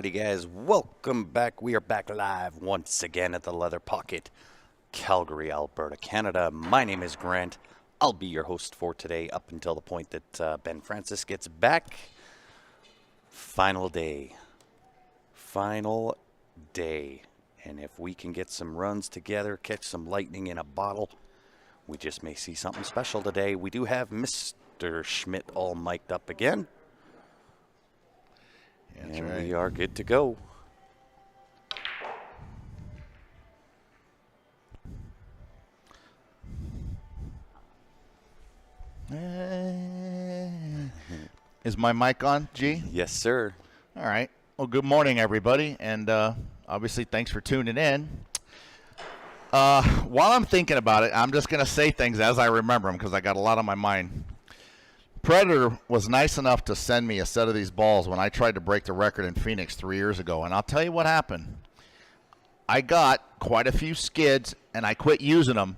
Alrighty guys, welcome back. We are back live once again at the Leather Pocket, Calgary, Alberta, Canada. My name is Grant. I'll be your host for today up until the point that Ben Francis gets back. Final day. Final day. And if we can get some runs together, catch some lightning in a bottle, we just may see something special today. We do have Mr. Schmidt all mic'd up again. That's and right. We are good to go. Is my mic on, G? Yes, sir. All right. Well, good morning, everybody, and obviously thanks for tuning in. While I'm thinking about it, I'm just going to say things as I remember them because I got a lot on my mind. Predator was nice enough to send me a set of these balls when I tried to break the record in Phoenix 3 years ago, and I'll tell you what happened. I got quite a few skids, and I quit using them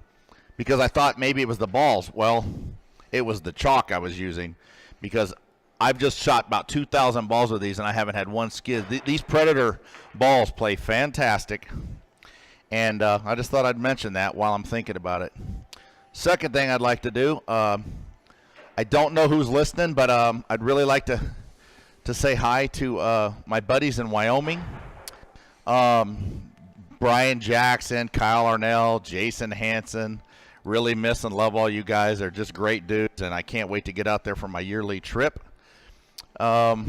because I thought maybe it was the balls. Well, it was the chalk I was using because I've just shot about 2,000 balls with these, and I haven't had one skid. These Predator balls play fantastic, and I just thought I'd mention that while I'm thinking about it. Second thing I'd like to do, I don't know who's listening, but I'd really like to say hi to my buddies in Wyoming. Brian Jackson, Kyle Arnell, Jason Hansen. Really miss and love all you guys. They're just great dudes, and I can't wait to get out there for my yearly trip. Also,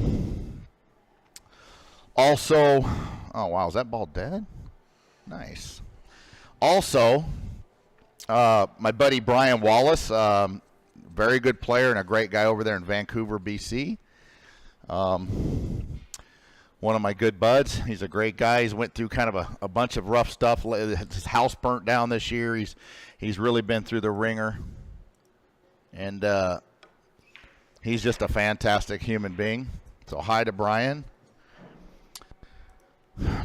oh, wow, is that ball dead? Nice. Also, my buddy Brian Wallace, very good player and a great guy over there in Vancouver, BC. One of my good buds. He's a great guy. He's went through kind of a bunch of rough stuff. His house burnt down this year. He's really been through the ringer. And he's just a fantastic human being. So hi to Brian.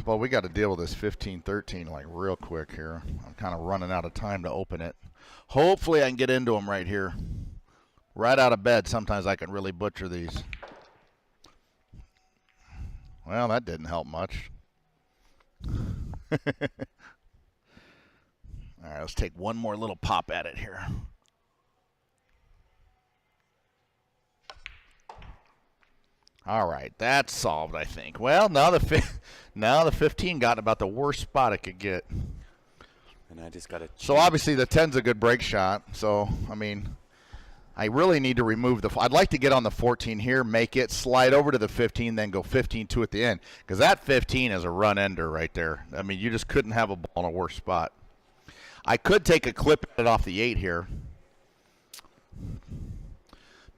Well, we got to deal with this 15-13 like real quick here. I'm kind of running out of time to open it. Hopefully I can get into them right here. Right out of bed, sometimes I can really butcher these. Well, that didn't help much. All right, let's take one more little pop at it here. All right, that's solved, I think. Well, now the 15 got about the worst spot it could get. And I just got to. So obviously the 10's a good break shot. So I mean, I really need to remove the. I'd like to get on the 14 here, make it, slide over to the 15, then go 15-2 at the end. Because that 15 is a run ender right there. I mean, you just couldn't have a ball in a worse spot. I could take a clip at it off the 8 here.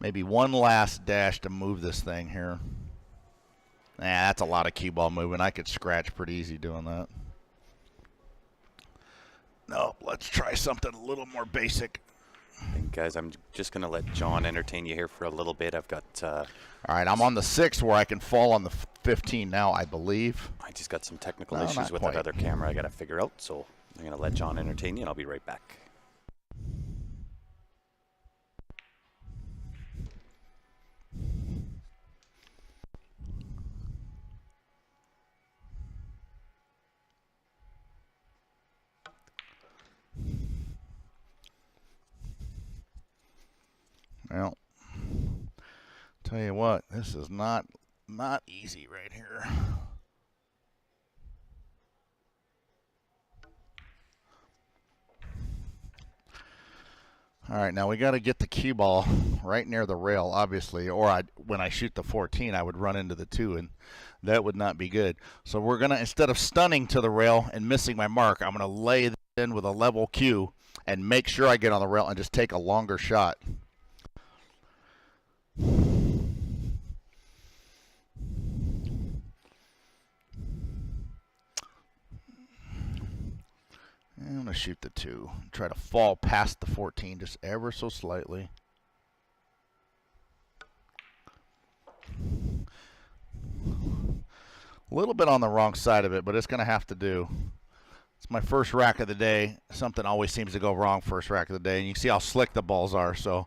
Maybe one last dash to move this thing here. Nah, that's a lot of cue ball moving. I could scratch pretty easy doing that. No, let's try something a little more basic. And guys, I'm just going to let John entertain you here for a little bit. I've got... all right, I'm on the 6 where I can fall on the 15 now, I believe. I just got some technical issues with that other camera I got to figure out, so I'm going to let John entertain you, and I'll be right back. Well, tell you what, this is not easy right here. All right, now we got to get the cue ball right near the rail, obviously, or when I shoot the 14, I would run into the 2, and that would not be good. So we're going to, instead of stunning to the rail and missing my mark, I'm going to lay it in with a level cue and make sure I get on the rail and just take a longer shot. I'm going to shoot the 2. Try to fall past the 14 just ever so slightly. A little bit on the wrong side of it, but it's going to have to do. It's my first rack of the day. Something always seems to go wrong first rack of the day. And you can see how slick the balls are, so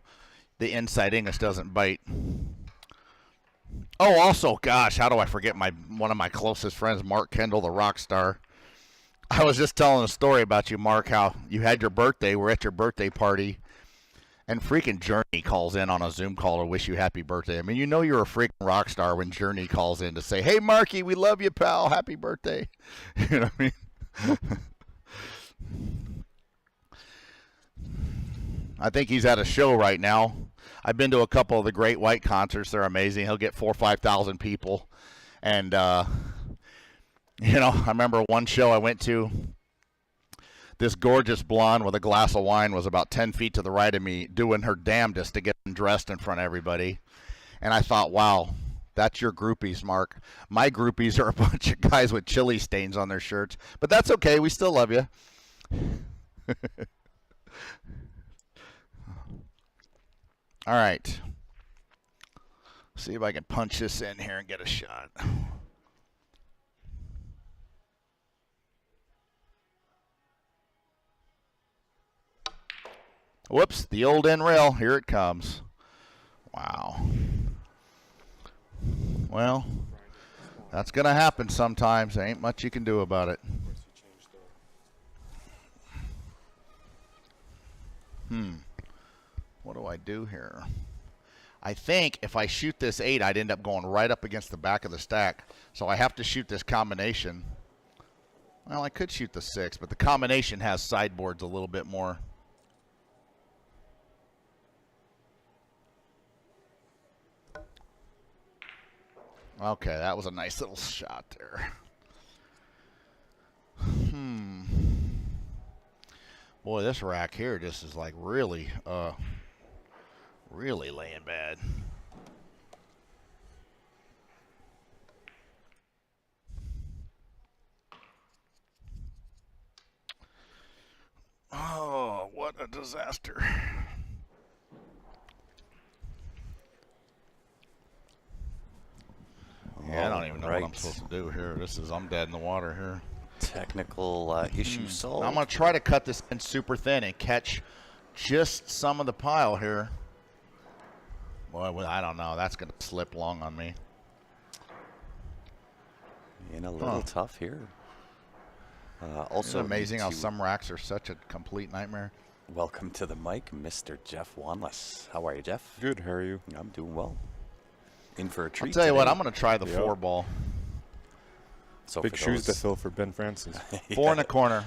the inside English doesn't bite. Oh, also, gosh, how do I forget one of my closest friends, Mark Kendall, the rock star. I was just telling a story about you, Mark, how you had your birthday. We're at your birthday party, and freaking Journey calls in on a Zoom call to wish you happy birthday. I mean, you know you're a freaking rock star when Journey calls in to say, hey, Marky, we love you, pal. Happy birthday. You know what I mean? I think he's at a show right now. I've been to a couple of the Great White concerts. They're amazing. He'll get 4,000 or 5,000 people. And, you know, I remember one show I went to. This gorgeous blonde with a glass of wine was about 10 feet to the right of me doing her damnedest to get dressed in front of everybody. And I thought, wow, that's your groupies, Mark. My groupies are a bunch of guys with chili stains on their shirts. But that's okay. We still love you. All right. See if I can punch this in here and get a shot. Whoops, the old end rail. Here it comes. Wow. Well, that's going to happen sometimes. There ain't much you can do about it. What do I do here? I think if I shoot this 8, I'd end up going right up against the back of the stack. So I have to shoot this combination. Well, I could shoot the 6, but the combination has sideboards a little bit more. Okay, that was a nice little shot there. Boy, this rack here just is like really laying bad. Oh, what a disaster. Yeah, I don't even know what I'm supposed to do here. I'm dead in the water here. Technical issue solved. I'm going to try to cut this in super thin and catch just some of the pile here. Boy, I don't know. That's going to slip long on me. And a little tough here. Also, amazing how some racks are such a complete nightmare. Welcome to the mic, Mr. Jeff Wanless. How are you, Jeff? Good. How are you? I'm doing well. In for a treat. I'll tell you today. what, I'm going to try the 4 ball. So big shoes to fill for Ben Francis. 4 in the corner.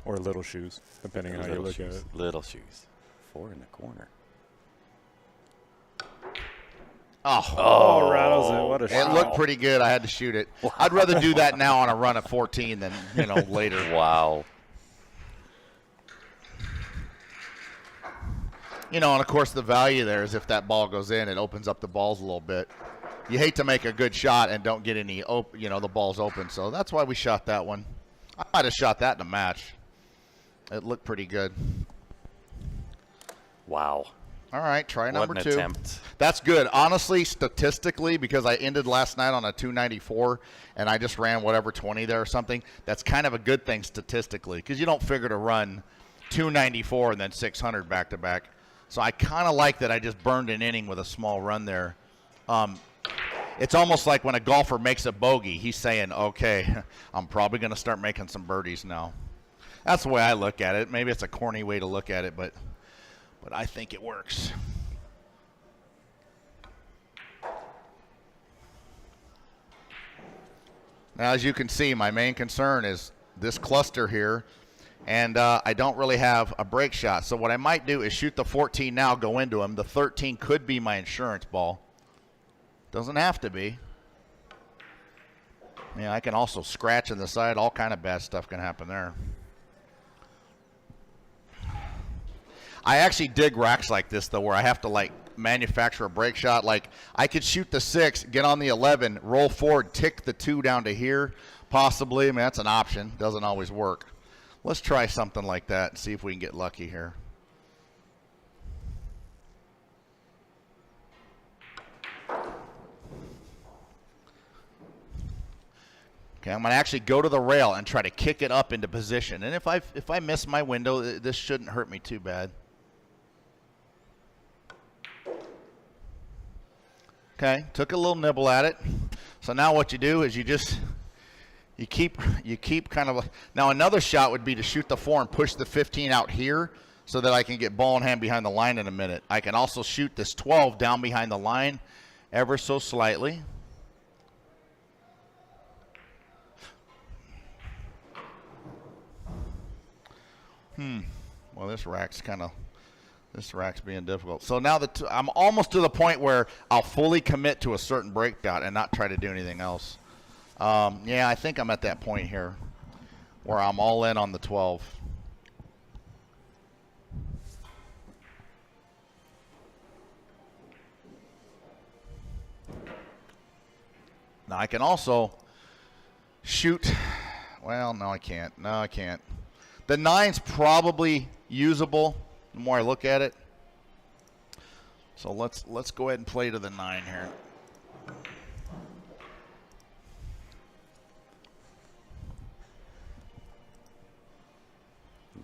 Or little shoes, depending on how you look at it. Little shoes. 4 in the corner. Oh, rattles it. What a shot. It looked pretty good. I had to shoot it. Wow. I'd rather do that now on a run of 14 than, later. Wow. And of course the value there is if that ball goes in, it opens up the balls a little bit. You hate to make a good shot and don't get any, the balls open. So that's why we shot that one. I might have shot that in a match. It looked pretty good. Wow. All right, try number 2. Attempt. That's good. Honestly, statistically, because I ended last night on a 294 and I just ran whatever 20 there or something, that's kind of a good thing statistically because you don't figure to run 294 and then 600 back-to-back. So I kind of like that I just burned an inning with a small run there. It's almost like when a golfer makes a bogey, he's saying, okay, I'm probably going to start making some birdies now. That's the way I look at it. Maybe it's a corny way to look at it, but I think it works. Now, as you can see, my main concern is this cluster here, and I don't really have a break shot. So what I might do is shoot the 14 now, go into him. The 13 could be my insurance ball. Doesn't have to be. I can also scratch in the side. All kind of bad stuff can happen there. I actually dig racks like this, though, where I have to, manufacture a break shot. Like, I could shoot the 6, get on the 11, roll forward, tick the 2 down to here, possibly. That's an option. Doesn't always work. Let's try something like that and see if we can get lucky here. Okay, I'm going to actually go to the rail and try to kick it up into position. And if I miss my window, this shouldn't hurt me too bad. Okay, took a little nibble at it. So now what you do is you keep kind of now another shot would be to shoot the 4 and push the 15 out here so that I can get ball in hand behind the line in a minute. I can also shoot this 12 down behind the line ever so slightly. Well, this rack's being difficult. So now I'm almost to the point where I'll fully commit to a certain break shot and not try to do anything else. Yeah, I think I'm at that point here where I'm all in on the 12. Now I can also shoot. Well, no, I can't. No, I can't. The 9's probably usable the more I look at it. So let's go ahead and play to the 9 here.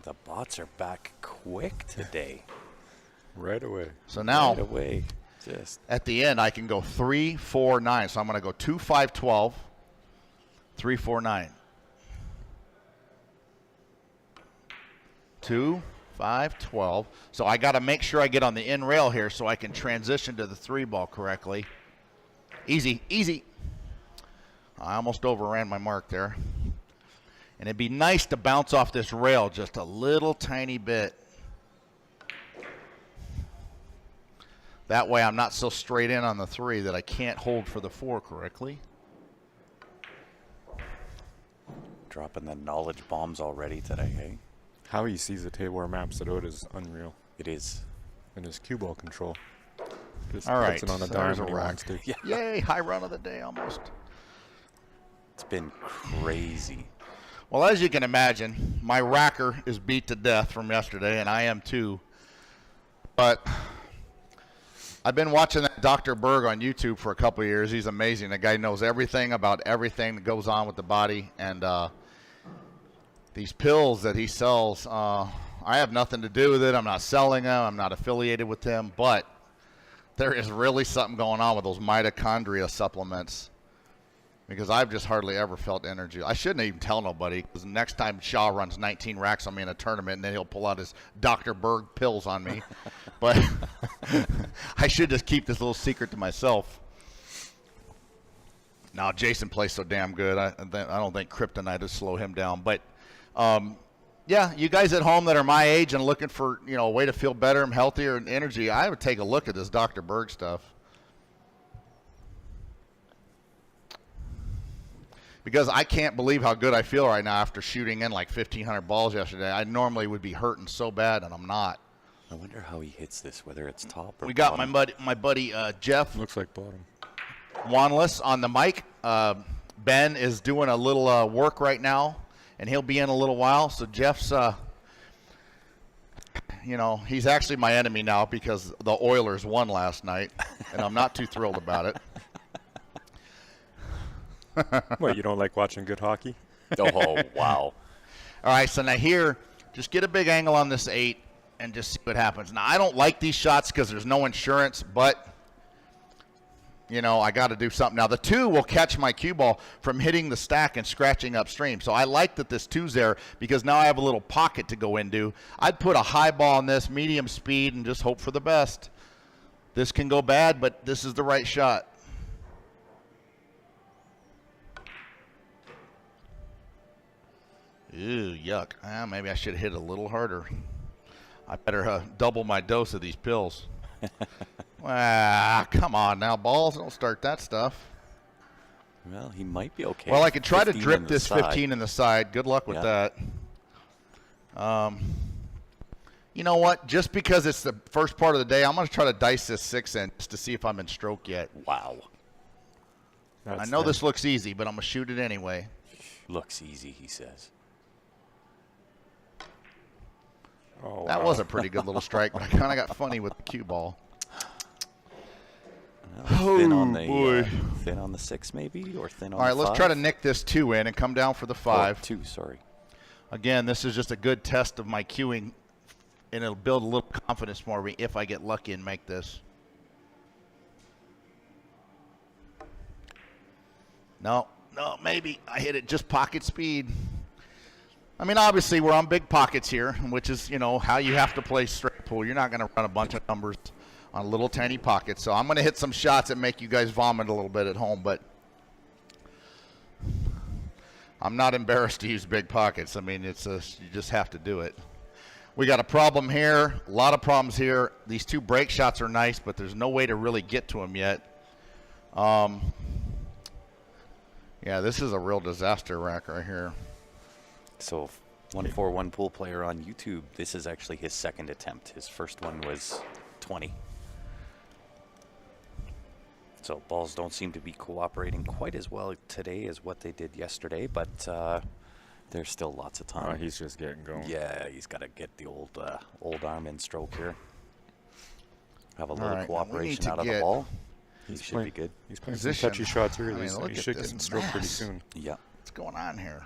The bots are back quick today. Right away. So now Right away. Just at the end, I can go 3, 4, 9. So I'm going to go 2, 5, 12, 3, 4, 9. 2, 5, 12. So I got to make sure I get on the in rail here so I can transition to the 3 ball correctly. Easy, easy. I almost overran my mark there. And it'd be nice to bounce off this rail just a little tiny bit. That way I'm not so straight in on the 3 that I can't hold for the 4 correctly. dropping the knowledge bombs already today, hey? How he sees the table or maps it out is unreal. It is. And his cue ball control. Just All right, puts it on a so dime there's when a he rack. wants to. Yeah. Yay, high run of the day almost. It's been crazy. Well, as you can imagine, my racker is beat to death from yesterday, and I am too. But I've been watching that Dr. Berg on YouTube for a couple of years. He's amazing. The guy knows everything about everything that goes on with the body. And these pills that he sells, I have nothing to do with it. I'm not selling them. I'm not affiliated with him. But there is really something going on with those mitochondria supplements, because I've just hardly ever felt energy. I shouldn't even tell nobody, because next time Shaw runs 19 racks on me in a tournament, and then he'll pull out his Dr. Berg pills on me. But I should just keep this little secret to myself. Now, Jason plays so damn good. I don't think kryptonite would slow him down. But, yeah, you guys at home that are my age and looking for, a way to feel better and healthier and energy, I would take a look at this Dr. Berg stuff. Because I can't believe how good I feel right now after shooting in like 1,500 balls yesterday. I normally would be hurting so bad, and I'm not. I wonder how he hits this, whether it's top or We got bottom. my buddy Jeff Looks like bottom. Wanless on the mic. Ben is doing a little work right now, and he'll be in a little while. So Jeff's, he's actually my enemy now because the Oilers won last night, and I'm not too thrilled about it. What, you don't like watching good hockey? Oh, wow. All right, so now here, just get a big angle on this 8 and just see what happens. Now, I don't like these shots because there's no insurance, but, I got to do something. Now, the 2 will catch my cue ball from hitting the stack and scratching upstream. So I like that this 2's there because now I have a little pocket to go into. I'd put a high ball on this, medium speed, and just hope for the best. This can go bad, but this is the right shot. Ew, yuck. Maybe I should hit a little harder. I better double my dose of these pills. Come on now, balls. Don't start that stuff. Well, he might be okay. Well, I could try to 15 drip on the this side. 15 in the side. Good luck with Yeah. that. You know what? Just because it's the first part of the day, I'm going to try to dice this 6 in just to see if I'm in stroke yet. Wow. I know this looks easy, but I'm going to shoot it anyway. Looks easy, he says. Oh, That wow. was a pretty good little strike, but I kind of got funny with the cue ball. Well, thin on the boy. thin on the 6 maybe, or thin on All right, the let's 5? try to nick this 2 in and come down for the 5. Oh, 2, sorry. Again, this is just a good test of my cueing, and it'll build a little confidence for me if I get lucky and make this. No, maybe I hit it just pocket speed. I mean, obviously we're on big pockets here, which is, how you have to play straight pool. You're not going to run a bunch of numbers on little tiny pockets. So I'm going to hit some shots that make you guys vomit a little bit at home, but I'm not embarrassed to use big pockets. I mean, you just have to do it. We got a problem here, a lot of problems here. These 2 break shots are nice, but there's no way to really get to them yet. Yeah, this is a real disaster rack right here. So 141 pool player on YouTube, this is actually his second attempt. His first one was 20. So balls don't seem to be cooperating quite as well today as what they did yesterday, but there's still lots of time. Oh, he's just getting going. Yeah, he's got to get the old arm in stroke here. Have a little right, cooperation out of the ball. He should be good. He's playing some Position. touchy shots early, I mean, so look he at should this get in stroke pretty mess. soon. Yeah. What's going on here?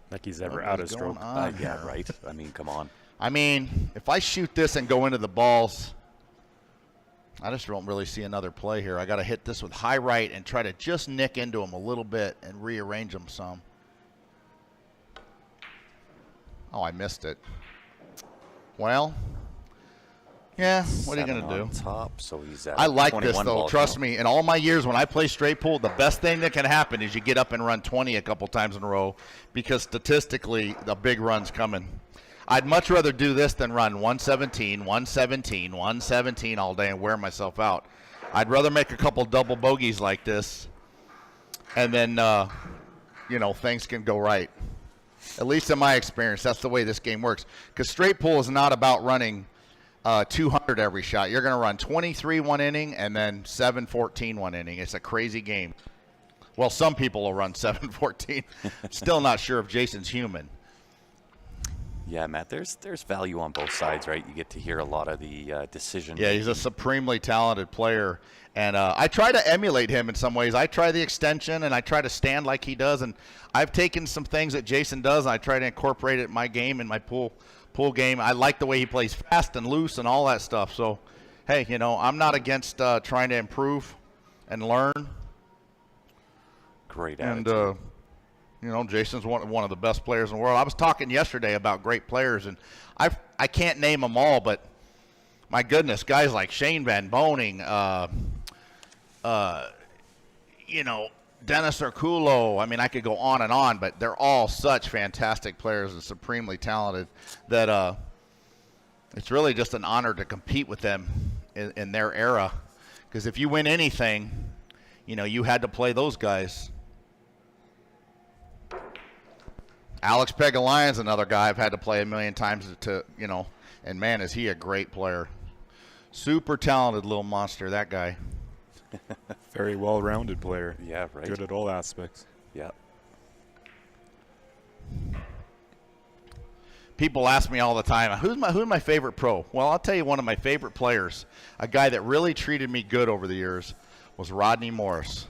Like he's ever What out is of going stroke. on Yeah, here? right. I mean, come on. I mean, if I shoot this and go into the balls, I just don't really see another play here. I got to hit this with high right and try to just nick into them a little bit and rearrange them some. Oh, I missed it. Well, yeah, what are you going to On do? top, so he's at I like this, 21 though. ball Trust count. me, in all my years when I play straight pool, the best thing that can happen is you get up and run 20 a couple times in a row because statistically the big run's coming. I'd much rather do this than run 117, 117, 117 all day and wear myself out. I'd rather make a couple double bogeys like this and then, things can go right. At least in my experience, that's the way this game works. Because straight pool is not about running 200 every shot. You're going to run 23 one inning and then 7-14 one inning. It's a crazy game. Well, some people will run 7-14. Still not sure if Jason's human. Yeah, Matt, there's value on both sides, right? You get to hear a lot of the decision. Yeah, he's a supremely talented player. And I try to emulate him in some ways. I try the extension, and I try to stand like he does. And I've taken some things that Jason does, and I try to incorporate it in my game, in my pool game. I like the way he plays fast and loose and all that stuff. So, hey, I'm not against trying to improve and learn. Great And, attitude. Jason's one of the best players in the world. I was talking yesterday about great players, and I can't name them all, but my goodness, guys like Shane Van Boning, Dennis Urculo. I mean, I could go on, but they're all such fantastic players and supremely talented that it's really just an honor to compete with them in their era. Because if you win anything, you had to play those guys. Alex Pegalian's another guy I've had to play a million times and man, is he a great player. Super talented little monster, that guy. Very well-rounded player. Yeah, right. Good at all aspects. Yeah. People ask me all the time, who's my favorite pro? Well, I'll tell you one of my favorite players, a guy that really treated me good over the years, was Rodney Morris.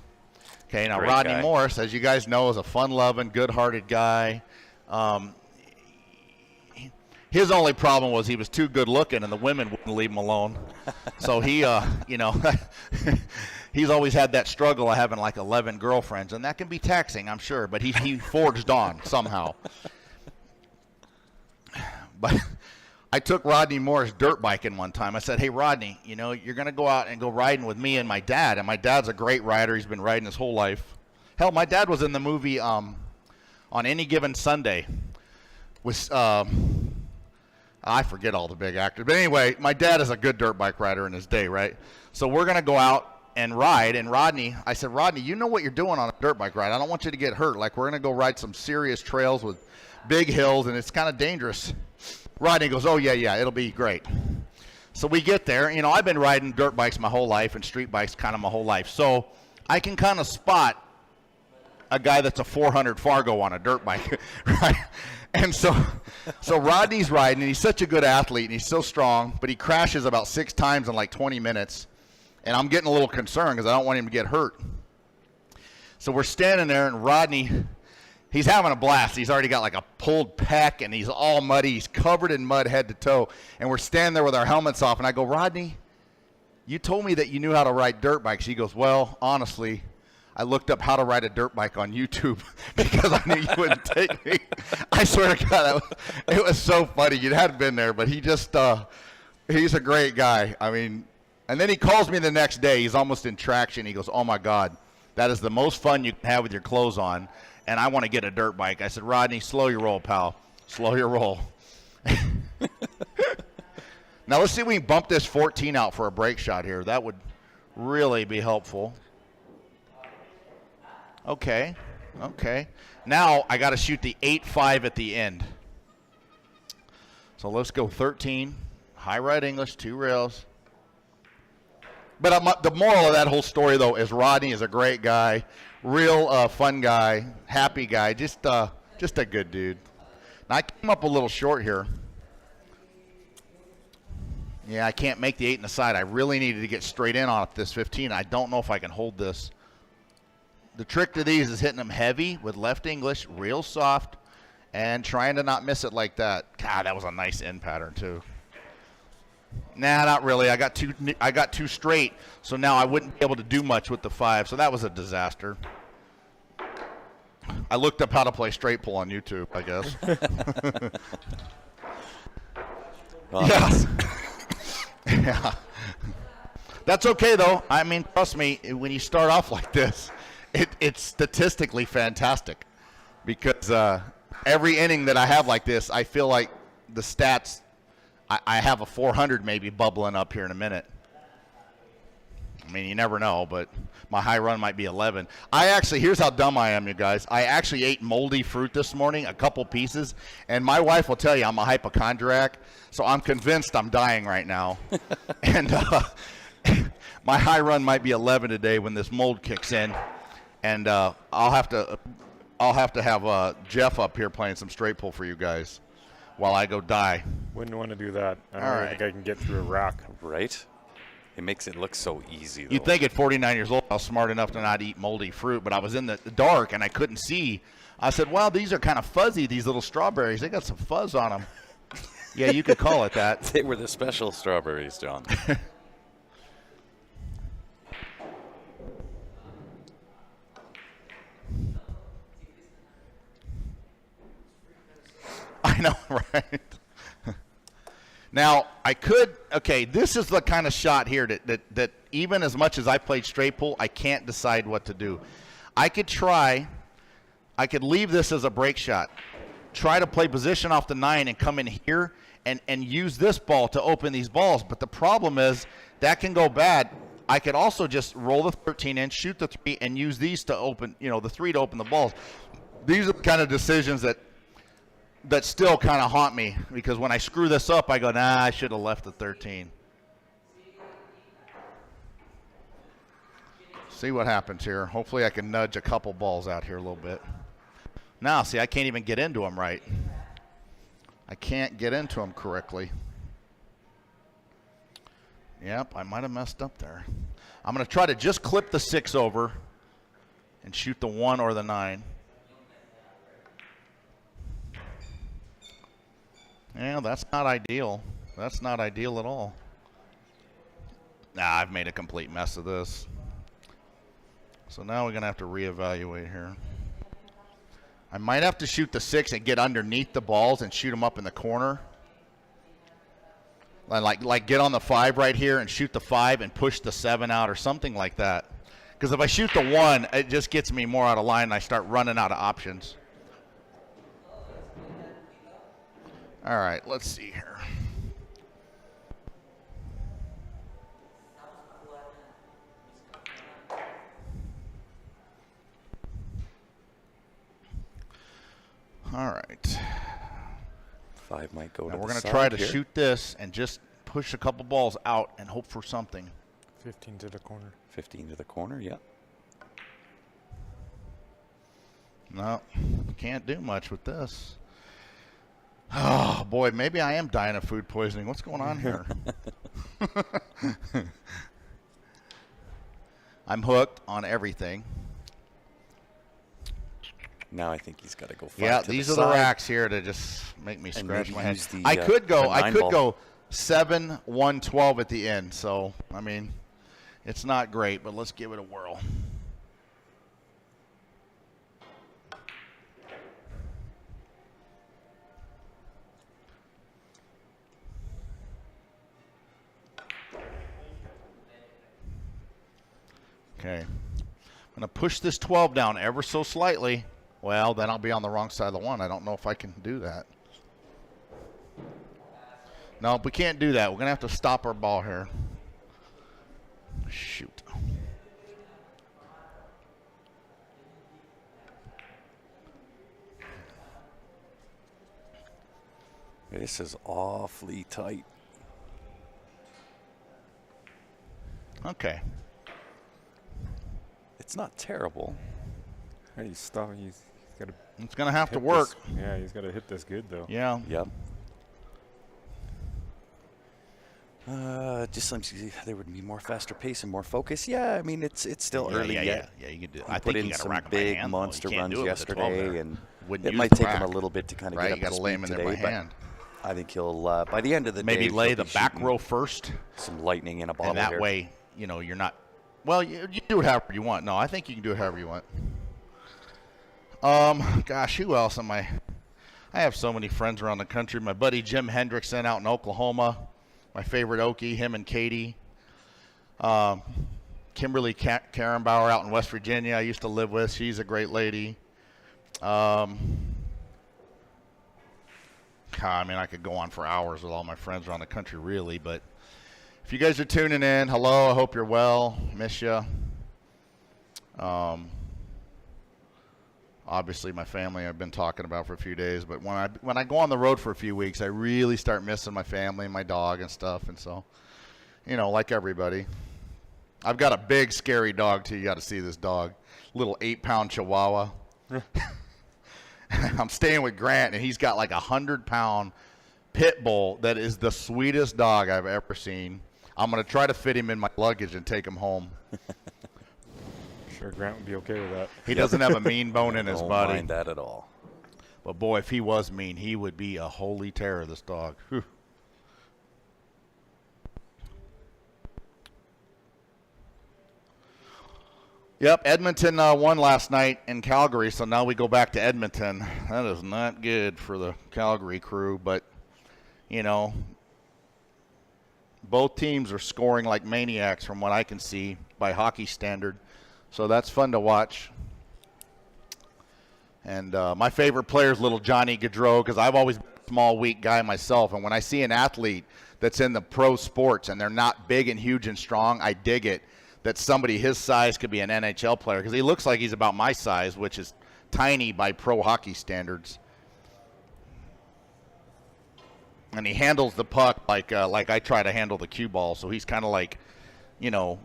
Okay, now Great Rodney guy. Morris, as you guys know, is a fun-loving, good-hearted guy. His only problem was he was too good-looking, and the women wouldn't leave him alone. So he, he's always had that struggle of having like 11 girlfriends, and that can be taxing, I'm sure. But he forged on somehow. But I took Rodney Morris dirt biking one time. I said, hey, Rodney, you're going to go out and go riding with me and my dad. And my dad's a great rider. He's been riding his whole life. Hell, my dad was in the movie On Any Given Sunday. I forget all the big actors. But anyway, my dad is a good dirt bike rider in his day, right? So we're going to go out and ride. And I said, Rodney, you know what you're doing on a dirt bike ride. I don't want you to get hurt. Like, we're going to go ride some serious trails with big hills, and it's kind of dangerous. Rodney goes, oh, yeah, it'll be great. So we get there. I've been riding dirt bikes my whole life and street bikes kind of my whole life. So I can kind of spot a guy that's a 400 Fargo on a dirt bike, right? And so Rodney's riding, and he's such a good athlete, and he's so strong, but he crashes about 6 times in like 20 minutes. And I'm getting a little concerned because I don't want him to get hurt. So we're standing there, and Rodney, he's having a blast. He's already got like a pulled pec, and he's all muddy. He's covered in mud head to toe. And we're standing there with our helmets off, and I go, Rodney, you told me that you knew how to ride dirt bikes. He goes, well, honestly, I looked up how to ride a dirt bike on YouTube because I knew you wouldn't take me. I swear to God, it was so funny. You hadn't been there, but he just, he's a great guy. I mean, and then he calls me the next day. He's almost in traction. He goes, oh, my God, that is the most fun you can have with your clothes on, and I want to get a dirt bike. I said, Rodney, slow your roll, pal. Slow your roll. Now, let's see if we can bump this 14 out for a break shot here. That would really be helpful. Okay. Now I got to shoot the 8-5 at the end. So let's go 13. High right English, 2 rails. But the moral of that whole story, though, is Rodney is a great guy, real fun guy, happy guy, just a good dude. Now I came up a little short here. Yeah, I can't make the 8 in the side. I really needed to get straight in on this 15. I don't know if I can hold this. The trick to these is hitting them heavy with left English, real soft, and trying to not miss it like that. God, that was a nice end pattern too. Nah, not really. I got too straight, so now I wouldn't be able to do much with the 5. So that was a disaster. I looked up how to play straight pull on YouTube, I guess. Well, yeah. Yeah. That's okay, though. I mean, trust me, when you start off like this, it's statistically fantastic because every inning that I have like this, I feel like the stats, I have a 400 maybe bubbling up here in a minute. I mean, you never know, but my high run might be 11. Here's how dumb I am, you guys. I actually ate moldy fruit this morning, a couple pieces, and my wife will tell you I'm a hypochondriac, so I'm convinced I'm dying right now. And my high run might be 11 today when this mold kicks in, and I'll have to have Jeff up here playing some straight pull for you guys while I go die. Wouldn't want to do that. I don't All really right. think I can get through a rock. right? It makes it look so easy, though. You'd think at 49 years old I was smart enough to not eat moldy fruit, but I was in the dark and I couldn't see. I said, wow, these are kind of fuzzy, these little strawberries. They got some fuzz on them. Yeah, you could call it that. They were the special strawberries, John. I know, right? Now, this is the kind of shot here that even as much as I played straight pull, I can't decide what to do. I could leave this as a break shot, try to play position off the 9 and come in here and use this ball to open these balls. But the problem is that can go bad. I could also just roll the 13 in, shoot the 3, and use these to open, the 3 to open the balls. These are the kind of decisions that still kind of haunt me, because when I screw this up, I go, nah, I should have left the 13. See what happens here. Hopefully I can nudge a couple balls out here a little bit. Now, see, I can't even get into them right. I can't get into them correctly. Yep, I might have messed up there. I'm going to try to just clip the 6 over and shoot the 1 or the 9. Yeah, that's not ideal. That's not ideal at all. Nah, I've made a complete mess of this. So now we're going to have to reevaluate here. I might have to shoot the 6 and get underneath the balls and shoot them up in the corner. Like get on the 5 right here and shoot the 5 and push the 7 out or something like that. Because if I shoot the 1, it just gets me more out of line and I start running out of options. All right, let's see here. All right. 5 might go to Now the we're going to side try to here. shoot this and just push a couple balls out and hope for something. 15 to the corner. 15 to the corner, yeah. No, can't do much with this. Oh, boy, maybe I am dying of food poisoning. What's going on here? I'm hooked on everything. Now I think he's got to go 5 Yeah, to these the are the side. racks here to just make me scratch maybe my head. use the, I could the 9 ball. go 7, 1, 12 at the end. So, I mean, it's not great, but let's give it a whirl. Okay. I'm going to push this 12 down ever so slightly. Well, then I'll be on the wrong side of the one. I don't know if I can do that. No, we can't do that. We're going to have to stop our ball here. Shoot. This is awfully tight. Okay. It's not terrible. Hey, stop. He's got to. It's going to have to work. Yeah, he's got to hit this good, though. Yeah. Yep. Just seems there would be more faster pace and more focus. Yeah, I mean it's still early yet. Yeah, you can do it. I put in some big monster runs yesterday, and it might take him a little bit to kind of get up you got to to lay speed him in there today. by hand. I think he'll by the end of the Maybe day lay he'll the be back shooting row first, some lightning in a bottle. and that here. way, you're not. Well, you do it however you want. No, I think you can do it however you want. Gosh, who else am I? I have so many friends around the country. My buddy Jim Hendrickson out in Oklahoma. My favorite Okie, him and Katie. Kimberly Karenbauer out in West Virginia I used to live with. She's a great lady. I mean, I could go on for hours with all my friends around the country, really. But if you guys are tuning in, hello. I hope you're well. Miss you. Obviously, my family I've been talking about for a few days. But when I go on the road for a few weeks, I really start missing my family and my dog and stuff. And so, like everybody. I've got a big, scary dog, too. You got to see this dog. Little 8-pound Chihuahua. I'm staying with Grant, and he's got like 100-pound pit bull that is the sweetest dog I've ever seen. I'm going to try to fit him in my luggage and take him home. Sure, Grant would be okay with that. He doesn't have a mean bone in his Don't body. mind that at all. But, boy, if he was mean, he would be a holy terror, this dog. Whew. Yep, Edmonton won last night in Calgary, so now we go back to Edmonton. That is not good for the Calgary crew, but, both teams are scoring like maniacs from what I can see by hockey standard, so that's fun to watch. And my favorite player is little Johnny Gaudreau, because I've always been a small, weak guy myself, and when I see an athlete that's in the pro sports and they're not big and huge and strong, I dig it. That somebody his size could be an NHL player, because he looks like he's about my size, which is tiny by pro hockey standards. And he handles the puck like I try to handle the cue ball, so he's kind of like,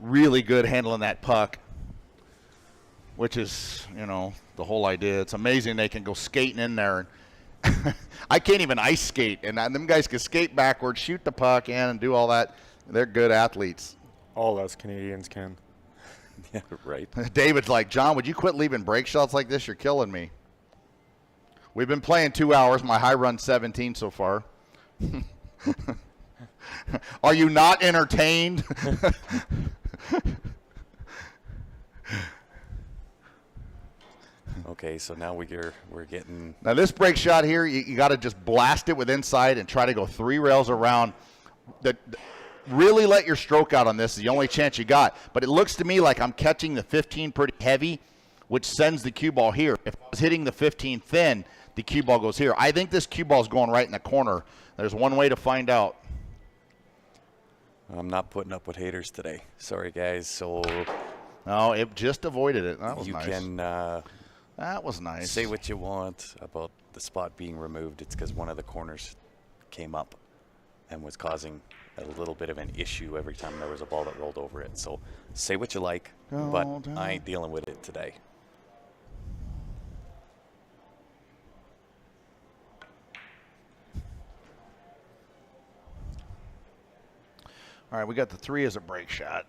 really good handling that puck, which is, the whole idea. It's amazing they can go skating in there. I can't even ice skate, and them guys can skate backwards, shoot the puck in, and do all that. They're good athletes. All us Canadians can. Yeah, right. David's like, John, would you quit leaving break shots like this? You're killing me. We've been playing 2 hours. My high run 17 so far. Are you not entertained? Okay, so now we're getting. Now this break shot here, you got to just blast it with inside and try to go 3 rails around. Really let your stroke out on this. It's the only chance you got. But it looks to me like I'm catching the 15 pretty heavy, which sends the cue ball here. If I was hitting the 15 thin, the cue ball goes here. I think this cue ball is going right in the corner. There's one way to find out. I'm not putting up with haters today. Sorry, guys. So. No, it just avoided it. That was you nice. can. That was nice. Say what you want about the spot being removed. It's because one of the corners came up and was causing a little bit of an issue every time there was a ball that rolled over it. So say what you like, but I ain't dealing with it today. All right, we got the 3 as a break shot.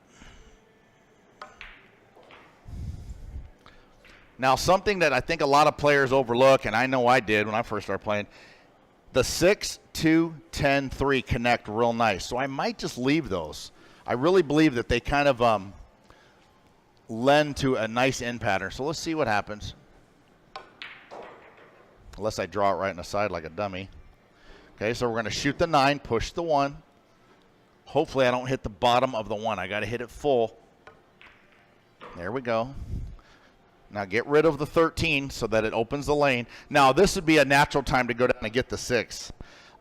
Now, something that I think a lot of players overlook, and I know I did when I first started playing, the 6, 2, 10, 3 connect real nice. So I might just leave those. I really believe that they kind of lend to a nice end pattern. So let's see what happens. Unless I draw it right in the side like a dummy. Okay, so we're going to shoot the 9, push the 1. Hopefully I don't hit the bottom of the 1. I got to hit it full. There we go. Now get rid of the 13 so that it opens the lane. Now this would be a natural time to go down and get the 6.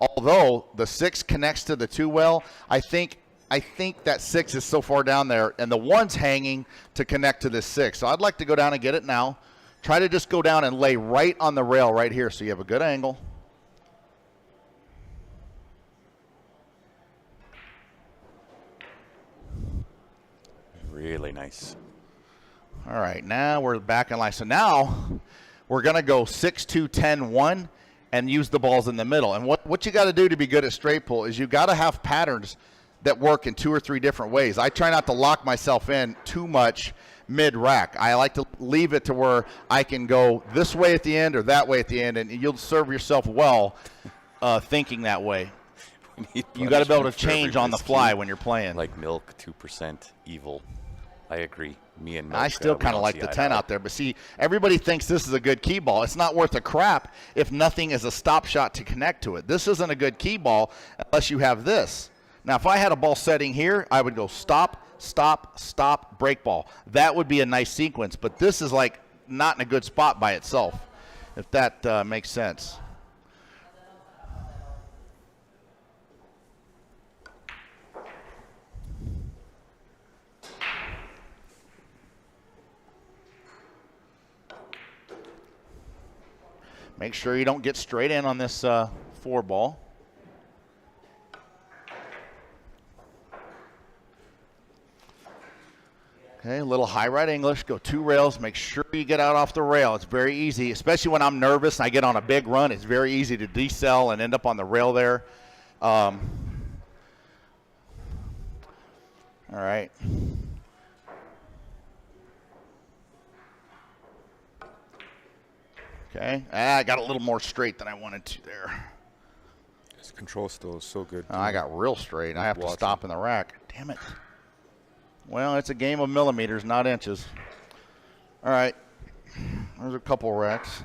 Although the 6 connects to the 2 well, I think that 6 is so far down there, and the 1's hanging to connect to this 6. So I'd like to go down and get it now. Try to just go down and lay right on the rail right here so you have a good angle. Really nice. All right, now we're back in line. So now we're going to go 6-2, 10-1 and use the balls in the middle. And what you got to do to be good at straight pull is you got to have patterns that work in 2 or 3 different ways. I try not to lock myself in too much mid-rack. I like to leave it to where I can go this way at the end or that way at the end, and you'll serve yourself well thinking that way. You got to be able to change on the fly when you're playing. Like Milk, 2% evil. I agree. Me and Milk, I still kind of like the 10 out there. But see, everybody thinks this is a good key ball. It's not worth a crap if nothing is a stop shot to connect to it. This isn't a good key ball unless you have this. Now, if I had a ball setting here, I would go stop, stop, stop, break ball. That would be a nice sequence. But this is like not in a good spot by itself, if that makes sense. Make sure you don't get straight in on this 4 ball. Okay, a little high right English. Go 2 rails. Make sure you get out off the rail. It's very easy, especially when I'm nervous and I get on a big run. It's very easy to decel and end up on the rail there. All right. Okay, I got a little more straight than I wanted to there. His control still is so good. I got real straight. I have to stop in the rack. Damn it. Well, it's a game of millimeters, not inches. All right, there's a couple racks.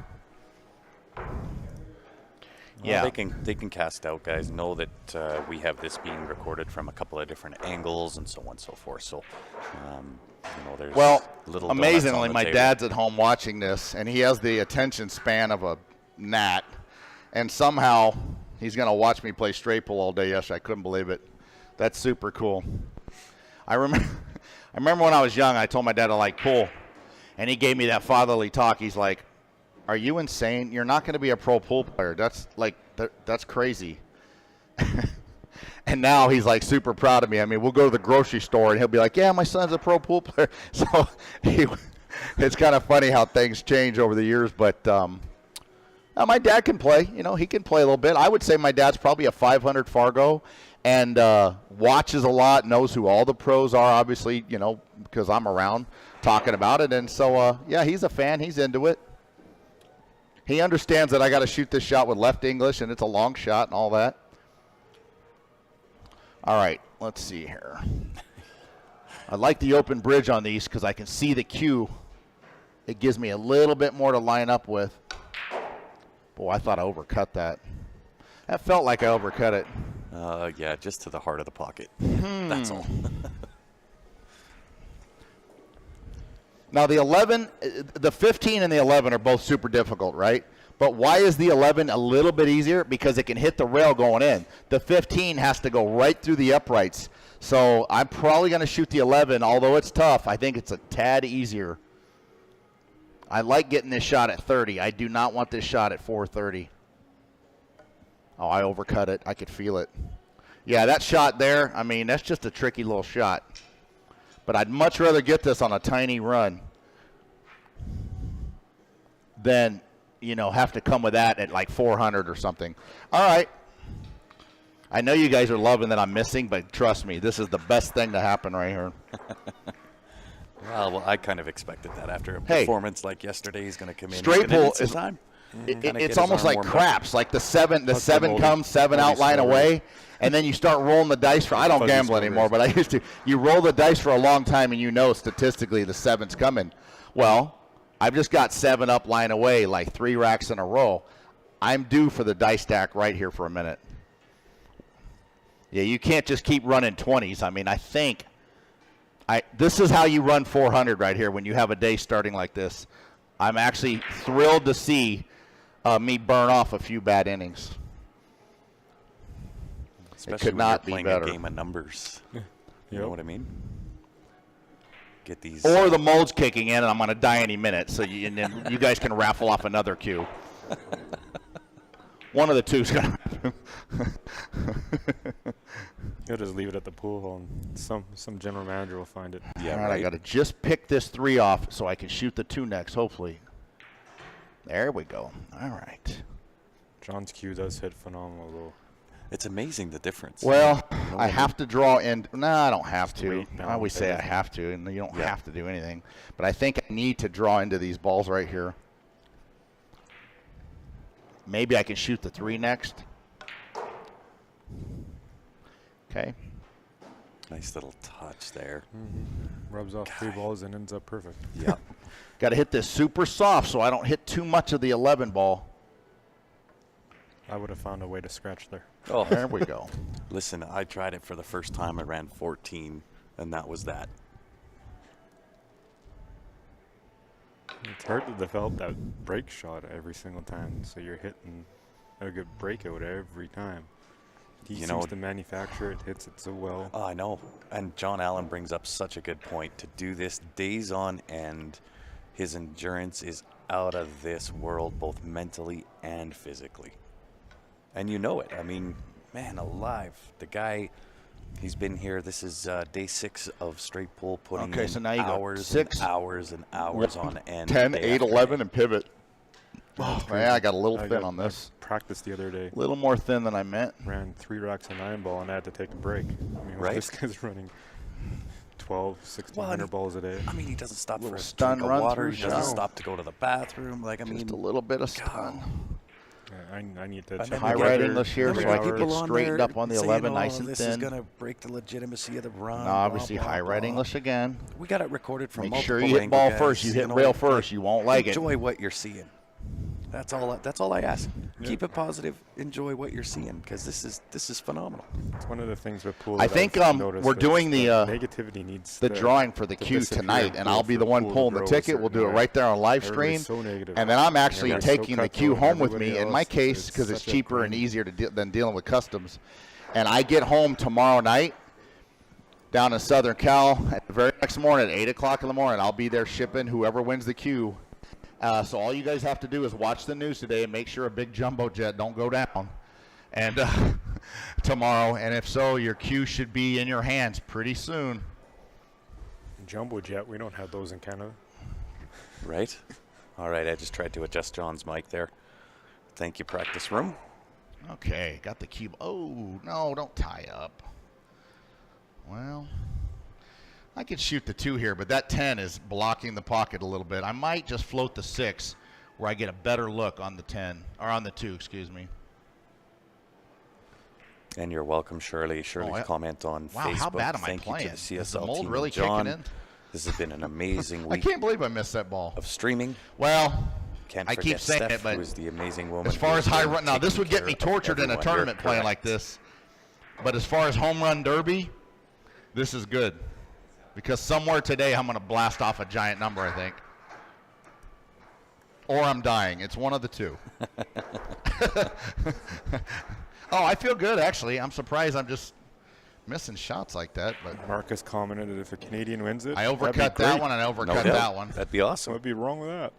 Yeah, they can cast out. Guys know that we have this being recorded from a couple of different angles and so on and so forth. So, there's little amazingly, my dad's at home watching this, and he has the attention span of a gnat, and somehow he's going to watch me play straight pull all day yesterday. I couldn't believe it. That's super cool. I remember when I was young, I told my dad I like pull, and he gave me that fatherly talk. He's like, "Are you insane? You're not going to be a pro pool player. That's crazy." And now he's like super proud of me. I mean, we'll go to the grocery store and he'll be like, "Yeah, my son's a pro pool player." So it's kind of funny how things change over the years. But my dad can play. He can play a little bit. I would say my dad's probably a 500 Fargo and watches a lot, knows who all the pros are, obviously, because I'm around talking about it. And so, yeah, he's a fan. He's into it. He understands that I got to shoot this shot with left English, and it's a long shot and all that. All right, let's see here. I like the open bridge on these because I can see the cue. It gives me a little bit more to line up with. Boy, I thought I overcut that. That felt like I overcut it. Yeah, just to the heart of the pocket. That's all. Now, the 15 and the 11 are both super difficult, right? But why is the 11 a little bit easier? Because it can hit the rail going in. The 15 has to go right through the uprights. So I'm probably going to shoot the 11. Although it's tough, I think it's a tad easier. I like getting this shot at 30. I do not want this shot at 430. Oh, I overcut it. I could feel it. Yeah, that shot there, I mean, that's just a tricky little shot. But I'd much rather get this on a tiny run than, have to come with that at like 400 or something. All right. I know you guys are loving that I'm missing, but trust me, this is the best thing to happen right here. Well, I kind of expected that after a performance like yesterday. He's going to come in. Straight pull is time. It's almost like craps. Like the seven comes, 7 outline away, and then you start rolling the dice for. I don't gamble anymore, but I used to. You roll the dice for a long time, and statistically the 7's coming. Well, I've just got 7 up line away, like 3 racks in a row. I'm due for the dice stack right here for a minute. Yeah, you can't just keep running 20s. I mean, I think This is how you run 400 right here when you have a day starting like this. I'm actually thrilled to see me burn off a few bad innings. Especially it could when not you're be playing better. a game of numbers. You know what I mean? Get these. Or the mold's kicking in, and I'm going to die any minute, so and then you guys can raffle off another cue. One of the two's going to happen. You'll just leave it at the pool hall, and some general manager will find it. Yeah, All right, I right. got to just pick this 3 off so I can shoot the 2 next, hopefully. There we go. All right. John's cue does hit phenomenal, though. It's amazing the difference. Well, You know what I have to draw in. No, I don't have Just to. wait now, I always say I everything. have to, and you don't Yeah. have to do anything. But I think I need to draw into these balls right here. Maybe I can shoot the 3 next. Okay. Nice little touch there. Rubs off 3 balls and ends up perfect. Yeah. Got to hit this super soft so I don't hit too much of the 11 ball. I would have found a way to scratch there. Oh, There we go. listen, I tried it for the first time. I ran 14, and that was that. It's hard to develop that break shot every single time, so you're hitting a good breakout every time. He You seems know- to manufacture it, hits it so well. Oh, I know. And John Allen brings up such a good point. To do this days on end, his endurance is out of this world, both mentally and physically. And you know it. I mean, man alive. The guy, he's been here. This is day 6 of straight pull, putting Okay, in so now you got hours 6, and hours and hours on end. 10, day 8, after 11, day. and pivot. Oh, man, I got a little thin on I this. practiced the other day. A little more thin than I meant. Ran 3 racks of 9 ball and I had to take a break. I mean, Right. this guy's running 12, 1600 Well, balls a day. I mean, he doesn't stop for Little a stun drink of run water. through He doesn't shot. stop to go to the bathroom. Like, I mean, Just a little bit of stun. Yeah, I need to And check then High we my get- right other English here, then we so I get can people get on straightened there up on the saying, 11 "Oh, nice and this thin. is going to break the legitimacy of the run. No, obviously blah, blah, high right blah." English again. We got it recorded from Make multiple sure you hit angle ball guys. first. You hit know, rail like, first. You won't like it. Enjoy what you're seeing. That's all I ask. Keep it positive. Enjoy what you're seeing, because this is phenomenal. It's one of the things with pool. I that think, I've noticed we're is doing the, negativity needs The to- drawing for the to queue disappear tonight, in and pool I'll be for the one pool to pulling the grow a ticket. We'll certain do it way. right there on live stream. Everybody's so negative. And then I'm actually Everybody's so taking the cutthroat queue and home with everybody me in my else case is because it's such a cheaper and queen. easier than dealing with customs. And I get home tomorrow night down in Southern Cal at the very next morning at 8 o'clock in the morning. I'll be there shipping whoever wins the queue. So all you guys have to do is watch the news today and make sure a big jumbo jet don't go down. And tomorrow, and if so, your queue should be in your hands pretty soon. Jumbo jet, we don't have those in Canada. Right? All right, I just tried to adjust John's mic there. Thank you, practice room. Okay, got the cube. Oh, no, don't tie up. Well, I could shoot the 2 here, but that 10 is blocking the pocket a little bit. I might just float the 6 where I get a better look on the 10, or on the 2, excuse me. And you're welcome, Shirley. Shirley's I- comment on Wow, Facebook. how bad am I Thank playing? you to the Is CSL the mold team. really and John. kicking in? This has been an amazing I week can't believe I missed that ball. of streaming. Well, Can't I forget keep saying Steph, it, but who is the amazing woman. as far who as has high been run, now this taking would get care me of tortured in a everyone. tournament You're playing like correct. this. But as far as home run derby, this is good. Because somewhere today I'm going to blast off a giant number, I think. Or I'm dying. It's one of the two. Oh, I feel good, actually. I'm surprised I'm just missing shots like that. But Marcus commented that if a Canadian wins it, I that'd be overcut that great. one and I No overcut doubt. that one. That'd be What awesome. would be wrong with that?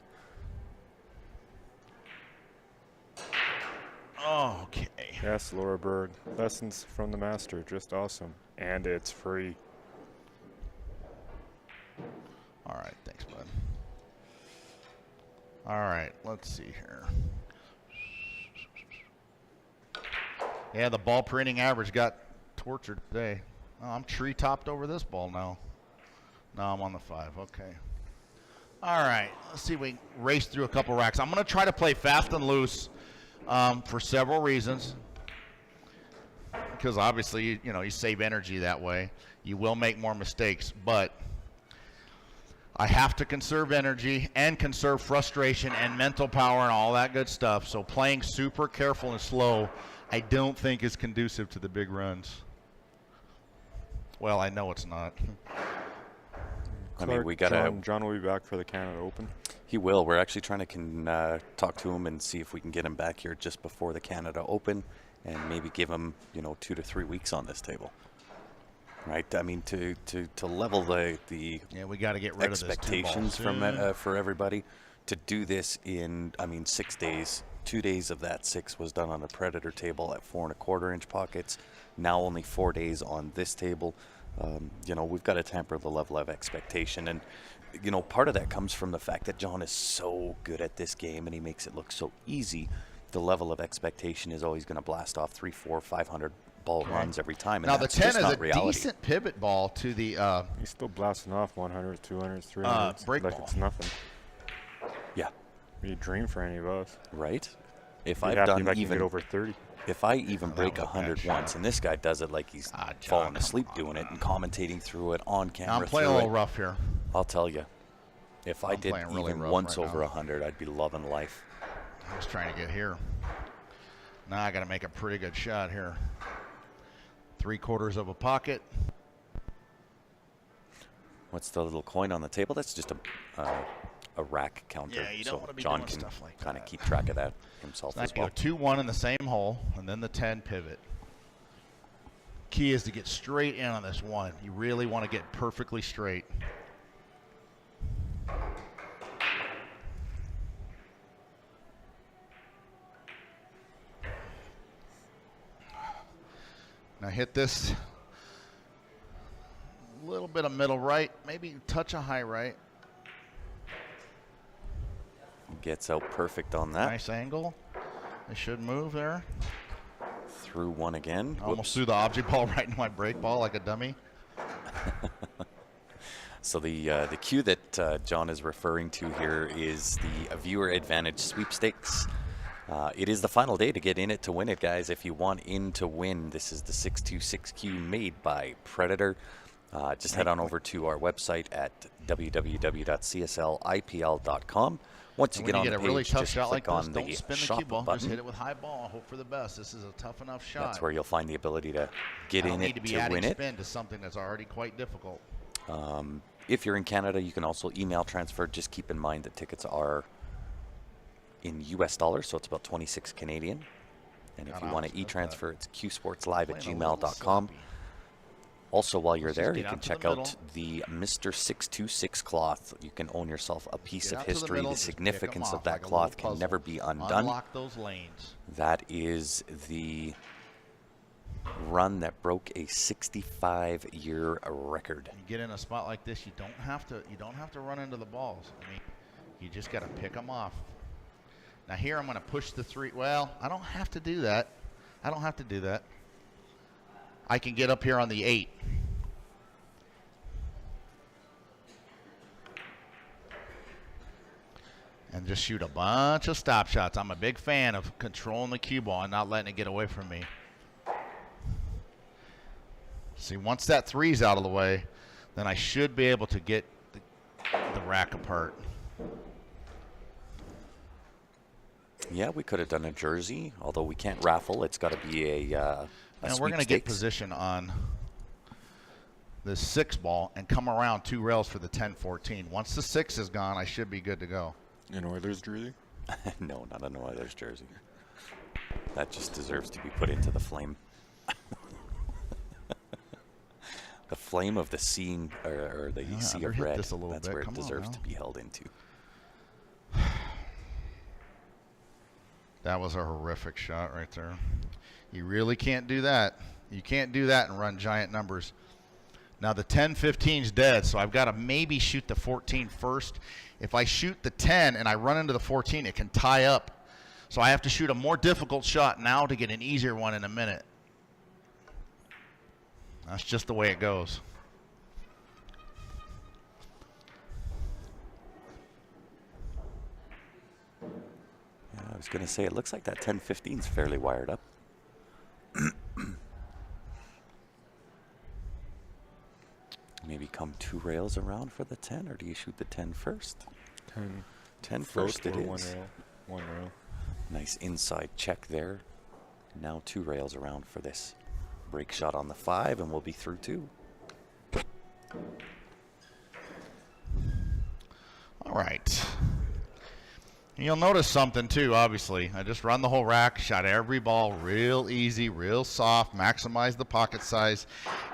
Oh, okay. Yes, Laura Berg. Lessons from the master, just awesome. And it's free. All right, thanks, bud. All right, let's see here. Yeah, the ball per inning average got tortured today. Oh, I'm tree topped over this ball now. No, I'm on the 5. Okay. All right, let's see if we can race through a couple racks. I'm going to try to play fast and loose for several reasons. Because obviously, you save energy that way. You will make more mistakes, but I have to conserve energy and conserve frustration and mental power and all that good stuff. So playing super careful and slow, I don't think is conducive to the big runs. Well, I know it's not. I mean, we gotta. John will be back for the Canada Open. He will. We're actually trying to talk to him and see if we can get him back here just before the Canada Open, and maybe give him 2 to 3 weeks on this table. Right. I mean, to level the we got to get rid expectations of this for everybody. To do this in 6 days. 2 days of that 6 was done on a Predator table at 4 1/4 inch pockets. Now only 4 days on this table. We've got to temper the level of expectation, and part of that comes from the fact that John is so good at this game and he makes it look so easy. The level of expectation is always going to blast off 300, 400, 500 ball runs every time. And now the 10 is a reality. decent pivot ball to the. He's still blasting off 100, 200, 300 break like ball. It's nothing. Yeah. Be a dream for any of us. Right. If I'd I've done done even get over 30. If I even break was a 100 bad shot. once, and this guy does it like he's John, falling come asleep on. doing it and commentating through it on camera. I'm playing a through little it, rough here. I'll tell you, if I I'm did playing really even rough once right over now. 100, I'd be loving life. I was trying to get here. Now I got to make a pretty good shot here. 3/4 of a pocket. What's the little coin on the table? That's just a rack counter. Yeah, you don't so wanna be John doing can stuff like kind of that. keep track of that himself So I as go well. 2-1 in the same hole, and then the 10 pivot. Key is to get straight in on this one. You really want to get perfectly straight. Now hit this a little bit of middle right, maybe touch a high right. Gets out perfect on that. Nice angle. They should move there. Through one again. Almost Whoops. threw the object ball right into my break ball like a dummy. So the cue that John is referring to here is the Viewer Advantage Sweepstakes. It is the final day to get in it to win it, guys. If you want in to win, this is the 626Q made by Predator. Just head on over to our website at www.cslipl.com. Once you And get when on you the get a page, really tough just shot click like on this, the don't spin the shop cue ball. Just button. hit it with high ball and hope for the best. This is a tough enough shot. That's where you'll find the ability to get I in don't need it to be to adding win it. spin to something that's already quite difficult. If you're in Canada, you can also email transfer. Just keep in mind that tickets are in US dollars, so it's about 26 Canadian. And if God, you I want almost to missed e-transfer, it's qsportslive at Playing a little gmail.com. sloppy. Also, while you're Let's just there, get you out can to the check out middle. the Mr. 626 cloth. You can own yourself a piece Get of out to the history. middle, The just pick 'em significance off of that like a cloth little can puzzle. never be undone. Unlock those lanes. That is the run that broke a 65-year record. You get in a spot like this, you don't have to run into the balls. I mean, you just got to pick them off. Now here I'm going to push the 3. Well, I don't have to do that. I can get up here on the 8. And just shoot a bunch of stop shots. I'm a big fan of controlling the cue ball and not letting it get away from me. See, once that 3's out of the way, then I should be able to get the rack apart. Yeah, we could have done a jersey, although we can't raffle. It's got to be a And we're going to get sweepstakes. position on the 6 ball and come around 2 rails for the 10-14. Once the 6 is gone, I should be good to go. An Oilers jersey? No, not an Oilers jersey. That just deserves to be put into the flame. The flame of the sea, or the sea of underhit red. this a little That's bit. where it Come on deserves now. to be held into. That was a horrific shot right there. You really can't do that. You can't do that and run giant numbers. Now the 10-15's dead, so I've got to maybe shoot the 14 first. If I shoot the 10 and I run into the 14, it can tie up. So I have to shoot a more difficult shot now to get an easier one in a minute. That's just the way it goes. Yeah, I was going to say, it looks like that 10-15's fairly wired up. Maybe come 2 rails around for the 10, or do you shoot the 10 first? 10. 10 first it or is. One rail. One rail. Nice inside check there. Now 2 rails around for this break shot on the 5, and we'll be through 2. All right. And you'll notice something too, obviously. I just run the whole rack, shot every ball real easy, real soft, maximize the pocket size,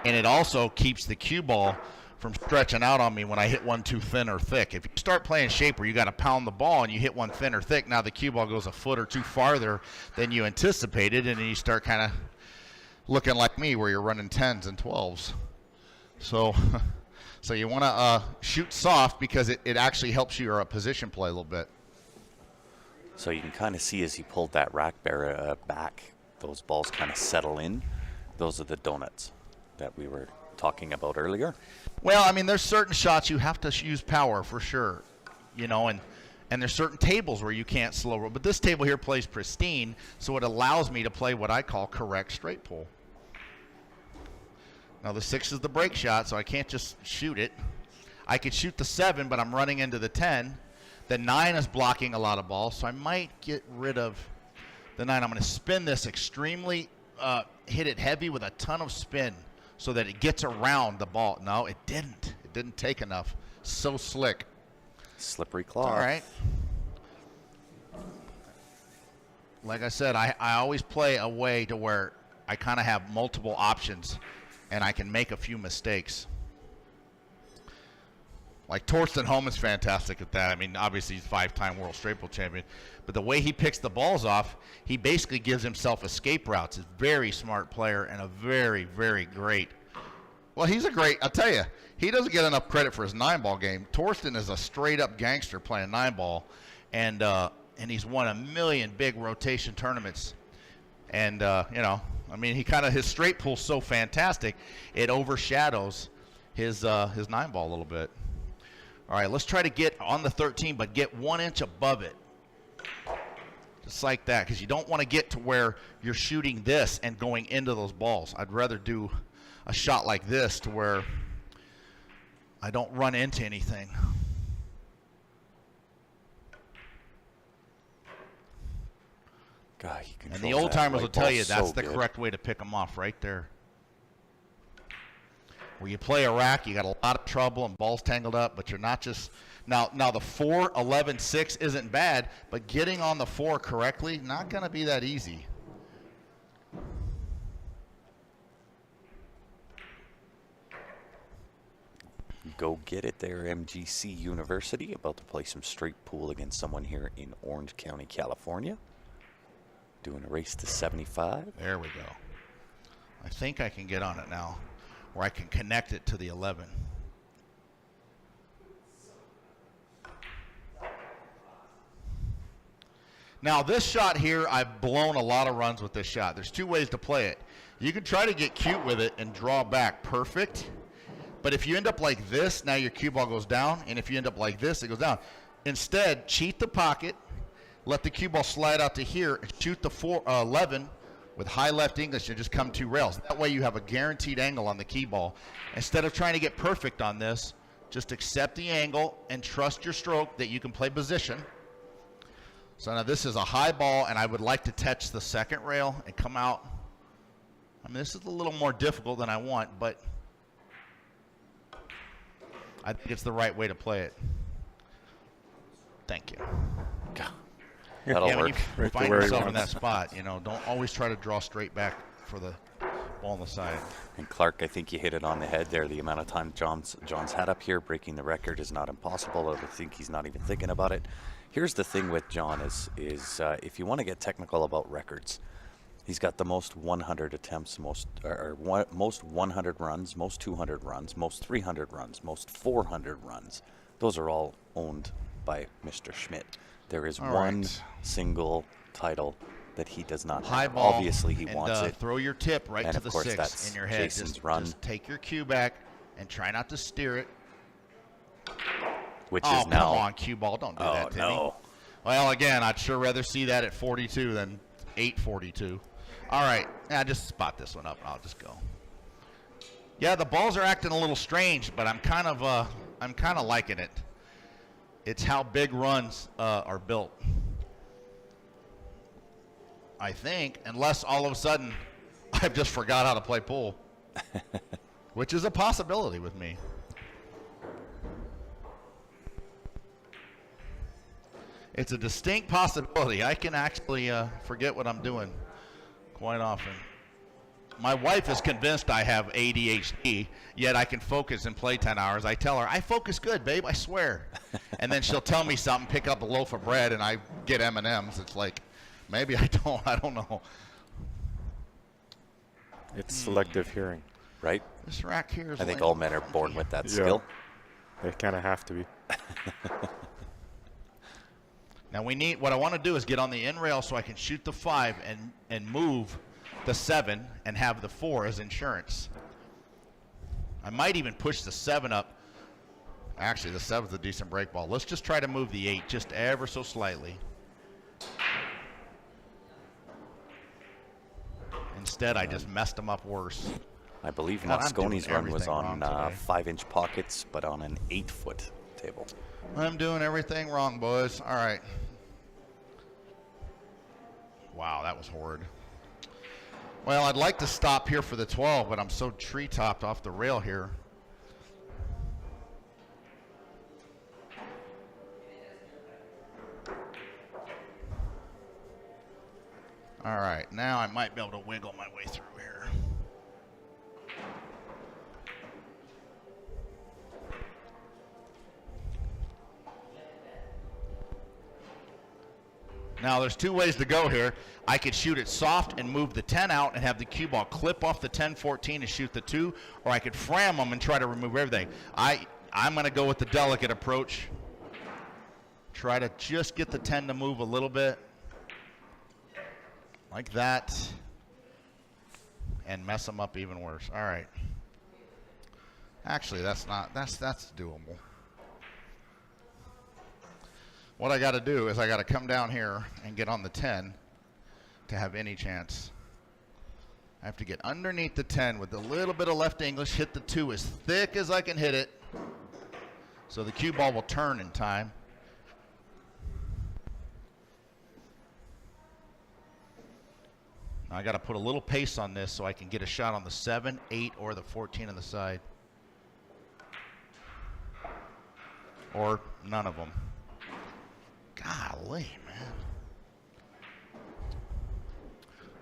and it also keeps the cue ball from stretching out on me when I hit one too thin or thick. If you start playing shape where you got to pound the ball and you hit one thin or thick, now the cue ball goes a foot or two farther than you anticipated, and then you start kind of looking like me where you're running 10s and 12s. So you want to shoot soft because it actually helps your position play a little bit. So you can kind of see as he pulled that rack back, those balls kind of settle in. Those are the donuts that we were talking about earlier. Well, I mean, there's certain shots you have to use power for sure, you know, and there's certain tables where you can't slow roll. But this table here plays pristine, so it allows me to play what I call correct straight pull. Now the 6 is the break shot, so I can't just shoot it. I could shoot the 7, but I'm running into the 10. The 9 is blocking a lot of balls, so I might get rid of the 9. I'm going to spin this extremely, hit it heavy with a ton of spin so that it gets around the ball. No, it didn't. It didn't take enough. So slick. Slippery claw. All right. Like I said, I always play a way to where I kind of have multiple options and I can make a few mistakes. Like Torsten Holm is fantastic at that. I mean, obviously he's 5-time world straight pull champion, but the way he picks the balls off, he basically gives himself escape routes. He's a very smart player and a very, very great. Well, he's a great. I'll tell you, he doesn't get enough credit for his 9-ball game. Torsten is a straight-up gangster playing 9-ball, and he's won a million big rotation tournaments. And you know, I mean, his straight pull's so fantastic, it overshadows his 9-ball a little bit. All right, let's try to get on the 13, but get 1 inch above it. Just like that, because you don't want to get to where you're shooting this and going into those balls. I'd rather do a shot like this to where I don't run into anything. God, he And the old timers will tell you that's so the good. correct way to pick them off right there. Where you play a rack, you got a lot of trouble and balls tangled up, but you're not just now the 4, 11, 6 isn't bad, but getting on the 4 correctly, not going to be that easy. Go get it there, MGC University. About to play some straight pool against someone here in Orange County, California. Doing a race to 75. There we go. I think I can get on it now, where I can connect it to the 11. Now this shot here, I've blown a lot of runs with this shot. There's 2 ways to play it. You can try to get cute with it and draw back perfect, but if you end up like this, now your cue ball goes down, and if you end up like this, it goes down. Instead, cheat the pocket, let the cue ball slide out to here, and shoot the 11 with high left English and just come 2 rails. That way you have a guaranteed angle on the key ball. Instead of trying to get perfect on this, just accept the angle and trust your stroke that you can play position. So now this is a high ball, and I would like to touch the 2nd rail and come out. I mean, this is a little more difficult than I want, but I think it's the right way to play it. Thank you. That'll Yeah, when work. you Right to find where he yourself in that wants. spot, you know, don't always try to draw straight back for the ball on the side. And Clark, I think you hit it on the head there. The amount of time John's had up here breaking the record is not impossible. I think he's not even thinking about it. Here's the thing with John is if you want to get technical about records, he's got the most 100 attempts, most 100 runs, most 200 runs, most 300 runs, most 400 runs. Those are all owned by Mr. Schmidt. There is All one right. single title that he does not High have. ball. Obviously, he and, wants it. Throw your tip right And to of the course 6 that's in your head. Jason's run. Just take your cue back and try not to steer it. Which Oh, is now. come on, cue ball. Don't do Oh, that to me. no. Well, again, I'd sure rather see that at 42 than 842. All right. Just spot this one up, and I'll just go. Yeah, the balls are acting a little strange, but I'm kind of liking it. It's how big runs are built. I think, unless all of a sudden I've just forgot how to play pool, which is a possibility with me. It's a distinct possibility. I can actually forget what I'm doing quite often. My wife is convinced I have ADHD, yet I can focus and play 10 hours. I tell her, I focus good, babe, I swear. And then she'll tell me something, pick up a loaf of bread, and I get M&Ms. It's like, maybe I don't know. It's selective hearing. Right? This rack here is I think like all men are born funky. with that Yeah. skill. They kind of have to be. Now what I want to do is get on the end rail so I can shoot the 5 and move the 7 and have the 4 as insurance. I might even push the 7 up. Actually, the 7's a decent break ball. Let's just try to move the 8 just ever so slightly. Instead, I just messed them up worse. I believe God, I'm doing Mosconi's run was everything on wrong today. 5-inch pockets, but on an 8-foot table. I'm doing everything wrong, boys. All right. Wow, that was horrid. Well, I'd like to stop here for the 12, but I'm so tree-topped off the rail here. All right, now I might be able to wiggle my way through here. Now, there's 2 ways to go here. I could shoot it soft and move the 10 out and have the cue ball clip off the 10-14 and shoot the 2, or I could fram them and try to remove everything. I'm going to go with the delicate approach. Try to just get the 10 to move a little bit. Like that. And mess them up even worse. All right. Actually, that's doable. What I got to do is I got to come down here and get on the 10 to have any chance. I have to get underneath the 10 with a little bit of left English, hit the 2 as thick as I can hit it, so the cue ball will turn in time. Now I got to put a little pace on this so I can get a shot on the 7, 8, or the 14 on the side. Or none of them. Golly, man.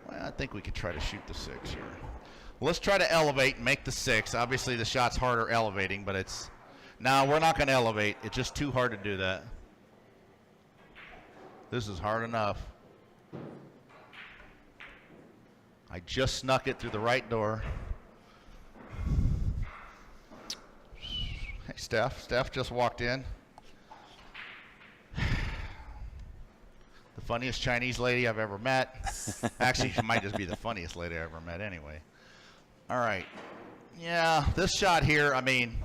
Well, I think we could try to shoot the 6 here. Let's try to elevate and make the 6. Obviously, the shot's harder elevating, but it's... No, we're not going to elevate. It's just too hard to do that. This is hard enough. I just snuck it through the right door. Hey, Steph. Steph just walked in. The funniest Chinese lady I've ever met. Actually, she might just be the funniest lady I ever met anyway. All right. Yeah, this shot here, I mean,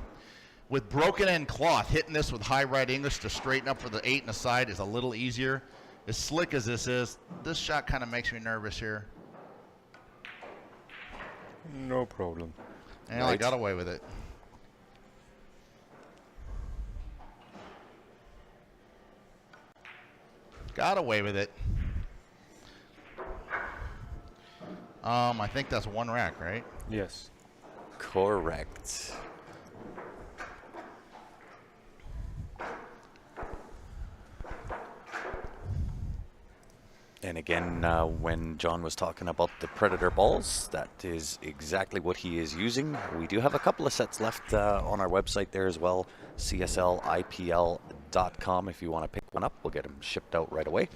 with broken end cloth, hitting this with high right English to straighten up for the 8 and the side is a little easier. As slick as this is, this shot kind of makes me nervous here. No problem. And I got away with it. Got away with it. I think that's 1 rack, right? Yes. Correct. And again, when John was talking about the Predator balls, that is exactly what he is using. We do have a couple of sets left on our website there as well, cslipl.com. If you want to pick one up, we'll get them shipped out right away.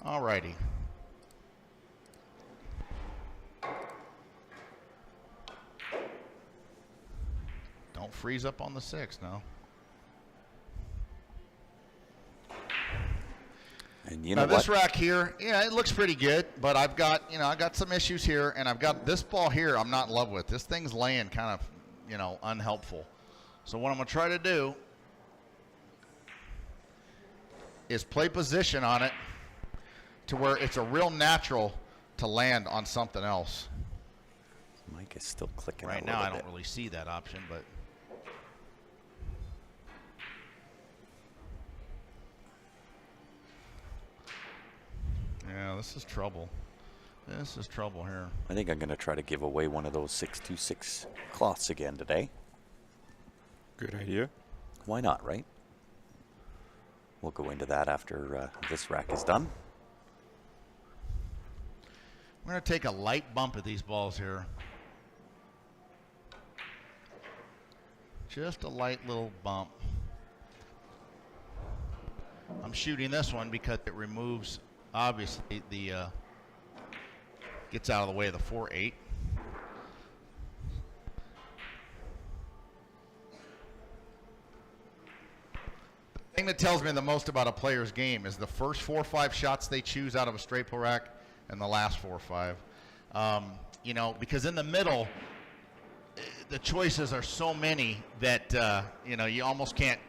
All righty. Don't freeze up on the 6 now. And you know Now this what? rack here, yeah, it looks pretty good, but I've got, I got some issues here, and I've got this ball here I'm not in love with. This thing's laying kind of, unhelpful. So what I'm going to try to do is play position on it to where it's a real natural to land on something else. Mike is still clicking Right a now, I little don't bit. really see that option, but Yeah, this is trouble. This is trouble here. I think I'm going to try to give away one of those 626 cloths again today. Good idea. Why not, right? We'll go into that after this rack is done. We're going to take a light bump at these balls here. Just a light little bump. I'm shooting this one because it removes, obviously, the gets out of the way of the 4-8. The thing that tells me the most about a player's game is the first 4 or 5 shots they choose out of a straight pull rack and the last 4 or 5. You know, because in the middle, the choices are so many that, you know, you almost can't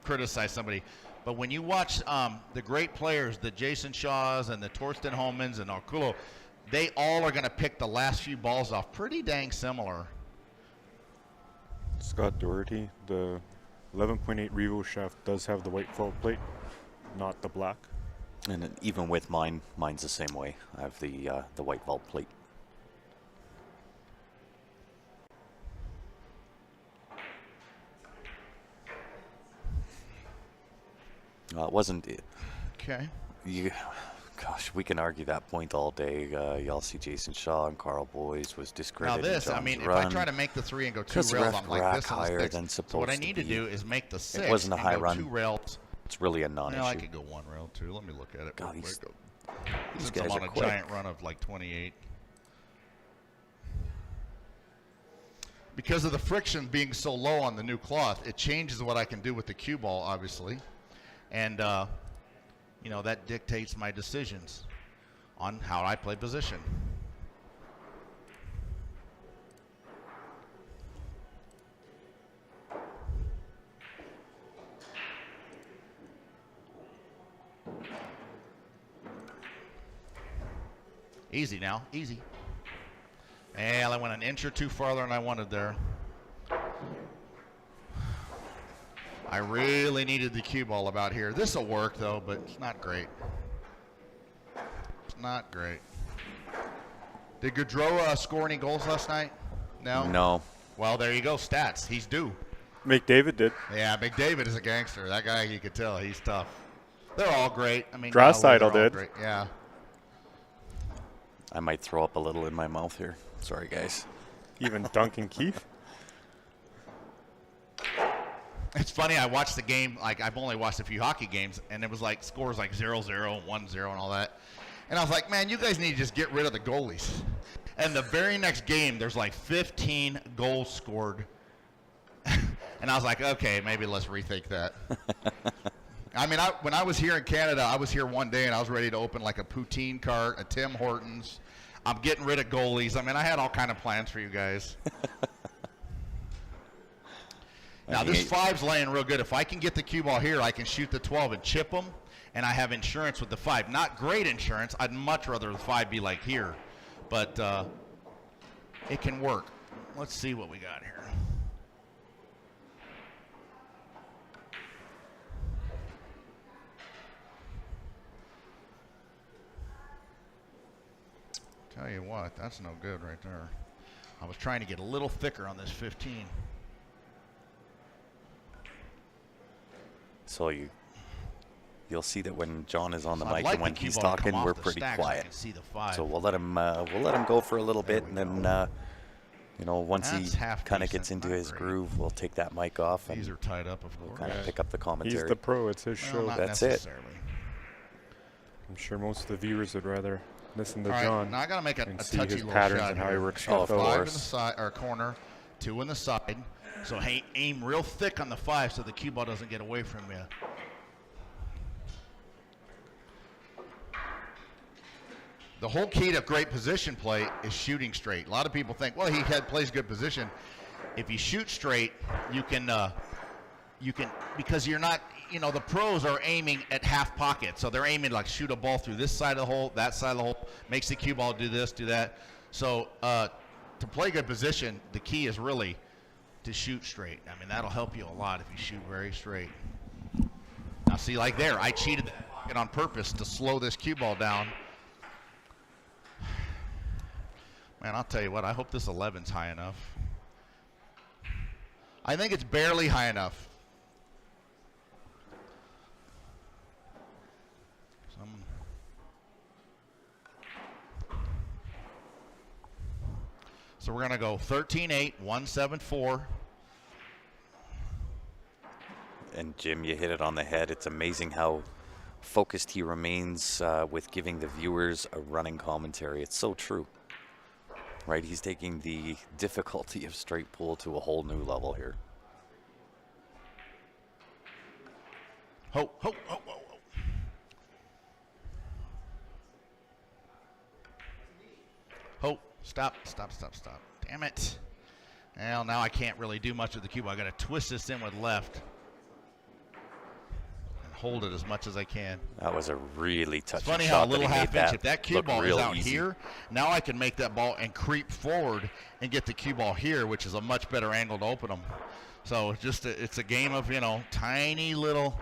criticize somebody. But when you watch the great players, the Jason Shaws and the Torsten Homans and Arkulo, they all are going to pick the last few balls off pretty dang similar. Scott Doherty, the 11.8 Revo shaft does have the white fault plate, not the black. And then even with mine, mine's the same way. I have the white vault plate. It wasn't. Okay. Gosh, we can argue that point all day. Y'all see Jason Shaw and Carl Boys was Now discredited. this, I mean, if I try to make the 3 and go 2 rails, I'm like this higher is than so supposed what I to need to be. do is make the 6 wasn't a and high go run. 2 rails. It's really a non-issue. No, I could go 1 rail too. Let me look at it. God, real these quick. these Since I'm guys on are a quick. giant run of like 28. Because of the friction being so low on the new cloth, it changes what I can do with the cue ball, obviously. And, you know, that dictates my decisions on how I play position. Easy now, easy. Well, I went an inch or 2 farther than I wanted there. I really needed the cue ball about here. This will work though, but it's not great. It's not great. Did Gaudreau score any goals last night? No? No. Well, there you go, stats. He's due. McDavid did. Yeah, McDavid is a gangster. That guy, you could tell, he's tough. They're all great. I mean, Draisaitl they're all did. great. Yeah. I might throw up a little in my mouth here. Sorry, guys. Even Duncan Keith. It's funny, I watched the game, like I've only watched a few hockey games, and it was like scores like 0-0, 1-0, and all that. And I was like, man, you guys need to just get rid of the goalies. And the very next game, there's like 15 goals scored. And I was like, okay, maybe let's rethink that. I mean, when I was here in Canada, I was here one day, and I was ready to open like a poutine cart, a Tim Hortons. I'm getting rid of goalies. I mean, I had all kind of plans for you guys. Now, this 5's laying real good. If I can get the cue ball here, I can shoot the 12 and chip them, and I have insurance with the 5. Not great insurance. I'd much rather the 5 be like here, but it can work. Let's see what we got here. Tell you what, that's no good right there. I was trying to get a little thicker on this 15. So you'll see that when John is on the So I'd mic like and when the cue he's ball to come talking, off we're the pretty stack so I quiet. can see the 5. So we'll let him go for a little bit, and then you know, once That's he half kind of decent, gets into not his great. groove, we'll take that mic off These and are tied up, of course. kind of pick up the commentary. He's the pro. It's his Well, show. not That's it. necessarily. I'm sure most of the viewers would rather listen to All right, John now I got to make a and see touchy his little patterns shot and how he here. works Shoot of a 5 in the course. side or corner, 2 in the side. So aim real thick on the 5 so the cue ball doesn't get away from you. The whole key to great position play is shooting straight. A lot of people think, well, he plays good position. If you shoot straight, you can because you're not, you know, the pros are aiming at half pocket. So they're aiming like shoot a ball through this side of the hole, that side of the hole, makes the cue ball do this, do that. So to play good position, the key is really to shoot straight. I mean, that'll help you a lot if you shoot very straight. Now see, like there, I cheated that. pocket on purpose to slow this cue ball down. Man, I'll tell you what, I hope this 11's high enough. I think it's barely high enough. So we're going to go 13-8, 1-7-4. And Jim, you hit it on the head. It's amazing how focused he remains with giving the viewers a running commentary. It's so true. Right, he's taking the difficulty of straight pull to a whole new level here. Ho, ho, ho, ho, ho. Ho, stop, stop, stop, stop. Damn it. Well, now I can't really do much with the cue ball. I got to twist this in with left and hold it as much as I can. That was a really touchy It's funny shot. how a little half inch, if that cue look ball is real out easy. here, now I can make that ball and creep forward and get the cue ball here, which is a much better angle to open them. So it's just it's a game of, you know, tiny little.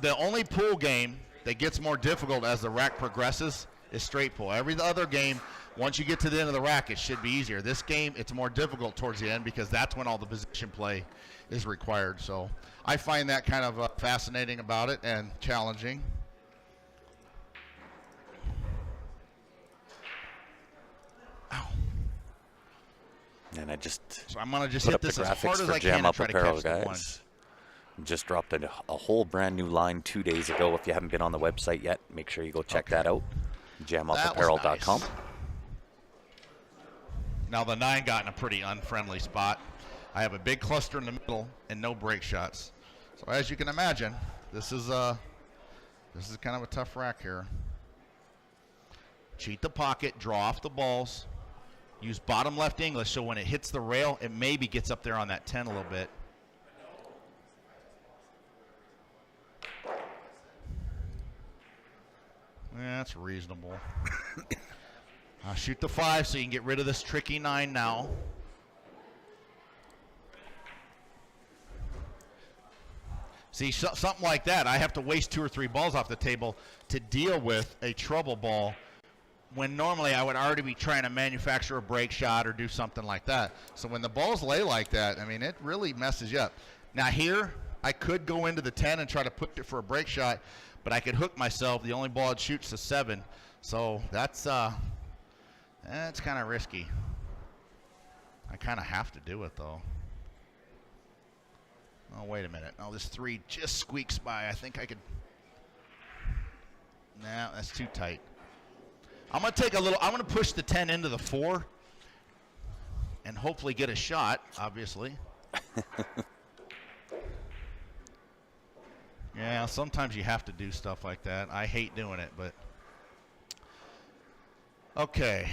The only pull game that gets more difficult as the rack progresses is straight pull. Every other game, once you get to the end of the rack, it should be easier. This game, it's more difficult towards the end because that's when all the position play is required. So I find that kind of fascinating about it and challenging. Ow. And I just So I'm going to just put hit up the this as hard graphics as for I can Jam and Up try to Apparel, catch the one. guys. Just dropped a whole brand new line 2 days ago. If you haven't been on the website yet, make sure you go check that out. JamUpApparel.com. Nice. Now the 9 got in a pretty unfriendly spot. I have a big cluster in the middle and no break shots. So as you can imagine, this is kind of a tough rack here. Cheat the pocket, draw off the balls, use bottom left English so when it hits the rail, it maybe gets up there on that 10 a little bit. Yeah, that's reasonable. Shoot the 5 so you can get rid of this tricky 9 now. See, something like that, I have to waste 2 or 3 balls off the table to deal with a trouble ball when normally I would already be trying to manufacture a break shot or do something like that. So when the balls lay like that, I mean, it really messes you up. Now here, I could go into the 10 and try to put it for a break shot, but I could hook myself. The only ball it shoots is 7. So that's kind of risky. I kind of have to do it, though. Oh, wait a minute. Oh, this 3 just squeaks by. I think I could. Nah, that's too tight. I'm going to take a little. I'm going to push the 10 into the 4 and hopefully get a shot, obviously. Yeah, sometimes you have to do stuff like that. I hate doing it, but. Okay.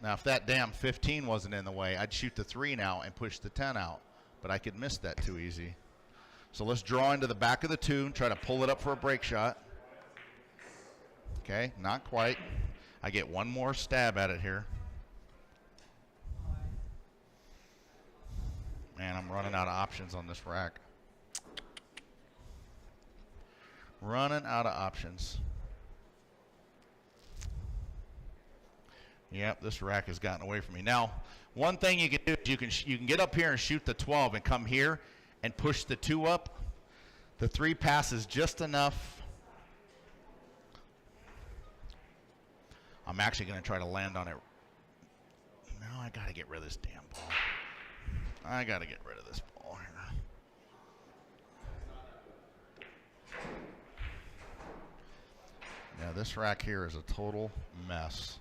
Now, if that damn 15 wasn't in the way, I'd shoot the 3 now and push the 10 out. But I could miss that too easy. So let's draw into the back of the 2 and try to pull it up for a break shot. Okay, not quite. I get one more stab at it here. Man, I'm running out of options on this rack. Running out of options. Yep, this rack has gotten away from me. Now, one thing you can do is you can get up here and shoot the 12 and come here and push the 2 up. The 3 passes just enough. I'm actually going to try to land on it. No, I got to get rid of this damn ball. I got to get rid of this ball here. Yeah, this rack here is a total mess.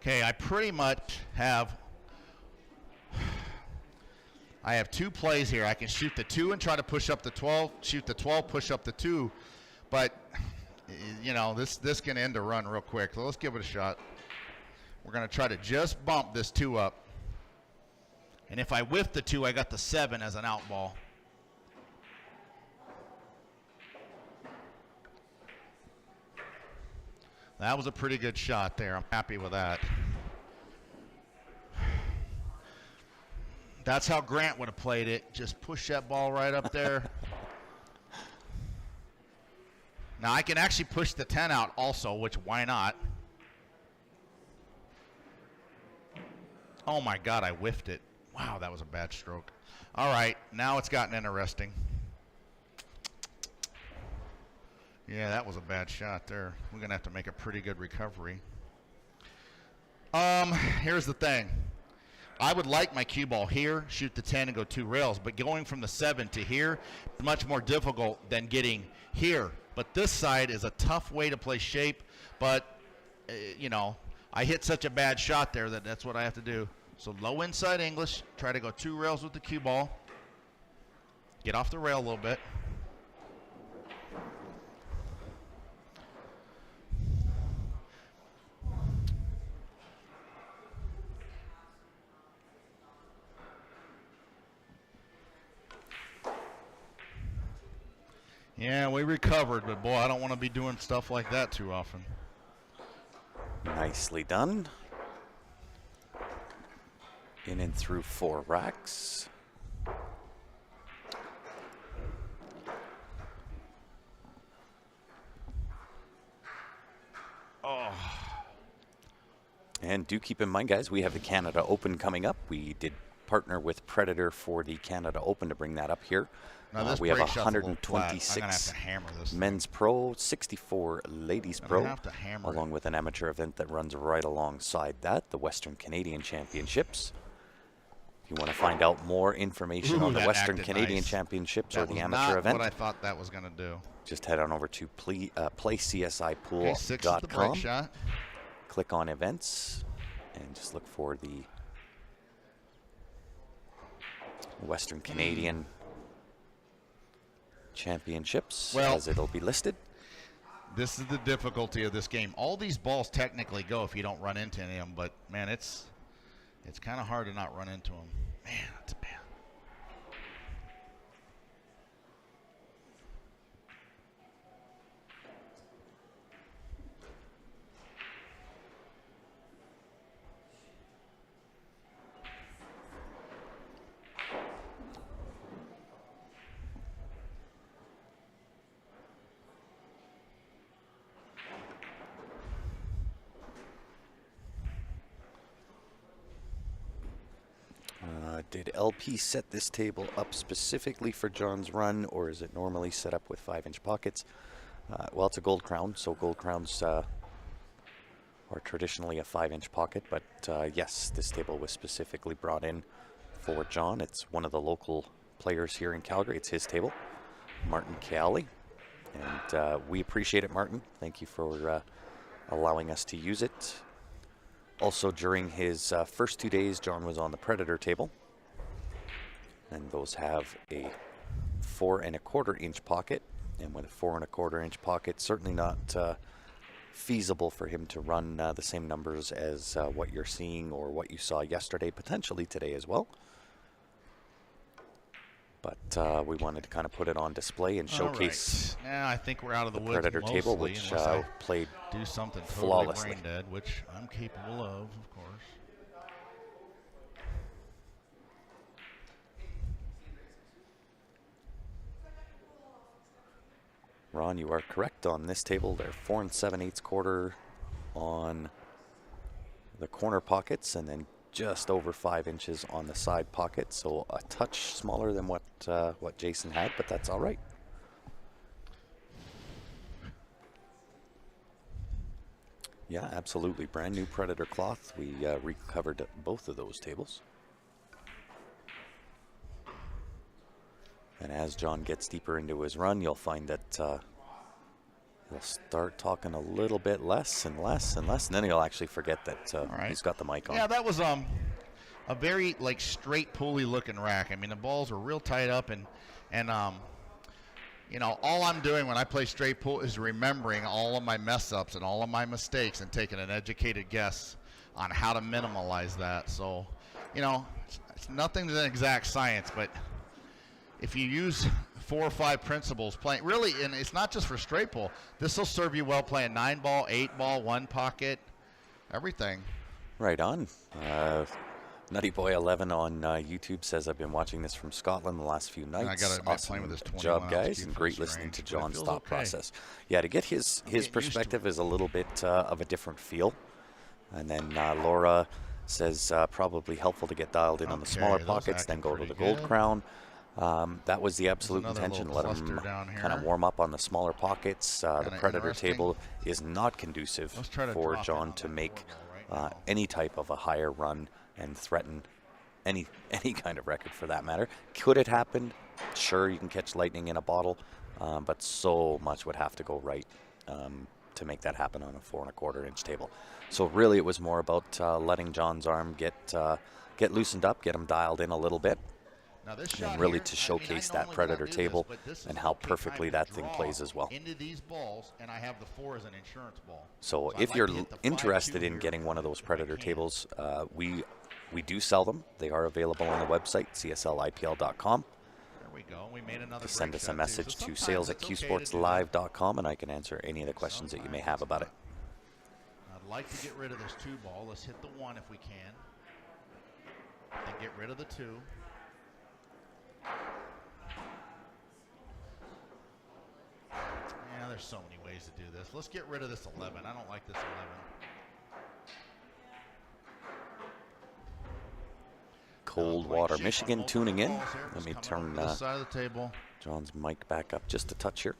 Okay, I pretty much have, I have 2 plays here. I can shoot the 2 and try to push up the 12, shoot the 12, push up the 2, but, you know, this can end a run real quick. So let's give it a shot. We're going to try to just bump this 2 up. And if I whiff the 2, I got the 7 as an out ball. That was a pretty good shot there. I'm happy with that. That's how Grant would have played it. Just push that ball right up there. Now I can actually push the 10 out also, which why not? Oh my God, I whiffed it. Wow, that was a bad stroke. All right, now it's gotten interesting. Yeah, that was a bad shot there. We're going to have to make a pretty good recovery. Here's the thing. I would like my cue ball here, shoot the 10 and go 2 rails, but going from the 7 to here is much more difficult than getting here. But this side is a tough way to play shape, but, you know, I hit such a bad shot there that that's what I have to do. So low inside English, try to go 2 rails with the cue ball. Get off the rail a little bit. Yeah, we recovered, but boy, I don't want to be doing stuff like that too often. Nicely done. In and through 4 racks. Oh. And do keep in mind, guys, we have the Canada Open coming up. We did partner with Predator for the Canada Open to bring that up here. Now this we have break shot's a little flat. 126 I'm gonna have to hammer this men's pro, 64 ladies pro, have to hammer along with an amateur event that runs right alongside that, the Western Canadian Championships. If you want to find out more information on the that Western acted Canadian nice. Championships That or the was amateur not event, what I thought that was going to do. just head on over to Okay, 6 is the break playcscipool.com. shot. Click on events and just look for the Western Canadian Championships, Well, as it'll be listed. This is the difficulty of this game. All these balls technically go if you don't run into any of them, but man, it's kind of hard to not run into them. Man, that's bad. Did LP set this table up specifically for John's run, or is it normally set up with 5-inch pockets? Well, it's a gold crown, so gold crowns are traditionally a 5-inch pocket, but yes, this table was specifically brought in for John. It's one of the local players here in Calgary. It's his table, Martin Keali, and we appreciate it, Martin. Thank you for allowing us to use it. Also, during his first 2 days, John was on the Predator table. And those have a 4 1/4 inch pocket. And with a 4 1/4 inch pocket, certainly not feasible for him to run the same numbers as what you're seeing or what you saw yesterday, potentially today as well. But we wanted to kind of put it on display and showcase. Right. Yeah, I think we're out of the woods Predator mostly, table, which unless I played do something totally flawlessly. brain dead, which I'm capable of course. Ron, you are correct on this table. They're 4 7/8 on the corner pockets, and then just over 5 inches on the side pocket. So a touch smaller than what Jason had, but that's all right. Yeah, absolutely. Brand new Predator cloth. We recovered both of those tables. And as John gets deeper into his run, you'll find that he'll start talking a little bit less and less and less, and then he'll actually forget that he's got the mic on. Yeah, that was a very like straight pulley looking rack. I mean, the balls are real tight up, and you know, all I'm doing when I play straight pull is remembering all of my mess ups and all of my mistakes and taking an educated guess on how to minimalize that. So, you know, it's nothing's an exact science, but if you use 4 or 5 principles playing. Really, and it's not just for straight pull. This will serve you well playing 9-ball, 8-ball, 1 pocket, everything. Right on. Nutty Boy 11 on YouTube says, I've been watching this from Scotland the last few nights. And I gotta admit, awesome playing with this 20 job, miles guys, keeps and us great listening strange, to but it John's feels thought okay. process. Yeah, to get his used to perspective is a little bit of a different feel. And then Laura says, probably helpful to get dialed in on the Okay, smaller those pockets, then acting go to the pretty Gold good. Crown. That was the absolute another intention. little Let him cluster down kind of here. warm up on the smaller pockets. The Kinda Predator interesting. table is not conducive Let's try to for drop in John on to that make doorbell right now. any type of a higher run and threaten any kind of record for that matter. Could it happen? Sure, you can catch lightning in a bottle, but so much would have to go right to make that happen on a 4 1/4 inch table. So really, it was more about letting John's arm get loosened up, get him dialed in a little bit, Now this and shot really here, to I showcase that normally Predator won't do table this, but this is and an how okay perfectly time that to thing draw plays as well. into these balls, and I have the 4 as an insurance ball. So I'd if like you're to hit the 5-2 interested in here getting one of those if I Predator can. tables, we do sell them. They are available on the website, cslipl.com. There we go. We made another Send break us a shot, too. message So to sometimes sales at it's okay to do that. qsportslive.com, and I can answer any of the questions that you may have about it. I'd like to get rid of this 2 ball. Let's hit the 1 if we can. Then get rid of the 2. Yeah, there's so many ways to do this. Let's get rid of this 11. I don't like this 11. Coldwater, Michigan, tuning in. Balls here. Let Just me coming over turn to this side of the table. John's mic back up just a touch here.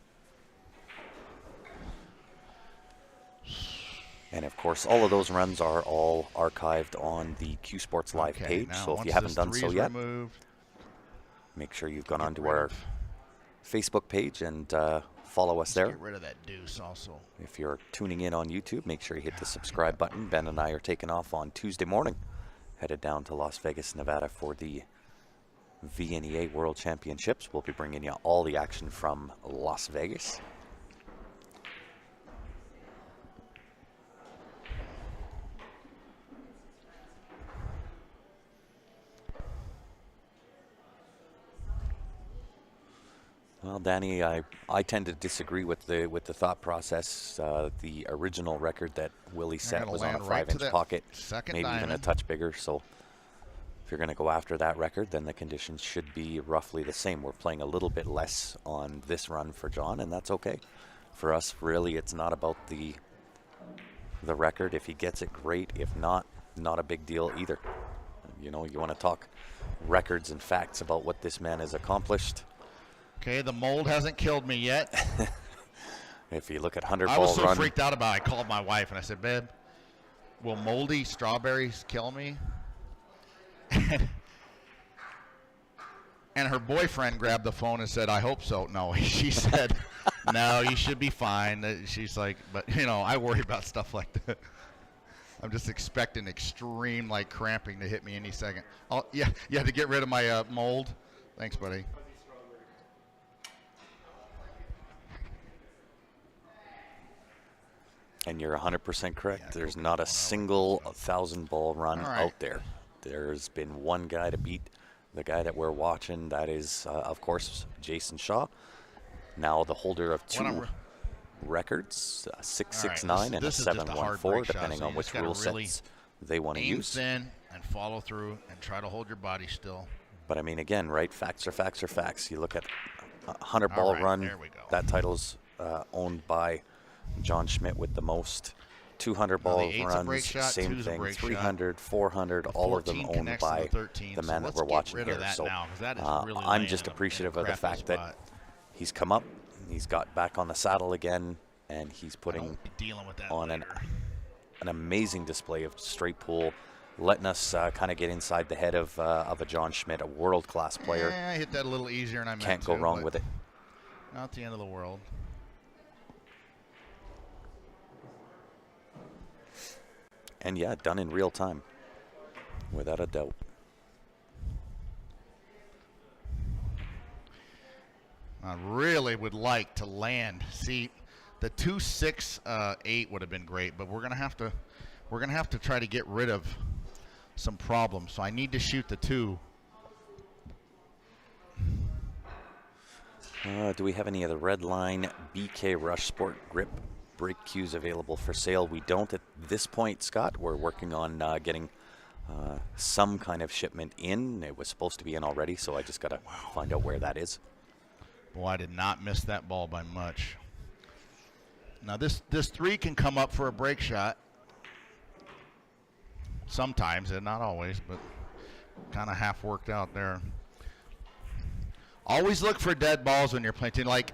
And of course, all of those runs are all archived on the Q Sports Live Okay, page. now So if once you haven't this done 3 so is yet, removed, make sure you've gone get onto rid our of- Facebook page and follow us let's there. get rid of that deuce also. If you're tuning in on YouTube, make sure you hit the subscribe button. Ben and I are taking off on Tuesday morning, headed down to Las Vegas, Nevada for the VNEA World Championships. We'll be bringing you all the action from Las Vegas. Well, Danny, I tend to disagree with the thought process. The original record that Willie set gonna was on a land right to 5-inch that pocket, second maybe even a diamond. touch bigger. So if you're going to go after that record, then the conditions should be roughly the same. We're playing a little bit less on this run for John, and that's okay. For us, really, it's not about the record. If he gets it, great. If not, not a big deal either. You know, you want to talk records and facts about what this man has accomplished. Okay, the mold hasn't killed me yet. If you look at 100 I was ball so run, freaked out about it. I called my wife and I said, babe, will moldy strawberries kill me? And her boyfriend grabbed the phone and said, I hope so. No, she said, no, you should be fine. She's like, but, you know, I worry about stuff like that. I'm just expecting extreme, like, cramping to hit me any second. Oh, yeah, you had to get rid of my mold. Thanks, buddy. and you're 100% correct. Yeah, There's go not a on, single 1,000 ball run All right. out there. There's been one guy to beat the guy that we're watching. That is, of course, Jason Shaw. Now the holder of What I'm 2 re- records, a 669 All right, and this a is just a hard 714, break shot, depending so on you which just gotta rule really sets they want to aim use. thin and follow through and try to hold your body still. But I mean, again, right? Facts are facts are facts. You look at a 100 ball right, run. there we go. That title's owned by John Schmidt with the most. 200 ball eight's a break runs, shot, same two's a thing. break shot. 300, 400, The all of them 14 owned connects to by the 13, the so man that let's we're get watching rid here. of that So now, 'cause that is really I'm laying just in a appreciative of the crappy fact that spot. he's come up, he's got back on the saddle again, and he's I putting don't be dealing with that on later. an amazing display of straight pool, letting us kind of get inside the head of a John Schmidt, a world-class player. I hit that a little easier than I meant Can't go to, wrong but with it. Not the end of the world. And yeah, done in real time, without a doubt. I really would like to land. See, the 2-6-8 would have been great, but we're gonna have to try to get rid of some problems. So I need to shoot the 2. Do we have any of the Redline BK Rush Sport Grip brake cues available for sale? We don't at this point, Scott. We're working on getting some kind of shipment in. It was supposed to be in already, so I just got to find out where that is. Boy, I did not miss that ball by much. Now this 3 can come up for a break shot. Sometimes, and not always, but kind of half worked out there. Always look for dead balls when you're playing. Like,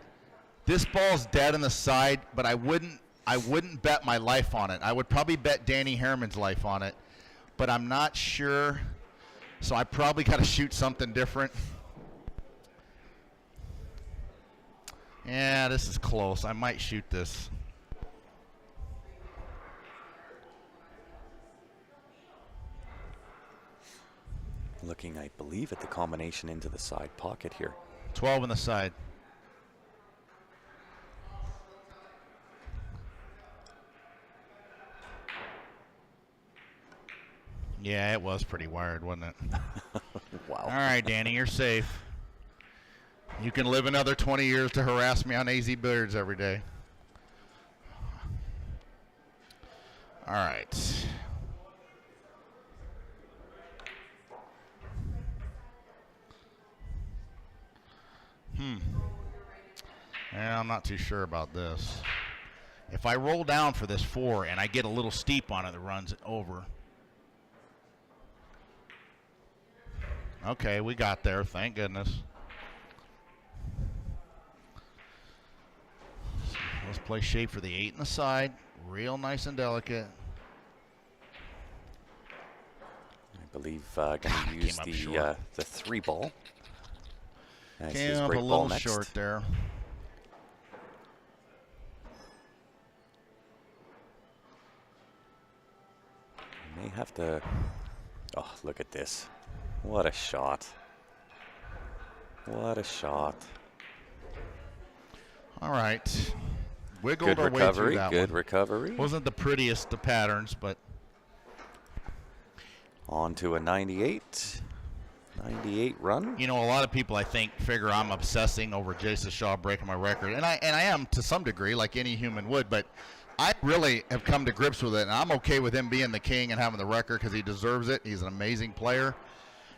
this ball's dead on the side, but I wouldn't bet my life on it. I would probably bet Danny Harriman's life on it, but I'm not sure, so I probably got to shoot something different. Yeah, this is close. I might shoot this. Looking, I believe, at the combination into the side pocket here. 12 on the side. Yeah, it was pretty wired, wasn't it? Wow. All right, Danny, you're safe. You can live another 20 years to harass me on AZ Billiards every day. All right. Yeah, I'm not too sure about this. If I roll down for this 4 and I get a little steep on it that runs it over. Okay, we got there, thank goodness. Let's play shape for the 8 in the side. Real nice and delicate. I believe going to use the 3 ball. As his Came up a break ball little next. short there. May have to. Oh, look at this! What a shot! What a shot! All right, wiggled Good our way recovery. through that Good one. recovery. Wasn't the prettiest of patterns, but On to a 98 run. you know, a lot of people I think figure I'm obsessing over Jason Shaw breaking my record, and I am to some degree, like any human would, but I really have come to grips with it, and I'm okay with him being the king and having the record because he deserves it. He's an amazing player,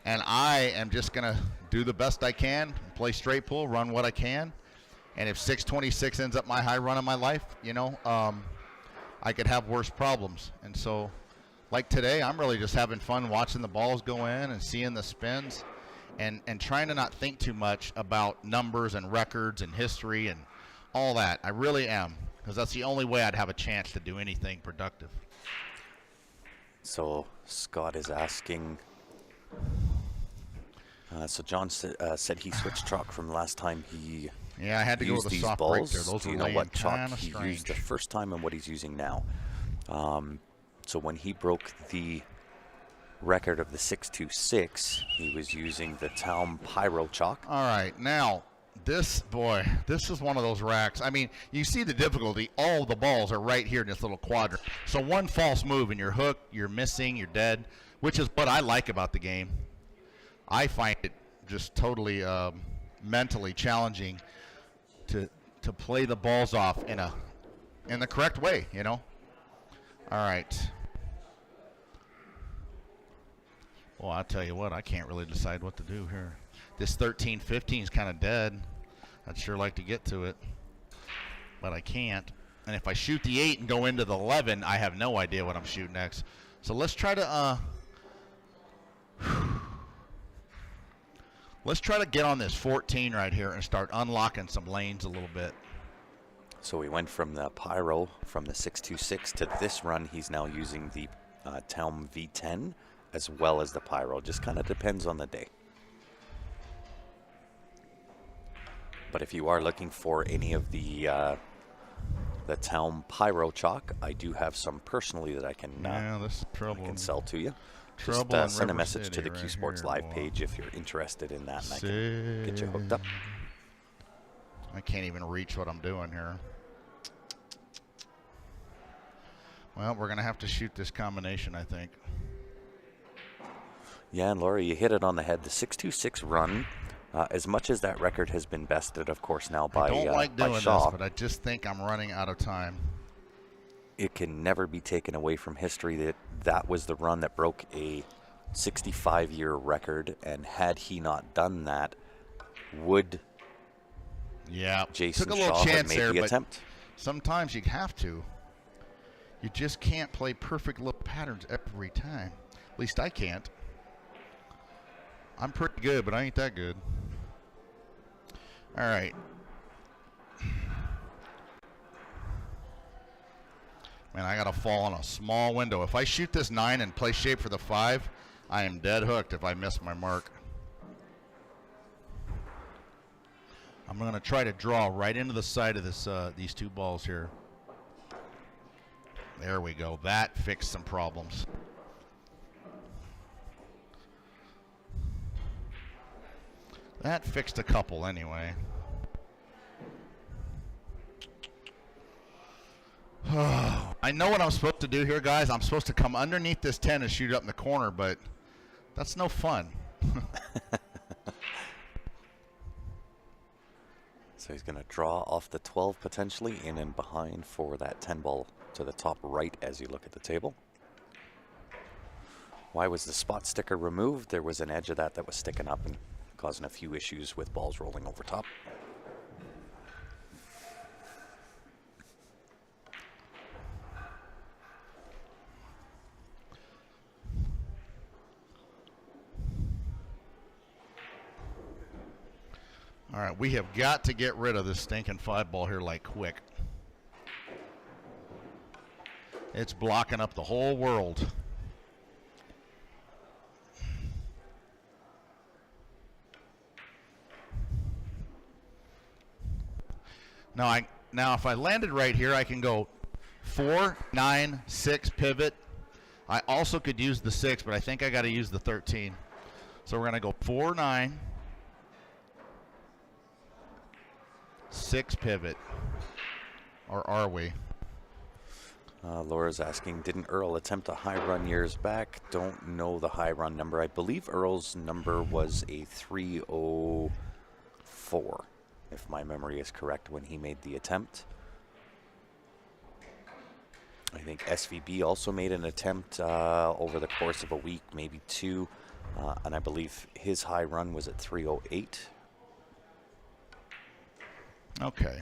and I am just going to do the best I can, play straight pull, run what I can, and if 626 ends up my high run of my life, you know, I could have worse problems. And so, like today, I'm really just having fun watching the balls go in and seeing the spins and trying to not think too much about numbers and records and history and all that. I really am, because that's the only way I'd have a chance to do anything productive. So Scott is asking. So John said he switched chalk from last time he Yeah, I had to go used with a these soft balls. break there. Those Do were you know laying what chalk kind of he strange. used the first time and what he's using now? So when he broke the record of the 626, he was using the Town Pyro chalk. All right, now this is one of those racks. I mean, you see the difficulty. All the balls are right here in this little quadrant. So one false move and you're hooked, you're missing, you're dead, which is what I like about the game. I find it just totally mentally challenging to play the balls off in the correct way, you know. All right. Well, I'll tell you what, I can't really decide what to do here. This 13-15 is kind of dead. I'd sure like to get to it, but I can't. And if I shoot the 8 and go into the 11, I have no idea what I'm shooting next. So let's try to get on this 14 right here and start unlocking some lanes a little bit. So we went from the Pyro, from the 626 to this run. He's now using the Town V10 as well as the Pyro. Just kind of depends on the day. But if you are looking for any of the Town Pyro chalk, I do have some personally that I can this is trouble. I can sell to you. Trouble Just in send a River message City to the right Q Sports here, Live boy. page if you're interested in that, and I can get you hooked up. I can't even reach what I'm doing here. Well, we're going to have to shoot this combination, I think. Yeah, and Laura, you hit it on the head. The 626 run As much as that record has been bested, of course, now by I don't like by doing Shaw, this, but I just think I'm running out of time. it can never be taken away from history that that was the run that broke a 65-year record, and had he not done that, would Yeah, Jason took a little Shaw have chance made there, the but attempt? sometimes you have to. You just can't play perfect little patterns every time. At least I can't. I'm pretty good, but I ain't that good. All right. Man, I got to fall on a small window. If I shoot this 9 and play shape for the 5, I am dead hooked if I miss my mark. I'm going to try to draw right into the side of this these two balls here. There we go. That fixed some problems. That fixed a couple anyway. I know what I'm supposed to do here, guys. I'm supposed to come underneath this 10 and shoot it up in the corner, but that's no fun. So he's going to draw off the 12 potentially, in and behind for that 10 ball to the top right as you look at the table. Why was the spot sticker removed? There was an edge of that was sticking up and causing a few issues with balls rolling over top. All right, we have got to get rid of this stinking 5 ball here like quick. It's blocking up the whole world. Now if I landed right here, I can go 4, 9, 6 pivot. I also could use the 6, but I think I got to use the 13. So we're going to go 4, 9, 6 pivot. Or are we? Laura's asking, didn't Earl attempt a high run years back? Don't know the high run number. I believe Earl's number was a 304, if my memory is correct, when he made the attempt. I think SVB also made an attempt over the course of a week, maybe 2, and I believe his high run was at 308. Okay.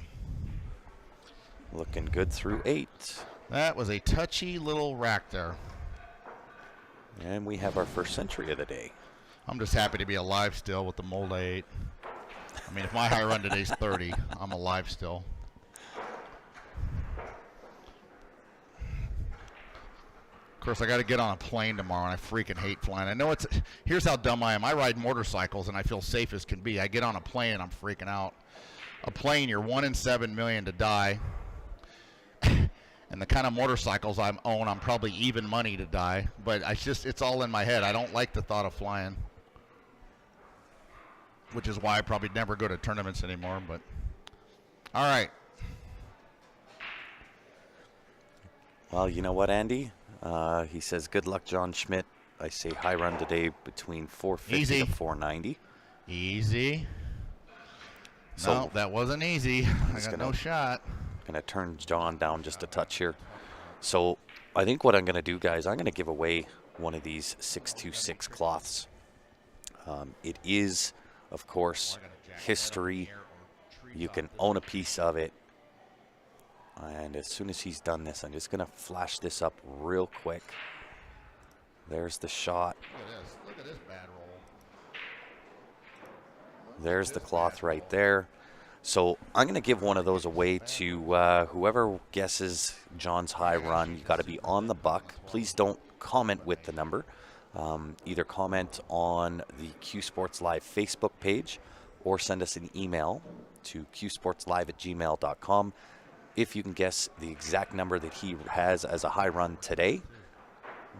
Looking good through 8. That was a touchy little rack there. And we have our first century of the day. I'm just happy to be alive still with the mold 8. I mean, if my high run today's 30, I'm alive still. Of course, I got to get on a plane tomorrow, and I freaking hate flying. I know here's how dumb I am. I ride motorcycles, and I feel safe as can be. I get on a plane, and I'm freaking out. A plane, you're 1 in 7 million to die. And the kind of motorcycles I own, I'm probably even money to die. But it's all in my head. I don't like the thought of flying. Which is why I probably never go to tournaments anymore. But all right. Well, you know what, Andy? He says, good luck, John Schmidt. I say high run today between 450 to 490. Easy. So no, that wasn't easy. I got no shot. Going to turn John down just a touch here. So I think what I'm going to do, guys, I'm going to give away one of these 626 cloths. It is, of course, history. You can own a piece of it. And as soon as he's done this, I'm just going to flash this up real quick. There's the shot. Look at this bad roll. There's the cloth right there. So I'm going to give one of those away to whoever guesses John's high run. You got to be on the buck. Please don't comment with the number. Either comment on the Q Sports Live Facebook page or send us an email to qsportslive@gmail.com. If you can guess the exact number that he has as a high run today,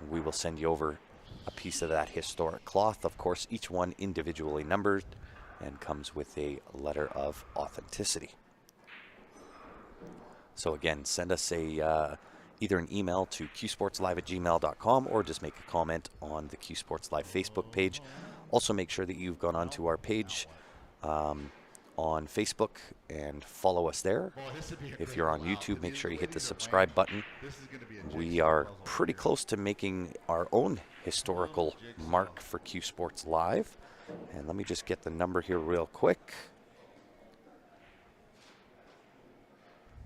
we will send you over a piece of that historic cloth. Of course, each one individually numbered and comes with a letter of authenticity. So again, send us either an email to qsportslive@gmail.com or just make a comment on the Q Sports Live Facebook page. Also make sure that you've gone onto our page on Facebook and follow us there. If you're on YouTube, make sure you hit the subscribe button. We are pretty close to making our own historical mark for Q Sports Live. And let me just get the number here real quick.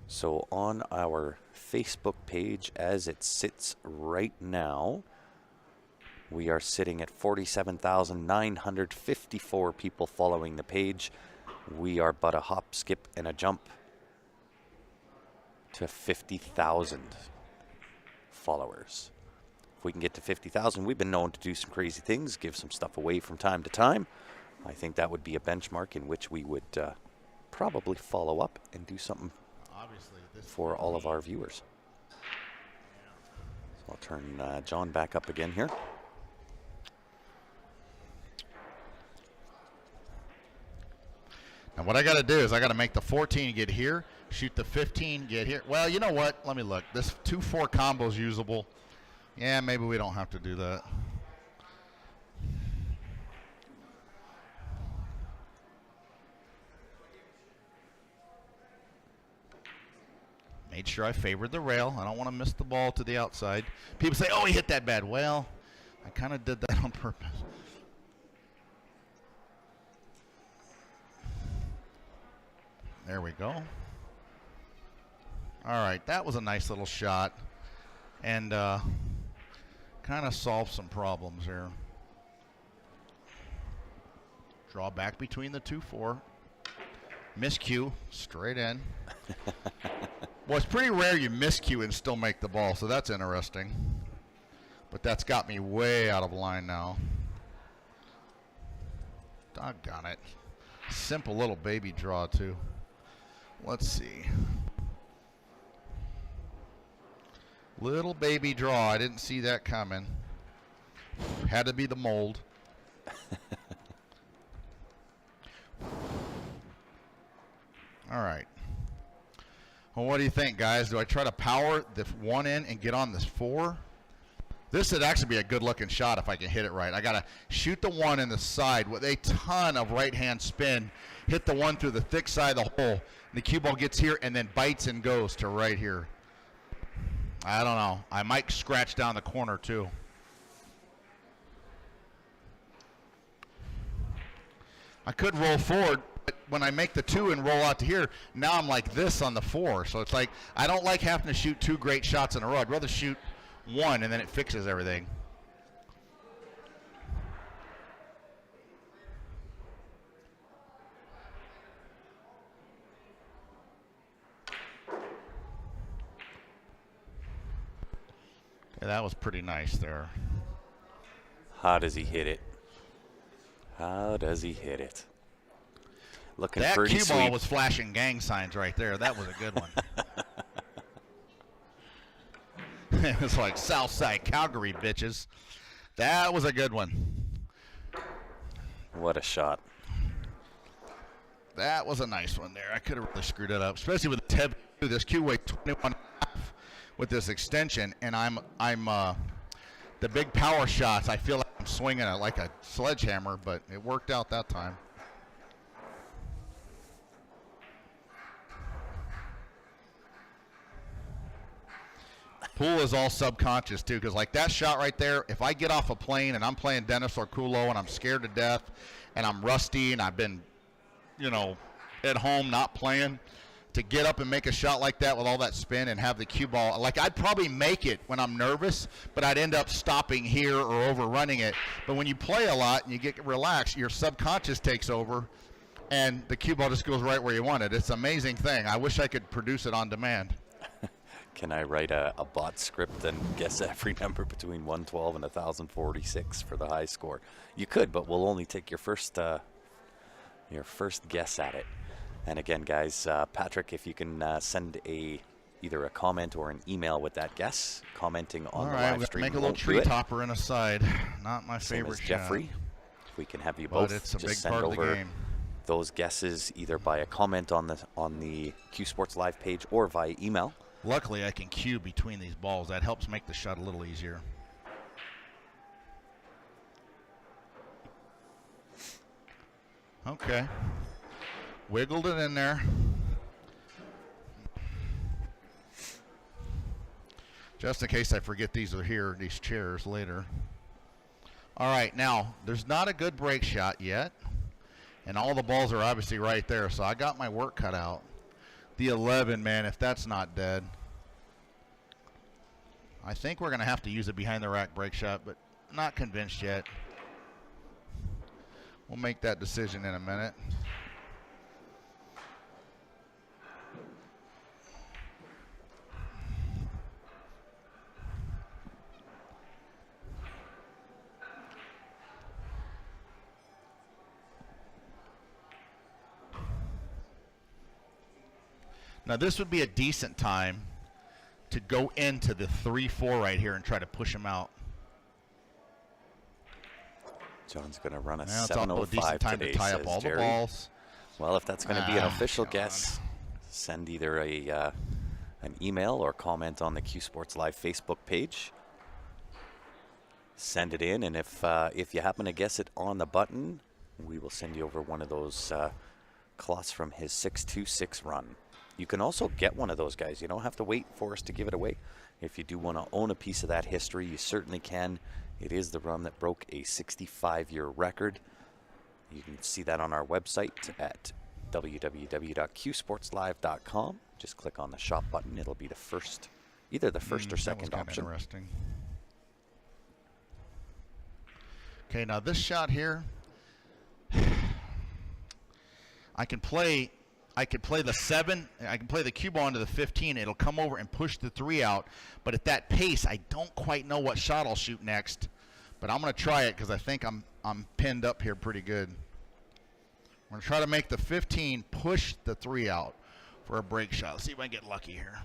So on our Facebook page, as it sits right now, we are sitting at 47,954 people following the page. We are but a hop, skip, and a jump to 50,000 followers. If we can get to 50,000, we've been known to do some crazy things, give some stuff away from time to time. I think that would be a benchmark in which we would probably follow up and do something for all of our viewers. So I'll turn John back up again here. And what I got to do is I got to make the 14 get here, shoot the 15, get here. Well, you know what? Let me look. This 2-4 combo is usable. Yeah, maybe we don't have to do that. Made sure I favored the rail. I don't want to miss the ball to the outside. People say, oh, he hit that bad. Well, I kind of did that on purpose. There we go. All right, that was a nice little shot, and kind of solved some problems here. Draw back between the 2-4. Miscue, straight in. Well, it's pretty rare you miscue and still make the ball, so that's interesting. But that's got me way out of line now. Doggone it. Simple little baby draw, too. Let's see. Little baby draw. I didn't see that coming. Had to be the mold. All right. Well, what do you think, guys? Do I try to power the 1 in and get on this 4? This would actually be a good-looking shot if I can hit it right. I got to shoot the 1 in the side with a ton of right-hand spin, hit the 1 through the thick side of the hole. The cue ball gets here and then bites and goes to right here. I don't know. I might scratch down the corner, too. I could roll forward, but when I make the 2 and roll out to here, now I'm like this on the 4. So it's like I don't like having to shoot 2 great shots in a row. I'd rather shoot 1 and then it fixes everything. Yeah, that was pretty nice there. How does he hit it? How does he hit it? Looking that pretty cue sweet. ball was flashing gang signs right there. That was a good one. It was like Southside Calgary, bitches. That was a good one. What a shot. That was a nice one there. I could have really screwed it up, especially with the Teb. This cue weight 21.5 with this extension, and I'm the big power shots. I feel like I'm swinging it like a sledgehammer, but it worked out that time. Pool is all subconscious too, because like that shot right there, if I get off a plane and I'm playing Dennis or Kulo and I'm scared to death and I'm rusty and I've been, you know, at home not playing, to get up and make a shot like that with all that spin and have the cue ball, like I'd probably make it when I'm nervous, but I'd end up stopping here or overrunning it. But when you play a lot and you get relaxed, your subconscious takes over and the cue ball just goes right where you want it. It's an amazing thing. I wish I could produce it on demand. Can I write a bot script and guess every number between 112 and 1046 for the high score? You could, but we'll only take your first guess at it. And again, guys, Patrick, if you can send either a comment or an email with that guess, commenting on the live stream. Make a little tree topper in a side. Not my favorite shot. Jeffrey, if we can have you But both it's a just big send part of the over game. those guesses either by a comment on the Q Sports Live page or via email. Luckily, I can cue between these balls. That helps make the shot a little easier. Okay. Wiggled it in there. Just in case I forget these are here, these chairs later. All right, now, there's not a good break shot yet. And all the balls are obviously right there, so I got my work cut out. The 11, man, if that's not dead. I think we're going to have to use a behind the rack break shot, but not convinced yet. We'll make that decision in a minute. Now this would be a decent time to go into the 3-4 right here and try to push him out. John's going to run a Now it's also a 7:05 decent time today, to tie up says all Jerry. the balls. Well, if that's going to be an official God. guess, send either an email or comment on the Q Sports Live Facebook page. Send it in, and if you happen to guess it on the button, we will send you over one of those cloths from his 626 run. You can also get one of those, guys. You don't have to wait for us to give it away. If you do want to own a piece of that history, you certainly can. It is the run that broke a 65-year record. You can see that on our website at www.qsportslive.com. Just click on the shop button. It'll be the first, either the first or second that was option. Interesting. Okay, now this shot here, I could play the 7, I can play the cue ball into the 15, it'll come over and push the 3 out, but at that pace, I don't quite know what shot I'll shoot next, but I'm going to try it because I think I'm pinned up here pretty good. I'm going to try to make the 15 push the 3 out for a break shot. Let's see if I can get lucky here.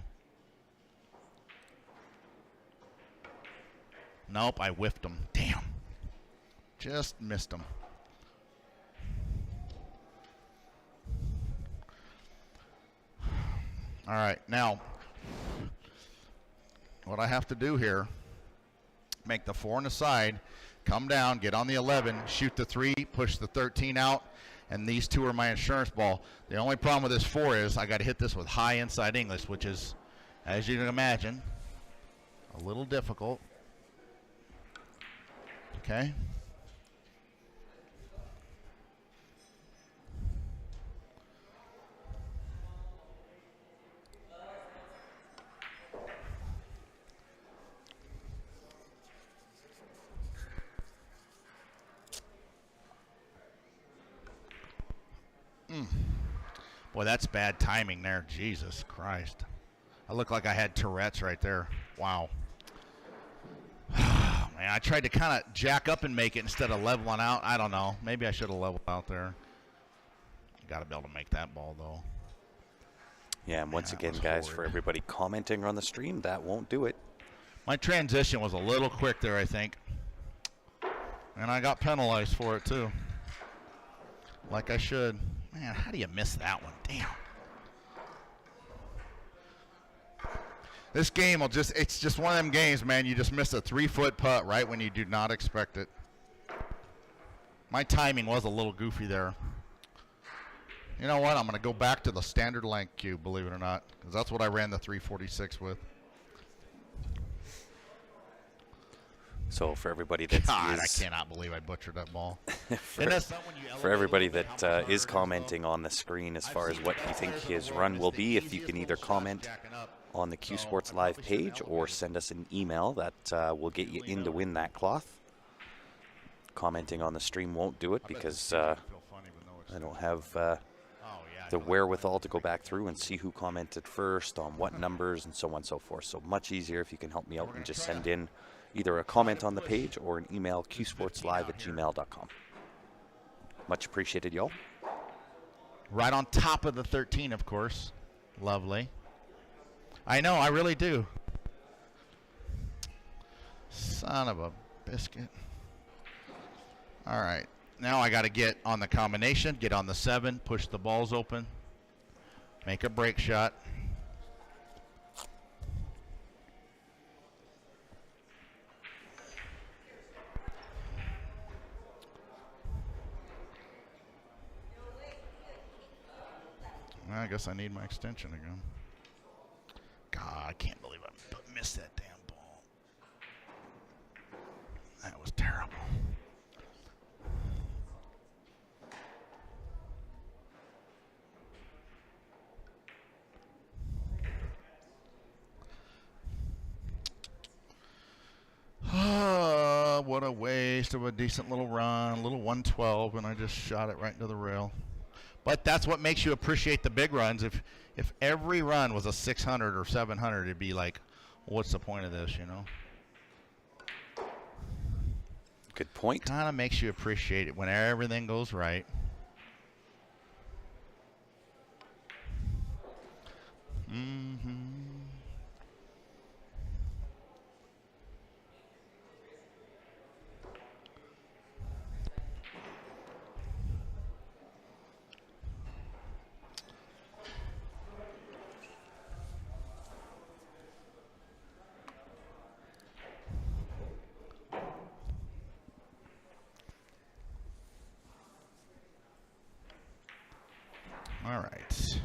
Nope, I whiffed him. Damn. Just missed him. All right, now what I have to do here, make the 4 on the side, come down, get on the 11, shoot the 3, push the 13 out, and these 2 are my insurance ball. The only problem with this 4 is I got to hit this with high inside English, which is, as you can imagine, a little difficult. Okay. Boy, that's bad timing there. Jesus Christ. I look like I had Tourette's right there. Wow. Man, I tried to kind of jack up and make it instead of leveling out. I don't know. Maybe I should have leveled out there. Got to be able to make that ball, though. Yeah, and once That again, was guys, horrid. for everybody commenting on the stream, that won't do it. My transition was a little quick there, I think. And I got penalized for it, too. Like I should. Man, how do you miss that one? Damn. This game will just, it's just one of them games, man. You just miss a 3-foot putt right when you do not expect it. My timing was a little goofy there. You know what? I'm going to go back to the standard length cube, believe it or not, because that's what I ran the 346 with. So for everybody that God, I cannot believe I butchered that ball. for everybody that is commenting on the screen as far as what you think his run will be, if you can either comment on the Q Sports Live page or send us an email, that will get you in to win that cloth. Commenting on the stream won't do it because I don't have the wherewithal to go back through and see who commented first on what numbers and so on and so forth. So much easier if you can help me out and just send in either a comment on the page or an email, qsportslive@gmail.com. Much appreciated, y'all. Right on top of the 13, of course. Lovely. I know, I really do. Son of a biscuit. All right. Now I got to get on the combination, get on the 7, push the balls open, make a break shot. guess I need my extension again. God, I can't believe I missed that damn ball. That was terrible. What a waste of a decent little run, a little 112, and I just shot it right into the rail. But that's what makes you appreciate the big runs. If every run was a 600 or 700, it'd be like, what's the point of this, you know? Good point. Kind of makes you appreciate it when everything goes right. All right.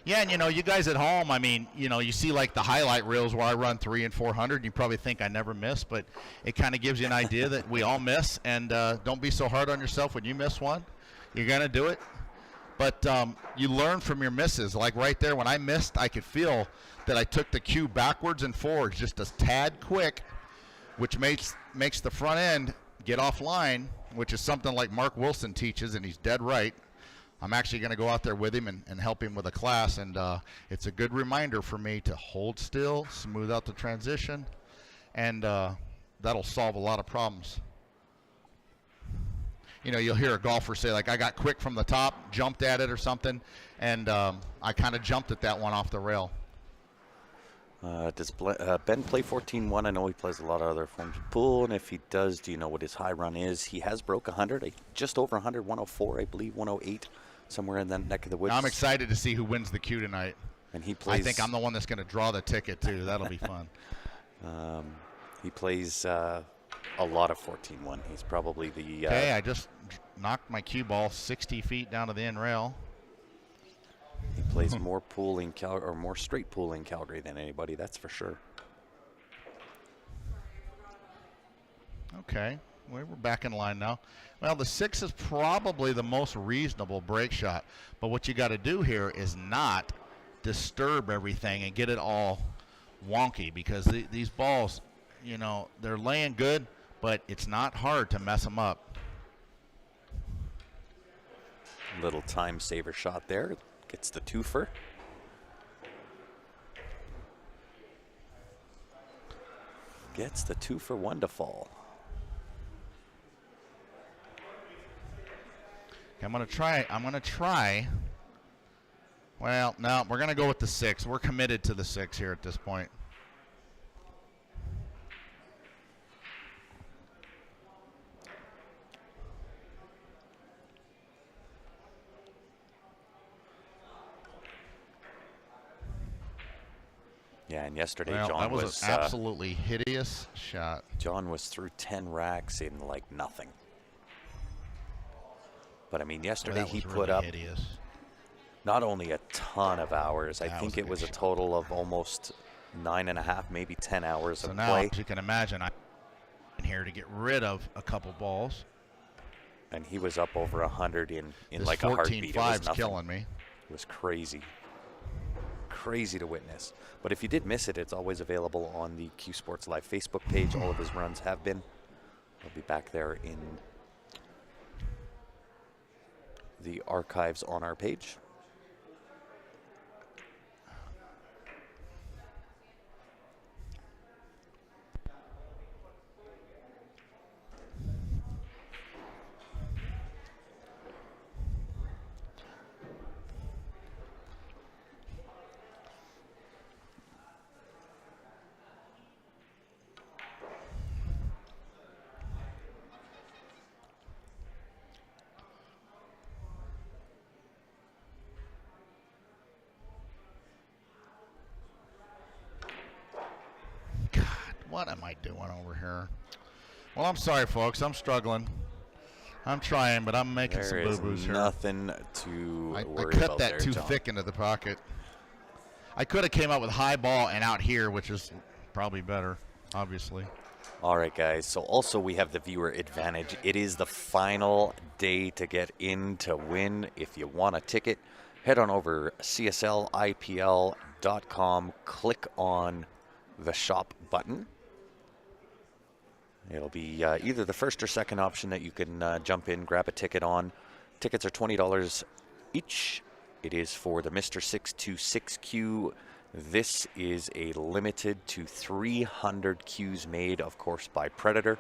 Yeah, and you guys at home, I mean, you see like the highlight reels where I run 300 and 400. You probably think I never miss, but it kind of gives you an idea that we all miss. And don't be so hard on yourself when you miss one. You're going to do it. But you learn from your misses. Like right there, when I missed, I could feel that I took the cue backwards and forwards just a tad quick, which makes the front end get offline, which is something like Mark Wilson teaches, and he's dead right. I'm actually going to go out there with him and help him with a class, and it's a good reminder for me to hold still, smooth out the transition, and that'll solve a lot of problems. You'll hear a golfer say, like, I got quick from the top, jumped at it or something, and I kind of jumped at that one off the rail. Does Ben play 14-1? I know he plays a lot of other forms of pool, and if he does, do you know what his high run is? He has broke 100, just over 100, 104, I believe, 108, somewhere in that neck of the woods. I'm excited to see who wins the Q tonight. And he plays. I think I'm the one that's going to draw the ticket too. That'll be fun. He plays a lot of 14-1. He's probably the. Okay, I just knocked my cue ball 60 feet down to the end rail. He plays more pool in Calgary, or more straight pool in Calgary than anybody. That's for sure. Okay, we're back in line now. Well, the 6 is probably the most reasonable break shot, but what you got to do here is not disturb everything and get it all wonky, because these balls, they're laying good, but it's not hard to mess them up. Little time saver shot there. Gets the twofer. Gets the 2 for 1 to fall. I'm going to try. Well, no, we're going to go with the 6. We're committed to the 6 here at this point. Yeah, and yesterday Well, John that was was an absolutely hideous shot. John was through 10 racks in like nothing. But I mean, yesterday he put up hideous. Not only a ton of hours. I think was a it was a good total of almost 9.5, maybe 10 hours So of now, play. as you can imagine, I'm in here to get rid of a couple balls. And he was up over 100 in This like a heartbeat. It was 14-5's nothing. killing me. It was crazy. Crazy to witness. But if you did miss it, it's always available on the Q Sports Live Facebook page. All of his runs have been. I'll be back there in the archives on our page. What am I doing over here? Well, I'm sorry, folks. I'm struggling. I'm trying, but I'm making some There is boo-boos here. nothing to I worry cut about that there, too John. thick into the pocket. I could have came up with high ball and out here, which is probably better, obviously. All right, guys. So also we have the viewer advantage. It is the final day to get in to win. If you want a ticket, head on over cslipl.com, click on the shop button. It'll be either the first or second option that you can jump in, grab a ticket on. Tickets are $20 each. It is for the Mr. 626Q. This is a limited to 300 Qs made, of course, by Predator.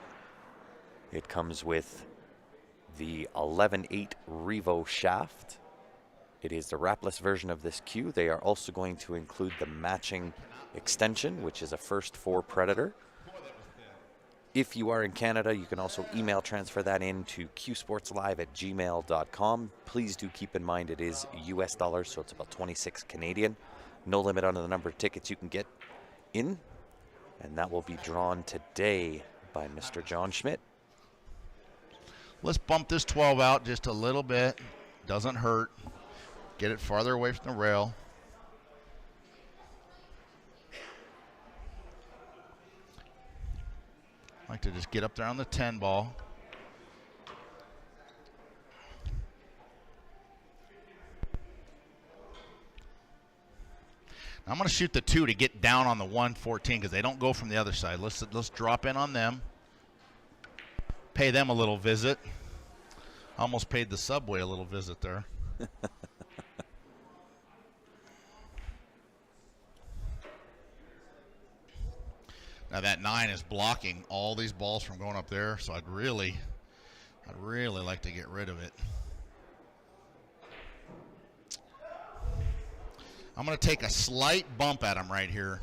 It comes with the 11.8 Revo shaft. It is the wrapless version of this Q. They are also going to include the matching extension, which is a first for Predator. If you are in Canada, you can also email transfer that in to qsportslive@gmail.com. Please do keep in mind it is US dollars, so it's about 26 Canadian. No limit on the number of tickets you can get in, and that will be drawn today by Mr. John Schmidt. Let's bump this 12 out just a little bit. Doesn't hurt. Get it farther away from the rail. I like to just get up there on the 10 ball. Now I'm going to shoot the 2 to get down on the 114 because they don't go from the other side. Let's drop in on them. Pay them a little visit. Almost paid the subway a little visit there. Now that 9 is blocking all these balls from going up there, so I'd really like to get rid of it. I'm going to take a slight bump at him right here.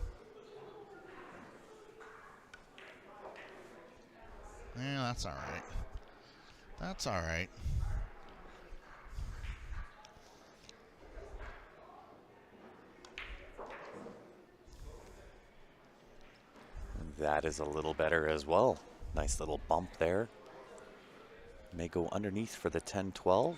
Yeah, that's all right. That's all right. That is a little better as well. Nice little bump there. May go underneath for the 10-12.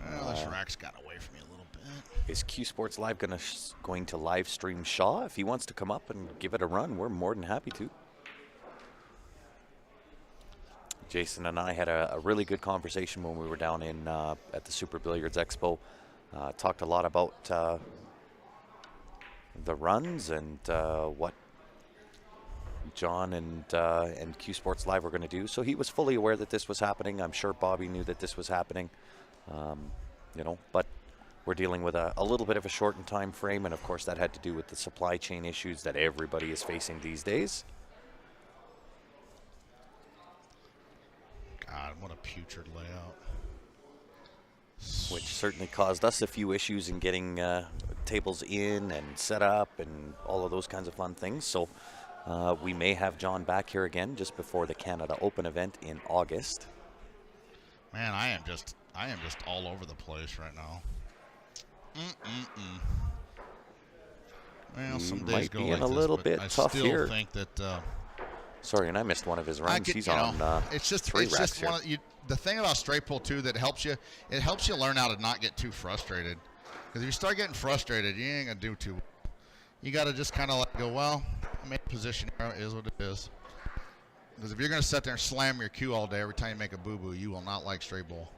Well, this rack's got away from me a little bit. Is Q Sports Live going to live stream Shaw? If he wants to come up and give it a run, we're more than happy to. Jason and I had a really good conversation when we were down in at the Super Billiards Expo. Talked a lot about the runs and what John and Q Sports Live were going to do. So he was fully aware that this was happening. I'm sure Bobby knew that this was happening. You know, but we're dealing with a little bit of a shortened time frame, and of course that had to do with the supply chain issues that everybody is facing these days. God, what a putrid layout. Which certainly caused us a few issues in getting tables in and set up and all of those kinds of fun things. So we may have John back here again just before the Canada Open event in August. Man, I am just all over the place right now. Well, some days Might go be like in a this, little but bit I tough still here. think that Sorry, and I missed one of his runs. He's on it's just 3 it's racks just here. one of the thing about straight pull too that helps you learn how to not get too frustrated. Because if you start getting frustrated, you ain't gonna do too. You got to just kind of like go, well, I made a position here, it is what it is. Because if you're gonna sit there and slam your cue all day every time you make a boo-boo, you will not like straight ball.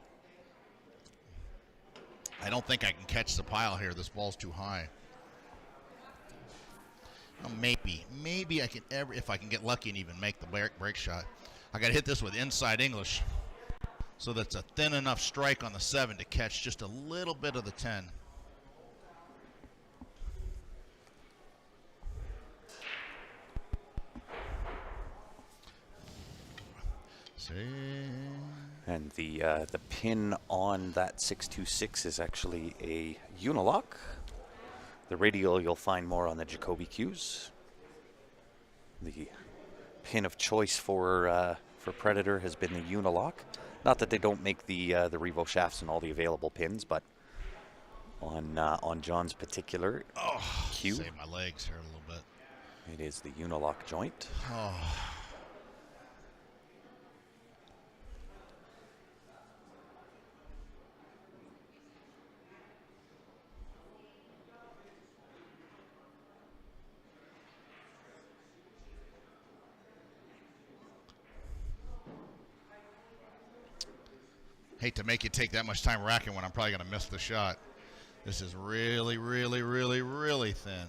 I don't think I can catch the pile here. This ball's too high. Well, maybe I can if I can get lucky and even make the break shot. I got to hit this with inside English, so that's a thin enough strike on the 7 to catch just a little bit of the 10. See. And the pin on that 626 is actually a unilock. The radial you'll find more on the Jacoby cues. The pin of choice for Predator has been the unilock. Not that they don't make the Revo shafts and all the available pins, but on John's particular cue, Save my legs here a little bit. it is the unilock joint. Oh. Hate to make you take that much time racking when I'm probably going to miss the shot. This is really, really, really, really thin.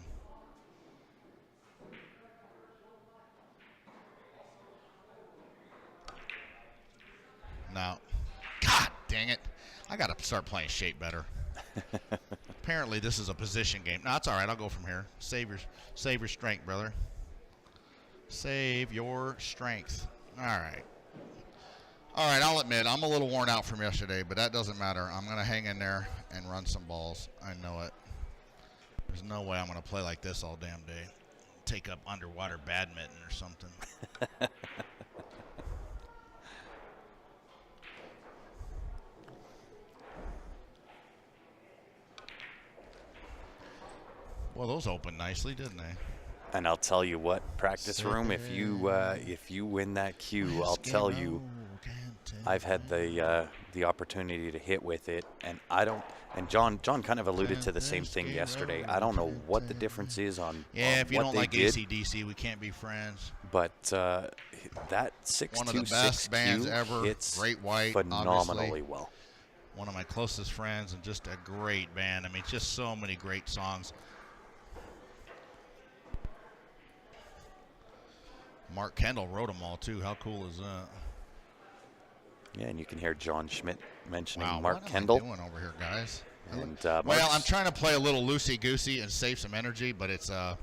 Now, God dang it. I got to start playing shape better. Apparently this is a position game. No, it's all right. I'll go from here. Save your strength, brother. Save your strength. All right. All right, I'll admit, I'm a little worn out from yesterday, but that doesn't matter. I'm going to hang in there and run some balls. I know it. There's no way I'm going to play like this all damn day. Take up underwater badminton or something. Well, those opened nicely, didn't they? And I'll tell you what, practice room, if you win that cue, I'll tell you, I've had the opportunity to hit with it, and I don't. And John kind of alluded to the same thing yesterday. I don't know what the difference is on if you what don't they like did, AC/DC, we can't be friends. but that 626 One of the best bands cue ever. hits Great White, phenomenally obviously. well. One of my closest friends and just a great band. I mean, just so many great songs. Mark Kendall wrote them all, too. How cool is that? Yeah, and you can hear John Schmidt mentioning Wow, Mark what Kendall. am I doing over here, guys? And Well, Mark's- I'm trying to play a little loosey-goosey and save some energy, but it's not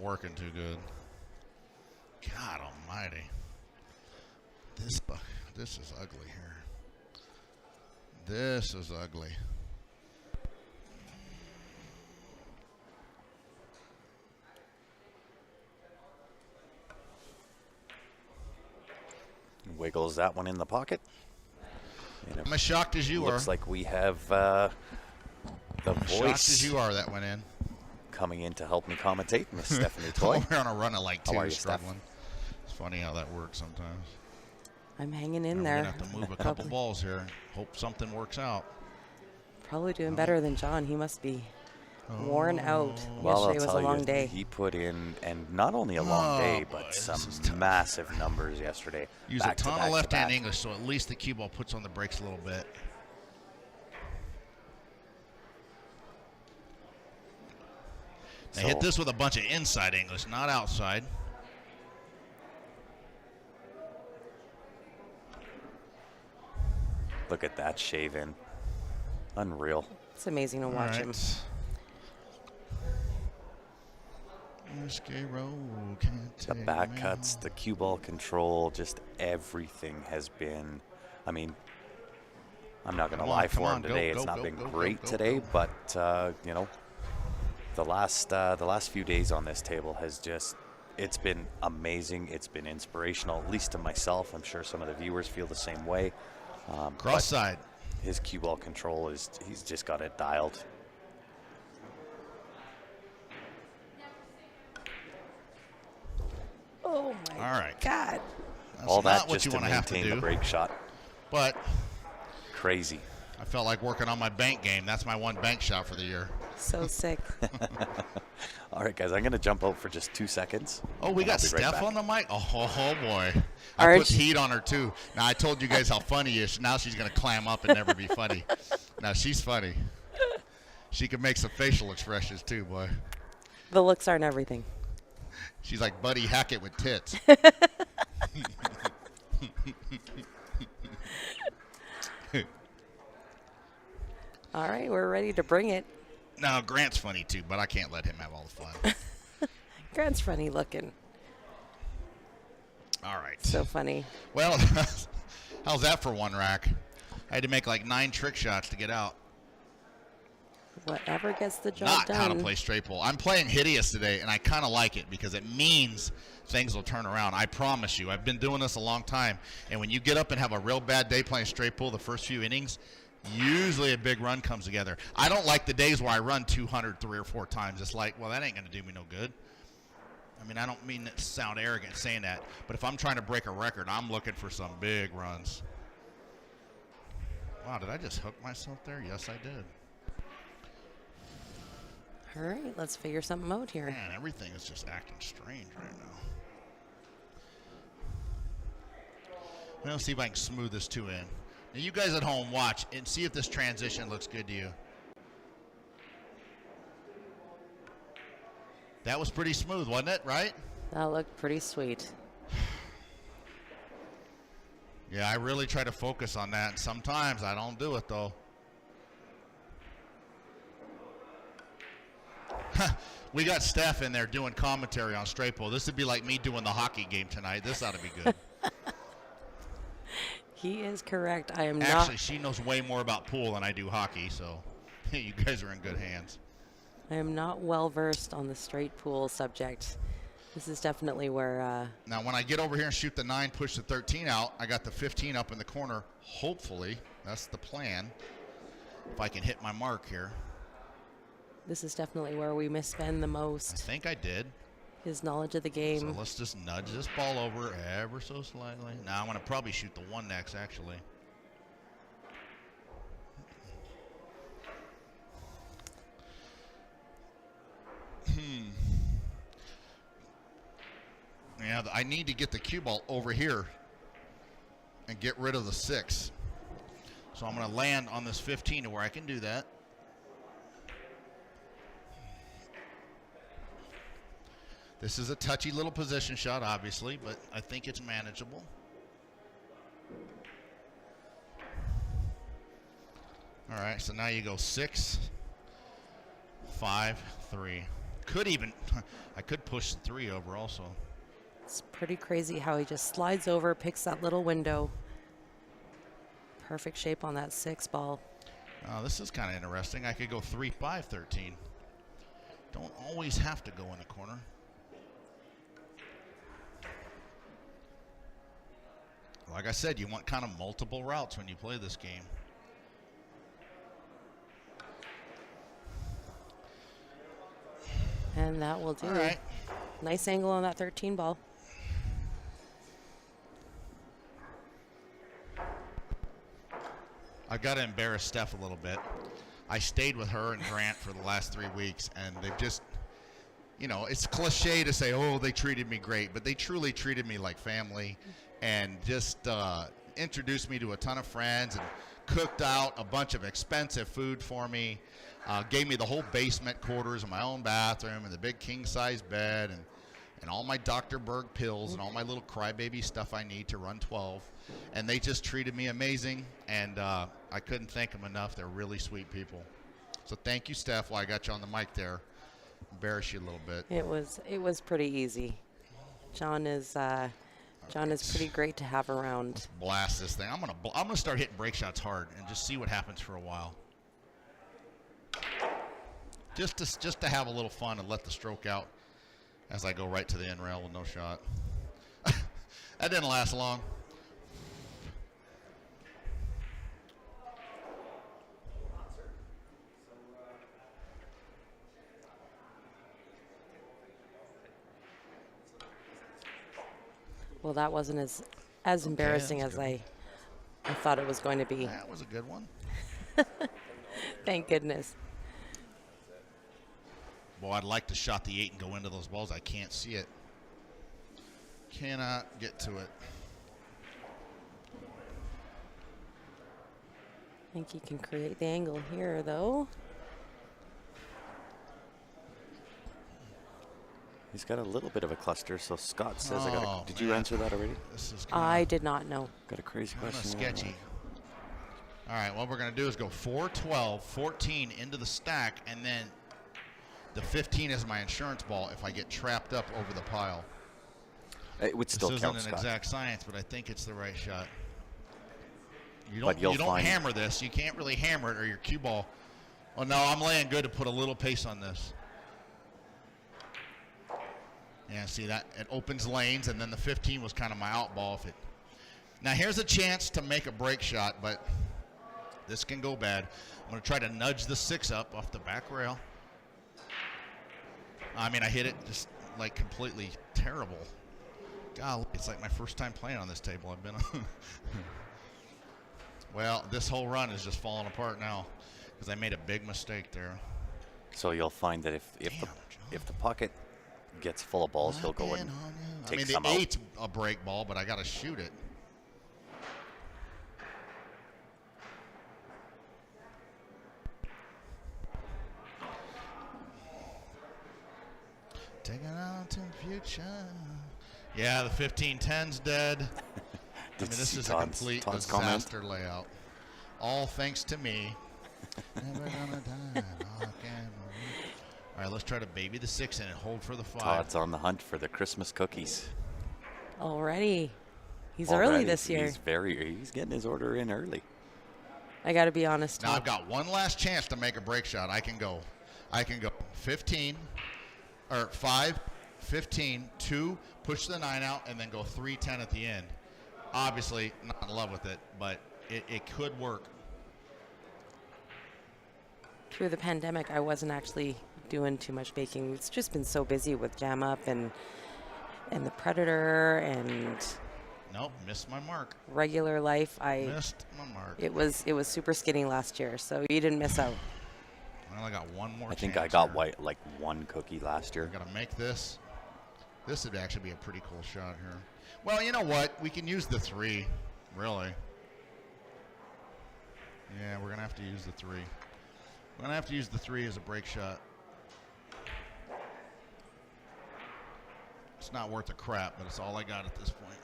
working too good. God almighty. This is ugly here. This is ugly. wiggles that one in the pocket. And I'm as shocked as you are. looks like we have the As shocked voice as you are that went in. coming in to help me commentate, Miss Stephanie Toy. We're on a run of like How are two, you, Steph? struggling. It's funny how that works sometimes. I'm hanging in And there. we're going to have to move a couple balls here. Hope something works out. Probably doing better than John. He must be worn out. Well, I'll Yesterday was tell a long you, day. he put in, and not only a long day, boy, but this some is tough. massive numbers yesterday. Use Back a to ton back of to left-hand back. English, so at least the cue ball puts on the brakes a little bit. Now hit So- this with a bunch of inside English, not outside. Look at that shave in. Unreal. It's amazing to All watch right. him. Whiskey Road can't The take back me cuts, home. the cue ball control, just everything has been. I mean, I'm not going to Come on, lie come for on, him go, today. go, It's not go, been go, go, great go, today, go. but you know, the last few days on this table has just. It's been amazing. It's been inspirational, at least to myself. I'm sure some of the viewers feel the same way. Cross but side. his cue ball control he's just got it dialed. Oh my All right. God. That's All not that what just you to want to have to maintain do. the break shot. But Crazy. I felt like working on my bank game. That's my one bank shot for the year. So sick. All right, guys, I'm going to jump out for just 2 seconds. Oh, we and I'll got be right Steph back. on the mic? Oh boy. I Aren't put you- heat on her, too. Now, I told you guys how funny she is. Now she's going to clam up and never be funny. Now, she's funny. She can make some facial expressions, too, boy. The looks aren't everything. She's like Buddy Hackett with tits. All right, we're ready to bring it. Now, Grant's funny, too, but I can't let him have all the fun. Grant's funny looking. All right. So funny. Well, how's that for one rack? I had to make like 9 trick shots to get out. Whatever gets the job Not done. how to play straight pull. I'm playing hideous today, and I kind of like it because it means things will turn around. I promise you. I've been doing this a long time, and when you get up and have a real bad day playing straight pull the first few innings, usually a big run comes together. I don't like the days where I run 200 3 or 4 times. It's like, well, that ain't going to do me no good. I mean, I don't mean to sound arrogant saying that, but if I'm trying to break a record, I'm looking for some big runs. Wow, did I just hook myself there? Yes, I did. All right, let's figure something out here. Man, everything is just acting strange right now. Well, see if I can smooth this 2 in. Now, you guys at home watch and see if this transition looks good to you. That was pretty smooth, wasn't it? Right? That looked pretty sweet. Yeah, I really try to focus on that. Sometimes I don't do it, though. We got Steph in there doing commentary on straight pull. This would be like me doing the hockey game tonight. This ought to be good. He is correct. I am Actually, not. she knows way more about pool than I do hockey, so you guys are in good hands. I am not well versed on the straight pool subject. This is definitely where. Now, when I get over here and shoot the 9, push the 13 out, I got the 15 up in the corner. Hopefully, that's the plan. If I can hit my mark here. This is definitely where we misspend the I most. think I did. His knowledge of the So game. let's just nudge this ball over ever so slightly. Now I'm going to probably shoot the 1 next, actually. Yeah, I need to get the cue ball over here and get rid of the 6. So I'm going to land on this 15 to where I can do that. This is a touchy little position shot, obviously, but I think it's manageable. All right, so now you go 6, 5, 3. Could even, I could push the 3 over also. It's pretty crazy how he just slides over, picks that little window. Perfect shape on that 6 ball. This is kind of interesting. I could go 3, 5, 13. Don't always have to go in the corner. Like I said, you want kind of multiple routes when you play this game. And that will do. All right. Nice angle on that 13 ball. I got to embarrass Steph a little bit. I stayed with her and Grant for the last 3 weeks, and they've just, you know, it's cliche to say, oh, they treated me great, but they truly treated me like family and just introduced me to a ton of friends and cooked out a bunch of expensive food for me, gave me the whole basement quarters and my own bathroom and the big king-size bed and all my Dr. Berg pills and all my little crybaby stuff I need to run 12. And they just treated me amazing, and I couldn't thank them enough. They're really sweet people. So thank you, Steph, while I got you on the mic there. Embarrass you a little bit. It was pretty easy. John is pretty great to have around. Blast this thing. I'm gonna start hitting break shots hard and just see what happens for a while. Just to have a little fun and let the stroke out as I go right to the end rail with no shot. That didn't last long. Well, that wasn't as embarrassing that's as good. I thought it was going to be. That was a good one. Thank goodness. Boy, I'd like to shot the 8 and go into those balls. I can't see it. Cannot get to it. I think you can create the angle here, though. He's got a little bit of a cluster, so Scott says, Oh, did you man. answer that already? This is I did not know. Got a crazy kind of question. sketchy. All right, what we're going to do is go 4, 12, 14 into the stack, and then the 15 is my insurance ball if I get trapped up over the pile. It would still this count, isn't an Scott. exact science, but I think it's the right shot. But you'll You don't find- hammer this. You can't really hammer it, or your cue ball. Oh no, I'm laying good to put a little pace on this. Yeah, see that? It opens lanes, and then the 15 was kind of my out ball. Now here's a chance to make a break shot, but this can go bad. I'm going to try to nudge the 6 up off the back rail. I mean, I hit it just like completely terrible. Golly, it's like my first time playing on this table I've been on. Well, this whole run is just falling apart now because I made a big mistake there. So you'll find that if the pocket gets full of balls, he'll go and take I mean, some the out. 8's a break ball, but I got to shoot it. Taking on to the future. Yeah, the 15-10's dead. I mean, this is a complete disaster layout. All thanks to me. Never gonna die. All right, let's try to baby the 6 in and hold for the 5. Todd's on the hunt for the Christmas cookies. Already. He's Already. early this year. He's getting his order in early. I got to be honest. Now Todd. I've got one last chance to make a break shot. I can go 15 or 5, 15, 2, push the 9 out, and then go 3, 10 at the end. Obviously, not in love with it, but it could work. Through the pandemic, I wasn't actually doing too much baking. It's just been so busy with Jam Up and the Predator and Nope, missed my mark. regular life. Missed my mark. It was super skinny last year, so you didn't miss out. Well, I got one more I think chance I got here. like one cookie last year. I got to make this. This would actually be a pretty cool shot here. Well, you know what? We can use the 3, really. Yeah, we're going to have to use the 3. We're going to have to use the 3 as a break shot. It's not worth a crap, but it's all I got at this point.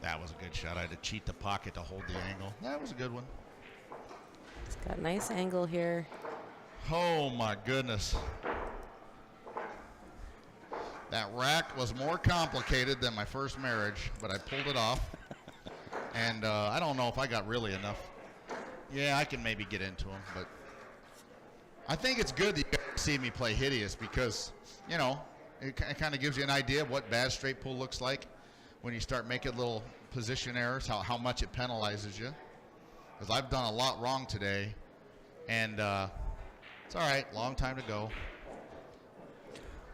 That was a good shot. I had to cheat the pocket to hold the angle. That was a good one. It's got a nice angle here. Oh my goodness. That rack was more complicated than my first marriage, but I pulled it off. And I don't know if I got really enough. Yeah, I can maybe get into them, but I think it's good that you guys see me play hideous because, you know, it kind of gives you an idea of what bad straight pull looks like when you start making little position errors, how much it penalizes you. Because I've done a lot wrong today, and it's all right, long time to go.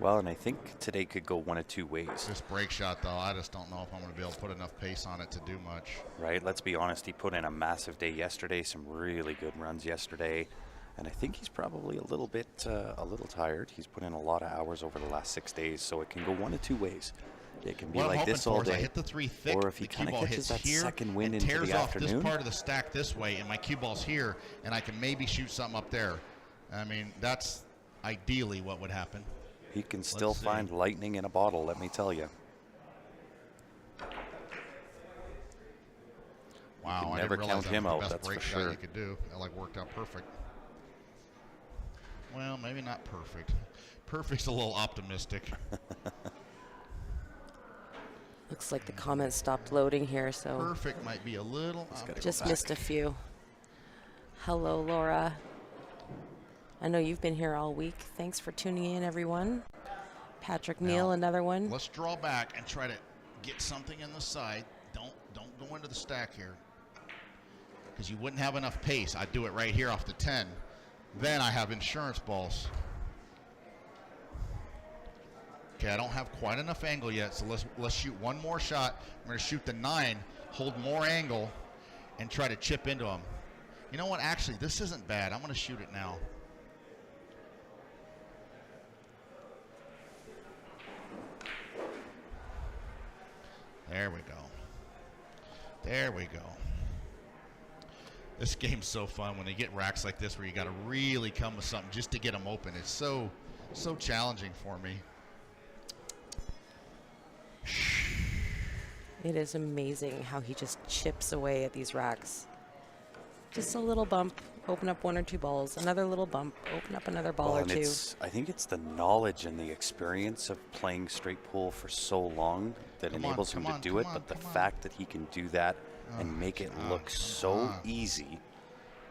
Well, and I think today could go one of two ways. This break shot, though, I just don't know if I'm going to be able to put enough pace on it to do much. Right, let's be honest, he put in a massive day yesterday, some really good runs yesterday, and I think he's probably a little tired. He's put in a lot of hours over the last 6 days, so it can go one of two ways. It can be What like I'm this hoping all for is day, I hit the 3 thick, or if he the cue kind ball of catches hits that here second wind and into tears the off afternoon. this part of the stack this way, and my cue ball's here, and I can maybe shoot something up there. I mean, that's ideally what would happen. He can still see. find lightning in a bottle, let me tell you. Wow, can I never didn't realize count that him was out, the best that's for break shot sure. you could do. That like worked out perfect. Well, maybe not perfect. Perfect's a little optimistic. Looks like the comments stopped loading here, so Perfect might be a little optimistic. just missed a few. Hello, Laura. I know you've been here all week. Thanks for tuning in, everyone. Patrick Neal, Now, another one. Let's draw back and try to get something in the side. Don't go into the stack here, because you wouldn't have enough pace. I'd do it right here off the 10. Then I have insurance balls. Okay, I don't have quite enough angle yet, so let's shoot one more shot. I'm going to shoot the 9, hold more angle, and try to chip into them. You know what? Actually, this isn't bad. I'm going to shoot it now. There we go. There we go. This game's so fun when they get racks like this where you got to really come with something just to get them open. It's so challenging for me. It is amazing how he just chips away at these racks. Just a little bump, open up 1 or 2 balls. Another little bump, open up another ball or and 2. I think it's the knowledge and the experience of playing straight pool for so long that enables him to do it. But the fact that he can do that and make it look so easy,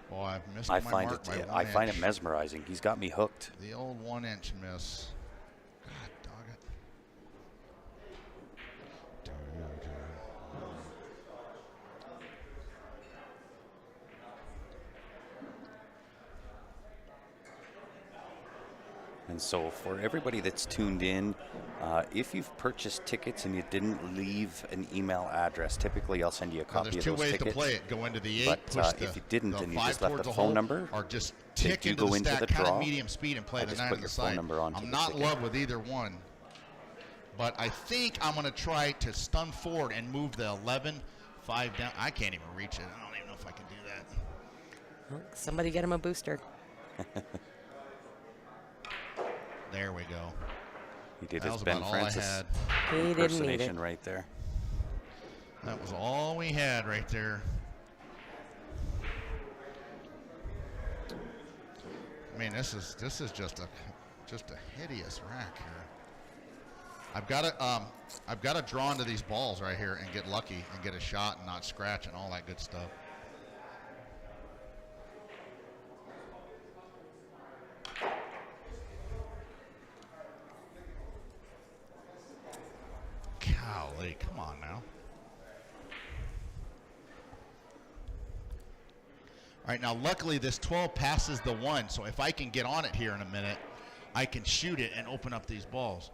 Boy, I missed I my find mark by it. 1 I find it inch. mesmerizing. He's got me hooked. The old 1-inch miss. God dog it. And so for everybody that's tuned in, if you've purchased tickets and you didn't leave an email address, typically I'll send you a Now, copy there's of 2 those ways tickets. to play it. Go into the 8, But push the, if you didn't the and you 5 just left towards the the phone hole, number, or just they tick do into go the into stack, the kind of draw. medium speed, and play I the just 9 put to the your phone side. number onto I'm the not in ticket. love with either one, but I think I'm going to try to stun forward and move the 11, 5 down. I can't even reach it. I don't even know if I can do that. Well, somebody get him a booster. There we go. He did That his was Ben about all I Francis had. He didn't need it. impersonation right there. That was all we had right there. I mean, this is just a hideous rack here. I've got to draw into these balls right here and get lucky and get a shot and not scratch and all that good stuff. Golly, come on now. All right, now luckily this 12 passes the 1, so if I can get on it here in a minute, I can shoot it and open up these balls.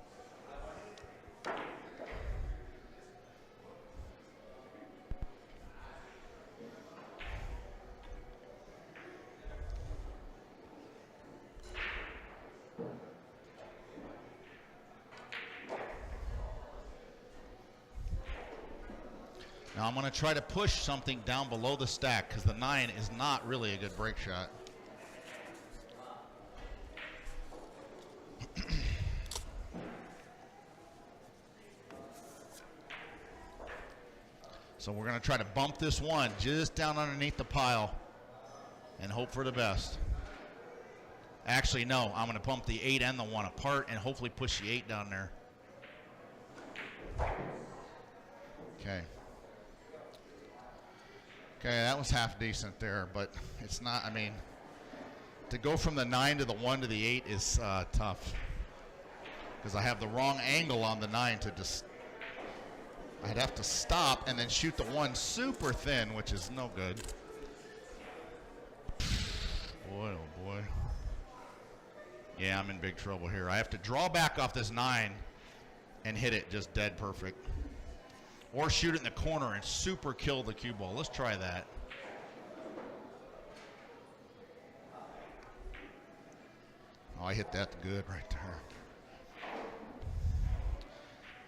Now I'm going to try to push something down below the stack because the 9 is not really a good break shot. So we're going to try to bump this 1 just down underneath the pile and hope for the best. Actually, no, I'm going to bump the 8 and the 1 apart and hopefully push the 8 down there. Okay. Okay, that was half decent there, but it's not, I mean, to go from the 9 to the 1 to the 8 is tough. Because I have the wrong angle on the 9 to just, I'd have to stop and then shoot the 1 super thin, which is no good. Boy, oh boy. Yeah, I'm in big trouble here. I have to draw back off this 9 and hit it just dead perfect. Or shoot it in the corner and super kill the cue ball. Let's try that. Oh, I hit that good right there.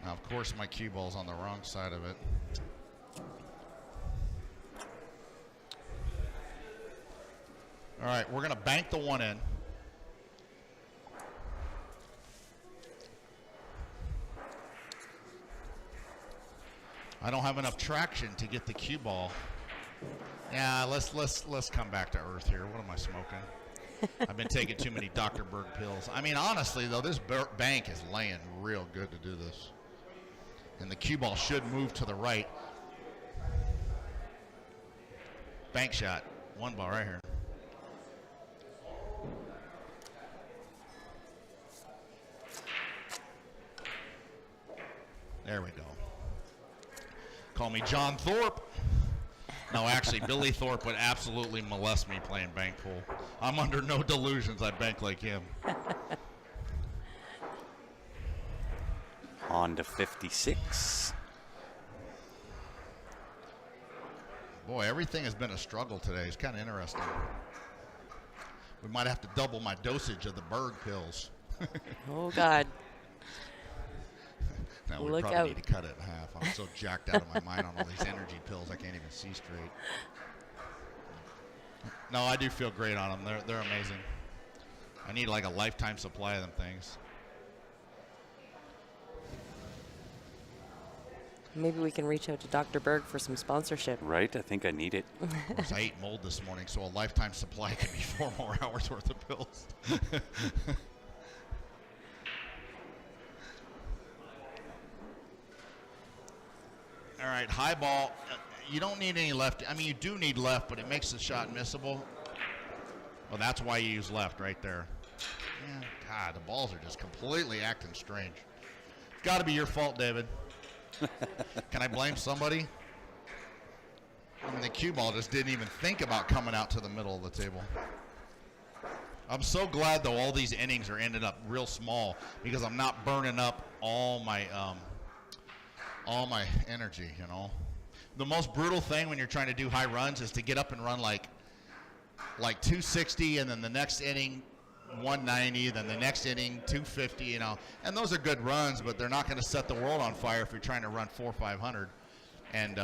Now, of course, my cue ball's on the wrong side of it. All right, we're going to bank the 1 in. I don't have enough traction to get the cue ball. Yeah, let's come back to earth here. What am I smoking? I've been taking too many Dr. Berg pills. I mean, honestly, though, this bank is laying real good to do this. And the cue ball should move to the right. Bank shot. 1 ball right here. There we go. Call me John Thorpe. No, actually, Billy Thorpe would absolutely molest me playing bank pool. I'm under no delusions I bank like him. On to 56. Boy, everything has been a struggle today. It's kind of interesting. We might have to double my dosage of the Berg pills. Oh, God. No, we Look probably out. need to cut it in half. I'm so jacked out of my mind on all these energy pills, I can't even see straight. No, I do feel great on them. They're amazing. I need like a lifetime supply of them things. Maybe we can reach out to Dr. Berg for some sponsorship. Right? I think I need it. Of course, I ate mold this morning, so a lifetime supply could be 4 more hours worth of pills. All right, high ball. You don't need any left. I mean, you do need left, but it makes the shot missable. Well, that's why you use left right there. Yeah, God, the balls are just completely acting strange. It's got to be your fault, David. Can I blame somebody? I mean, the cue ball just didn't even think about coming out to the middle of the table. I'm so glad, though, all these innings are ended up real small because I'm not burning up all my energy, you know. The most brutal thing when you're trying to do high runs is to get up and run like 260, and then the next inning 190, then the next inning 250, you know. And those are good runs, but they're not going to set the world on fire if you're trying to run 400 or 500. And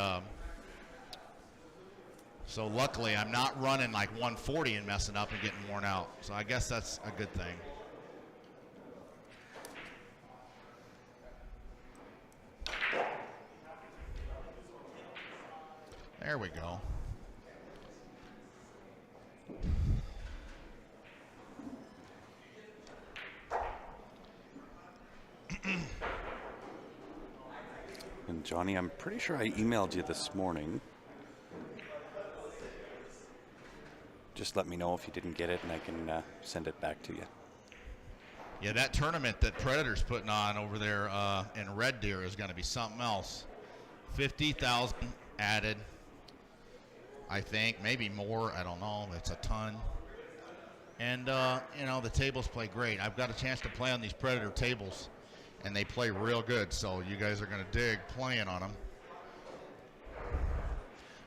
so luckily I'm not running like 140 and messing up and getting worn out. So I guess that's a good thing. There we go. And Johnny, I'm pretty sure I emailed you this morning. Just let me know if you didn't get it, and I can send it back to you. Yeah, that tournament that Predator's putting on over there in Red Deer is going to be something else. 50,000 added, I think, maybe more. I don't know. It's a ton. And, you know, the tables play great. I've got a chance to play on these Predator tables, and they play real good. So you guys are going to dig playing on them.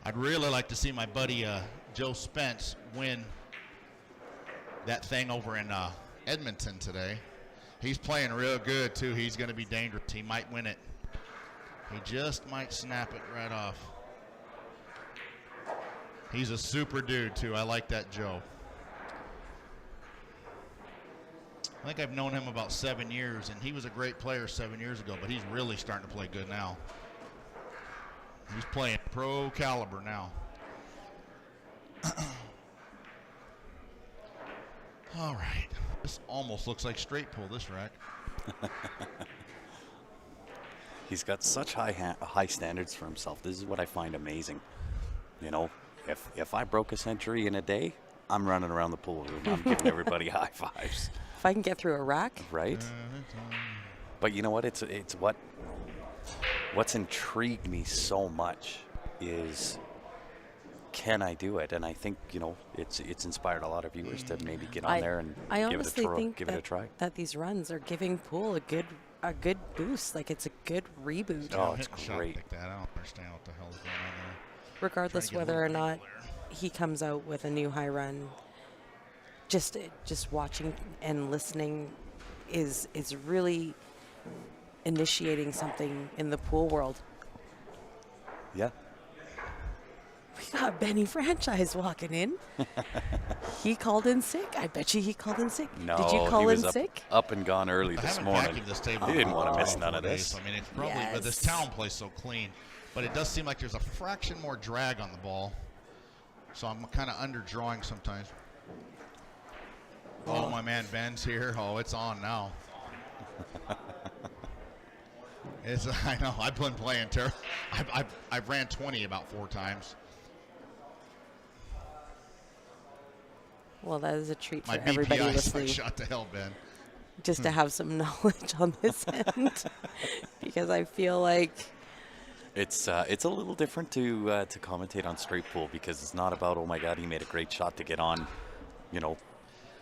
I'd really like to see my buddy Joe Spence win that thing over in Edmonton today. He's playing real good, too. He's going to be dangerous. He might win it. He just might snap it right off. He's a super dude, too. I like that Joe. I think I've known him about 7 years, and he was a great player 7 years ago, but he's really starting to play good now. He's playing pro caliber now. All right. This almost looks like straight pull, this rack. He's got such high standards for himself. This is what I find amazing. You know, if I broke a century in a day, I'm running around the pool room. I'm giving everybody high fives. If I can get through a rack. Right? But you know what? It's what's intrigued me so much is, can I do it? And I think, you know, it's inspired a lot of viewers to maybe get on there and I give it honestly think it a try. that these runs are giving Poole a good boost. Like, it's a good reboot. Oh, it's Hitting a shot great. like that. I don't understand what the hell is going on there. Regardless Trying to get a whether or little not he comes out with a new high run, just watching and listening is really initiating something in the pool world. Yeah. We got Benny Franchise walking in. He called in sick. I bet you he called in sick. No, Did you call he was in sick? up and gone early I this haven't morning. vacuumed this table He didn't want to in miss 4 none of days. this. I mean, it's probably, but this Yes. town plays so clean. But it does seem like there's a fraction more drag on the ball. So I'm kind of underdrawing sometimes. Oh, my man Ben's here. Oh, it's on now. I know. I've been playing terrible. I've ran 20 about 4 times. Well, that is a treat My for everybody BPI is like listening, shot to hell, Ben. just to have some knowledge on this end, because I feel like It's a little different to commentate on straight pool, because it's not about, oh my God, he made a great shot to get on, you know,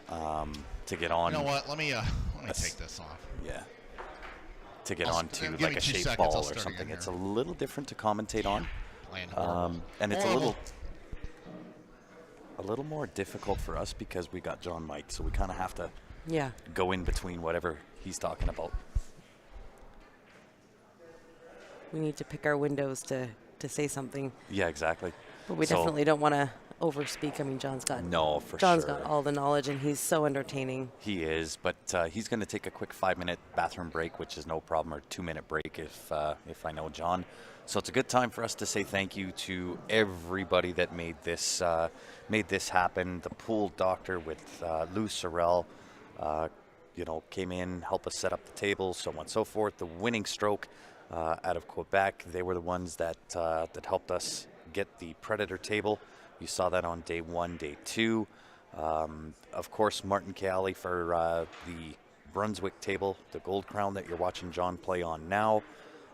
to get on. You know what? Let me take this off. Yeah. To get I'll on give to me like 2 a shaped seconds, ball I'll or start something. again It's here. a little different to commentate on. Playing horrible. And it's Horrible. a little more difficult for us because we got John Mike, so we kind of have to yeah, go in between whatever he's talking about. we need to pick our windows to say something, Yeah, exactly. but we So- definitely don't want to overspeak. I mean, John's got John's got all the knowledge, and he's so entertaining. He is, but he's going to take a quick 5-minute bathroom break, which is no problem, or 2-minute break if I know John. So it's a good time for us to say thank you to everybody that made this happen. The pool doctor with Lou Sorrell, came in, helped us set up the table, so on and so forth. The winning stroke out of Quebec, they were the ones that helped us get the Predator table. You saw that on day 1, day 2. Of course, Martin Calle for the Brunswick table, the Gold Crown that you're watching John play on now.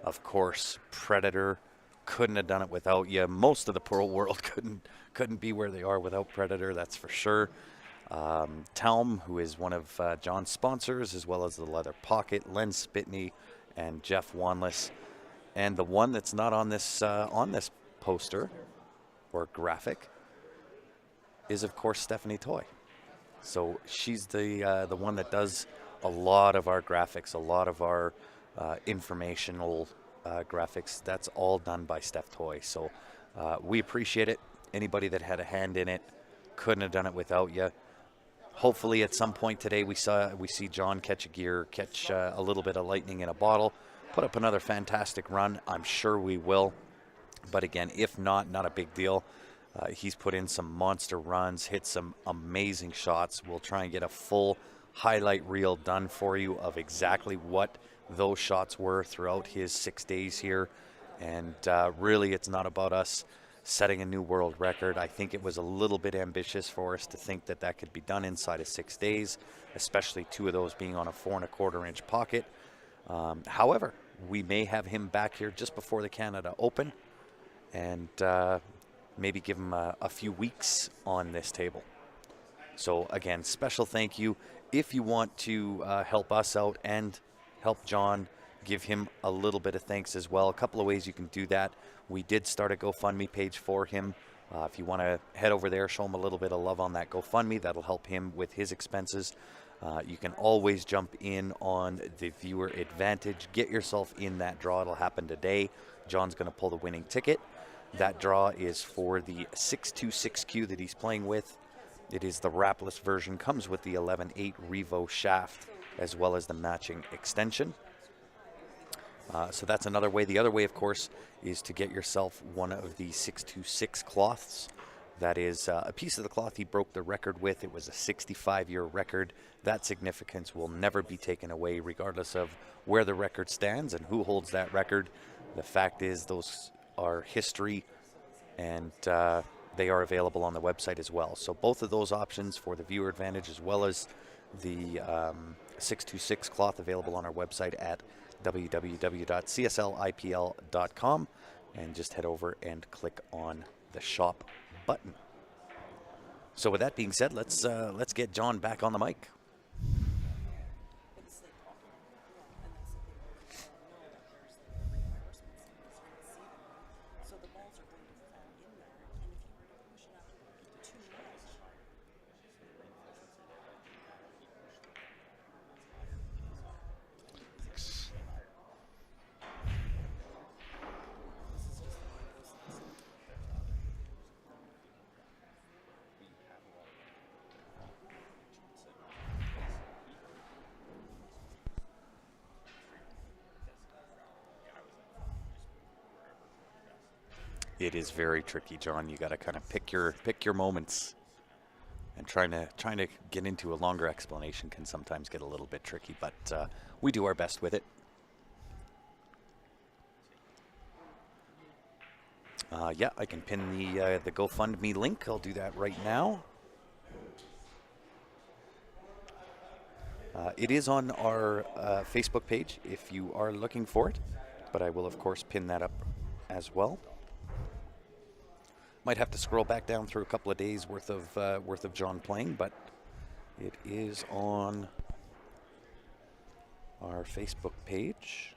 Of course, Predator, couldn't have done it without you. Most of the pro world couldn't be where they are without Predator, that's for sure. Talm, who is one of John's sponsors, as well as the Leather Pocket, Len Spitney, and Jeff Wanless. And the one that's not on this poster or graphic is, of course, Stephanie Toy. So she's the one that does a lot of our graphics, a lot of our informational graphics. That's all done by Steph Toy. So we appreciate it. Anybody that had a hand in it, couldn't have done it without you. Hopefully at some point today we see John catch a gear, catch a little bit of lightning in a bottle, put up another fantastic run. I'm sure we will. But again, if not a big deal. He's put in some monster runs, hit some amazing shots. We'll try and get a full highlight reel done for you of exactly what those shots were throughout his 6 days here. And really, it's not about us setting a new world record. I think it was a little bit ambitious for us to think that could be done inside of 6 days, especially 2 of those being on a 4 1/4 inch pocket. However, we may have him back here just before the Canada Open, and maybe give him a few weeks on this table. So again, special thank you. If you want to help us out and help John, give him a little bit of thanks as well. A couple of ways you can do that. We did start a GoFundMe page for him. If you want to head over there, show him a little bit of love on that GoFundMe. That'll help him with his expenses. You can always jump in on the viewer advantage. Get yourself in that draw. It'll happen today. John's going to pull the winning ticket. That draw is for the 626Q that he's playing with. It is the wrapless version, comes with the 11.8 Revo shaft as well as the matching extension. So that's another way. The other way, of course, is to get yourself one of the 626 cloths. That is a piece of the cloth he broke the record with. It was a 65-year record. That significance will never be taken away regardless of where the record stands and who holds that record. The fact is those are history, and they are available on the website as well. So both of those options for the viewer advantage as well as the 626 cloth available on our website at www.cslipl.com, and just head over and click on the shop button. So with that being said, let's get John back on the mic. It is very tricky, John. You got to kind of pick your moments, and trying to get into a longer explanation can sometimes get a little bit tricky, but we do our best with it. Yeah, I can pin the GoFundMe link. I'll do that right now. It is on our Facebook page if you are looking for it, but I will of course pin that up as well. Might have to scroll back down through a couple of days worth of John playing, but it is on our Facebook page.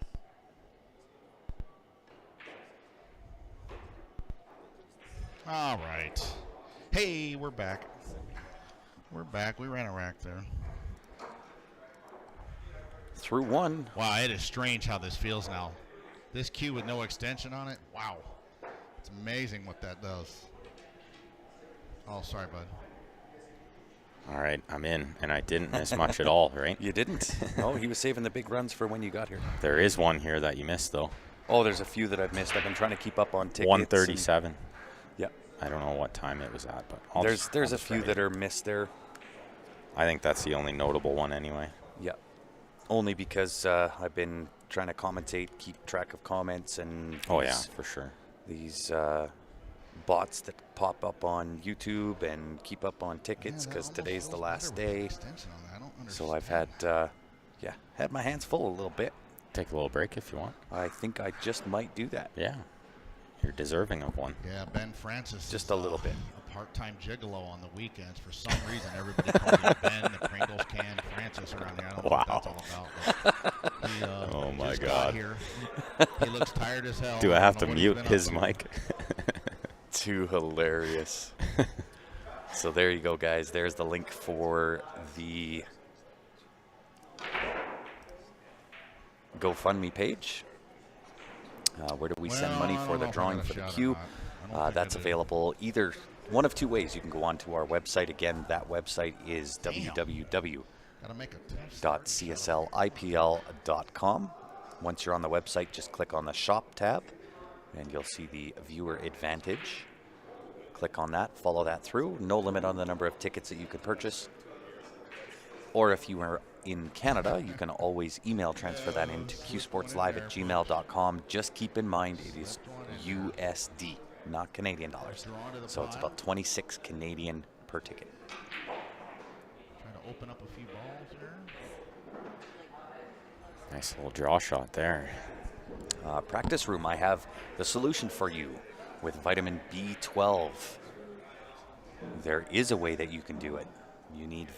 All right. Hey, we're back. We're back. We ran a rack there. Through one. Wow, it is strange how this feels now. This cue with no extension on it. Wow. It's amazing what that does. Oh, sorry, bud. All right, I'm in, and I didn't miss much at all, right? You didn't? No, he was saving the big runs for when you got here. There is one here that you missed, though. Oh, there's a few that I've missed. I've been trying to keep up on tickets. 137. Yeah. I don't know what time it was at, but There's a few that are missed there. I think that's the only notable one anyway. Yeah. Only because I've been trying to commentate, keep track of comments, and Oh yeah, for sure. these bots that pop up on YouTube and keep up on tickets because today's the last day. So I've had had my hands full a little bit. Take a little break if you want. I think I just might do that. Yeah. You're deserving of one. Yeah, Ben Francis. Just is, a little bit. A part-time gigolo on the weekends. For some reason, everybody calls him Ben, the Pringles can, Francis around here. I don't know what that's all about. But he, Oh my just God. got here. He looks tired as hell. Do I have to don't know what he's mute been his up to. mic? Too hilarious. So there you go, guys. There's the link for the GoFundMe page. Where do we send money for the drawing for the cube? That's available either one of two ways. You can go onto our website. Again, that website is www.cslipl.com. Once you're on the website, just click on the shop tab and you'll see the viewer advantage. Click on that, follow that through. No limit on the number of tickets that you can purchase. Or if you are in Canada, you can always email transfer that into qsportslive@gmail.com. Just keep in mind it is USD, not Canadian dollars. So it's about 26 Canadian per ticket. Trying to open up a few balls here. Nice little draw shot there. Practice room, I have the solution for you with vitamin B12. There is a way that you can do it. You need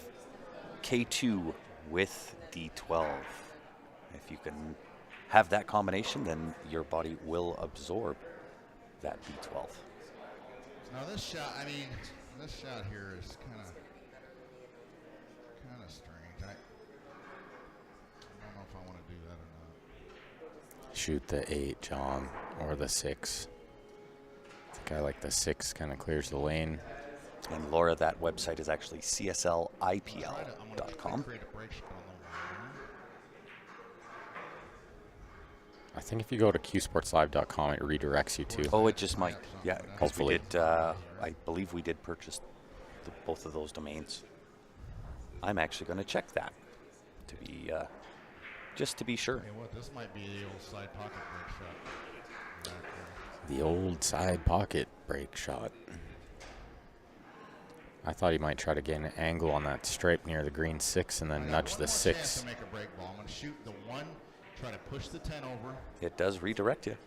K2 with D12. If you can have that combination, then your body will absorb that B12. Now this shot, this shot here is kind of strange. I don't know if I want to do that or not. Shoot the 8, John, or the 6. I think I like the 6, kind of clears the lane. And Laura, that website is actually cslipl.com. I think if you go to qsportslive.com, it redirects you to. Oh, it just might. Yeah, 'cause Hopefully. we did. I believe we did purchase both of those domains. I'm actually going to check that to be just to be sure. Hey, what? This might be the old side pocket break shot. The old side pocket break shot. I thought he might try to get an angle on that stripe near the green 6 and then nudge the 6. To make a break ball. I'm going to shoot the 1, try to push the 10 over. It does redirect you.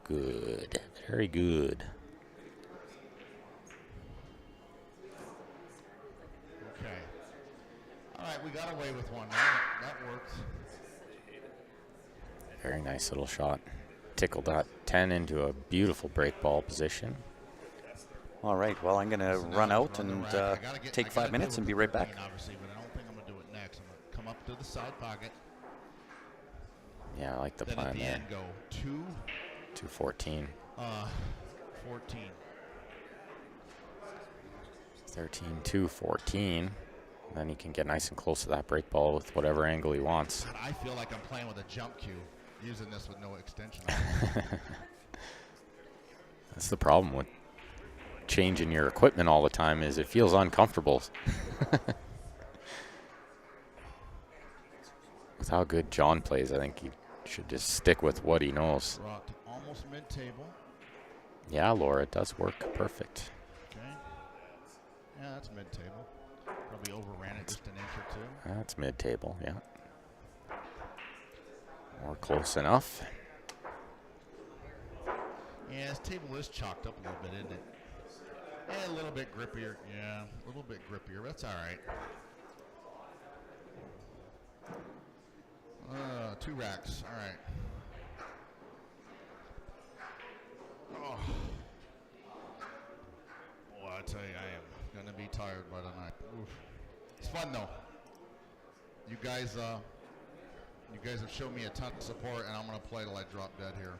Good. Very good. Okay. All right, we got away with one. That worked. Very nice little shot. Tickled that 10 into a beautiful break ball position. All right. Well, I'm going to run out and take 5 minutes and be right back. Obviously, but I don't think I'm going to do it next. I'm going to come up to the side pocket. Yeah, I like the Then plan at the there. end go 2, 214. 14. 13, 2, 14. Then he can get nice and close to that break ball with whatever angle he wants. God, I feel like I'm playing with a jump cue, using this with no extension. That's the problem with changing your equipment all the time, is it feels uncomfortable. With how good John plays, I think he should just stick with what he knows. Brought to almost mid-table. Yeah, Laura, it does work perfect. Okay. Yeah, that's mid-table. Probably overran it just an inch or 2. That's mid-table, yeah. Or close enough. Yeah, this table is chalked up a little bit, isn't it? Yeah, a little bit grippier. Yeah, a little bit grippier. That's all right. 2 racks. All right. Oh. Well, I tell you, I am going to be tired by the night. Oof. It's fun, though. You guys have shown me a ton of support, and I'm going to play till I drop dead here.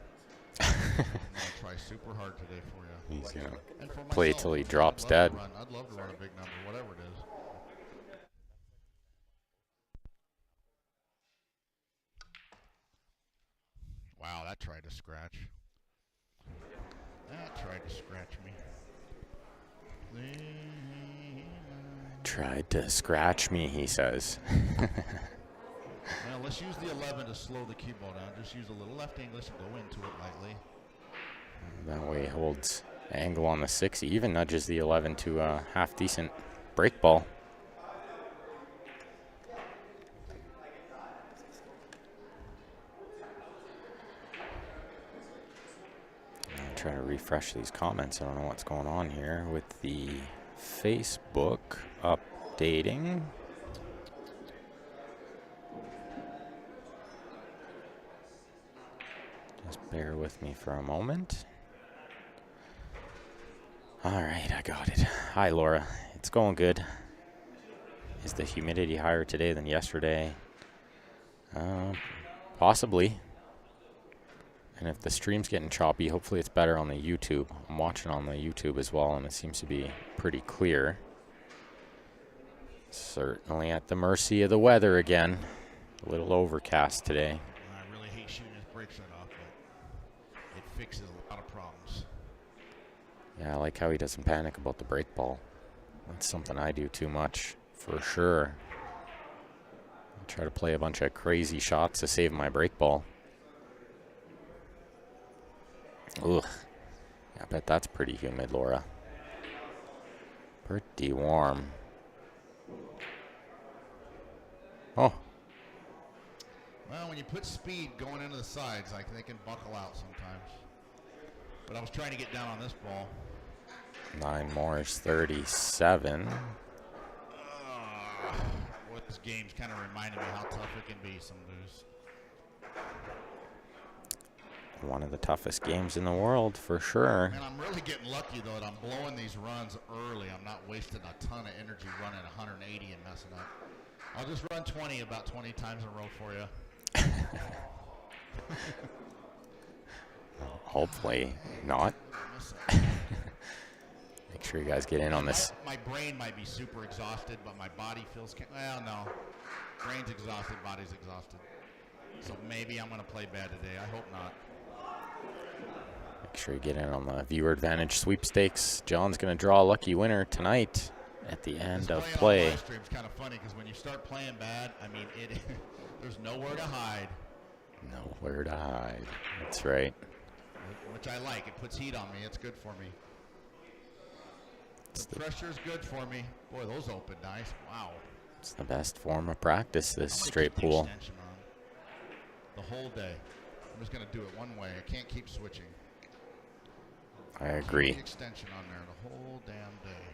I'm going to try super hard today for you. He's going And for to play myself, till he I'd drops love to dead. I'd love to run a big number, whatever it is. Wow, that tried to scratch. That tried to scratch me. Tried to scratch me, he says. Well, let's use the 11 to slow the cue ball down. Just use a little left English and go into it lightly. That way he holds angle on the 6. He even nudges the 11 to a half-decent break ball. I'll try to refresh these comments. I don't know what's going on here with the Facebook updating. Just bear with me for a moment. All right, I got it. Hi, Laura. It's going good. Is the humidity higher today than yesterday? Possibly. And if the stream's getting choppy, hopefully it's better on the YouTube. I'm watching on the YouTube as well, and it seems to be pretty clear. Certainly at the mercy of the weather again. A little overcast today. I really hate shooting this brake shot off, but it fixes a lot of problems. Yeah, I like how he doesn't panic about the break ball. That's something I do too much, for sure. I try to play a bunch of crazy shots to save my break ball. Ugh. I bet that's pretty humid, Laura. Pretty warm. Oh. Well, when you put speed going into the sides, like they can buckle out sometimes. But I was trying to get down on this ball. 9 more is 37. Boy, this game's kind of reminded me how tough it can be some days. One of the toughest games in the world, for sure. And I'm really getting lucky, though, that I'm blowing these runs early. I'm not wasting a ton of energy running 180 and messing up. I'll just run 20 about 20 times in a row for you. Hopefully not. Make sure you guys get in on this. My brain might be super exhausted, but my body feels... Well, no. Brain's exhausted, body's exhausted. So maybe I'm going to play bad today. I hope not. Make sure you get in on the viewer advantage sweepstakes. John's going to draw a lucky winner tonight at the end of play. Live stream's kind of funny because when you start playing bad, I mean, there's nowhere to hide. Nowhere to hide. That's right. Which I like. It puts heat on me. It's good for me. The pressure's good for me. Boy, those open nice. Wow. It's the best form of practice, this I'm straight keep the pool. extension on the whole day. I'm just going to do it one way. I can't keep switching. I agree. Keep the extension on there the whole damn day.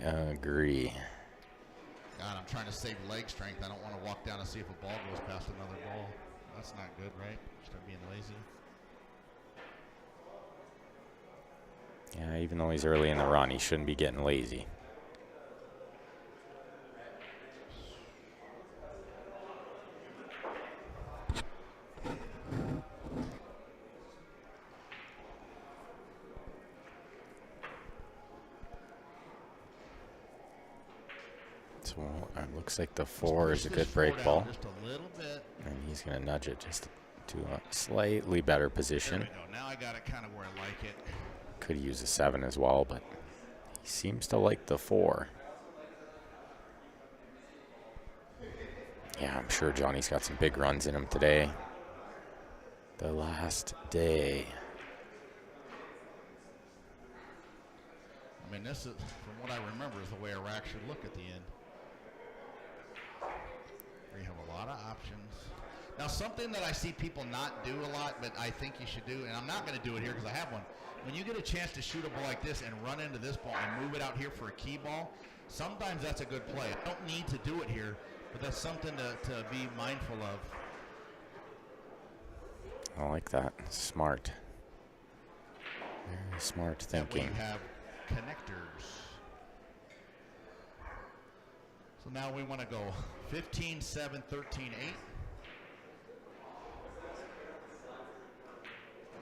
I agree. God, I'm trying to save leg strength. I don't want to walk down and see if a ball goes past another ball. That's not good, right? Start being lazy. Yeah, even though he's early in the run, he shouldn't be getting lazy. So it looks like the 4 is a good break ball. Just a little bit. And he's going to nudge it just to a slightly better position. There we go. Now I got it kind of where I like it. Could use a 7 as well, but he seems to like the 4. Yeah, I'm sure Johnny's got some big runs in him today. The last day. I mean, this is, from what I remember, is the way a rack should look at the end. We have a lot of options. Now, something that I see people not do a lot, but I think you should do, and I'm not going to do it here because I have one. When you get a chance to shoot a ball like this and run into this ball and move it out here for a key ball, sometimes that's a good play. I don't need to do it here, but that's something to be mindful of. I like that. Smart. Very smart thinking. That way you have connectors. So now we want to go 15, 7, 13,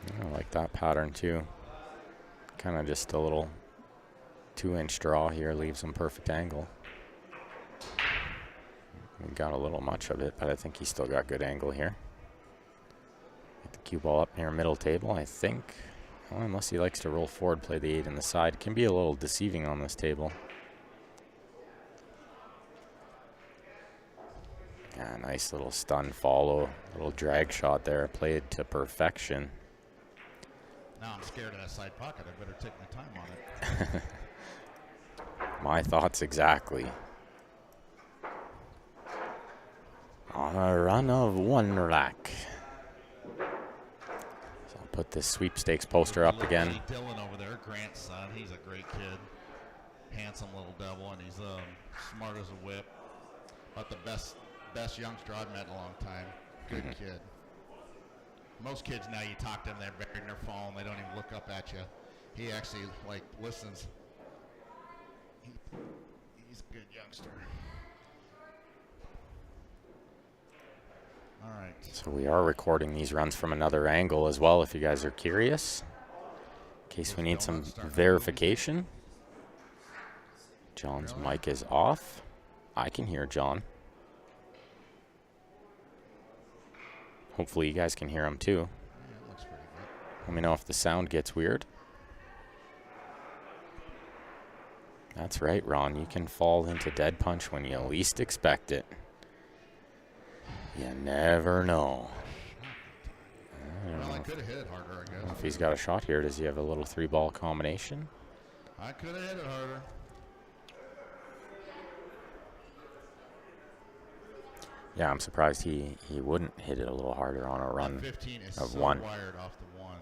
8. I like that pattern too. Kind of just a little 2-inch draw here leaves him perfect angle. We got a little much of it, but I think he's still got good angle here. cue ball up near middle table, I think. Well, unless he likes to roll forward, play the 8 in the side. It can be a little deceiving on this table. Yeah, nice little stun follow, little drag shot there, played to perfection. Now I'm scared of that side pocket. I better take my time on it. My thoughts exactly. On a run of 1 rack. So I'll put this sweepstakes poster up again. Dylan over there, Grant's son. He's a great kid. Handsome little devil, and he's smart as a whip. About the best youngster I've met in a long time. Good kid. Most kids now, you talk to them, they're buried in their phone. They don't even look up at you. He actually, like, listens. He's a good youngster. All right. So we are recording these runs from another angle as well, if you guys are curious. In case we need some verification. John's mic is off. I can hear John. Hopefully you guys can hear him too. Yeah, looks pretty good. Let me know if the sound gets weird. That's right, Ron. You can fall into dead punch when you least expect it. You never know. Well, I could have hit it harder, I guess. If he's got a shot here, does he have a little 3-ball combination? I could have hit it harder. Yeah, I'm surprised he wouldn't hit it a little harder on a run 15 is of so 1. wired off the 1.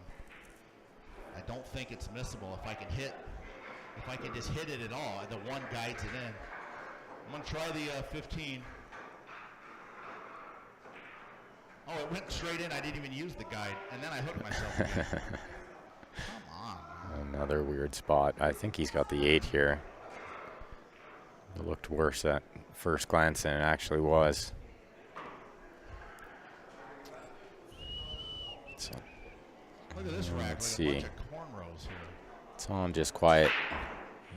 I don't think it's missable. If I can just hit it at all, the 1 guides it in. I'm going to try the 15. Oh, it went straight in. I didn't even use the guide, and then I hooked myself again. Come on. Another weird spot. I think he's got the 8 here. It looked worse at first glance than it actually was. So, Look at this rack. let's Look see. at a bunch of cornrows here. It's on just quiet.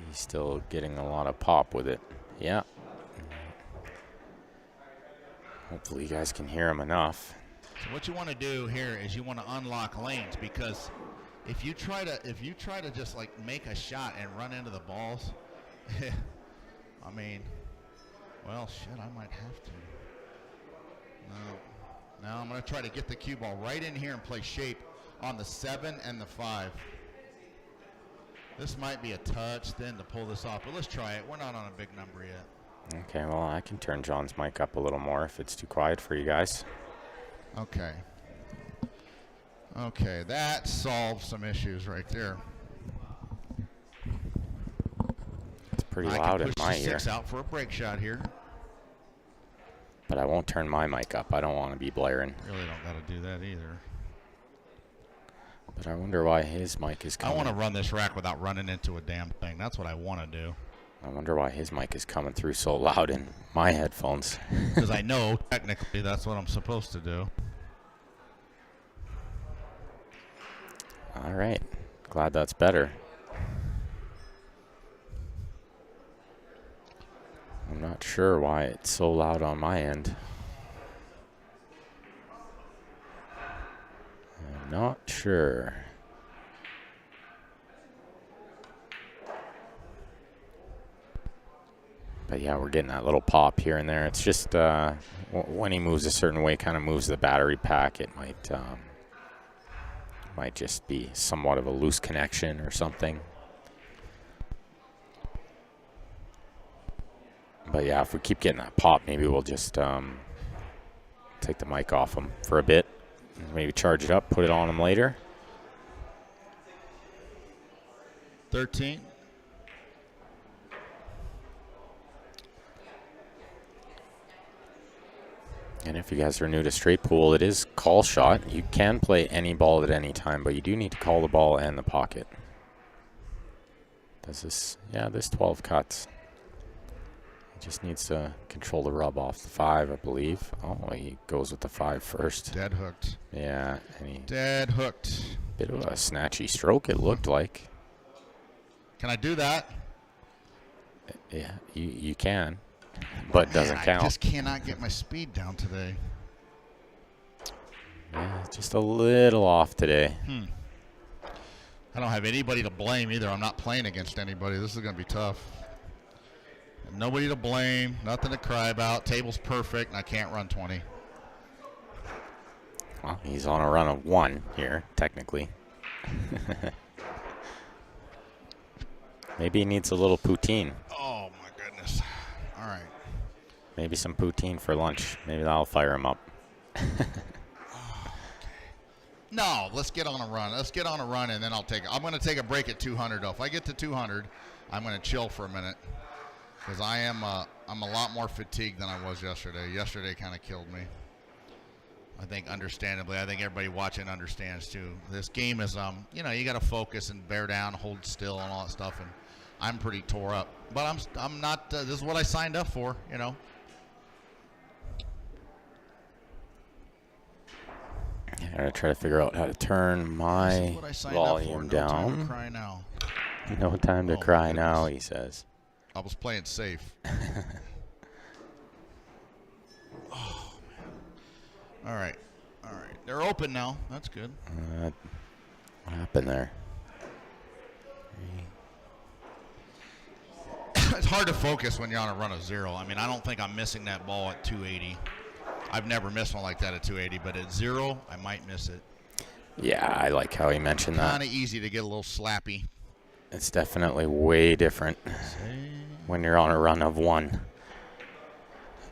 He's still getting a lot of pop with it. Yeah. Hopefully you guys can hear him enough. So what you want to do here is you want to unlock lanes, because if you try to just like make a shot and run into the balls, I mean, well, shit, I might have to. No, I'm going to try to get the cue ball right in here and play shape on the 7 and the 5. This might be a touch thin to pull this off, but let's try it. We're not on a big number yet. Okay, well, I can turn John's mic up a little more if it's too quiet for you guys. Okay. Okay, that solves some issues right there. It's pretty loud in my I can push the ear. 6 out for a break shot here. But I won't turn my mic up. I don't want to be blaring. Really don't got to do that either. But I wonder why his mic is I coming. want to run this rack without running into a damn thing. That's what I want to do. I wonder why his mic is coming through so loud in my headphones. Because I know technically that's what I'm supposed to do. All right. Glad that's better. I'm not sure why it's so loud on my end. I'm not sure. But yeah, we're getting that little pop here and there. It's just when he moves a certain way, kind of moves the battery pack, it might just be somewhat of a loose connection or something. But yeah, if we keep getting that pop, maybe we'll just take the mic off him for a bit. Maybe charge it up, put it on him later. 13. And if you guys are new to straight pool, it is call shot. You can play any ball at any time, but you do need to call the ball and the pocket. Does this? Yeah, this 12 cuts. He just needs to control the rub off the 5, I believe. Oh, he goes with the 5 first. Dead hooked. Yeah, and he Dead hooked. bit of a snatchy stroke, it looked like. Can I do that? Yeah, you can, but it doesn't Man, count. I just cannot get my speed down today. Yeah, just a little off today. I don't have anybody to blame either. I'm not playing against anybody. This is going to be tough. Nobody to blame, nothing to cry about. Table's perfect, and I can't run 20. Well, he's on a run of 1 here, technically. Maybe he needs a little poutine. Oh, my goodness. All right. Maybe some poutine for lunch. Maybe that'll fire him up. No, let's get on a run. Let's get on a run, and then I'll take it. I'm going to take a break at 200, though. If I get to 200, I'm going to chill for a minute because I'm a lot more fatigued than I was yesterday. Yesterday kind of killed me. I think understandably. I think everybody watching understands, too. This game is, you got to focus and bear down, hold still, and all that stuff, and I'm pretty tore up. But I'm not, this is what I signed up for, I'm going to try to figure out how to turn my volume down. No time to cry now. No time to cry now, he says. I was playing safe. Oh, man. All right. They're open now. That's good. What happened there? It's hard to focus when you're on a run of 0. I mean, I don't think I'm missing that ball at 280. I've never missed one like that at 280, but at 0, I might miss it. Yeah, I like how he mentioned that. Kind of easy to get a little slappy. It's definitely way different when you're on a run of 1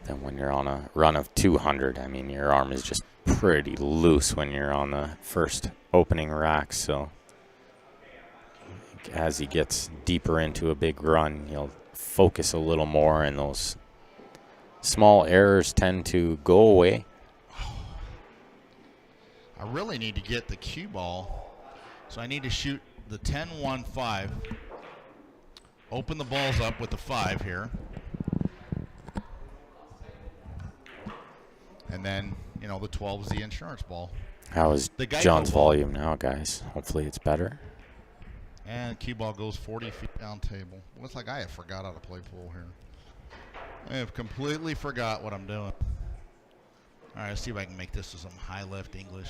than when you're on a run of 200. I mean, your arm is just pretty loose when you're on the first opening rack, so as he gets deeper into a big run, he'll focus a little more, and those small errors tend to go away. I really need to get the cue ball, so I need to shoot the 10-1-5. Open the balls up with the 5 here. And then, the 12 is the insurance ball. How is John's volume now, guys? Hopefully it's better. And cue ball goes 40 feet down table. Looks like I have forgot how to play pool here. I have completely forgot what I'm doing. All right, let's see if I can make this with some high left English.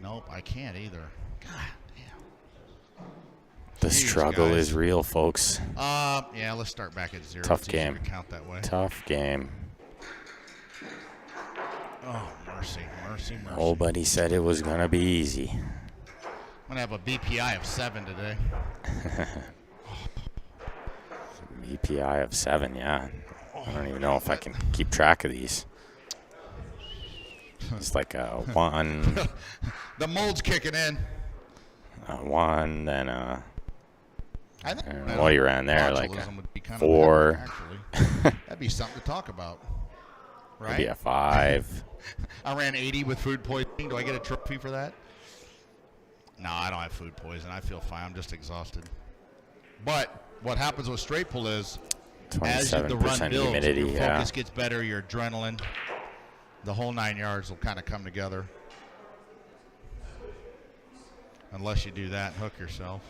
Nope, I can't either. God damn. The struggle is real, folks. Yeah, let's start back at 0. Tough It's easier game. to count that way. Tough game. Oh, mercy. Nobody said it was going to be easy. I'm going to have a BPI of 7 today. BPI of 7, yeah. I don't even know if I can keep track of these. It's like a 1. The mold's kicking in. A 1, then a... I think what he ran there, like botulism would be kind 4. Of actually. That'd be something to talk about. Right? Maybe a 5. I ran 80 with food poisoning. Do I get a trophy for that? No, I don't have food poisoning. I feel fine. I'm just exhausted. But what happens with straight pull is as the run builds, humidity, your focus gets better, your adrenaline, the whole 9 yards will kind of come together. Unless you do that, hook yourself.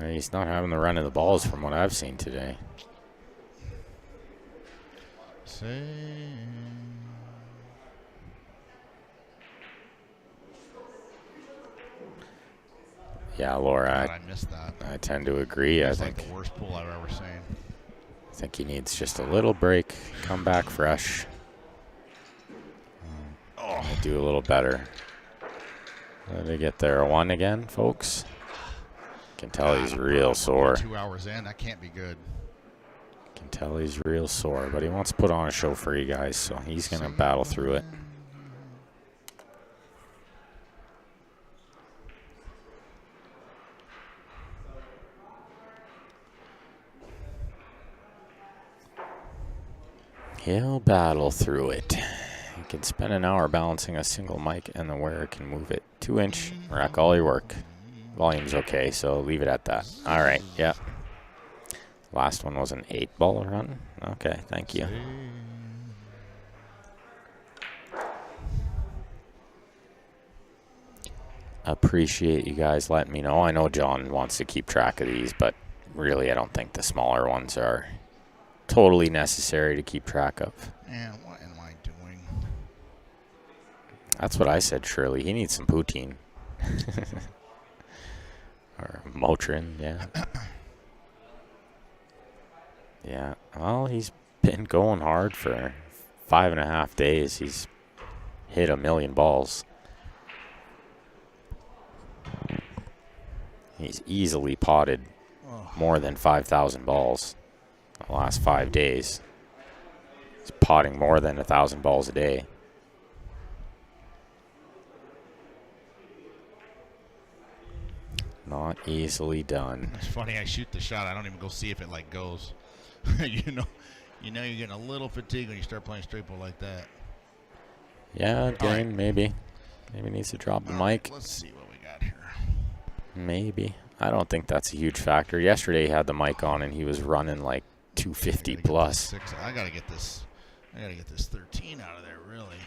He's not having the run of the balls from what I've seen today. Yeah, Laura, God, I missed that. I tend to agree. That's I think like the worst pull I've ever seen. I think he needs just a little break, come back fresh. Do a little better. Let it get there. A 1 again, folks. Can tell he's real sore. 2 hours in, that can't be good. Can tell he's real sore, but he wants to put on a show for you guys, so he's going to battle through it. He'll battle through it. You can spend an hour balancing a single mic, and the wearer can move it 2-inch, rack all your work. Volume's okay, so leave it at that. All right, yeah. Last one was an 8-ball run. Okay, thank you. Appreciate you guys letting me know. I know John wants to keep track of these, but really I don't think the smaller ones are totally necessary to keep track of. Man, what am I doing? That's what I said, Shirley. He needs some poutine. Or Motrin, yeah. Yeah, well, he's been going hard for 5.5 days. He's hit 1,000,000 balls. He's easily potted more than 5,000 balls in the last 5 days. He's potting more than 1,000 balls a day. Not easily done. It's funny. I shoot the shot. I don't even go see if it like goes. you know you're getting a little fatigued when you start playing straight ball like that. Yeah, Dane, right. maybe needs to drop the mic. Right, let's see what we got here. Maybe. I don't think that's a huge factor. Yesterday he had the mic on and he was running like 250 plus. I gotta get this 13 out of there, really.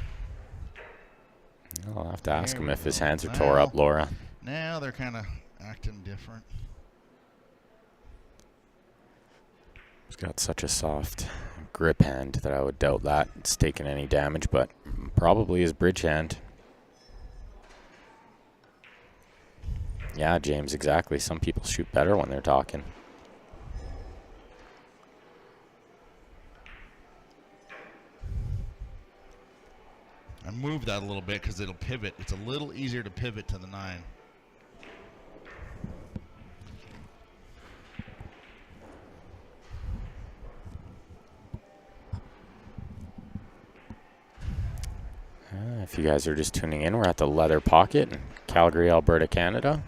I'll have to ask There him we if his go. hands are tore up, Laura. Now they're kind of acting different. He's got such a soft grip hand that I would doubt that it's taken any damage, but probably his bridge hand. Yeah, James, exactly. Some people shoot better when they're talking. I moved that a little bit because it'll pivot. It's a little easier to pivot to the 9. If you guys are just tuning in, we're at the Leather Pocket in Calgary, Alberta, Canada.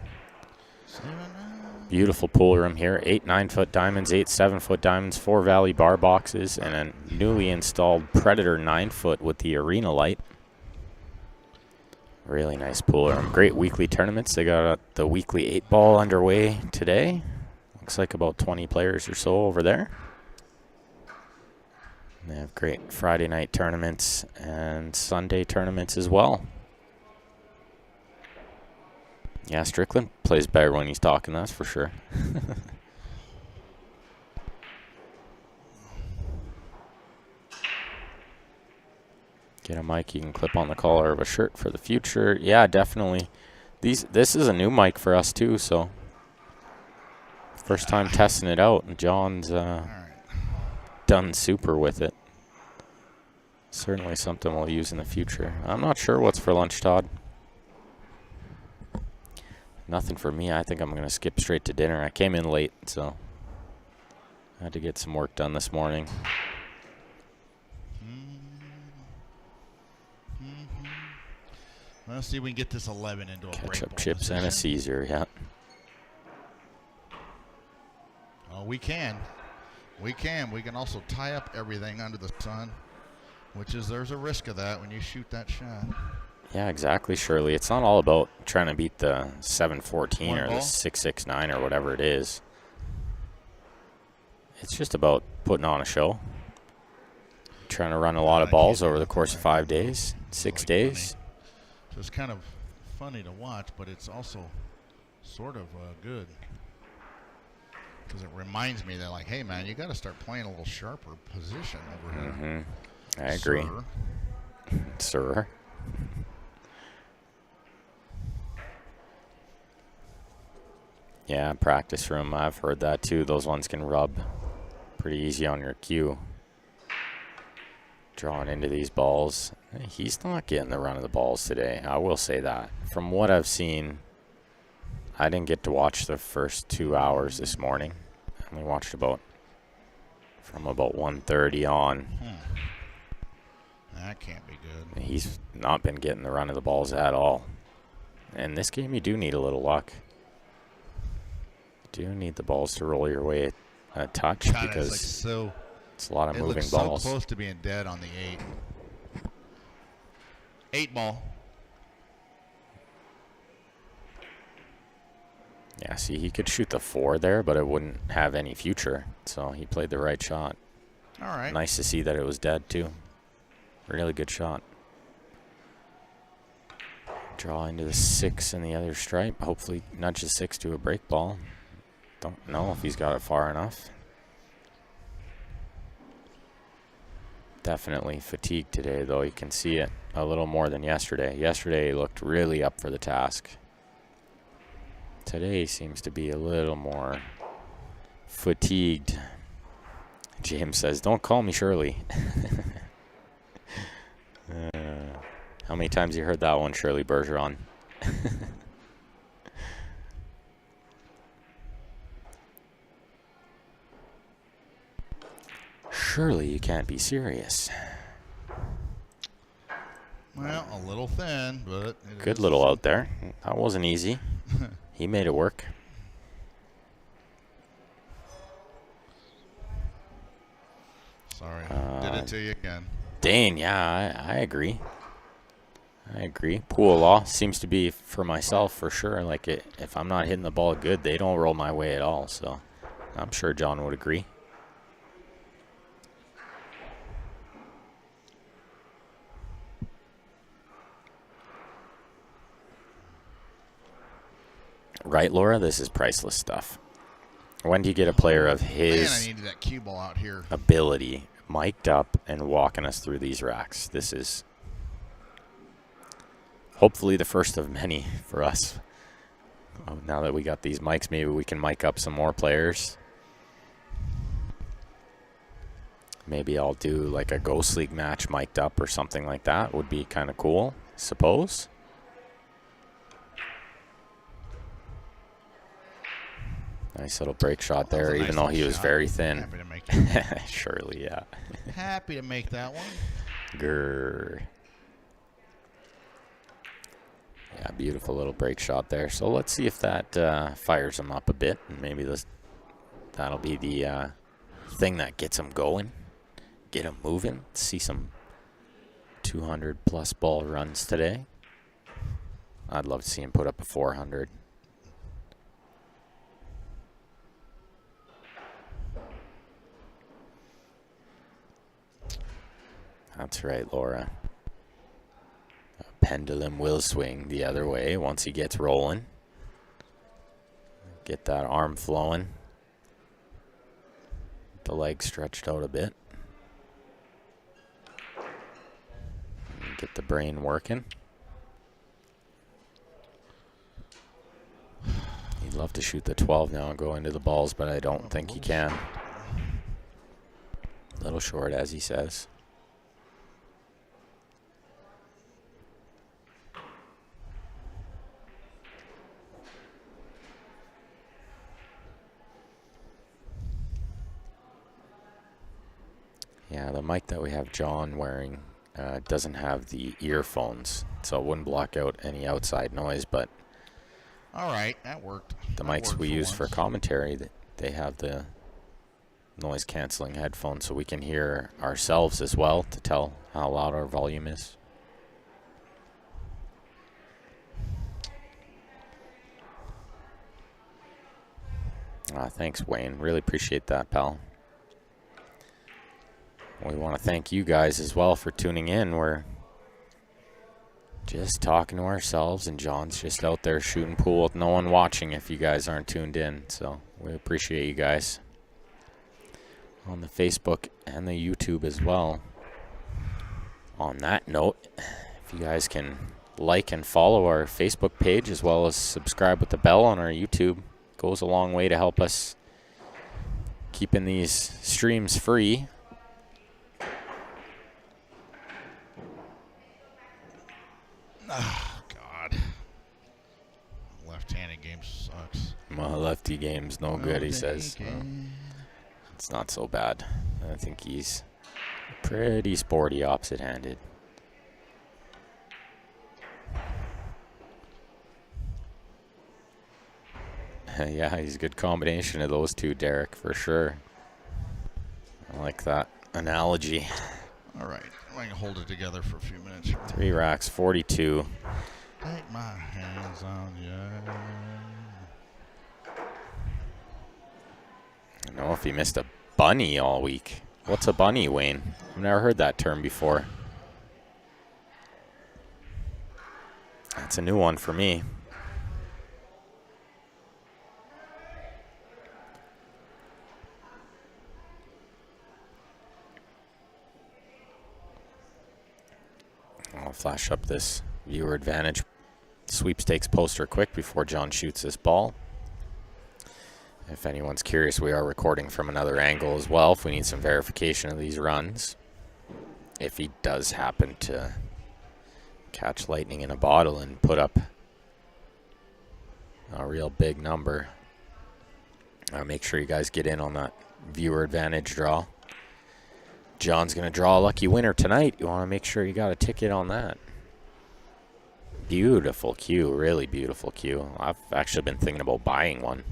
Beautiful pool room here. 8 9-foot diamonds, 8 7-foot diamonds, 4 Valley bar boxes, and a newly installed Predator 9-foot with the arena light. Really nice pool room. Great weekly tournaments. They got the weekly 8-ball underway today. Looks like about 20 players or so over there. They have great Friday night tournaments and Sunday tournaments as well. Yeah, Strickland plays better when he's talking, that's for sure. Get a mic you can clip on the collar of a shirt for the future. Yeah, definitely. This is a new mic for us too, so first time testing it out. And John's done super with it. Certainly something we'll use in the future. I'm not sure what's for lunch, Todd. Nothing for me. I think I'm going to skip straight to dinner. I came in late, so I had to get some work done this morning. Let's see if we can get this 11 into a break Ketchup ball chips and a position. Caesar, yeah. Oh, we can. We can. We can also tie up everything under the sun, which is there's a risk of that when you shoot that shot. Yeah, exactly, Shirley. It's not all about trying to beat the 714 One or ball? the 669 or whatever it is. It's just about putting on a show. Trying to run a lot of balls over the course of 5 days, 6 days. Funny. So it's kind of funny to watch, but it's also sort of good. Because it reminds me that, like, hey, man, you got to start playing a little sharper position over here. I agree. Sir. Sir. Yeah, practice room. I've heard that too. Those ones can rub pretty easy on your cue. Drawing into these balls. He's not getting the run of the balls today. I will say that. From what I've seen, I didn't get to watch the first 2 hours this morning. I only watched from about 1:30 on. That can't be good. He's not been getting the run of the balls at all. And this game, you do need a little luck. You do need the balls to roll your way a touch God, because it's, like it's a lot of it moving looks balls. so close to being dead on the 8. 8 ball. Yeah, see, he could shoot the 4 there, but it wouldn't have any future. So he played the right shot. All right. Nice to see that it was dead, too. Really good shot. Draw into the 6 in the other stripe. Hopefully nudge the 6 to a break ball. Don't know if he's got it far enough. Definitely fatigued today, though. You can see it a little more than yesterday. Yesterday he looked really up for the task. Today seems to be a little more fatigued. James says, "Don't call me Shirley." How many times you heard that one, Shirley Bergeron? Surely you can't be serious. Well, a little thin, but Good little out there. That wasn't easy. He made it work. Sorry, did it to you again. Dane, yeah, I agree. I agree. Pool law seems to be for myself for sure. Like if I'm not hitting the ball good, they don't roll my way at all. So I'm sure John would agree. Right, Laura? This is priceless stuff. When do you get a player of Man, I his needed that cue ball out here. ability mic'd up and walking us through these racks? This is hopefully the first of many for us. Now that we got these mics, maybe we can mic up some more players. Maybe I'll do like a Ghost League match mic'd up or something like that. Would be kind of cool, suppose. Nice little break shot there, That was a even nice though he little was shot. very thin. Happy to make that. Surely, yeah. Happy to make that one. Grrr. Yeah, beautiful little break shot there. So let's see if that fires him up a bit. And maybe that'll be the thing that gets him going, get him moving. See some 200-plus ball runs today. I'd love to see him put up a 400. That's right, Laura. A pendulum will swing the other way once he gets rolling. Get that arm flowing. The leg stretched out a bit. Get the brain working. He'd love to shoot the 12 now and go into the balls, but I don't think he can. A little short, as he says. Yeah, the mic that we have John wearing doesn't have the earphones, so it wouldn't block out any outside noise, but All right, that worked. the That mics worked we use for once. commentary, they have the noise-canceling headphones, so we can hear ourselves as well to tell how loud our volume is. Thanks, Wayne. Really appreciate that, pal. We want to thank you guys as well for tuning in. We're just talking to ourselves, and John's just out there shooting pool with no one watching if you guys aren't tuned in. So we appreciate you guys on the Facebook and the YouTube as well. On that note, if you guys can like and follow our Facebook page as well as subscribe with the bell on our YouTube, goes a long way to help us keeping these streams free. Oh, God. Left-handed game sucks. My lefty game's no good, he Oh, says. dang it. It's not so bad. I think he's pretty sporty opposite-handed. Yeah, he's a good combination of those two, Derek, for sure. I like that analogy. All right, I can hold it together for a few minutes here. 3 racks, 42. Take my hands on you. I don't know if he missed a bunny all week. What's a bunny, Wayne? I've never heard that term before. That's a new one for me. flash up this viewer advantage sweepstakes poster quick before John shoots this ball. If anyone's curious, we are recording from another angle as well if we need some verification of these runs. If he does happen to catch lightning in a bottle and put up a real big number, make sure you guys get in on that viewer advantage draw. John's going to draw a lucky winner tonight. You want to make sure you got a ticket on that. Beautiful cue, really beautiful cue. I've actually been thinking about buying one.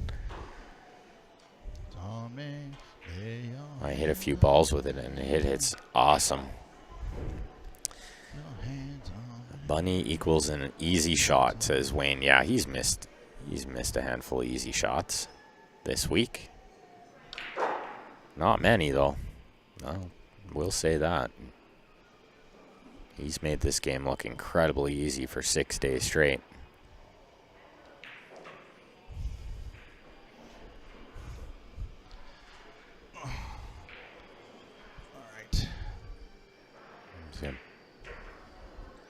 I hit a few balls with it, and it hits awesome. Bunny equals an easy shot, says Wayne. Yeah, he's missed a handful of easy shots this week. Not many, though. No, we'll say that. He's made this game look incredibly easy for 6 days straight.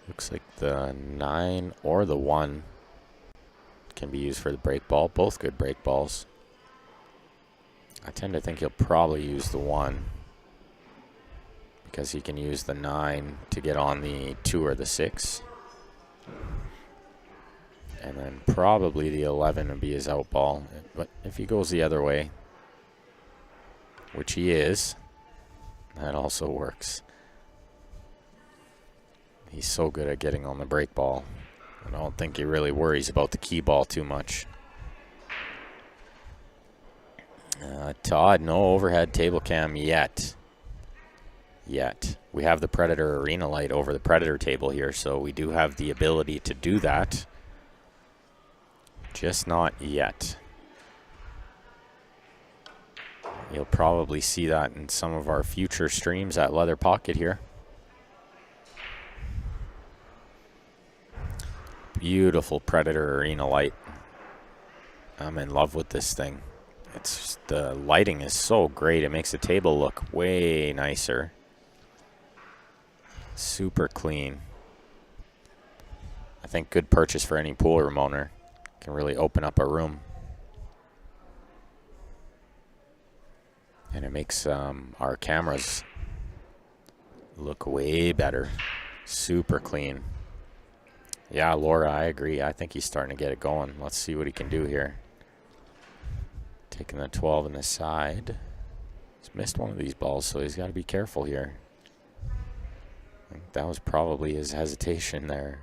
Looks like the 9 or the 1 can be used for the break ball. Both good break balls. I tend to think he'll probably use the 1 because he can use the 9 to get on the 2 or the 6. And then probably the 11 would be his out ball. But if he goes the other way, which he is, that also works. He's so good at getting on the break ball. I don't think he really worries about the key ball too much. Todd, no overhead table cam yet. We have the Predator Arena light over the Predator table here, so we do have the ability to do that. Just not yet. You'll probably see that in some of our future streams at Leather Pocket here. Beautiful Predator Arena light. I'm in love with this thing. It's the lighting is so great. It makes the table look way nicer. Super clean. I think good purchase for any pool room owner. Can really open up a room. And it makes our cameras look way better. Super clean. Yeah, Laura, I agree. I think he's starting to get it going. Let's see what he can do here. Taking the 12 on the side. He's missed one of these balls, so he's got to be careful here. I think that was probably his hesitation there.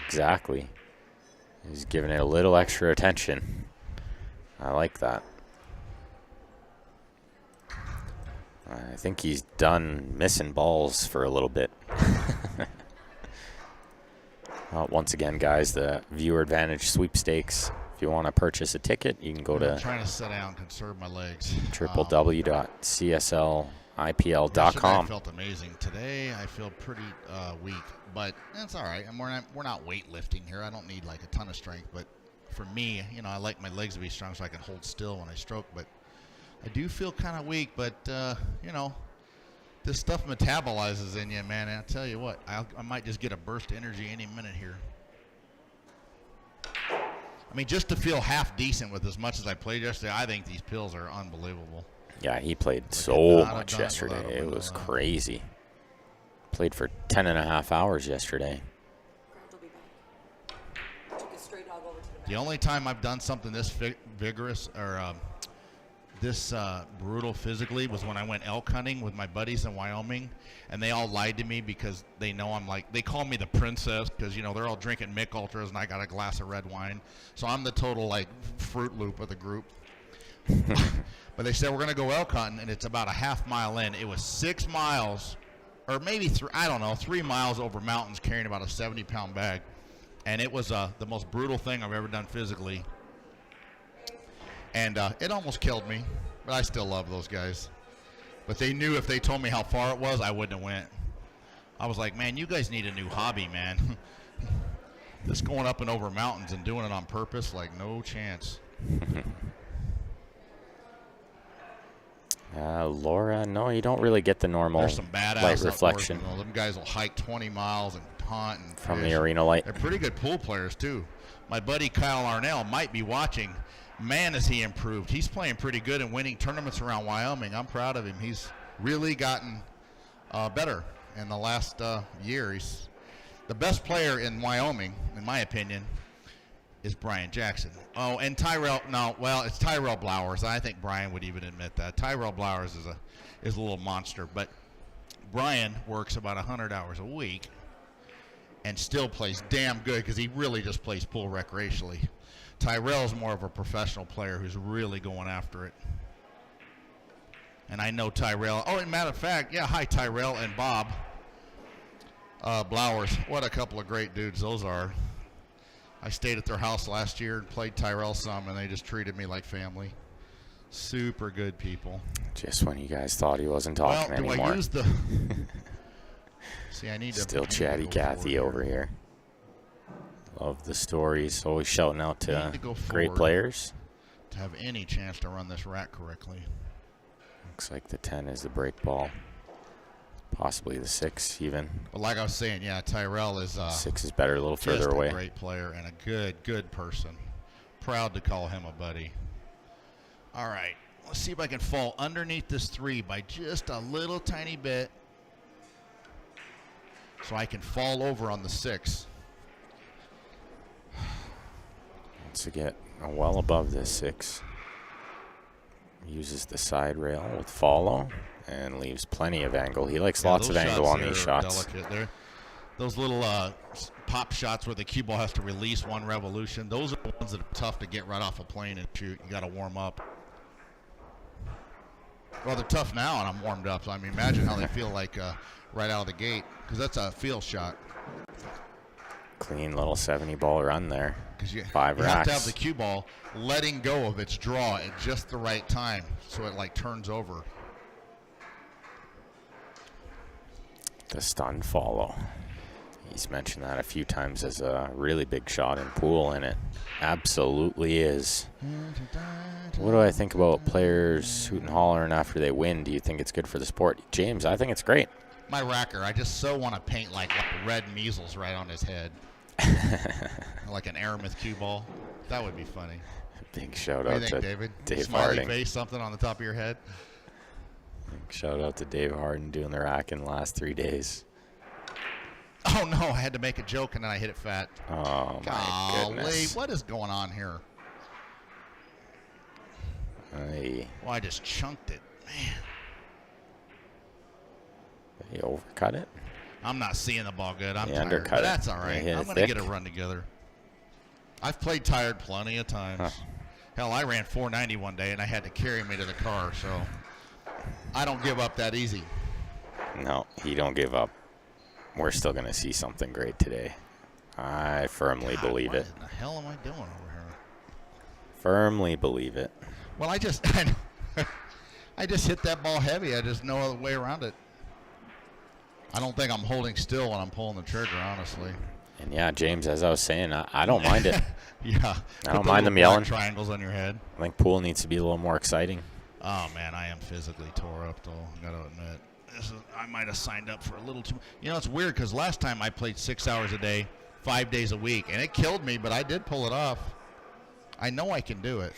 Exactly. He's giving it a little extra attention. I like that. I think he's done missing balls for a little bit. Once again, guys, the viewer advantage sweepstakes. If you want to purchase a ticket, you can go to I'm trying to sit down and conserve my legs. www.cslipl.com. Yesterday I felt amazing. Today I feel pretty weak, but that's all right. And we're not weightlifting here. I don't need like a ton of strength, but for me, you know, I like my legs to be strong so I can hold still when I stroke. But I do feel kind of weak. But you know, this stuff metabolizes in you, man. And I tell you what, I might just get a burst of energy any minute here. I mean, just to feel half decent with as much as I played yesterday, I think these pills are unbelievable. Yeah, he played so much yesterday. It was crazy. Played for 10.5 hours yesterday. The only time I've done something this vigorous or this brutal physically was when I went elk hunting with my buddies in Wyoming, and they all lied to me because they know I'm like, they call me the princess because, you know, they're all drinking Mick Ultras and I got a glass of red wine. So I'm the total, like, Fruit Loop of the group. But they said, we're going to go elk hunting, and it's about a half mile in. It was 6 miles, or maybe, 3 miles over mountains carrying about a 70-pound bag. And it was the most brutal thing I've ever done physically. And it almost killed me, but I still love those guys. But they knew if they told me how far it was, I wouldn't have went. I was like, man, you guys need a new hobby, man. This going up and over mountains and doing it on purpose, like, no chance. Laura, no, you don't really get the normal There's some badass light reflection. Them guys will hike 20 miles and hunt and From fish. the arena light. They're pretty good pool players, too. My buddy Kyle Arnell might be watching. Man, has he improved. He's playing pretty good and winning tournaments around Wyoming. I'm proud of him. He's really gotten better in the last year. He's the best player in Wyoming, in my opinion, is Brian Jackson. Oh, and Tyrell. No, well, it's Tyrell Blowers. I think Brian would even admit that. Tyrell Blowers is a little monster, but Brian works about 100 hours a week and still plays damn good because he really just plays pool recreationally. Tyrell's more of a professional player who's really going after it. And I know Tyrell. Oh, and matter of fact, yeah, hi, Tyrell and Bob Blowers. What a couple of great dudes those are. I stayed at their house last year and played Tyrell some, and they just treated me like family. Super good people. Just when you guys thought he wasn't talking well, do anymore. I use the... See, I need to... Still chatty Cathy over here. Love the stories. Always shouting out to great forward players. to have any chance to run this rack correctly. Looks like the 10 is the break ball. Possibly the 6 even. But like I was saying, yeah, Tyrell is 6 is better, a little just further away. a great player and a good person. Proud to call him a buddy. All right, let's see if I can fall underneath this 3 by just a little tiny bit so I can fall over on the 6. To get well above this 6. Uses the side rail with follow and leaves plenty of angle. He likes lots of angle on these shots. Those little pop shots where the cue ball has to release one revolution, those are the ones that are tough to get right off a plane and shoot. You got to warm up. Well, they're tough now, and I'm warmed up. So I mean, imagine how they feel like right out of the gate, because that's a field shot. Clean little 70 ball run there. Because you 5 racks. have to have the cue ball letting go of its draw at just the right time, so it like turns over. The stun follow. He's mentioned that a few times as a really big shot in pool, and it absolutely is. What do I think about players hooting and hollering after they win? Do you think it's good for the sport? James, I think it's great. My racker, I just so want to paint like red measles right on his head. Like an aramith cue ball. That would be funny. Big shout What out do you to think, David? Dave Smiley Harding. face, something on the top of your head. Big shout out to Dave Harding doing the rack in the last 3 days. Oh no, I had to make a joke and then I hit it fat. Oh my goodness. What is going on here? Aye. Well, I just chunked it. Man, He overcut it. I'm not seeing the ball good. I'm He tired, undercut but it. that's all He right. hit I'm it going to get a thick. run together. I've played tired plenty of times. Huh. Hell, I ran 490 one day and I had to carry me to the car, so I don't give up that easy. No, he don't give up. We're still going to see something great today. I firmly believe it. What in the hell am I doing over here? Firmly believe it. Well, I just hit that ball heavy. I just no other way around it. I don't think I'm holding still when I'm pulling the trigger, honestly. And yeah, James, as I was saying, I don't mind it. Yeah. I don't mind them yelling. Triangles on your head. I think pool needs to be a little more exciting. Oh man, I am physically tore up though. I gotta admit, I might have signed up for a little too. You know, it's weird because last time I played 6 hours a day, 5 days a week, and it killed me, but I did pull it off. I know I can do it.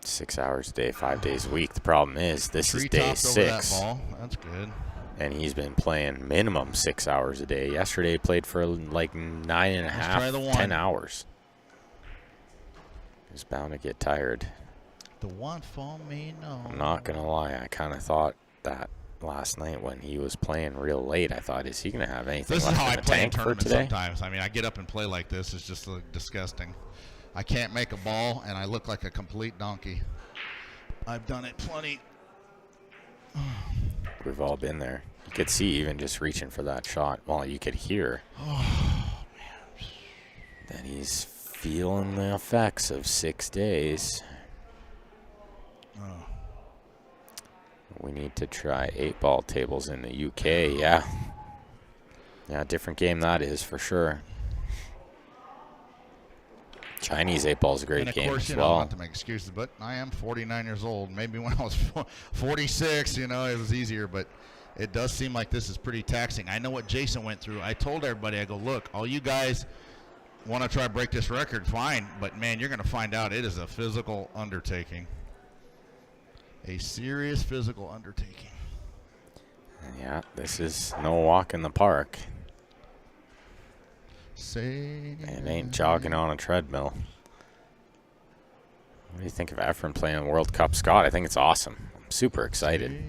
6 hours a day, 5 days a week. The problem is this is day Tree-topped over that 6. ball. That's good. And he's been playing minimum 6 hours a day. Yesterday he played for like 9 and a half, try the 10 one. hours. He's bound to get tired. The one for me, no. I'm not going to lie. I kind of thought that last night when he was playing real late. I thought, is he going to have anything This is left how in I the play in tank for tournaments today? sometimes. I mean, I get up and play like this. It's just disgusting. I can't make a ball, and I look like a complete donkey. I've done it plenty. We've all been there. You could see even just reaching for that shot. Well, you could hear that he's feeling the effects of 6 days. Oh. We need to try 8-ball tables in the UK. Yeah. Yeah, different game that is for sure. Chinese 8-ball is a great And of game course, as you know, well. not to make excuses, but I am 49 years old. Maybe when I was 46, you know, it was easier. But it does seem like this is pretty taxing. I know what Jason went through. I told everybody, I go, look, all you guys want to try to break this record, fine. But, man, you're going to find out it is a physical undertaking. A serious physical undertaking. Yeah, this is no walk in the park. It ain't jogging on a treadmill. What do you think of Efren playing in the World Cup? Scott, I think it's awesome. I'm super excited.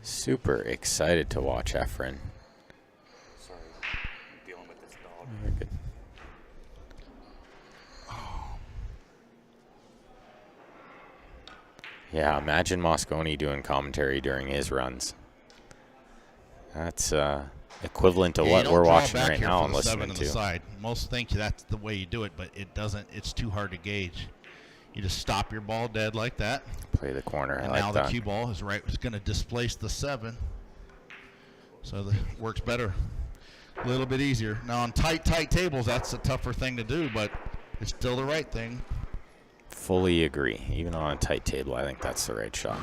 Super excited to watch Efren. Sorry, I'm dealing with this dog. Very good. Yeah, imagine Mosconi doing commentary during his runs. That's equivalent to what we're watching right now and listening to. Side. Most think that's the way you do it, but it doesn't. It's too hard to gauge. You just stop your ball dead like that. Play the corner. And I like now that. the cue ball is right. It's going to displace the 7. So it works better. A little bit easier. Now on tight tables, that's a tougher thing to do, but it's still the right thing. Fully agree. Even on a tight table, I think that's the right shot.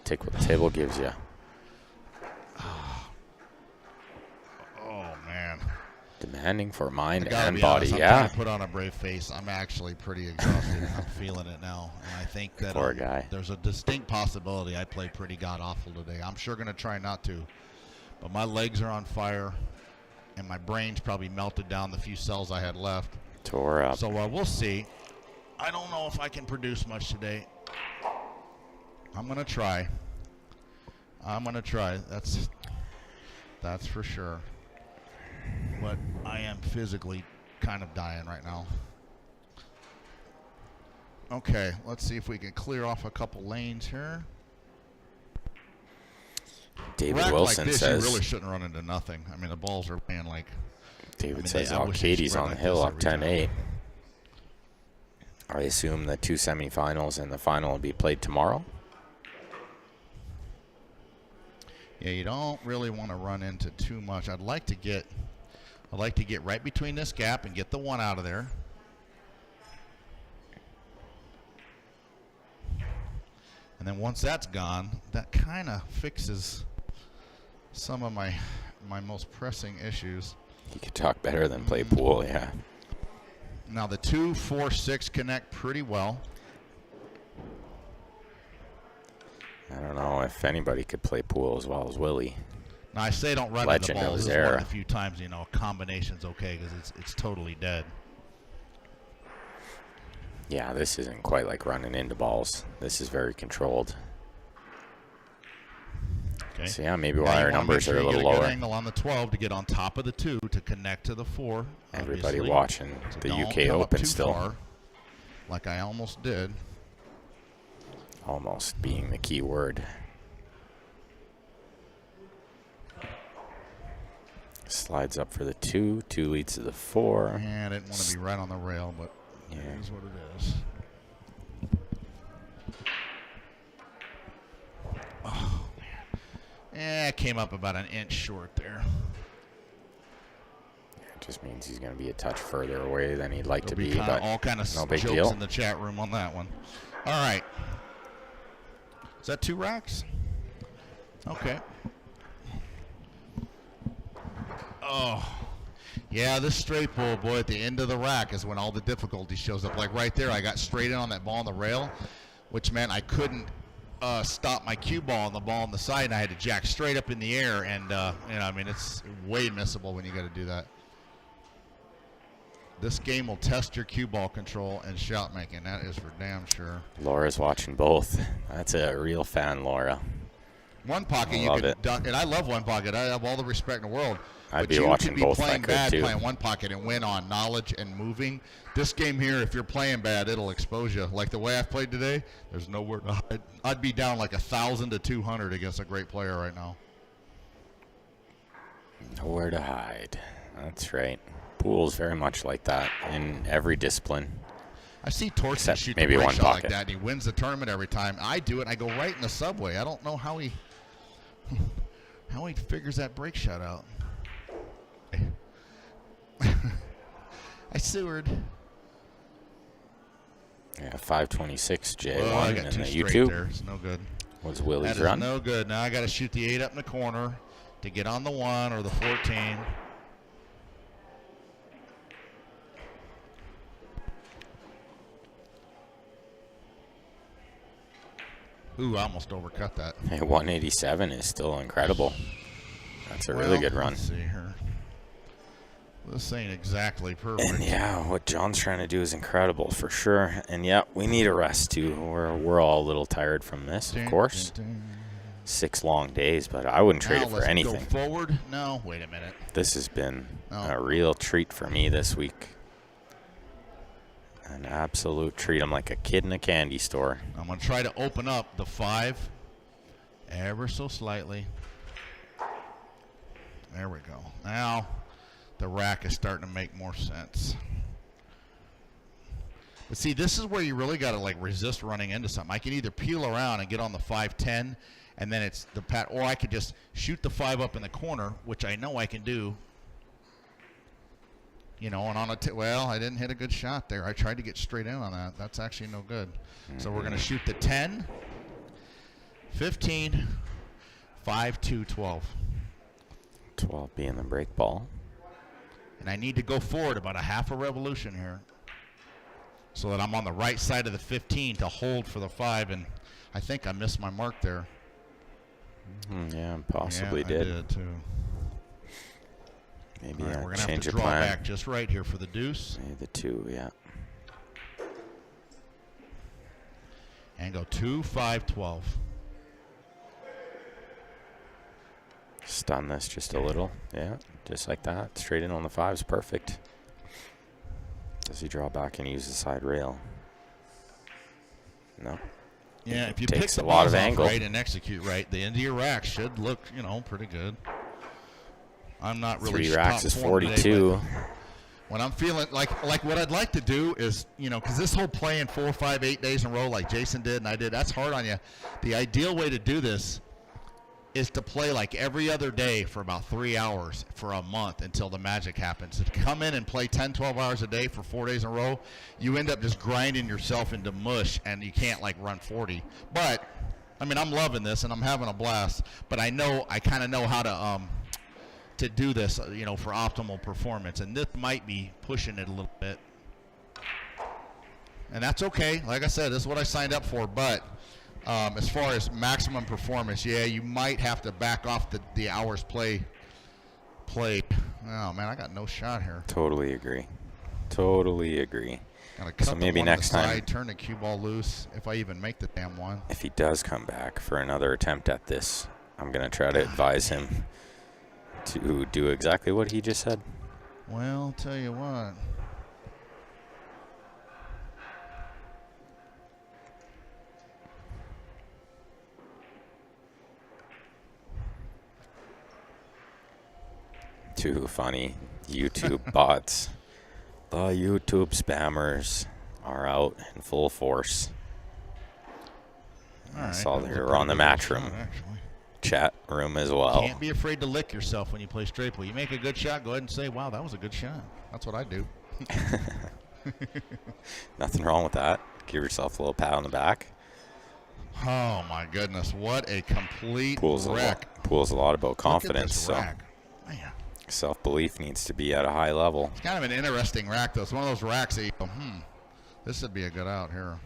Take what the table gives you. Oh, man. Demanding for mind I and be body. honest, I'm Yeah. trying to put on a brave face. I'm actually pretty exhausted. I'm feeling it now. And I think that Poor guy. there's a distinct possibility I played pretty god-awful today. I'm sure going to try not to. But my legs are on fire, and my brain's probably melted down the few cells I had left. Tore up. So we'll see. I don't know if I can produce much today. I'm going to try. That's for sure. But I am physically kind of dying right now. Okay, let's see if we can clear off a couple lanes here. David Rack Wilson like this, says. you really shouldn't run into nothing. I mean, the balls are playing like. David I says wish they Katie's spread on the like hill this up every 10-8. I assume the 2 semifinals and the final will be played tomorrow. Yeah, you don't really want to run into too much. I'd like to get right between this gap and get the 1 out of there. And then once that's gone, that kind of fixes some of my most pressing issues. He could talk better than play pool, yeah. Now the 2, 4, 6 connect pretty well. I don't know if anybody could play pool as well as Willie. Now I say don't run into the Legend of ball. This his is one of era. the few times, you know, a combination's okay because it's totally dead. Yeah, this isn't quite like running into balls. This is very controlled. Okay. So yeah, maybe Now why you our wanna make numbers sure are a you little get a good lower. angle on the 12 to get on top of the 2 to connect to the 4. Everybody obviously. watching So the don't UK come up Open too still. far, like I almost did. Almost being the key word. Slides up for the 2. 2 leads to the 4. And I didn't want to be right on the rail, but Yeah. it is what it is. Oh, man. Yeah, it came up about an inch short there. It just means he's going to be a touch further away than he'd like to There'll be, kinda, but all kind of no big jokes deal. in the chat room on that one. All right. Is that 2 racks? Okay. Oh. Yeah, this straight pull, boy, at the end of the rack is when all the difficulty shows up. Like right there, I got straight in on that ball on the rail, which meant I couldn't stop my cue ball on the ball on the side, and I had to jack straight up in the air. And, you know, I mean, it's way missable when you got to do that. This game will test your cue ball control and shot making. That is for damn sure. Laura's watching both. That's a real fan, Laura. One pocket I you love can it. duck, and I love one pocket. I have all the respect in the world. I'd but be you watching could be both if I playing could, bad too. playing one pocket and win on knowledge and moving. This game here, if you're playing bad, it'll expose you. Like the way I've played today, there's nowhere to hide. I'd be down like 1,000 to 200 against a great player right now. Nowhere to hide. That's right. Pool's very much like that in every discipline. I see Torsten Except shoot maybe the break one shot like pocket. that, and he wins the tournament every time. I do it, and I go right in the subway. I don't know how he figures that break shot out. I sewered. Yeah, 526 J1 Well, I got in 2 the straight YouTube. there. It's no good. Was Willie's That is run? no good. Now I got to shoot the 8 up in the corner to get on the 1 or the 14. Ooh, I almost overcut that. Hey, 187 is still incredible. That's a really good run. Let's see here. This ain't exactly perfect. And yeah, what John's trying to do is incredible for sure. And yeah, we need a rest too. We're all a little tired from this, of course. 6 long days, but I wouldn't trade it for anything. Go forward. No, wait a minute. This has been a real treat for me this week. An absolute treat. I'm like a kid in a candy store. I'm going to try to open up the 5 ever so slightly. There we go. Now the rack is starting to make more sense. But see, this is where you really got to like resist running into something. I can either peel around and get on the 510, and then it's the pat, or I could just shoot the 5 up in the corner, which I know I can do. You know, and on a well, I didn't hit a good shot there. I tried to get straight in on that. That's actually no good. So we're going to shoot the 10, 15, 5, 2, 12. 12 being the break ball. And I need to go forward about a half a revolution here so that I'm on the right side of the 15 to hold for the 5. And I think I missed my mark there. Yeah, possibly yeah, did. I did too. Maybe All right, we're going to have change to your draw plan. back just right here for the deuce. Maybe the 2, yeah. And go 2, 5, 12. Stun this just a little. Yeah, just like that. Straight in on the 5's perfect. Does he draw back and use the side rail? No. Yeah, if you Takes pick the a lot balls of off angle. right and execute right, the end of your rack should look, you know, pretty good. I'm not really 3 racks top is form today, 42. but when I'm feeling like what I'd like to do is, you know, because this whole playing 4, 5, 8 days in a row like Jason did and I did, that's hard on you. The ideal way to do this is to play like every other day for about 3 hours for a month until the magic happens. To come in and play 10, 12 hours a day for 4 days in a row, you end up just grinding yourself into mush and you can't like run 40. But, I mean, I'm loving this and I'm having a blast, but I kind of know how to do this, you know, for optimal performance. And this might be pushing it a little bit. And that's okay. Like I said, this is what I signed up for, but as far as maximum performance, yeah, you might have to back off the hours play. Oh, man, I got no shot here. Totally agree. Totally agree. Gotta cut So the maybe one on next the time, side, turn the cue ball loose, if I even make the damn one. if he does come back for another attempt at this, I'm going to try to advise him to do exactly what he just said. Well, I'll tell you what. Too funny. YouTube bots. The YouTube spammers are out in full force. All I right, saw that they was a were on the pretty good match shot, room actually. chat room as well. Can't be afraid to lick yourself when you play straight play. You make a good shot, go ahead and say, wow, that was a good shot. That's what I do. Nothing wrong with that. Give yourself a little pat on the back. Oh, my goodness. What a complete Pools wreck. a lot about Look at confidence. this So rack. Man. self-belief needs to be at a high level. It's kind of an interesting rack, though. It's one of those racks that you go, this would be a good out here.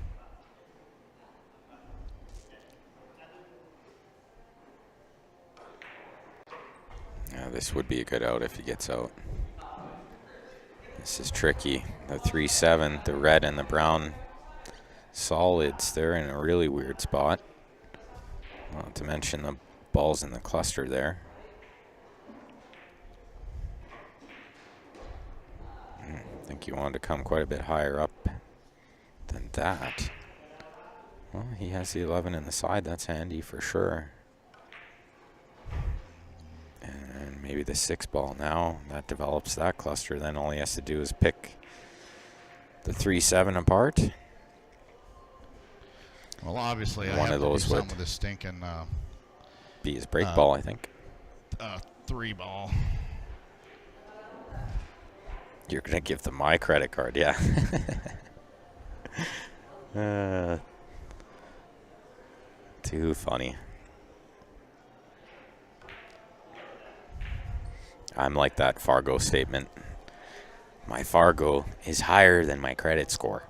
Yeah, this would be a good out if he gets out. This is tricky. The 3-7, the red and the brown solids, they're in a really weird spot. Not to mention the balls in the cluster there. I think you wanted to come quite a bit higher up than that. Well, he has the 11 in the side. That's handy for sure. And maybe the 6 ball now. That develops that cluster. Then all he has to do is pick the 3-7 apart. Well, obviously, One I have of to those do something would with this stinking be his break ball, I think. 3 ball. You're going to give them my credit card, yeah. Too funny. I'm like that Fargo statement. My Fargo is higher than my credit score.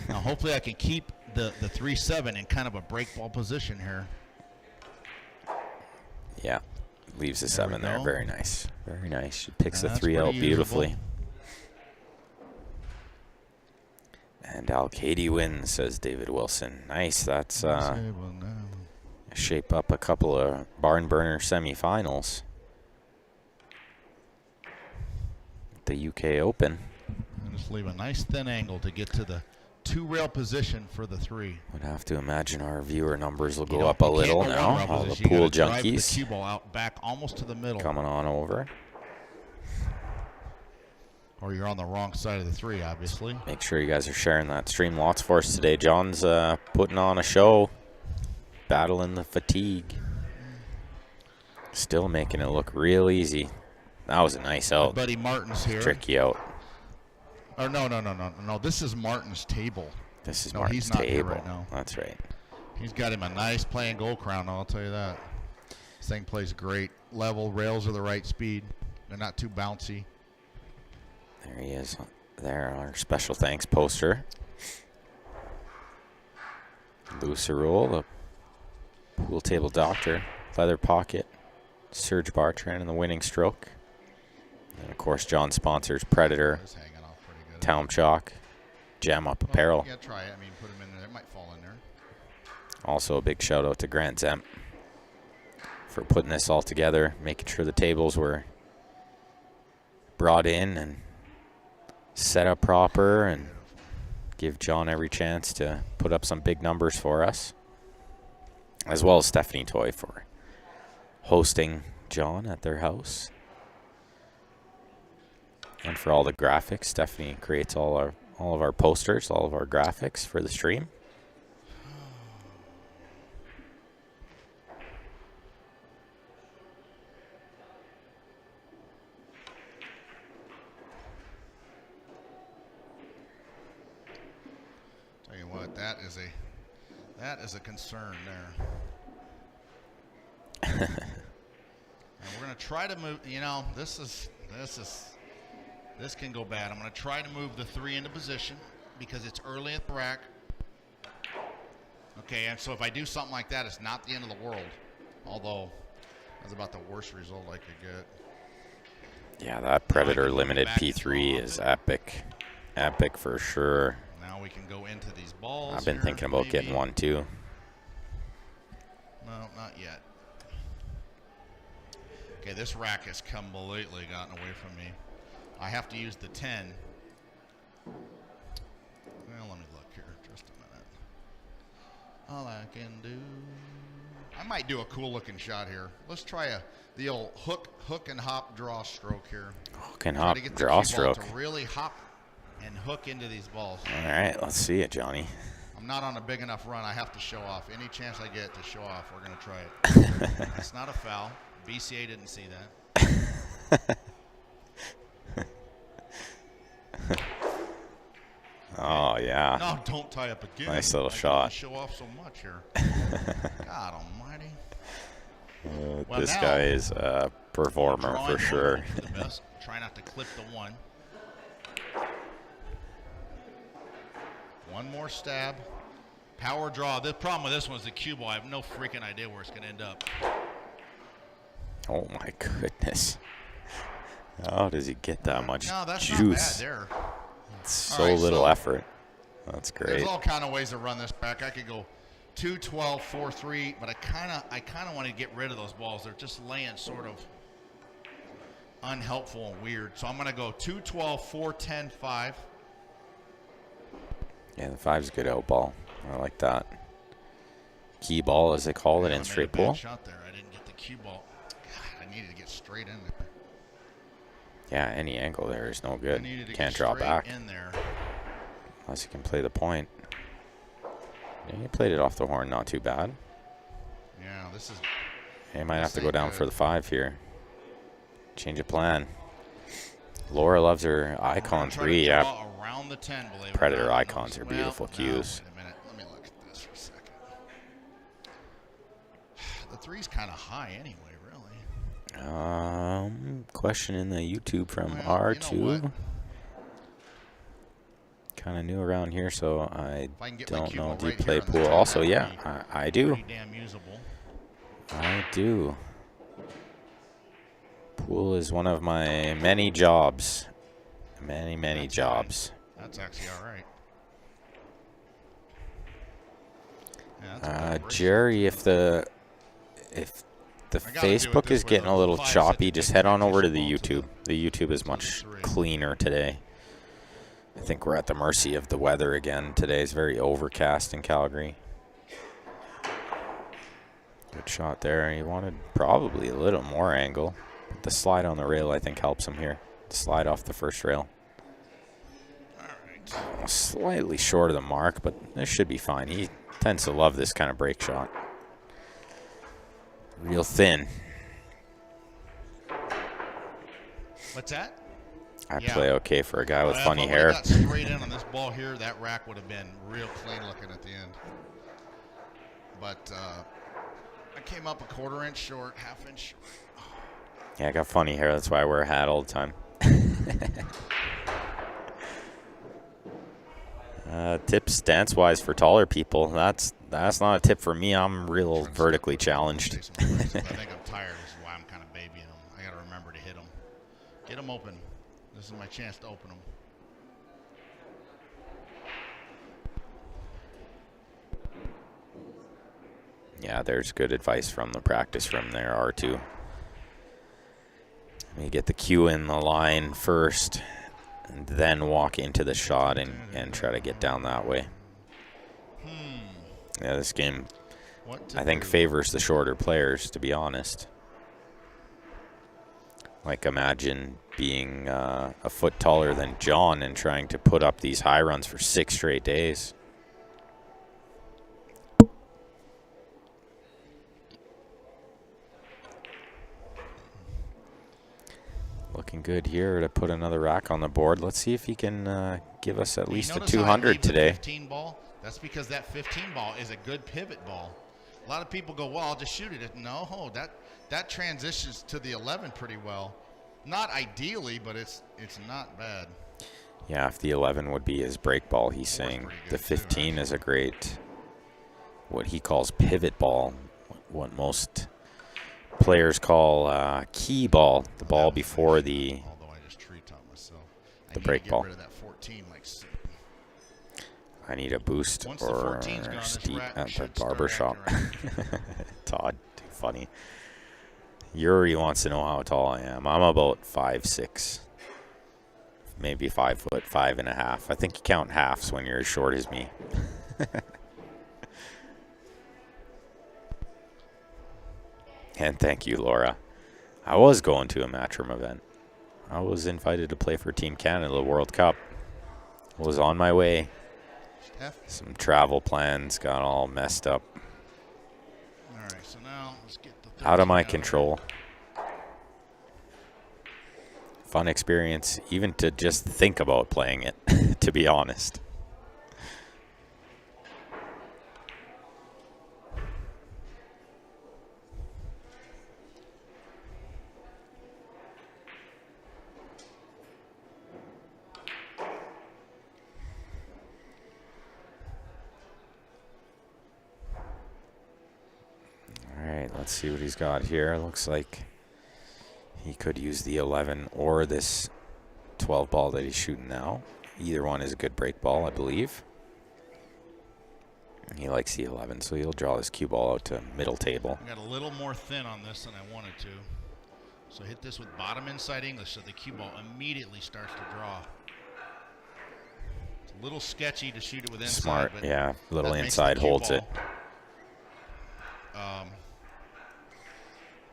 Now, hopefully I can keep the 3-7 in kind of a break ball position here. Yeah. Leaves the There we 7 there. go. Very nice. Very nice. She picks the That's 3 out pretty beautifully. usable. And Alcady wins, says David Wilson. Nice. That's shape up a couple of barn burner semifinals. The UK Open. And just leave a nice thin angle to get to the 2-rail position for the 3. Would have to imagine our viewer numbers will You go know, up a you can't little go now. one-rail All the position. You pool gotta drive the junkies cue ball out back almost to the middle. coming on over. Or you're on the wrong side of the 3, obviously. Make sure you guys are sharing that stream lots for us today. John's putting on a show, battling the fatigue. Still making it look real easy. That was a nice My out. buddy Martin's here. Tricky out. Or no. This is Martin's table. This is No, Martin's he's not here table. right now. That's right. He's got him a nice playing gold crown, I'll tell you that. This thing plays great. Level, rails are the right speed. They're not too bouncy. There he is. There, our special thanks poster. Lucerol, the pool table doctor, leather pocket, Serge Bartran in the winning stroke. And of course, John sponsors Predator, It's hanging off pretty good. Town Chalk, Jam Up Apparel. Yeah, try it. I mean, put them in there. It might fall in there. Also, a big shout out to Grant Zemp for putting this all together, making sure the tables were brought in and set up proper, and give John every chance to put up some big numbers for us, as well as Stephanie Toy for hosting John at their house, and for all the graphics. Stephanie creates all of our posters, all of our graphics for the stream. Tell you what, that is a concern there. And we're gonna try to move. You know, this can go bad. I'm gonna try to move the 3 into position because it's early at the rack. Okay, and so if I do something like that, it's not the end of the world. Although that's about the worst result I could get. Yeah, that Predator Limited P3 is epic. Epic for sure. Now we can go into these balls. I've been here, thinking about getting maybe. one too. No, not yet. Okay, this rack has completely gotten away from me. I have to use the 10. Well, let me look here just a minute. All I can do... I might do a cool looking shot here. Let's try the old hook and hop draw stroke here. Hook and Try hop to get the draw cue ball stroke. to really hop and hook into these balls. All right, let's see it, Johnny. I'm not on a big enough run. I have to show off. Any chance I get to show off, we're going to try it. That's not a foul. BCA didn't see that. Oh, yeah. No, don't tie up again. Nice little I shot. Show off so much here. God almighty. Well, This now, guy is a performer drawing for one sure. for the best. Try not to clip the 1. One more stab. Power draw. The problem with this one is the cue ball. I have no freaking idea where it's going to end up. Oh, my goodness. How does he get that much No, that's juice? not bad there. It's so All right, little so effort. That's great. There's all kind of ways to run this back. I could go 2-12, 4-3, but I kind of want to get rid of those balls. They're just laying sort of unhelpful and weird. So I'm going to go 2-12, 4-10, 5. Yeah, the 5's a good out ball. I like that. Key ball, as they call it, I in made straight a bad pool. shot there. I didn't get the cue ball. God, I needed to get straight in there. Yeah, any angle there is no I good. needed to Can't get draw straight back in there. unless you can play the point. Yeah, he played it off the horn, not too bad. Yeah, this is. He might have This to go ain't down good. for the 5 here. Change of plan. Laura loves her icon Try to 3. Yeah, draw around the 10, believe it or Predator not. icons are Well, beautiful no, cues. wait a minute. Let me look at this for a second. three's kind of high anyway, really. Question in the YouTube from Well, R2. you know what? Kind of new around here, so I If I can get my don't cue know. ball Do you right play here on the pool? tee, Also, that would yeah, be I do. Pretty damn usable. I do. Pool is one of my many jobs. Many That's jobs. That's actually all right. Yeah, that's a good break Jerry, if the I gotta do it Facebook this is way, getting though. a little Five, such choppy, a just big head on over to transition the ball to YouTube. The YouTube is much three. cleaner today. I think we're at the mercy of the weather again. Today is very overcast in Calgary. Good shot there. He wanted probably a little more angle. But the slide on the rail, I think, helps him here. The slide off the first rail. All right. Slightly short of the mark, but this should be fine. He tends to love this kind of break shot. Real thin. What's that? I Yeah. play okay for a guy with Well, funny if I hair. would've got straight in on this ball here, that rack would have been real clean looking at the end. But I came up a 1/4 inch short, 1/2 inch short. Yeah, I got funny hair. That's why I wear a hat all the time. Tips stance-wise for taller people. That's not a tip for me. I'm real vertically challenged. I think I'm tired. This is why I'm kind of babying them. I got to remember to hit them. Get them open. This is my chance to open them. Yeah, there's good advice from the practice room there, R2. You get the cue in the line first, and then walk into the shot and try to get down that way. Yeah, this game, I think, favors the shorter players, to be honest. Like, imagine being a foot taller than John and trying to put up these high runs for 6 straight days. Looking good here to put another rack on the board. Let's see if he can give us at least a 200 today. 15 ball? That's because that 15 ball is a good pivot ball. A lot of people go, well, I'll just shoot it. No, that transitions to the 11 pretty well. Not ideally, but it's not bad. Yeah, if the 11 would be his break ball, he's saying pretty good the too, 15 is a great, what he calls pivot ball, what most players call key ball, the ball before the Although I just tree top myself. the break ball. Get rid of that 14 like I need a boost Once the or 14's gone, this steep rack at the should barber start shop. acting Todd, too funny. Yuri wants to know how tall I am. I'm about 5'6", maybe 5 foot, 5.5. I think you count halves when you're as short as me. And thank you, Laura. I was going to a Matchroom event. I was invited to play for Team Canada World Cup. Was on my way. Some travel plans got all messed up. All right, so now let's get the Out of my 13 control. Fun experience, even to just think about playing it, to be honest. All right, let's see what he's got here. Looks like he could use the 11 or this 12 ball that he's shooting now. Either one is a good break ball, I believe. He likes the 11, so he'll draw his cue ball out to middle table. I got a little more thin on this than I wanted to. So hit this with bottom inside English so the cue ball immediately starts to draw. It's a little sketchy to shoot it with inside. Smart, but yeah. Little that makes inside the cue holds it. ball,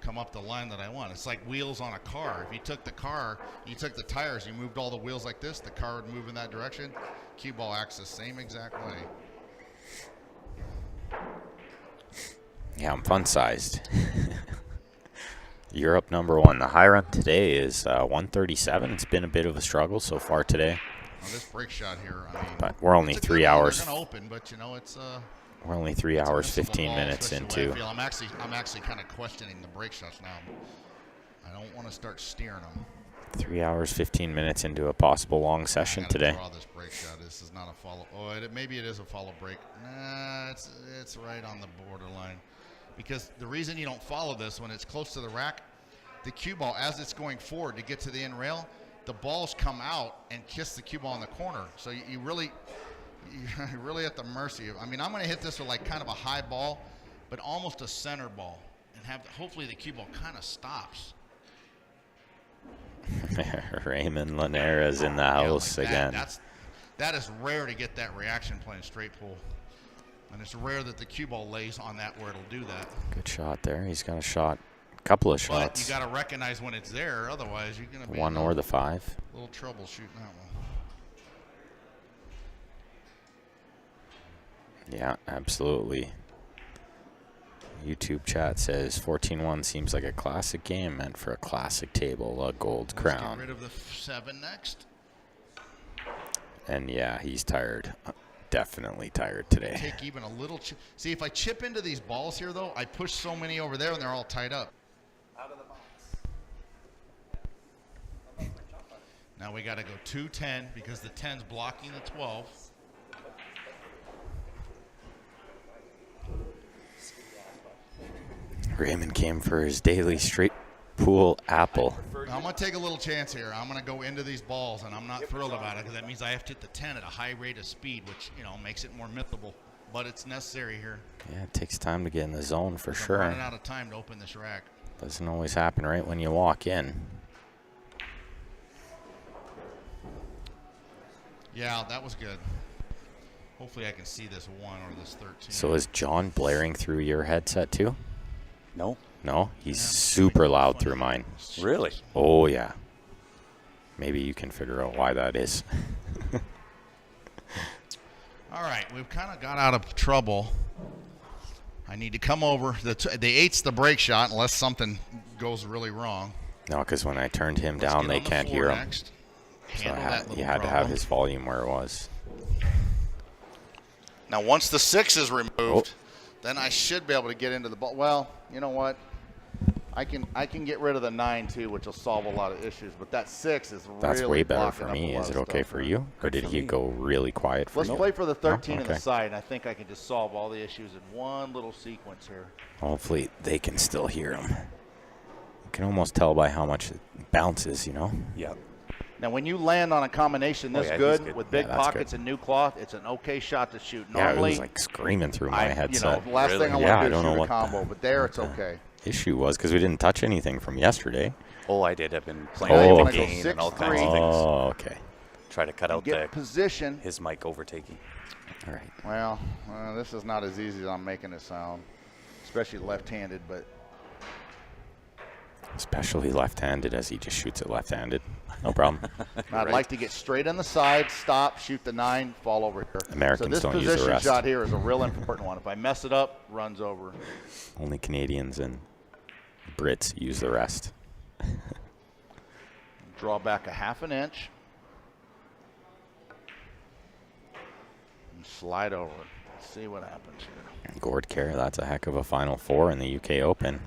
come up the line that I want. It's like wheels on a car. If you took the car, you took the tires, you moved all the wheels like this, the car would move in that direction. Cue ball acts the same exact way. Yeah, I'm fun-sized. Europe #1. The high run today is 137. It's been a bit of a struggle so far today. Now this break shot here, I mean, But we're only it's a 3 good one. hours. They're gonna open, but you know it's We're only 3 hours, It's a missable 15 ball, minutes especially the way into. I feel. I'm actually kind of questioning the break shots now. I don't want to start steering them. 3 hours, 15 minutes into a possible long session I gotta today. Draw this break shot. This is not a follow. Oh, maybe it is a follow break. Nah, it's right on the borderline. Because the reason you don't follow this when it's close to the rack, the cue ball, as it's going forward to get to the end rail, the balls come out and kiss the cue ball in the corner. So you're really at the mercy of. I mean, I'm going to hit this with like kind of a high ball, but almost a center ball, and hopefully the cue ball kind of stops. Raymond Linares in the house again. That is rare to get that reaction playing straight pull. And it's rare that the cue ball lays on that where it'll do that. Good shot there. He's got a couple of But shots. you got to recognize when it's there. Otherwise, you're going to be One or the 5. a little trouble shooting that one. Yeah, absolutely. YouTube chat says 14-1 seems like a classic game meant for a classic table, a gold Let's crown. get rid of the 7 next. And yeah, he's tired. Definitely tired today. Take even a little. See, if I chip into these balls here, though, I push so many over there, and they're all tied up. Out of the box. Now we got to go 2-10 because the 10's blocking the 12. Raymond came for his daily straight pool apple. I'm going to take a little chance here. I'm going to go into these balls, and I'm not thrilled about it because that means I have to hit the 10 at a high rate of speed, which, makes it more mythable. But it's necessary here. Yeah, it takes time to get in the zone for I'm sure. running out of time to open this rack. Doesn't always happen right when you walk in. Yeah, that was good. Hopefully I can see this 1 or this 13. So is John blaring through your headset too? No, No, he's super loud through mine. really. Oh yeah. Maybe you can figure out why that is. All right, we've kind of got out of trouble. I need to come over. The 8's the break shot unless something goes really wrong. No, because when I turned him Let's down, get they on the can't 4 hear him. next. So Handle that he little had to have problem. his volume where it was. Now, once the 6 is removed, then I should be able to get into the ball. Well, you know what? I can get rid of the 9 too, which will solve a lot of issues. But that 6 is That's really way better blocking for up me. a lot Is of it okay stuff for there. you? Or did he go really quiet for Let's you? play for the 13 and the okay. side, and I think I can just solve all the issues in one little sequence here. Hopefully they can still hear him. You can almost tell by how much it bounces, Yeah. Now, when you land on a combination this yeah, he's good, good. with big Yeah, that's pockets and new cloth, it's an okay shot to shoot. Yeah, it Normally, was like screaming through my headset. last Really? thing I Yeah, I want to do don't is know shoot a what combo, but there it's the okay. issue was because we didn't touch anything from yesterday. Oh, I did. I've been playing Oh, with the okay. gain and all kinds of 6-3. things. Oh, okay. Try to cut out Get position. his mic overtaking. All right. Well, this is not as easy as I'm making it sound, especially left-handed, but Especially left-handed, as he just shoots it left-handed. No problem. I'd like to get straight on the side, stop, shoot the 9, fall over here. Americans so don't this use the position rest. shot here is a real important one. If I mess it up, runs over. Only Canadians and Brits use the rest. Draw back a 1/2 inch. And slide over it. Let's see what happens here. Gord Kerr, that's a heck of a Final Four in the UK Open.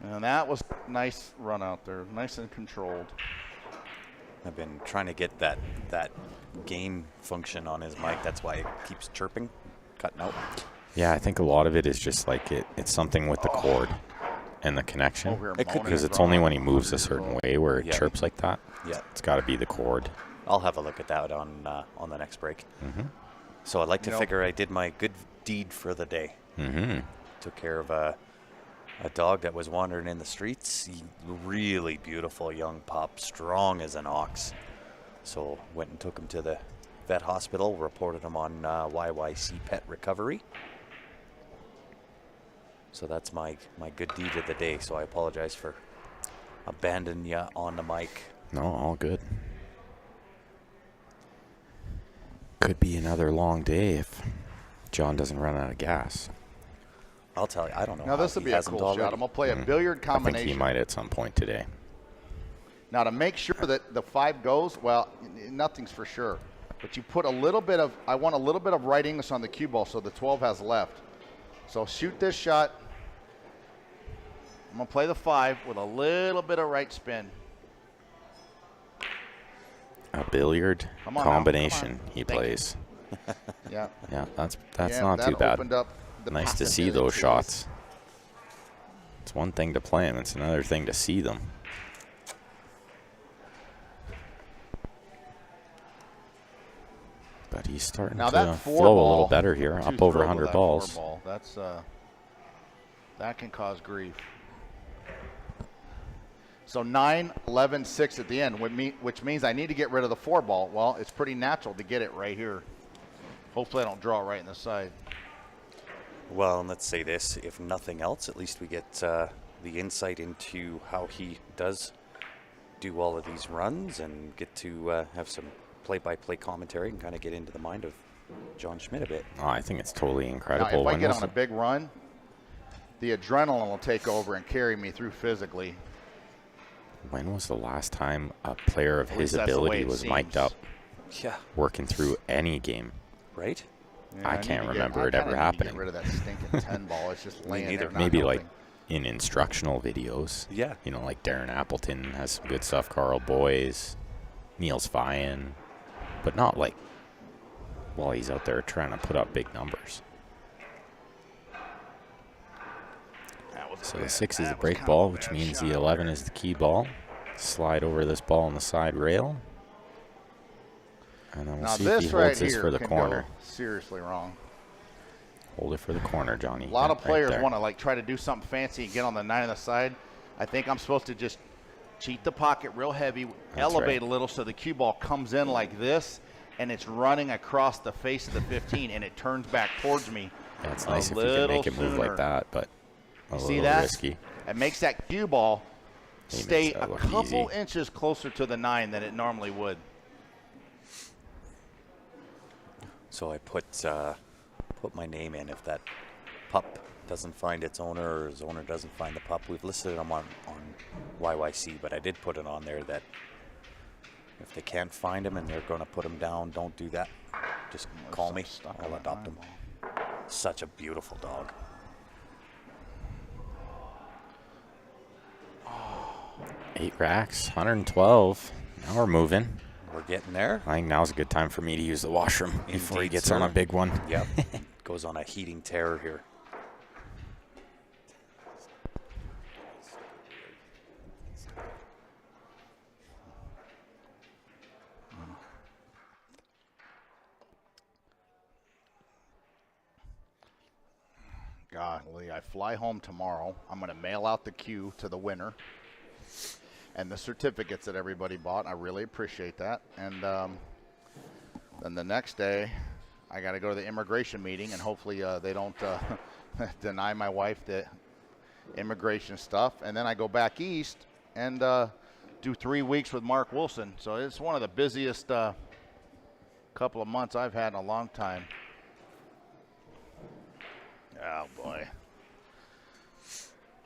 And that was a nice run out there, nice and controlled. I've been trying to get that game function on his mic. That's why it keeps chirping, cutting out. Yeah, I think a lot of it is just like it's something with the cord and the connection. Over here It could- moaning Because and it's only drawing when he out moves a 100 certain years old. way where it Yeah. chirps like that. Yeah, It's got to be the cord. I'll have a look at that on the next break. Mm-hmm. So I'd like to You know- figure I did my good deed for the day. Mm-hmm. Took care of a dog that was wandering in the streets. Really beautiful young pup, strong as an ox. So went and took him to the vet hospital, reported him on YYC Pet Recovery. So that's my good deed of the day. So I apologize for abandoning you on the mic. No, all good. Could be another long day if John doesn't run out of gas. I'll tell you, I don't know. Now how this will he be a hasn't cool shot. already. I'm going to play a billiard I think combination. he might at some point today. Now to make sure that the 5 goes, well, nothing's for sure. But you put a little bit of, I want a little bit of right English on the cue ball so the 12 has left. So shoot this shot. I'm going to play the 5 with a little bit of right spin. A billiard Come on now, combination come on. he Thank you. plays. Yeah. Yeah, that's Yeah, not that too bad. opened up the Nice to see possibilities. those shots. It's one thing to play them, it's another thing to see them. But he's starting Now to that 4 flow a ball, little better here, too up over thrilled 100 with that 4 balls. ball. That's that can cause grief. So 9, 11, 6 at the end, which means I need to get rid of the 4 ball. Well, it's pretty natural to get it right here. Hopefully I don't draw it right in the side. Well, and let's say this, if nothing else, at least we get the insight into how he does do all of these runs and get to have some play-by-play commentary and kind of get into the mind of John Schmidt a bit. Oh, I think it's totally Now, incredible. if I When get was on a big run, the adrenaline will take over and carry me through physically. when was the last time a player of At his least that's the way ability it was seems. mic'd up Yeah, working through any game? right? Yeah, I need can't to remember I it ever kinda need to happening. Get rid of that stinking 10 ball. It's just laying neither. there. Not Maybe like helping. in instructional videos. Yeah. You know, like Darren Appleton has some good stuff, Carl Boyes, Niels Fyan, but not like while he's out there trying to put up big numbers. That was a So the bad- 6 is the that was break kind of ball, a which bad means shot the 11 there. is the key ball. Slide over this ball on the side rail. And then we'll Now see if he this right holds this here for the can corner. go seriously wrong. Hold it for the corner, Johnny. A lot of Right players there. want to like try to do something fancy and get on the 9 on the side. I think I'm supposed to just cheat the pocket real heavy, elevate right. a little so the cue ball comes in like this, and it's running across the face of the 15, and it turns back towards me. Yeah, it's a nice if you can make it little move like sooner. that, but a See little that? risky. It makes that cue ball He makes stay that a look couple easy. inches closer to the 9 than it normally would. So I put my name in if that pup doesn't find its owner or his owner doesn't find the pup. We've listed them on YYC, but I did put it on there that if they can't find him and they're going to put him down, don't do that. Just call me. I'll adopt him. Such a beautiful dog. Eight racks, 112. Now we're moving. We're getting there. I think now's a good time for me to use the washroom before he Indeed, gets on a sir. big one. Yep. Goes on a heating terror here. Golly, I fly home tomorrow. I'm going to mail out the cue to the winner and the certificates that everybody bought. I really appreciate that. And then the next day, I got to go to the immigration meeting, and hopefully they don't deny my wife the immigration stuff. And then I go back east and do 3 weeks with Mark Wilson. So it's one of the busiest couple of months I've had in a long time. Oh, boy.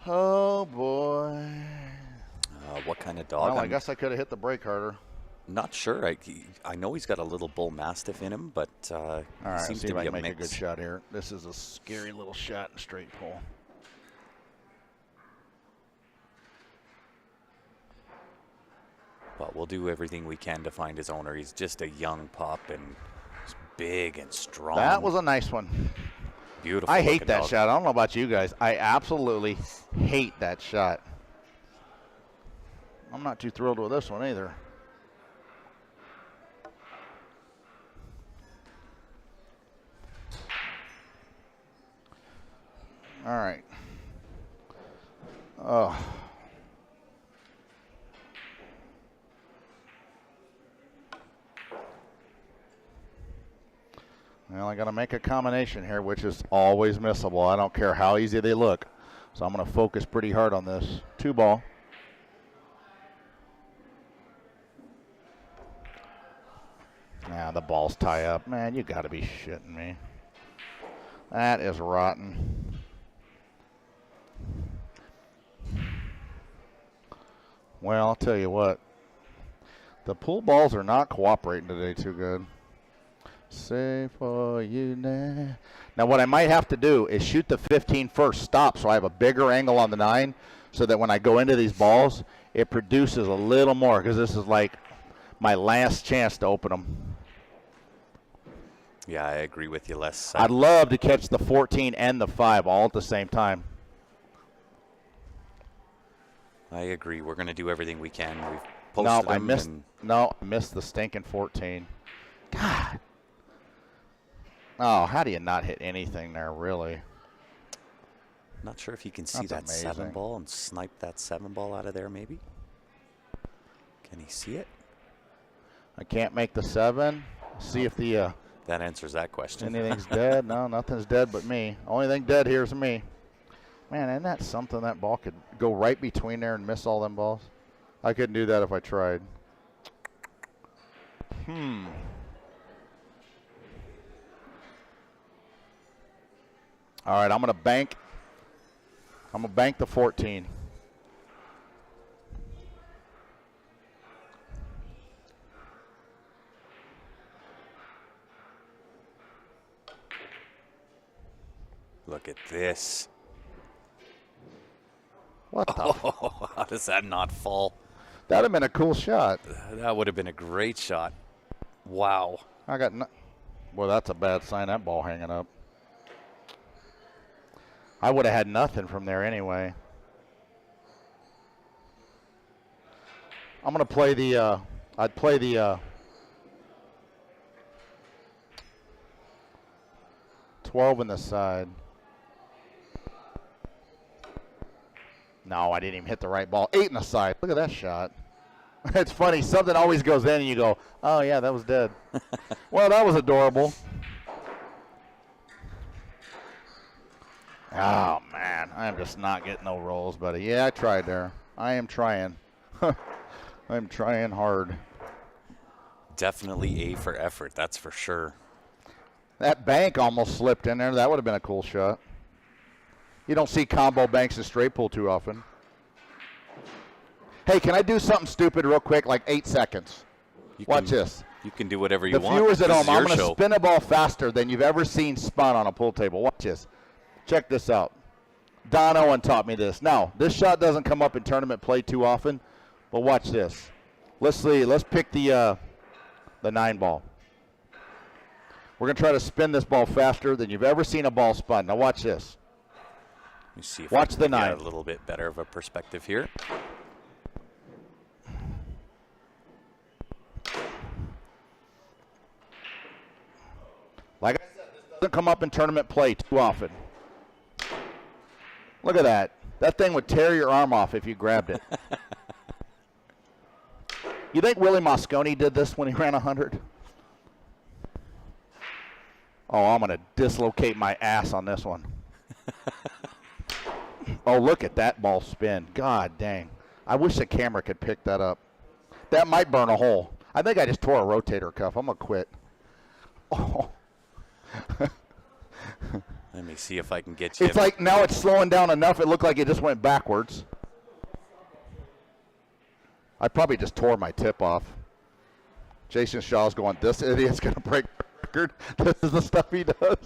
Oh, boy. What kind of dog? Well, I I'm guess I could have hit the brake harder. not sure. I know he's got a little bull mastiff in him, but All he right, seems see to if I be can a make a mix. good shot here. This is a scary little shot in straight pull. But we'll do everything we can to find his owner. He's just a young pup and he's big and strong. That was a nice one. beautiful. I hate looking that dog. shot. I don't know about you guys. I absolutely hate that shot. I'm not too thrilled with this one either. All right. Oh. Well, I got to make a combination here, which is always missable. I don't care how easy they look. So I'm going to focus pretty hard on this. 2 ball. Now the balls tie up. Man, you got to be shitting me. That is rotten. Well, I'll tell you what. The pool balls are not cooperating today too good. Say for you now. Now what I might have to do is shoot the 15 first, stop, so I have a bigger angle on the 9, so that when I go into these balls, it produces a little more, because this is like my last chance to open them. Yeah, I agree with you, Les. I'd love to catch the 14 and the 5 all at the same time. I agree. We're going to do everything we can. We've posted I them missed. and No, I missed the stinking 14. God. Oh, how do you not hit anything there, really? not sure if you can see That's that 7 amazing. ball and snipe that 7 ball out of there, maybe. Can he see it? I can't make the 7. See if the That answers that question. anything's dead. No, nothing's dead but me. Only thing dead here is me. Man, isn't that something? That ball could go right between there and miss all them balls. I couldn't do that if I tried. All right, I'm gonna bank. I'm gonna bank the 14. Look at this. What the? Oh, how does that not fall? That'd have been a cool shot. That would have been a great shot. Wow. I got. Well, that's a bad sign. That ball hanging up. I would have had nothing from there anyway. I'm gonna play the. I'd play the 12 in the side. No, I didn't even hit the right ball. 8 in the side. Look at that shot. It's funny. Something always goes in, and you go, "Oh yeah, that was dead." Well, that was adorable. Oh man, I'm just not getting no rolls, buddy. Yeah, I tried there. I am trying. I'm trying hard. Definitely A for effort, that's for sure. That bank almost slipped in there. That would have been a cool shot. You don't see combo banks in straight pull too often. Hey, can I do something stupid real quick, like 8 seconds? Watch this. You can do whatever you The want. viewers at This home, is I'm your going to show. spin a ball faster than you've ever seen spun on a pool table. Watch this. Check this out. Don Owen taught me this. Now, this shot doesn't come up in tournament play too often, but watch this. Let's see. Let's pick the 9 ball. We're going to try to spin this ball faster than you've ever seen a ball spun. Now watch this. Let me see if Watch I the can get 9. a little bit better of a perspective here. Like I said, this doesn't come up in tournament play too often. Look at that. That thing would tear your arm off if you grabbed it. You think Willie Mosconi did this when he ran 100? Oh, I'm going to dislocate my ass on this one. Oh, look at that ball spin. God dang. I wish the camera could pick that up. That might burn a hole. I think I just tore a rotator cuff. I'm going to quit. Oh. Let me see if I can get you. It's like now it's slowing down enough. It looked like it just went backwards. I probably just tore my tip off. Jason Shaw's going, this idiot's going to break the record. This is the stuff he does.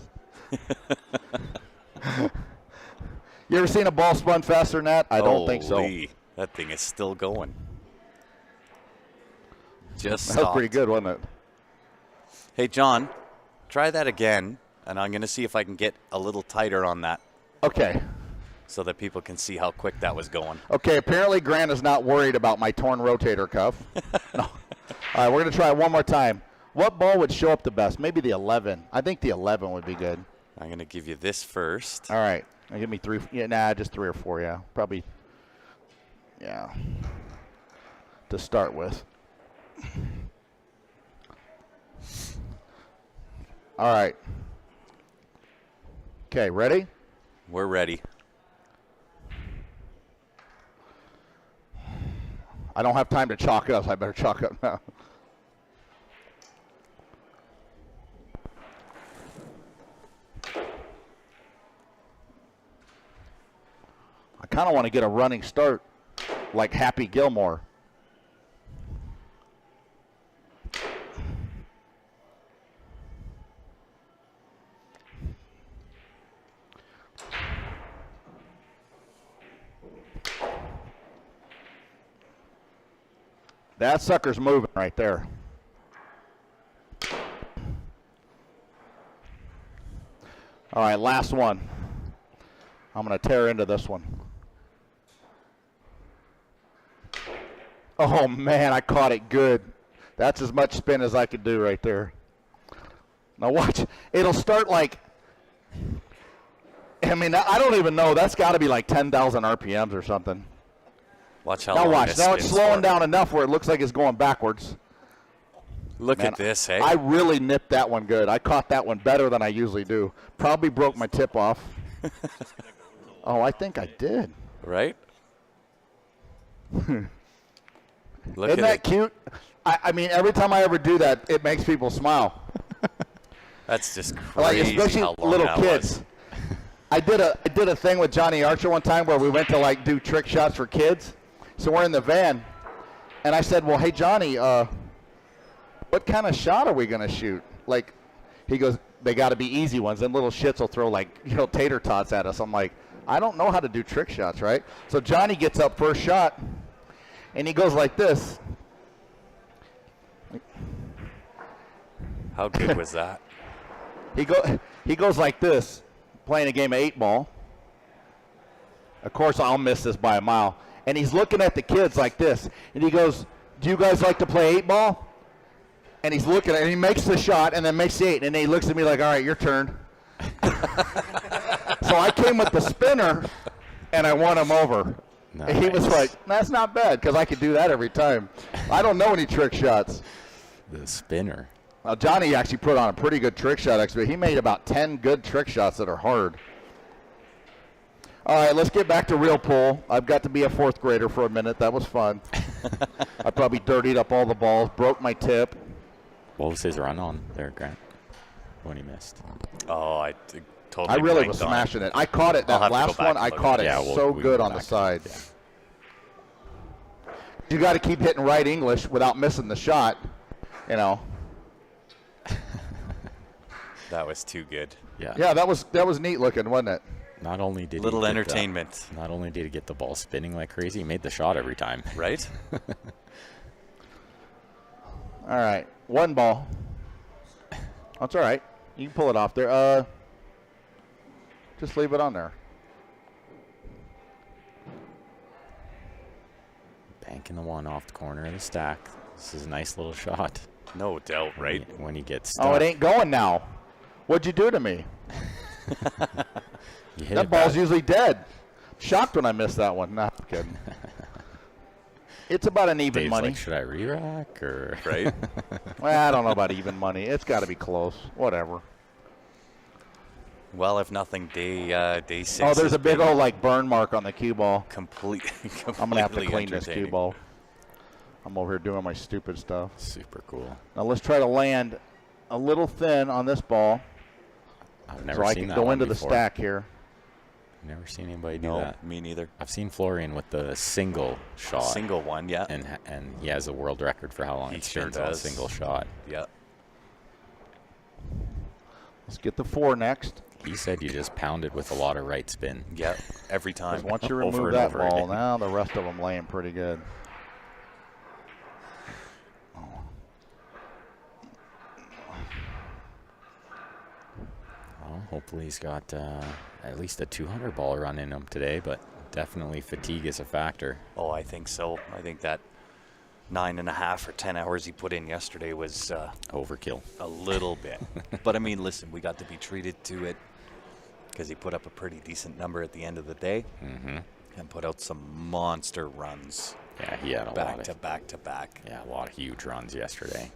You ever seen a ball spun faster than that? I don't think so. Holy, that thing is still going. Just That was pretty good, wasn't it? Hey, John, try that again, and I'm going to see if I can get a little tighter on that Okay. so that people can see how quick that was going. Okay, apparently Grant is not worried about my torn rotator cuff. No. All right, we're going to try it one more time. What ball would show up the best? Maybe the 11. I think the 11 would be good. I'm going to give you this first. All right. Now give me 3. Yeah, nah, just 3 or 4, yeah. Probably, yeah, to start with. All right. Okay, ready? We're ready. I don't have time to chalk up, so I better chalk up now. I kind of want to get a running start like Happy Gilmore. That sucker's moving right there. All right, last one. I'm going to tear into this one. Oh, man, I caught it good. That's as much spin as I could do right there. Now watch. It'll start like, I mean, I don't even know. That's got to be like 10,000 RPMs or something. Watch how Now long watch. this Now it's spins slowing for. down enough where it looks like it's going backwards. Look Man, at this, hey? I really nipped that one good. I caught that one better than I usually do. Probably broke my tip off. Oh, I think I did. Right? Look Isn't at that it. cute? I mean, every time I ever do that, it makes people smile. That's just Like, crazy especially how long little that kids. was. I did a thing with Johnny Archer one time where we went to like do trick shots for kids. So we're in the van, and I said, "Well, hey Johnny, what kind of shot are we gonna shoot?" Like, he goes, "They got to be easy ones." And little shits will throw like tater tots at us. I'm like, I don't know how to do trick shots, right? So Johnny gets up first shot, and he goes like this. How good was that? He goes like this, playing a game of 8-ball. Of course, I'll miss this by a mile. And he's looking at the kids like this, and he goes, "Do you guys like to play 8-ball?" And he's looking at it, and he makes the shot, and then makes the 8, and then he looks at me like, "All right, your turn." So I came with the spinner, and I won him over. And he was Nice. like, "That's not bad, because I could do that every time." I don't know any trick shots. The spinner. Johnny actually put on a pretty good trick shot expert. He made about 10 good trick shots that are hard. All right, let's get back to real pool. I've got to be a 4th grader for a minute. That was fun. I probably dirtied up all the balls, broke my tip. What was his run on there, Grant? When he missed. Oh, I totally I really blanked was on it. smashing it. I caught it I'll that have to go last back one. and I look caught at it it. Yeah, so we good go on the back. side. Yeah. You got to keep hitting right English without missing the shot, you know. That was too good. Yeah. Yeah, that was neat looking, wasn't it? Not only did Little he get entertainment, not only did he get the ball spinning like crazy, he made the shot every time. right? All right, 1 ball. That's all right. You can pull it off there. Just leave it on there. Banking the one off the corner of the stack. This is a nice little shot. No doubt, right? When he gets stuck. Oh, it ain't going now. What'd you do to me? You hit That it ball's bad. usually dead. Shocked when I missed that one. Nah, I'm kidding. It's about an even Dave's money. like, should I re-rack or? Right? Well, I don't know about even money. It's got to be close. Whatever. Well, if nothing, day 6. Oh, there's has a big been old like burn mark on the cue ball. completely I'm gonna have to clean this entertaining. cue ball. I'm over here doing my stupid stuff. Super cool. Now let's try to land a little thin on this ball, I've so never I seen can that go one into the before. stack here. Never seen anybody do No, that. me neither. I've seen Florian with the single shot. Single one, yeah. And he has a world record for how long He it sure spins on a does. single shot. Yeah. Let's get the 4 next. He said you just pounded with a lot of right spin. Yeah. Every 'Cause time. once you Over remove and that over ball, again. now the rest of them laying pretty good. Well, hopefully he's got at least a 200 ball run in him today, but definitely fatigue is a factor. Oh, I think so. I think that 9.5 or 10 hours he put in yesterday was Overkill. a little bit. But I mean, listen, we got to be treated to it because he put up a pretty decent number at the end of the day and put out some monster runs Yeah, he had a lot back of to back to back. yeah, a lot of huge runs yesterday.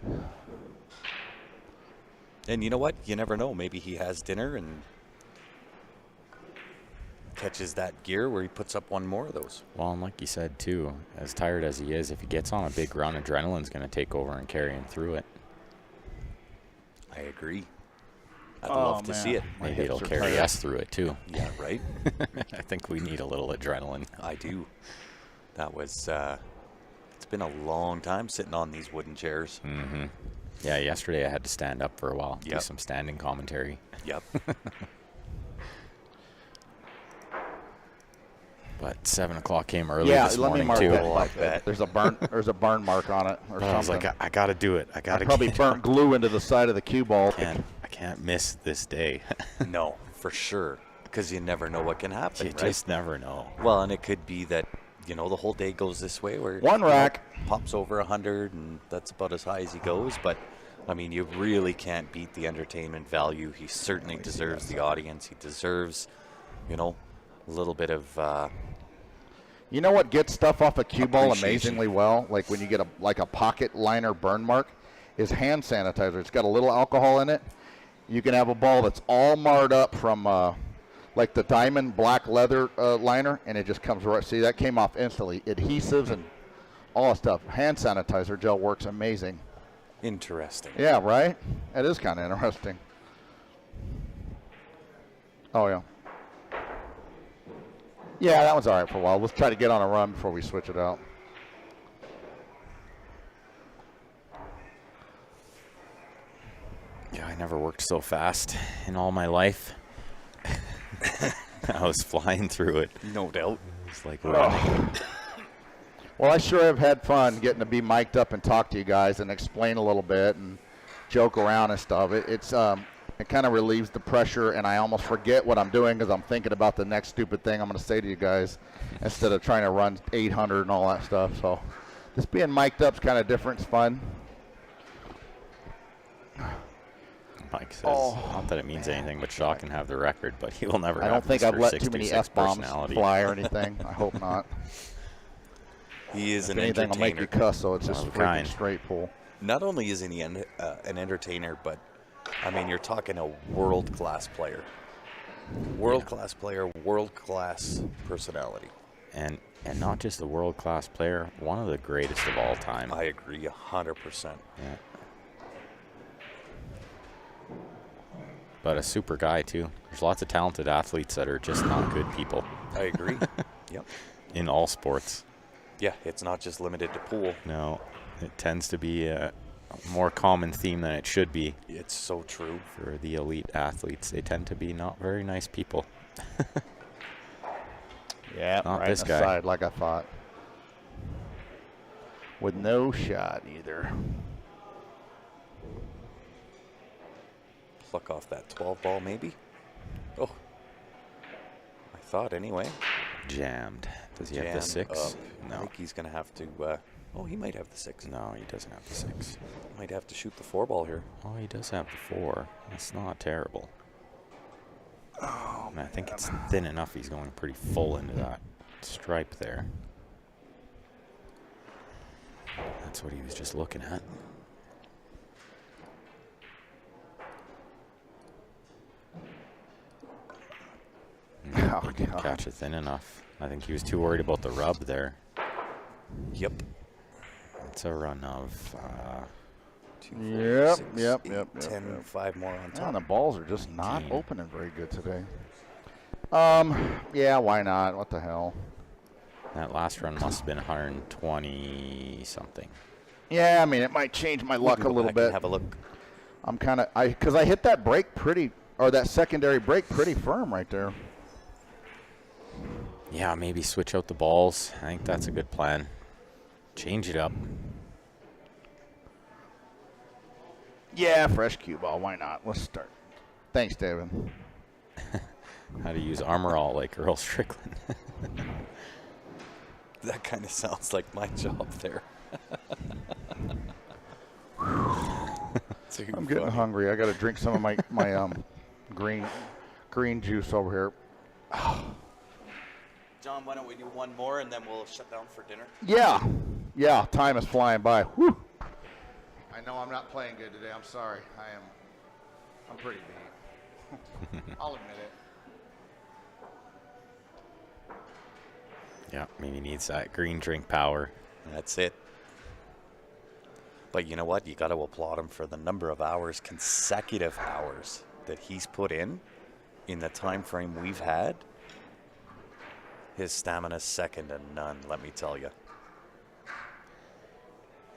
And you know what? You never know. Maybe he has dinner and catches that gear where he puts up one more of those. Well, and like you said too, as tired as he is, if he gets on a big run, adrenaline's going to take over and carry him through it. I agree. I'd Oh, love to man. see it. My Maybe hips it'll are carry tired. us through it too. Yeah, right? I think we need a little adrenaline. I do. That was, it's been a long time sitting on these wooden chairs. Mm-hmm. Yeah, yesterday I had to stand up for a while, do Yep. some standing commentary. Yep. But 7 o'clock came early Yeah, this let me morning mark too. that. Like that. There's a burn mark on it or I was something. like, I got to do it. I got to probably burnt glue into the side of the cue ball. I can't miss this day. No, for sure. Because you never know what can happen, You right? just never know. Well, and it could be that, the whole day goes this way where One rack pops over 100, and that's about as high as he goes. But, I mean, you really can't beat the entertainment value. He certainly deserves the audience. He deserves, a little bit of... You know what gets stuff off a cue ball appreciation. amazingly well? Like when you get a pocket liner burn mark, is hand sanitizer. It's got a little alcohol in it. You can have a ball that's all marred up from like the diamond black leather liner, and it just comes right. See, that came off instantly. Adhesives and all that stuff. Hand sanitizer gel works amazing. Interesting. Yeah, right? That is kind of interesting. Oh, yeah. Yeah, that one's all right for a while. Let's try to get on a run before we switch it out. Yeah, I never worked so fast in all my life. I was flying through it. No doubt. It's like running. Well, I sure have had fun getting to be mic'd up and talk to you guys and explain a little bit and joke around and stuff. It kind of relieves the pressure, and I almost forget what I'm doing because I'm thinking about the next stupid thing I'm going to say to you guys instead of trying to run 800 and all that stuff. So just being mic'd up is kind of different. It's fun. Mike says, not that it means anything, but Shaw can have the record, but he will never I have don't think Mr. I've let too 626 many F-bombs personality. fly or anything. I hope not. He is If an anything, I'll make you entertainer. cuss, so it's just One of a freaking kind. straight pull. Not only is he an entertainer, but, I mean, you're talking a world-class player. World-class player, world-class personality. And not just a world-class player, one of the greatest of all time. I agree 100%. Yeah. But a super guy, too. There's lots of talented athletes that are just not good people I agree. Yep. in all sports. Yeah, it's not just limited to pool. No, it tends to be a more common theme than it should be It's so true. for the elite athletes. They tend to be not very nice people. Yeah, Not right this in the guy. side like I thought. With no shot either. Pluck off that 12 ball, maybe? Oh. I thought, anyway. Jammed. Does he have the Jammed 6? up. I No. think he's going to have to... he might have the 6. No, he doesn't have the 6. Might have to shoot the 4 ball here. Oh, he does have the 4. That's not terrible. And I think it's thin enough. He's going pretty full into that stripe there. That's what he was just looking at. Oh, Didn't God. catch it thin enough. I think he was too worried about the rub there. Yep. It's a run of 2, 4, Yep, 6, yep, 8, yep, 10, yep. 5 more on Man, top. the balls are just not 19. opening very good today. Yeah, why not? What the hell? that last run must have been 120 something. Yeah, I mean, it might change my We luck can a go little back and bit. have a look. I'm kind of, because I hit that break pretty, or that secondary break pretty firm right there. Yeah, maybe switch out the balls. I think that's a good plan. Change it up. Yeah, fresh cue ball. Why not? Let's start. Thanks, David. How to use Armor All like Earl Strickland. That kind of sounds like my job there. Too I'm getting funny. hungry. I got to drink some of my green juice over here. John, why don't we do one more and then we'll shut down for dinner? Yeah. Time is flying by. Whew. I know I'm not playing good today. I'm sorry. I'm pretty beat. I'll admit it. Yeah, maybe needs that green drink power. That's it. But you know what? You got to applaud him for the number of hours, consecutive hours, that he's put in the time frame we've had. His stamina's second to none, let me tell you.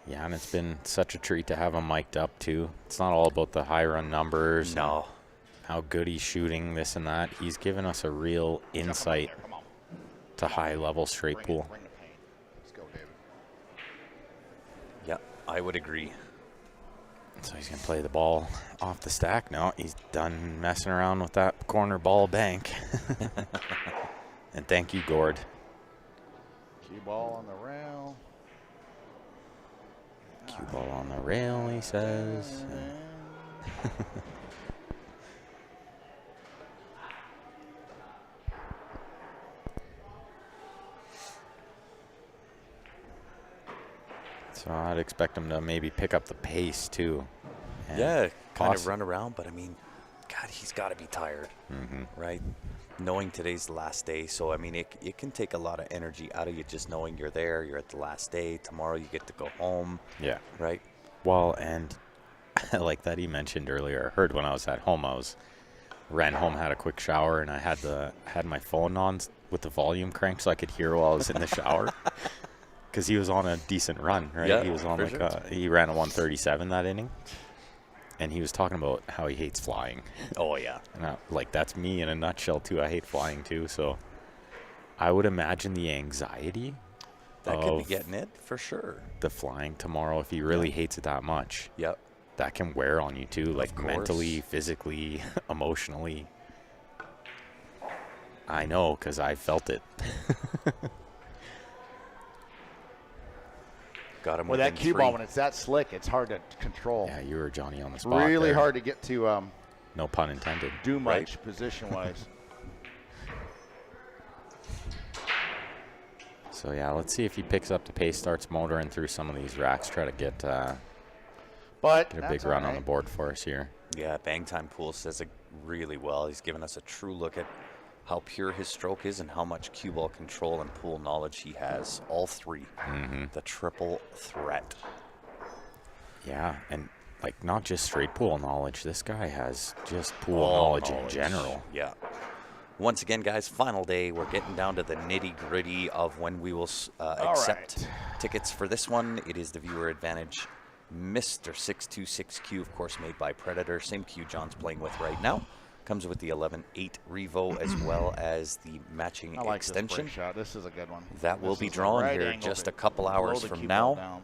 Yeah, and it's been such a treat to have him mic'd up, too. It's not all about the high run numbers. and No. How good he's shooting, this and that. He's given us a real insight to high level straight pool. Bring the paint. Let's go, David. Yeah, I would agree. So he's going to play the ball off the stack. No, he's done messing around with that corner ball bank. And thank you, Gord. Cue ball on the rail. Cue ball on the rail, he says. So I'd expect him to maybe pick up the pace, too. And Yeah, kind of possi- run around, but I mean, God, he's got to be tired, right? Knowing today's the last day, so I mean, it can take a lot of energy out of you just knowing you're there, you're at the last day. Tomorrow you get to go home, Yeah. right? Well, and like that he mentioned earlier, I heard when I was at home, ran home, had a quick shower, and I had my phone on with the volume cranked so I could hear while I was in the shower. Because he was on a decent run, right? Yeah, he was on for like sure. he ran a 137 that inning, and he was talking about how he hates flying. Oh yeah, And like that's me in a nutshell too. I hate flying too. So I would imagine the anxiety that could be of getting it for sure. the flying tomorrow, if he really hates it that much, Yep. that can wear on you too, like course. mentally, physically, emotionally. I know, because I felt it. Got him Well, that within cue 3. ball, when it's that slick, it's hard to control. Yeah, you were Johnny on the spot. Really there. hard to get to No pun intended. do much Right. position-wise. So yeah, let's see if he picks up the pace, starts motoring through some of these racks, try to get But a that's big all run on right. the board for us here. Yeah, Bang Time Pool says it really well. He's given us a true look at how pure his stroke is and how much cue ball control and pool knowledge he has. All three. The triple threat. Yeah, and like not just straight pool knowledge. This guy has just pool All knowledge in general. Yeah. Once again, guys, final day. We're getting down to the nitty gritty of when we will accept tickets for this one. It is the viewer advantage Mr. 626Q, of course, made by Predator. Same Q John's playing with right now. Comes with the 11.8 Revo as well as the matching I like extension. this break shot. This is a good one. That will This be is the drawn right here angle just to a couple blow hours the from cue ball now. down.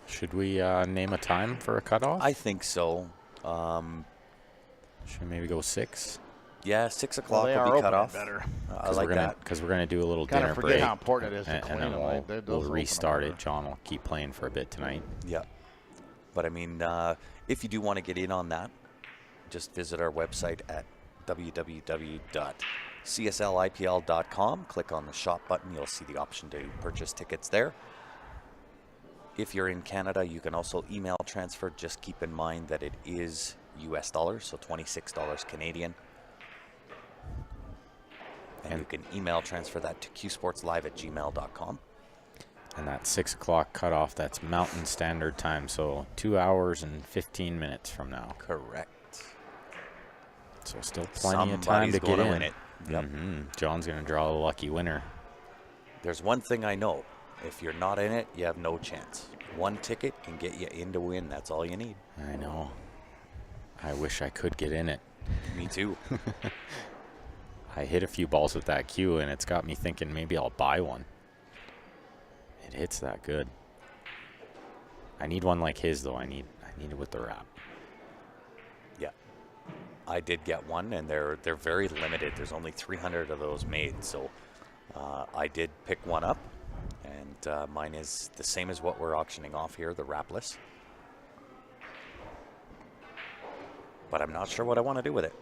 Should we name a time for a cutoff? I think so. Should we maybe go 6? Yeah, 6 Well, o'clock they will are be cut opening off. better. I like that. Because we're gonna do a little Kind dinner of forget break, how important it is to and clean then them. Like, those we'll open them restart better. it. John will keep playing for a bit tonight. Yeah. But I mean, if you do want to get in on that, just visit our website at www.cslipl.com. Click on the shop button. You'll see the option to purchase tickets there. If you're in Canada, you can also email transfer. Just keep in mind that it is US dollars, so $26 Canadian. And you can email transfer that to qsportslive@gmail.com. And that 6 o'clock cutoff, that's Mountain Standard Time, so 2 hours and 15 minutes from now. Correct. So still plenty of time Somebody's to get gonna in. win it. Yep. John's going to draw a lucky winner. There's one thing I know. If you're not in it, you have no chance. One ticket can get you in to win. That's all you need. I know. I wish I could get in it. Me too. I hit a few balls with that cue, and it's got me thinking maybe I'll buy one. It hits that good. I need one like his, though. I need it with the wrap. Yeah. I did get one, and they're very limited. There's only 300 of those made, so I did pick one up, and mine is the same as what we're auctioning off here, the wrapless. But I'm not sure what I want to do with it.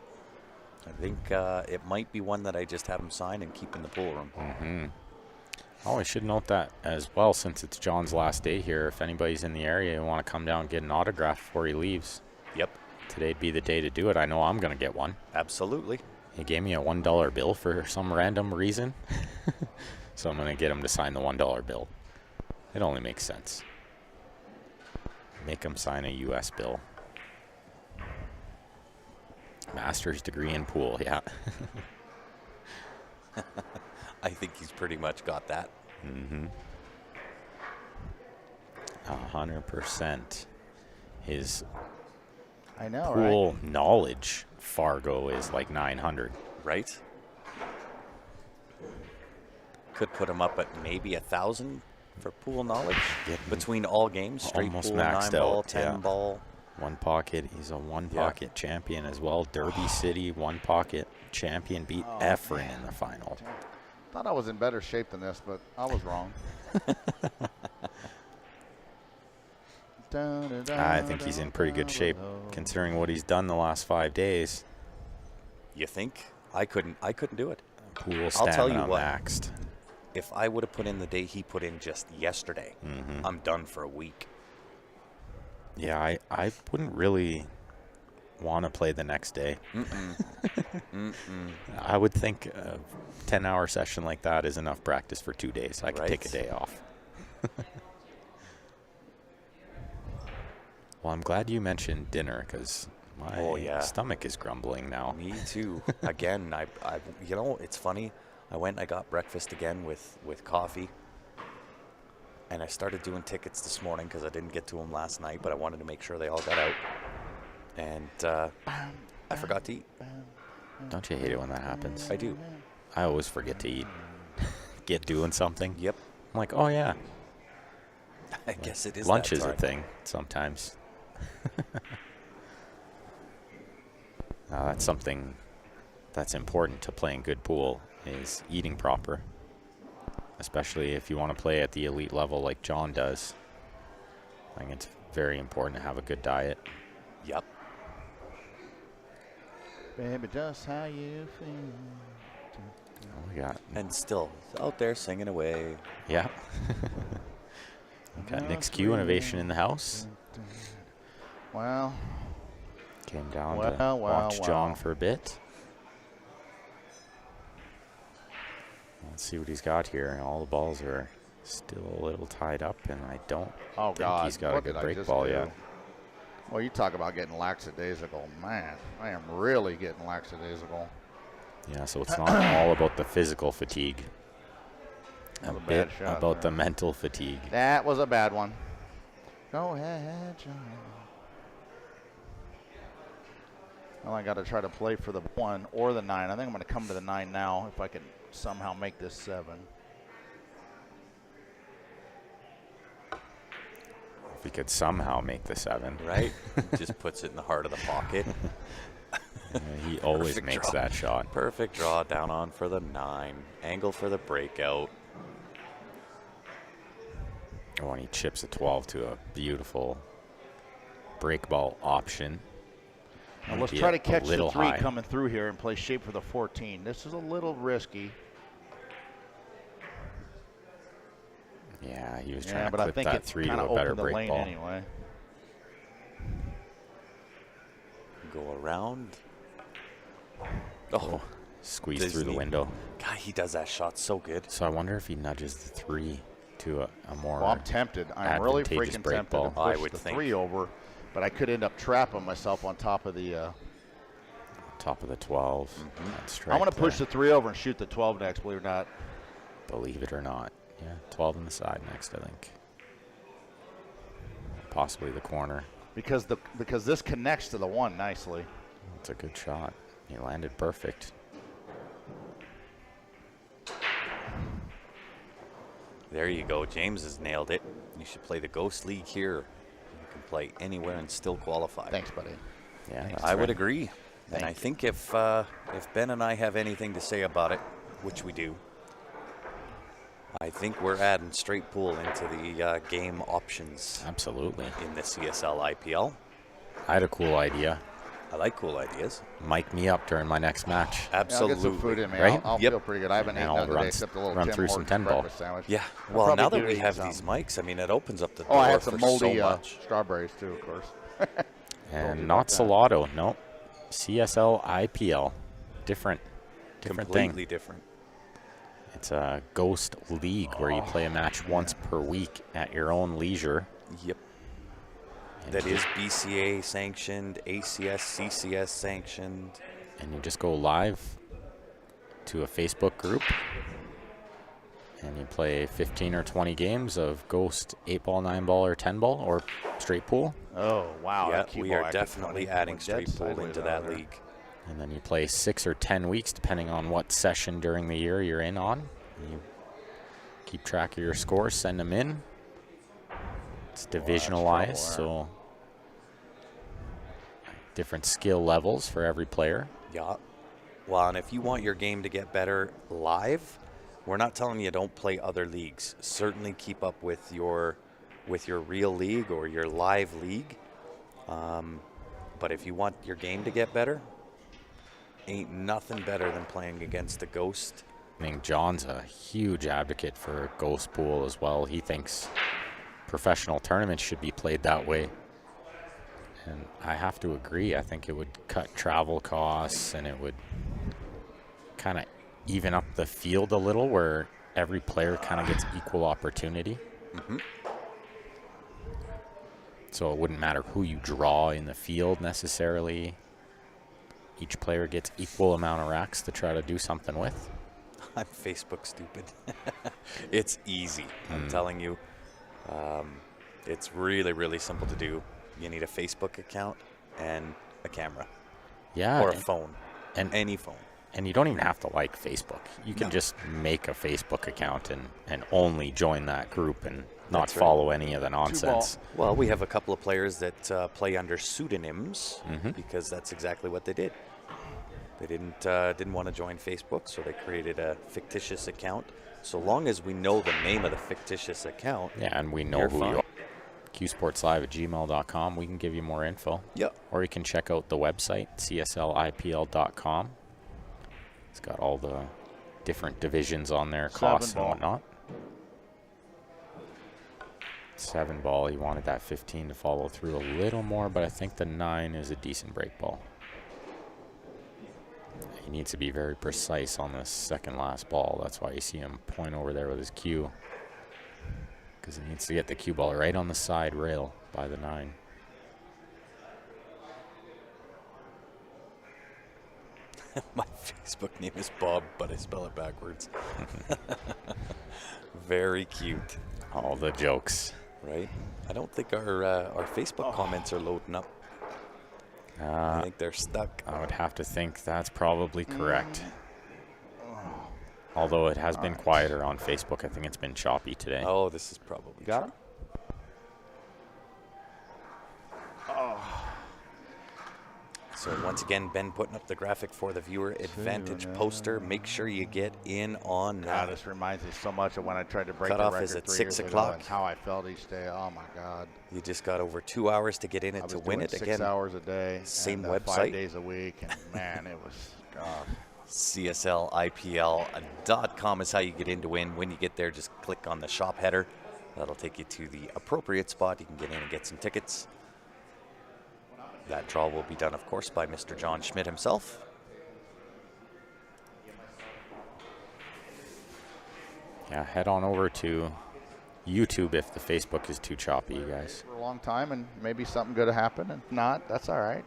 I think it might be one that I just have him sign and keep in the pool room. Oh, I should note that as well, since it's John's last day here. If anybody's in the area and want to come down and get an autograph before he leaves, Yep, today'd be the day to do it. I know I'm going to get one. absolutely. He gave me a $1 bill for some random reason. So I'm going to get him to sign the $1 bill. It only makes sense. Make him sign a U.S. bill. Master's degree in pool, yeah. I think he's pretty much got that. 100%. His I know, right? pool knowledge, Fargo, is like 900. Right? could put him up at maybe 1,000 for pool knowledge Getting between all games. Straight almost pool, maxed 9 ball, out, 10 yeah. ball. One pocket. He's a one pocket champion as well. Derby City one pocket champion beat Efren in the final. Thought I was in better shape than this, but I was wrong. I think he's in pretty good shape considering what he's done the last 5 days. You think? I couldn't do it. Pool I'll tell you stamina what. maxed. If I would have put in the day he put in just yesterday, I'm done for a week. Yeah, I wouldn't really want to play the next day. I would think a 10-hour session like that is enough practice for 2 days. I could take a day off. Well, I'm glad you mentioned dinner because my stomach is grumbling now. Me too. Again, I you know, it's funny. I went and I got breakfast again with coffee. And I started doing tickets this morning because I didn't get to them last night, but I wanted to make sure they all got out. And I forgot to eat. Don't you hate it when that happens? I do. I always forget to eat. Get doing something. Yep. I'm like, oh yeah. I guess it is. Lunch that is a time. thing sometimes. That's something that's important to playing good pool is eating proper. Especially if you want to play at the elite level like John does. I think it's very important to have a good diet. Yep. Baby, just how you feel. Oh, we got, And still out there singing away. yeah. We got Nick's Q Innovation in the house. Well, Came down Well, to watch well, John well. for a bit. Let's see what he's got here. All the balls are still a little tied up, and I don't think God, he's got a what good did I break just ball do? yet. Well, you talk about getting lackadaisical. Man, I am really getting lackadaisical. Yeah, so it's not all about the physical fatigue. That A was a bit bad shot about there. the mental fatigue. That was a bad one. Go ahead, John. Well, I got to try to play for the 1 or the 9. I think I'm going to come to the 9 now if I can somehow make this 7. If he could somehow make the 7. Right? Just puts it in the heart of the pocket. He always Perfect makes draw. that shot. Perfect draw down on for the 9. Angle for the breakout. Oh, and he chips a 12 to a beautiful break ball option. Now Might let's be try a to catch the little 3 high. coming through here and play shape for the 14. This is a little risky. Yeah, he was trying Yeah, to but I clip think that it 3 kind to of a better opened the break lane ball. anyway. Go around. Oh, squeeze Does through the he- window. God, he does that shot so good. So I wonder if he nudges the 3 to a more. Well, I'm tempted. I'm really advantageous freaking break tempted ball. to I push would the think. 3 over, but I could end up trapping myself on top of the. Top of the 12. That's I'm strike going to push there. the 3 over and shoot the 12 next, believe it or not. Believe it or not. Yeah, 12 on the side next, I think. Possibly the corner. Because this connects to the 1 nicely. It's a good shot. He landed perfect. There you go. James has nailed it. You should play the Ghost League here. You can play anywhere and still qualify. Thanks, buddy. Yeah, that's I would right. agree. And I think if Ben and I have anything to say about it, which we do, I think we're adding straight pool into the game options Absolutely. in the CSL IPL. I had a cool idea. I like cool ideas. Mic me up during my next match. Yeah, I'll Absolutely. get some food in me. Right? I'll Yep. feel pretty good. I haven't And eaten I'll nothing run today except a little run Tim through some Hortons 10 ball. breakfast sandwich. Yeah. I'll Well, probably now do that we eat have some. these mics, I mean, it opens up the door Oh, I had for some so moldy much. strawberries too, of course. And you not about that. Salado. Nope. CSL IPL. Different Completely thing. different. It's a ghost league where you play a match once per week at your own leisure. Yep. And That you is BCA sanctioned, ACS, CCS sanctioned. and you just go live to a Facebook group and you play 15 or 20 games of Ghost 8-ball, 9-ball, or 10-ball, or straight pool. Oh, wow. Yeah, that cue we ball are actually definitely went adding dead straight pool sideways into out that there. league. And then you play 6 or 10 weeks, depending on what session during the year you're in on. You keep track of your scores, send them in. It's divisionalized, so different skill levels for every player. Yeah. Well, and if you want your game to get better live, we're not telling you don't play other leagues. Certainly keep up with your real league or your live league. But if you want your game to get better, ain't nothing better than playing against a ghost. I think John's a huge advocate for Ghost Pool as well. He thinks professional tournaments should be played that way. And I have to agree. I think it would cut travel costs and it would kind of even up the field a little where every player kind of gets equal opportunity. Mm-hmm. So it wouldn't matter who you draw in the field necessarily. Each player gets equal amount of racks to try to do something with. I'm Facebook stupid. It's easy. I'm telling you. It's really, really simple to do. You need a Facebook account and a camera. Yeah. Or a phone. And any phone. And you don't even have to like Facebook. You can just make a Facebook account and only join that group and not That's right. follow any of the nonsense. Well, we have a couple of players that play under pseudonyms because that's exactly what they did. They didn't want to join Facebook, so they created a fictitious account. So long as we know the name of the fictitious account, Yeah, and we know you're who fine. you are. qsportslive@gmail.com. We can give you more info. Yep. Or you can check out the website, cslipl.com. It's got all the different divisions on there, costs and whatnot. 7 ball, he wanted that 15 to follow through a little more, but I think the 9 is a decent break ball. He needs to be very precise on this second last ball. That's why you see him point over there with his cue. Because he needs to get the cue ball right on the side rail by the 9. My Facebook name is Bob, but I spell it backwards. Very cute. All the jokes. Right? I don't think our Facebook comments are loading up. I think they're stuck. I would have to think that's probably correct. Although it has been quieter on Facebook. I think it's been choppy today. Oh, this is probably Got true. it? So once again, Ben putting up the graphic for the viewer advantage poster. Make sure you get in on God, that. this reminds me so much of when I tried to break Cutoff the record is at 3 6 years ago o'clock. and how I felt each day. Oh my God! You just got over 2 hours to get in I it was to win doing it 6 again. hours a day, Same and, website. 5 days a week, and man, it was God. CSLIPL.com is how you get in to win. When you get there, just click on the shop header. That'll take you to the appropriate spot. You can get in and get some tickets. That draw will be done, of course, by Mr. John Schmidt himself. Yeah, head on over to YouTube if the Facebook is too choppy, you guys. For a long time, and maybe something good to happen. And if not, that's all right.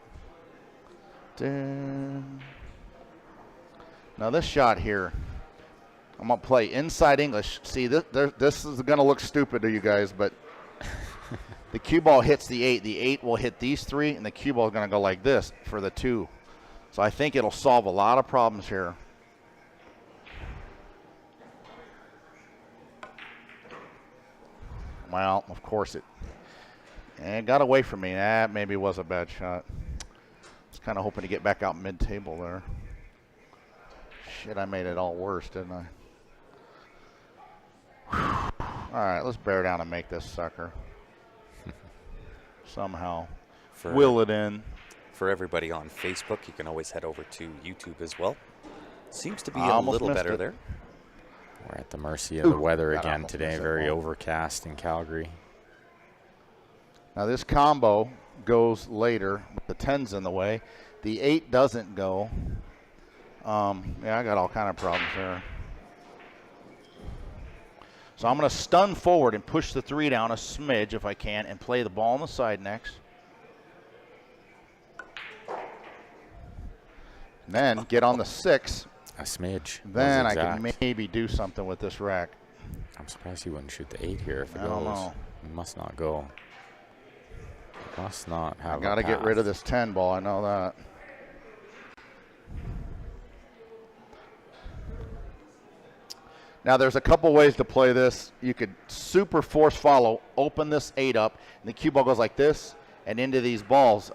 Dun. Now this shot here, I'm gonna play inside English. See, this is gonna look stupid to you guys, but the cue ball hits the 8. The 8 will hit these 3, and the cue ball is gonna go like this for the 2. So I think it'll solve a lot of problems here. Well, of course it got away from me. That maybe was a bad shot. I was kind of hoping to get back out mid-table there. Shit, I made it all worse, didn't I? All right, let's bear down and make this sucker. Somehow. Will it in. For everybody on Facebook, you can always head over to YouTube as well. Seems to be I a almost little missed better it. there. We're at the mercy of the weather God, I again almost today. missed that Very ball. overcast in Calgary. Now this combo goes later. The 10's in the way. The 8 doesn't go. Yeah, I got all kind of problems there. So I'm going to stun forward and push the 3 down a smidge if I can and play the ball on the side next. And then get on the 6. A smidge. Then was I exact. can maybe do something with this rack. I'm surprised he wouldn't shoot the 8 here if it I don't goes. know. It must not go. It must not have I got to get rid of this 10 ball. I know that. Now, there's a couple ways to play this. You could super force follow, open this 8 up, and the cue ball goes like this and into these balls.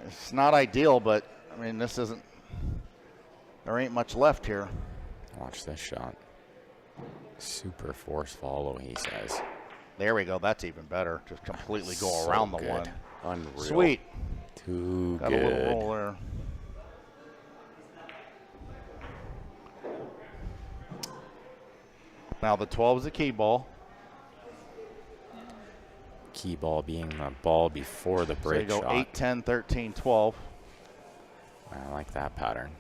It's not ideal, but, I mean, this isn't – there ain't much left here. Watch this shot. Super force follow, he says. There we go. That's even better. Just completely go So around the good. one. Unreal. Sweet. Too Got good. a little roll there. Now the 12 is a key ball. Key ball being the ball before the So you break go shot. 8, 10, 13, 12. I like that pattern.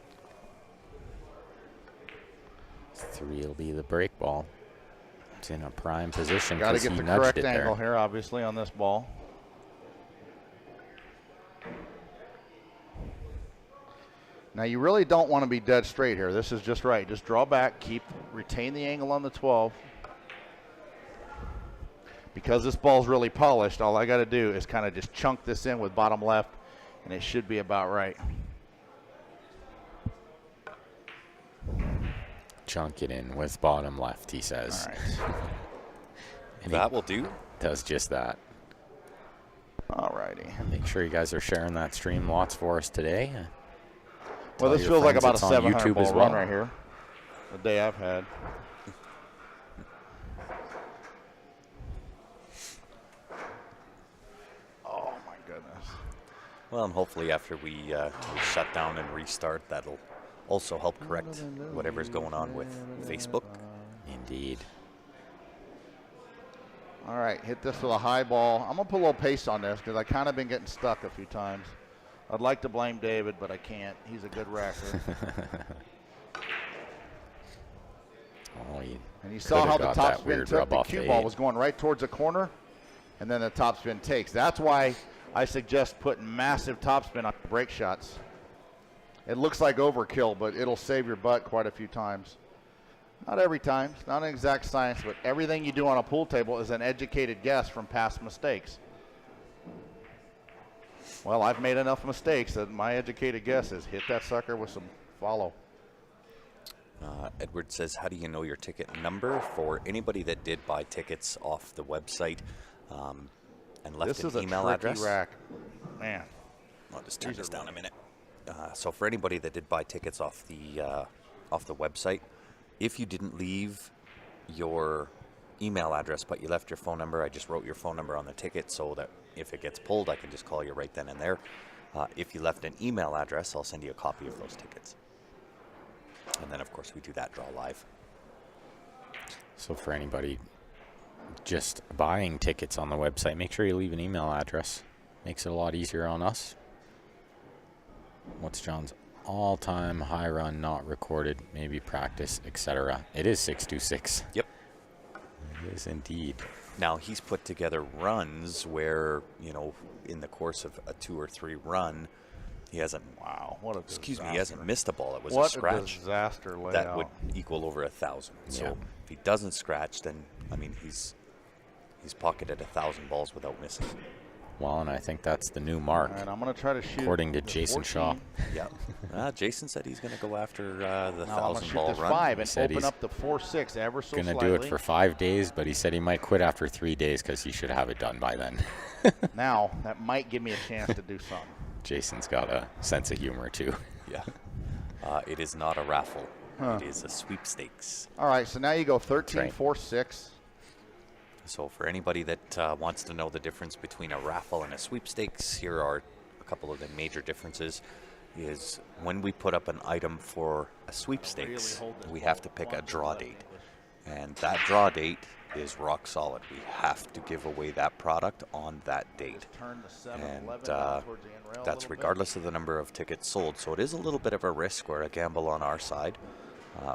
3 will be the break ball. It's in a prime position Got to because get he the nudged correct it angle there. here, obviously, on this ball. Now you really don't want to be dead straight here. This is just right. Just draw back, retain the angle on the 12. Because this ball's really polished, all I got to do is kind of just chunk this in with bottom left, and it should be about right. Chunk it in with bottom left, he All says. right. And That will do. he does just that. All righty. Make sure you guys are sharing that stream lots for us today. Well, Tell this your feels like friends about a it's on 700 YouTube ball as run well. right here. The day I've had. Oh my goodness. Well, and hopefully after we shut down and restart, that'll also help correct whatever's going on with Facebook. Indeed. All right, hit this with a high ball. I'm going to put a little pace on this because I kind of been getting stuck a few times. I'd like to blame David, but I can't. He's a good racker. Oh, And you saw how the got that topspin weird took. rub The off cue the ball 8. was going right towards the corner, and then the topspin takes. That's why I suggest putting massive topspin on break shots. It looks like overkill, but it'll save your butt quite a few times. Not every time. It's not an exact science, but everything you do on a pool table is an educated guess from past mistakes. Well, I've made enough mistakes that my educated guess is hit that sucker with some follow. Edward says, how do you know your ticket number? For anybody that did buy tickets off the website and left This is an a email tricky address. rack. Man. I'll just turn These this are down a minute. So for anybody that did buy tickets off the website, if you didn't leave your email address but you left your phone number, I just wrote your phone number on the ticket so that if it gets pulled, I can just call you right then and there. If you left an email address, I'll send you a copy of those tickets. And then, of course, we do that draw live. So for anybody just buying tickets on the website, make sure you leave an email address. Makes it a lot easier on us. What's John's all-time high run not recorded, maybe practice, etc.? It is 626. Yep. It is indeed. Now, he's put together runs where, you know, in the course of a 2 or 3 run, he hasn't, Wow, what a disaster. excuse me, he hasn't missed a ball. It was What a scratch. disaster layout. That would equal over 1,000. So Yeah. if he doesn't scratch, then, I mean, he's pocketed 1,000 balls without missing. Well, and I think that's the new mark, All right, I'm going to try to shoot. according to the Jason 14. Shaw. Yeah. Jason said he's going to go after the Now I'm going to 1,000 shoot ball this run. 5 He and said open he's up the 4-6 ever so Gonna slightly. do it for 5 days, but he said he might quit after 3 days because he should have it done by then. Now, that might give me a chance to do something. Jason's got a sense of humor too. Yeah. It is not a raffle. It is a sweepstakes. All right, so now you go 13, right. 4, 6. So for anybody that wants to know the difference between a raffle and a sweepstakes, here are a couple of the major differences. Is when we put up an item for a sweepstakes, we have to pick a draw date. And that draw date is rock solid. We have to give away that product on that date. Turn the 7, And 11 down towards the end rail a that's little bit. regardless of the number of tickets sold. So it is a little bit of a risk or a gamble on our side,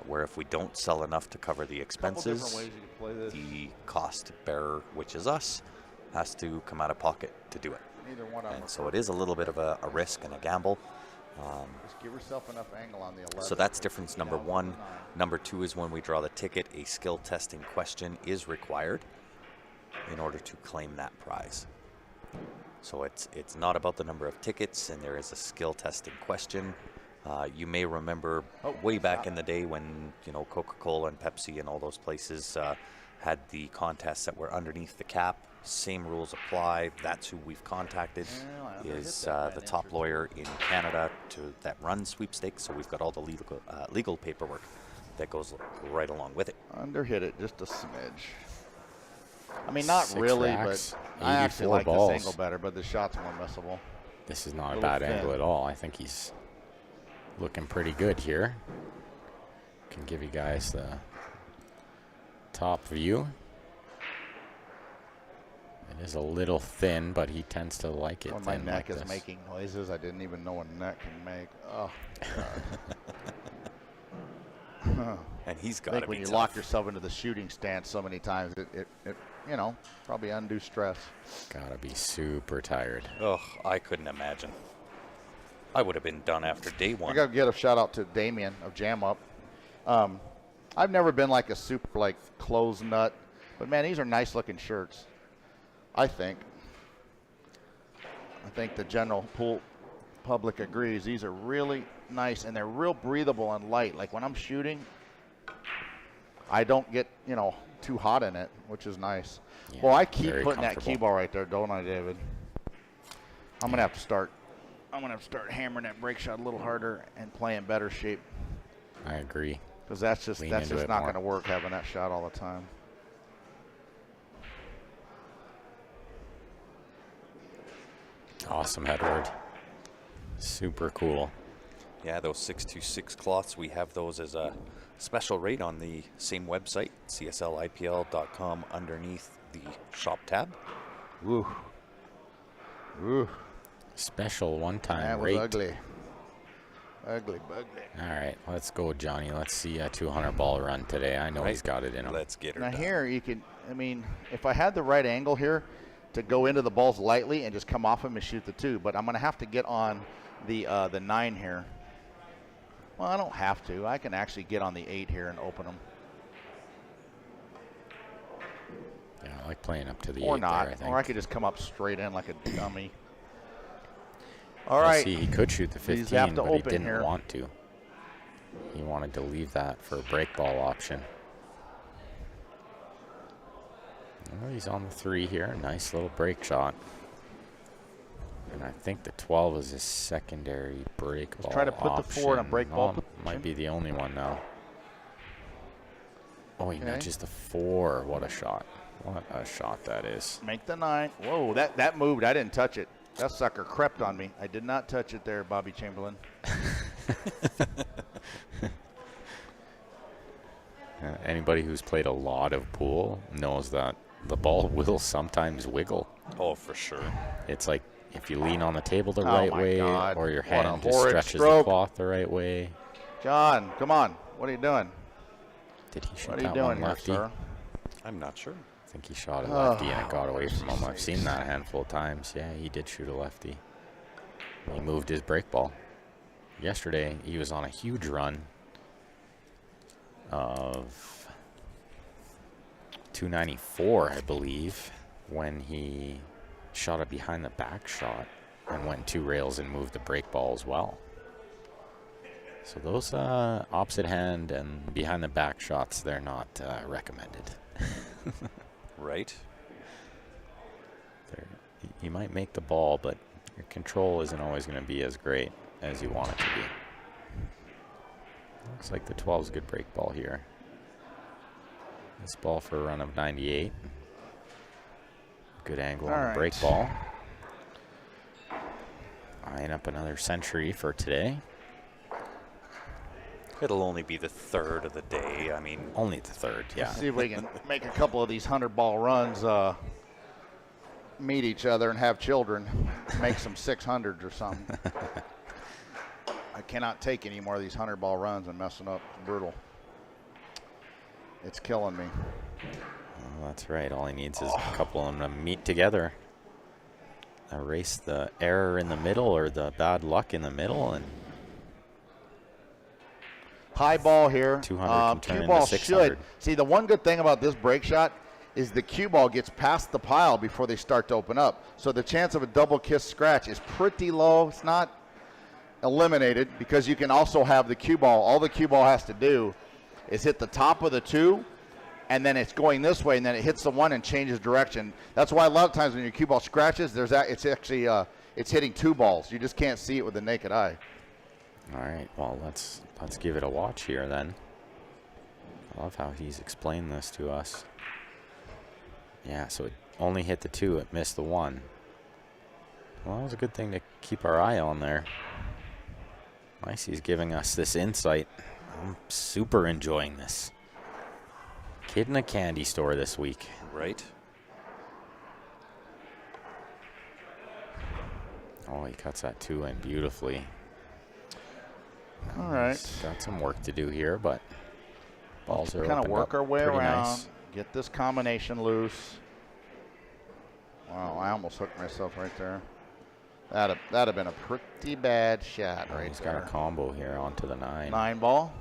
where if we don't sell enough to cover the Couple different expenses, ways you can play this. the cost bearer, which is us, has to come out of pocket to do it. Neither one of them. And so it is a little bit of a risk and a gamble. Just give yourself enough angle on the 11. So that's difference number 1. Number 2 is when we draw the ticket, a skill testing question is required in order to claim that prize. So it's not about the number of tickets, and there is a skill testing question. You may remember way back in the day when, you know, Coca-Cola and Pepsi and all those places had the contests that were underneath the cap. Same rules apply. That's who we've contacted, is the top lawyer in Canada that runs sweepstakes. So we've got all the legal paperwork that goes right along with it. Underhit it just a smidge. I mean, not 6 really, racks, but I actually 84 like balls. this angle better, but the shot's more missable. This is not a Little bad thin. angle at all. I think he's looking pretty good here. Can give you guys the top view. It is a little thin, but he tends to like it When my thin neck like is this. making noises I didn't even know a neck can make. Oh, God. And he's I got to think be when you tough. lock yourself into the shooting stance so many times, it you know, probably undue stress. Gotta be super tired. Oh, I couldn't imagine. I would have been done after day I one. got to give a shout out to Damien of Jam Up. I've never been like a super like clothes nut, but man, these are nice looking shirts. I think the general pool public agrees. These are really nice and they're real breathable and light. Like when I'm shooting, I don't get, you know, too hot in it, which is nice. Yeah, Well, I keep very putting that comfortable. cue ball right there, don't I, David? I'm gonna have to start hammering that break shot a little harder and play in better shape, I agree. because that's just Lean into it not more. gonna work having that shot all the time. Awesome headward. Super cool. Yeah, those 626 cloths, we have those as a special rate on the same website, cslipl.com, underneath the shop tab. Woo. Woo. Special one-time That was rate. ugly. Ugly, bugly. All right, let's go, Johnny. Let's see a 200 ball run today. I know he's got it in him. Let's get her Now done. here you can, I mean, if I had the right angle here to go into the balls lightly and just come off them and shoot the 2, but I'm going to have to get on the 9 here. Well, I don't have to. I can actually get on the 8 here and open them. Yeah, I like playing up to the Or 8 not. there, I think. Or I could just come up straight in like a dummy. All We'll right. see, he could shoot the These 15, have to but he open didn't here. want to. He wanted to leave that for a break ball option. Well, he's on the 3 here. Nice little break shot. And I think the 12 is his secondary break ball try to put the 4 in a option. break ball Oh, might be the only one now. Oh, he Okay. nudges the 4. What a shot. What a shot that is. Make the 9. Whoa, that moved. I didn't touch it. That sucker crept on me. I did not touch it there, Bobby Chamberlain. Anybody who's played a lot of pool knows that the ball will sometimes wiggle. Oh, for sure. It's like if you lean on the table the Oh right my way, God. or your What a hand just horrid stretches the stroke. cloth the right way. John, come on. What are you doing? Did he shoot What are you that doing one here, lefty? sir? I'm not sure. I think he shot a lefty and it got away from him. I've seen that a handful of times. Yeah, he did shoot a lefty. He moved his break ball. Yesterday, he was on a huge run of 294, I believe, when he shot a behind the back shot and went 2 rails and moved the break ball as well. So those opposite hand and behind the back shots, they're not recommended. Right? You might make the ball, but your control isn't always going to be as great as you want it to be. Looks like the 12 is a good break ball here. This ball for a run of 98. Good angle on the break ball. Eyeing up another century for today. It'll only be the 3rd of the day. I mean, Only the 3rd, yeah. See if we can make a couple of these 100-ball runs meet each other and have children. Make some 600s or something. I cannot take any more of these 100-ball runs and messing up. It's brutal. It's killing me. Well, that's right. All he needs is a couple of them to meet together. Erase the error in the middle or the bad luck in the middle, and High ball here. 200 can turn Cue into ball 600. should. See, the one good thing about this break shot is the cue ball gets past the pile before they start to open up. So the chance of a double kiss scratch is pretty low. It's not, eliminated because you can also have the cue ball. All the cue ball has to do is hit the top of the 2, and then it's going this way, and then it hits the 1 and changes direction. That's why a lot of times when your cue ball scratches, it's actually it's hitting 2 balls. You just can't see it with the naked eye. All right, well, let's give it a watch here then. I love how he's explained this to us. Yeah, so it only hit the 2, it missed the 1. Well, that was a good thing to keep our eye on there. Nice, he's giving us this insight. I'm super enjoying this. Kid in a candy store this week. Right. Oh, he cuts that 2 in beautifully. All right. He's got some work to do here, but balls are kind of opened work up our way pretty around, nice. get this combination loose. Wow, I almost hooked myself right there. That'd have been a pretty bad shot right He's there. got a combo here onto the 9. 9 ball.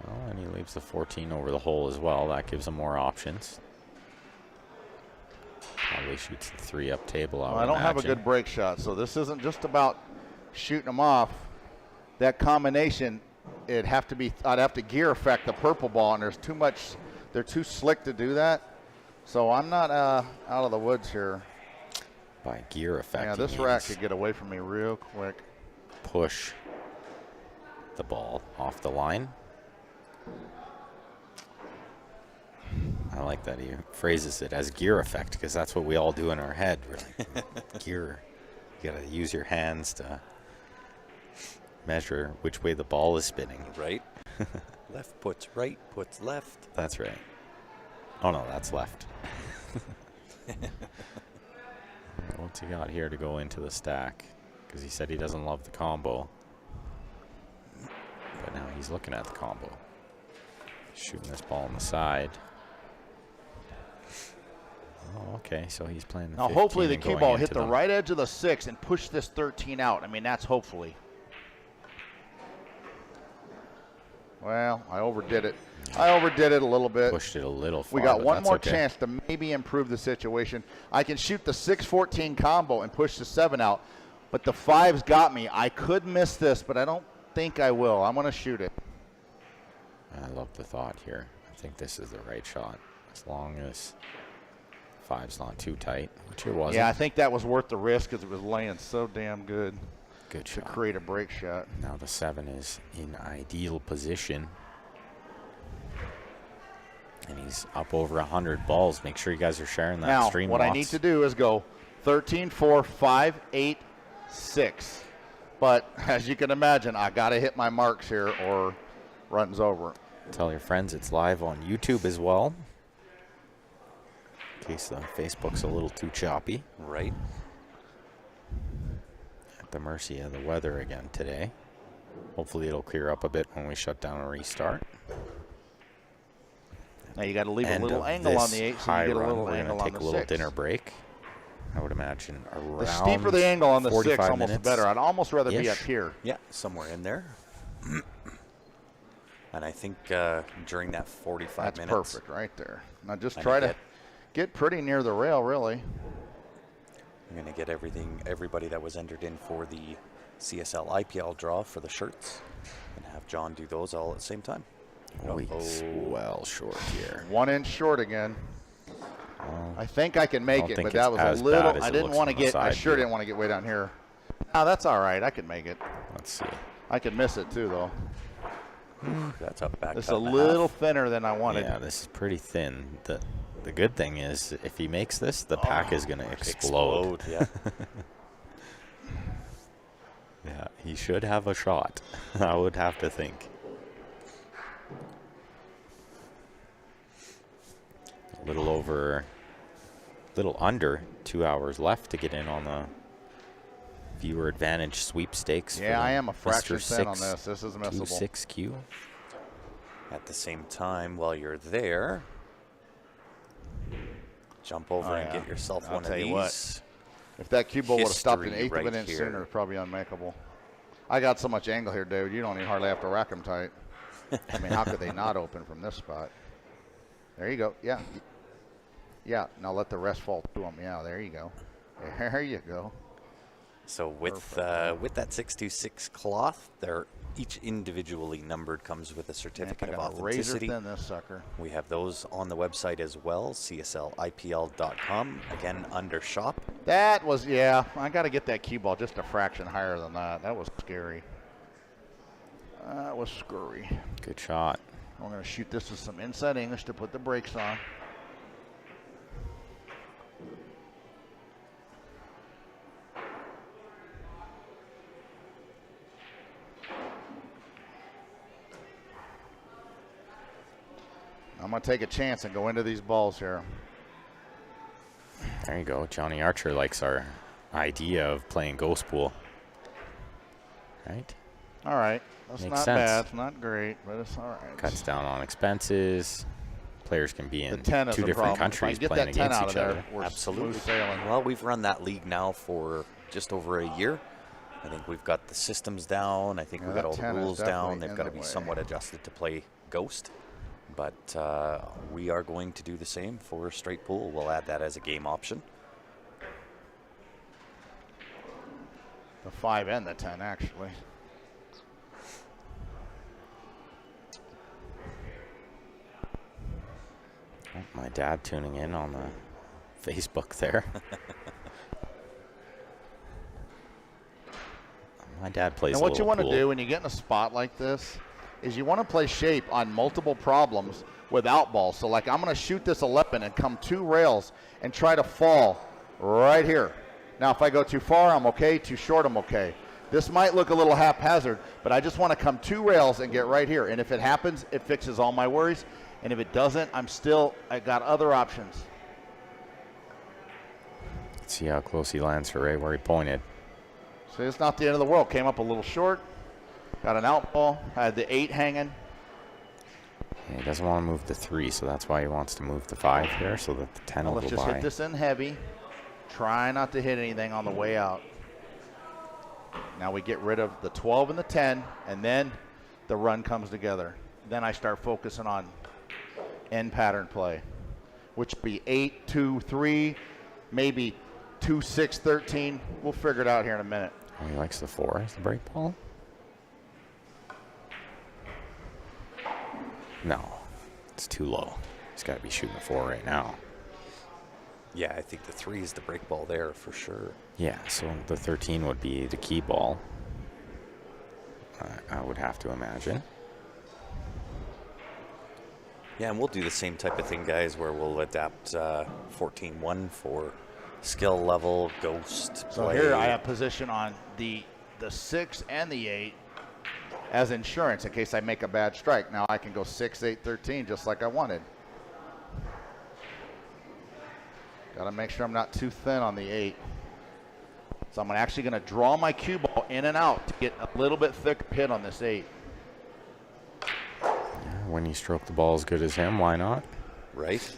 Well, and he leaves the 14 over the hole as well. That gives him more options. Probably shoots the 3 up table. I don't have a good break shot, so this isn't just about shooting them off. That combination, I'd have to gear effect the purple ball, and there's too much. They're too slick to do that. So I'm not out of the woods here. By gear effect. Yeah, this rack could get away from me real quick. Push the ball off the line. I like that he phrases it as gear effect, because that's what we all do in our head. We're like, gear. You got to use your hands to measure which way the ball is spinning. Right. Left puts right, puts left. That's right. Oh, no, that's left. What's he got here to go into the stack? Because he said he doesn't love the combo. But now he's looking at the combo. Shooting this ball on the side. Oh, okay, so he's playing the Now, 15 hopefully the and cue going ball into hit the them. right edge of the 6 and push this 13 out. I mean, that's hopefully. Well, I overdid it. I overdid it a little bit. Pushed it a little far. We got but one that's more okay. chance to maybe improve the situation. I can shoot the 6-14 combo and push the 7 out, but the 5's got me. I could miss this, but I don't think I will. I'm going to shoot it. I love the thought here. I think this is the right shot, as long as 5's not too tight, which it wasn't. Yeah, I think that was worth the risk because it was laying so damn good Good to shot. create a break shot. Now the 7 is in ideal position. And he's up over 100 balls. Make sure you guys are sharing that Now, stream. what I lots. need to do is go 13, 4, 5, 8, 6. But as you can imagine, I got to hit my marks here or runs over. Tell your friends it's live on YouTube as well, in case the Facebook's a little too choppy. Right. At the mercy of the weather again today. Hopefully it'll clear up a bit when we shut down and restart. Now you got to leave a End little of angle on this the 8 so high you get a run. little We're angle gonna on take the a little 6. dinner break. I would imagine around The steeper the angle on the 6, 45 almost minutes. better. I'd almost rather be up Ish. here. Yeah, somewhere in there. And I think during that 45 That's minutes. perfect right there. Now just I'm try gonna to get pretty near the rail, really. I'm going to get everybody that was entered in for the CSL IPL draw for the shirts, and have John do those all at the same time. Oh, he's well short here. 1 inch short again. I think I can make don't it, think but that it's was as a bad little. as I it didn't looks want to from the get. I side sure view. didn't want to get way down here. No, that's all right. I can make it. Let's see. I can miss it too, though. That's up back. It's cut a and little half. thinner than I wanted. Yeah, this is pretty thin. The good thing is, if he makes this, the pack is going to explode. Yeah. Yeah, he should have a shot. I would have to think. A little under 2 hours left to get in on the viewer advantage sweepstakes. Yeah, for I am a fraction Mr. thin on 6 this. This is missable. 26Q. At the same time, while you're there, jump over Oh, and yeah. get yourself I'll one of tell these. you what. If that cue ball would have stopped an History eighth of an right inch here. sooner, it's probably unmakeable. I got so much angle here, David. You don't even hardly have to rack them tight. I mean, how could they not open from this spot? There you go. Yeah. Yeah. Now let the rest fall to them. Yeah, there you go. There you go. So with that 626 cloth, they're each individually numbered, comes with a certificate of authenticity. Razor thin this sucker. We have those on the website as well, cslipl.com. Again, under shop. That was, yeah, I got to get that cue ball just a fraction higher than that. That was scary. That was scary. Good shot. I'm going to shoot this with some inside English to put the brakes on. I'm going to take a chance and go into these balls here. There you go. Johnny Archer likes our idea of playing ghost pool. Right? All right. That's Makes not sense. bad. It's not great, but it's all right. Cuts down on expenses. Players can be in The 10 is two the different problem. If I countries get playing that 10 against out of each there, other. we're Absolutely. smooth sailing. Well, we've run that league now for just over a year. I think we've got the systems down. I think Yeah, we've got that all the 10 is rules down. definitely They've in got to the be way. somewhat adjusted to play Ghost. But we are going to do the same for straight pool. We'll add that as a game option. The 5 and the 10, actually. Oh, my dad tuning in on the Facebook there. My dad plays And a what you little want to pool. do when you get in a spot like this is you want to play shape on multiple problems without balls. So like I'm going to shoot this 11 and come 2 rails and try to fall right here. Now if I go too far, I'm okay. Too short, I'm okay. This might look a little haphazard, but I just want to come 2 rails and get right here. And if it happens, it fixes all my worries. And if it doesn't, I got other options. Let's see how close he lands for right where he pointed. So it's not the end of the world. Came up a little short. Got an out ball. Had the 8 hanging. And he doesn't want to move the 3, so that's why he wants to move the 5 here, so that the 10 Now will let's go just by. hit this in heavy. Try not to hit anything on the way out. Now we get rid of the 12 and the 10, and then the run comes together. Then I start focusing on end pattern play, which would be 8, 2, 3, maybe 2, 6, 13. We'll figure it out here in a minute. Oh, he likes the 4 as the break ball? No, it's too low. He's got to be shooting the 4 right now. Yeah, I think the 3 is the break ball there for sure. Yeah, so the 13 would be the key ball, I would have to imagine. Yeah, and we'll do the same type of thing, guys, where we'll adapt 14-1 for skill level, ghost So play. here I have position on the 6 and the 8 as insurance in case I make a bad strike. Now I can go 6, 8, 13 just like I wanted. Got to make sure I'm not too thin on the 8. So I'm actually going to draw my cue ball in and out to get a little bit thicker hit on this 8. Yeah, when you stroke the ball as good as him, why not? Right?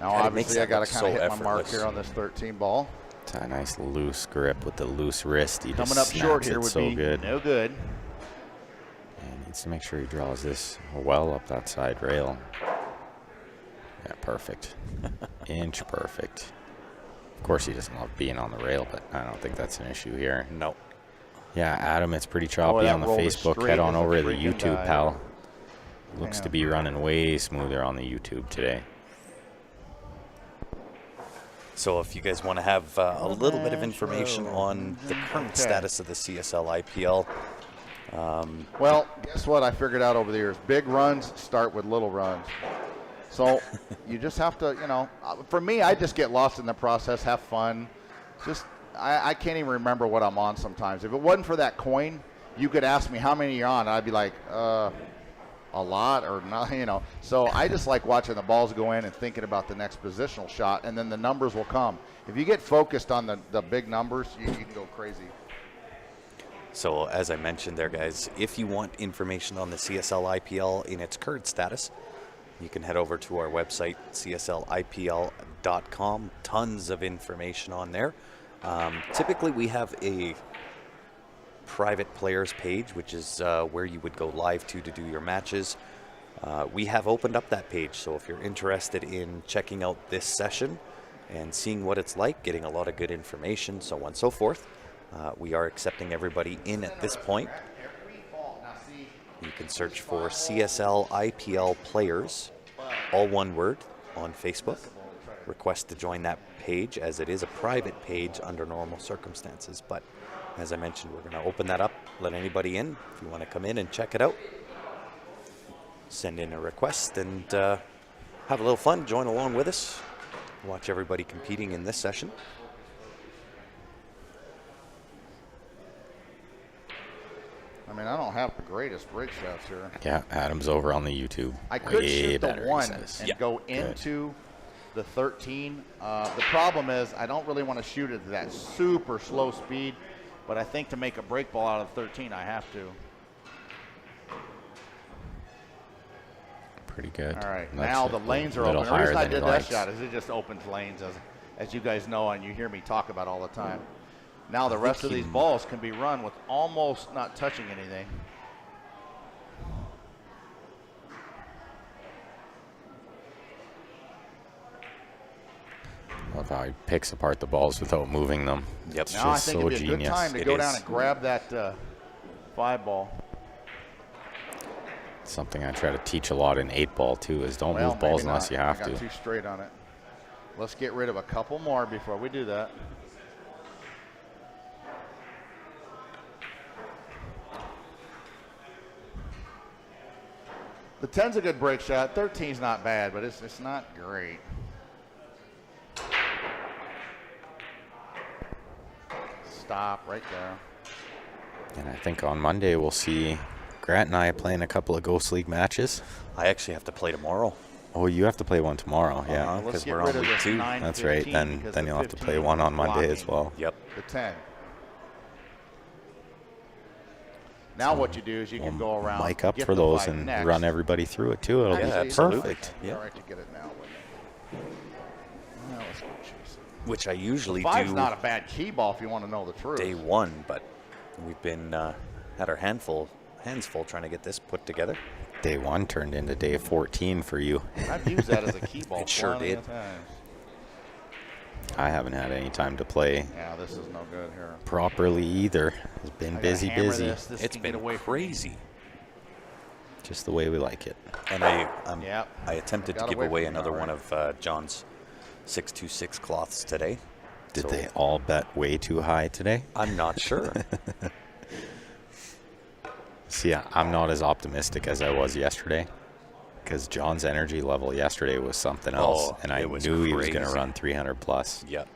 Now God, it makes obviously I that got look to kind of so hit my mark effortless. here on this 13 ball. It's a nice loose grip with the loose wrist. He Coming just up short snaps here it would so be good. no good. And needs to make sure he draws this well up that side rail. Yeah, perfect. Inch perfect. Of course, he doesn't love being on the rail, but I don't think that's an issue here. No. Yeah, Adam, it's pretty choppy that on the roll is Facebook. straight Head on as a over to the freaking YouTube, die. pal. Looks Hang to on. be running way smoother on the YouTube today. So if you guys want to have a little bit of information on the current Okay. status of the CSL IPL, Well, guess what I figured out over the years? Big runs start with little runs. So you just have to, for me, I just get lost in the process, have fun. I can't even remember what I'm on sometimes. If it wasn't for that coin, you could ask me how many you're on. I'd be like, a lot or not, So I just like watching the balls go in and thinking about the next positional shot, and then the numbers will come. If you get focused on the big numbers, you can go crazy. so as I mentioned there, guys, if you want information on the CSL IPL in its current status, you can head over to our website, cslipl.com. Tons of information on there. Typically, we have a private players page, which is where you would go live to do your matches. We have opened up that page, so if you're interested in checking out this session, and seeing what it's like, getting a lot of good information, so on and so forth. We are accepting everybody in at this point. You can search for CSL IPL players, all one word, on Facebook. Request to join that page, as it is a private page under normal circumstances. But as I mentioned, we're going to open that up, let anybody in. If you want to come in and check it out, send in a request and have a little fun, join along with us, watch everybody competing in this session. I mean, I don't have the greatest break shots here. Yeah, Adam's over on the YouTube. I could Way shoot the better, he 1 says. and go into the 13. The problem is I don't really want to shoot it at that super slow speed, but I think to make a break ball out of 13, I have to. Pretty good. All right, That's now a the lanes are little open. The reason higher I than he did that likes. shot is it just opens lanes, as you guys know, and you hear me talk about all the time. Now the rest of these balls can be run with almost not touching anything. Love how he picks apart the balls without moving them. Yep. It's Now I just think so it'd be a genius. good time to It go is. down and grab that 5 ball. Something I try to teach a lot in 8-ball too is don't Well, move balls maybe unless not. you have I got to. too straight on it. Let's get rid of a couple more before we do that. The 10's a good break shot. 13's not bad, but it's not great. Stop right there. And I think on Monday we'll see Grant and I playing a couple of Ghost League matches. I actually have to play tomorrow. Oh, you have to play one tomorrow, yeah. Let's because get we're rid on of week this 2. 9, That's right. 15 Then because then the you'll have to 15 play one on Monday as blocking well. Yep. The 10. Now what you do is you can go around. Mic up get for the those 5 and next. run everybody through it too. It'll Yeah, be absolutely. perfect. Yeah. All right to get it now. Now let's go chase it. Which I usually 5's do not a bad key ball if you want to know the truth. day 1, but we've been had our hands full trying to get this put together. Day 1 turned into day 14 for you. I've used that as a key ball. It sure plenty did. of times. I haven't had any time to play Yeah, this is no good here. properly either. It's been I gotta busy. hammer This It's can get been away from me. crazy. Just the way we like it. And Yep. I attempted to Got give away away from me, another all one right. of John's 626 cloths today. Did So they all bet way too high today? I'm not sure. See, I'm not as optimistic as I was yesterday because John's energy level yesterday was something else, Oh, and I it was knew he was going to crazy. run 300 plus. Yep.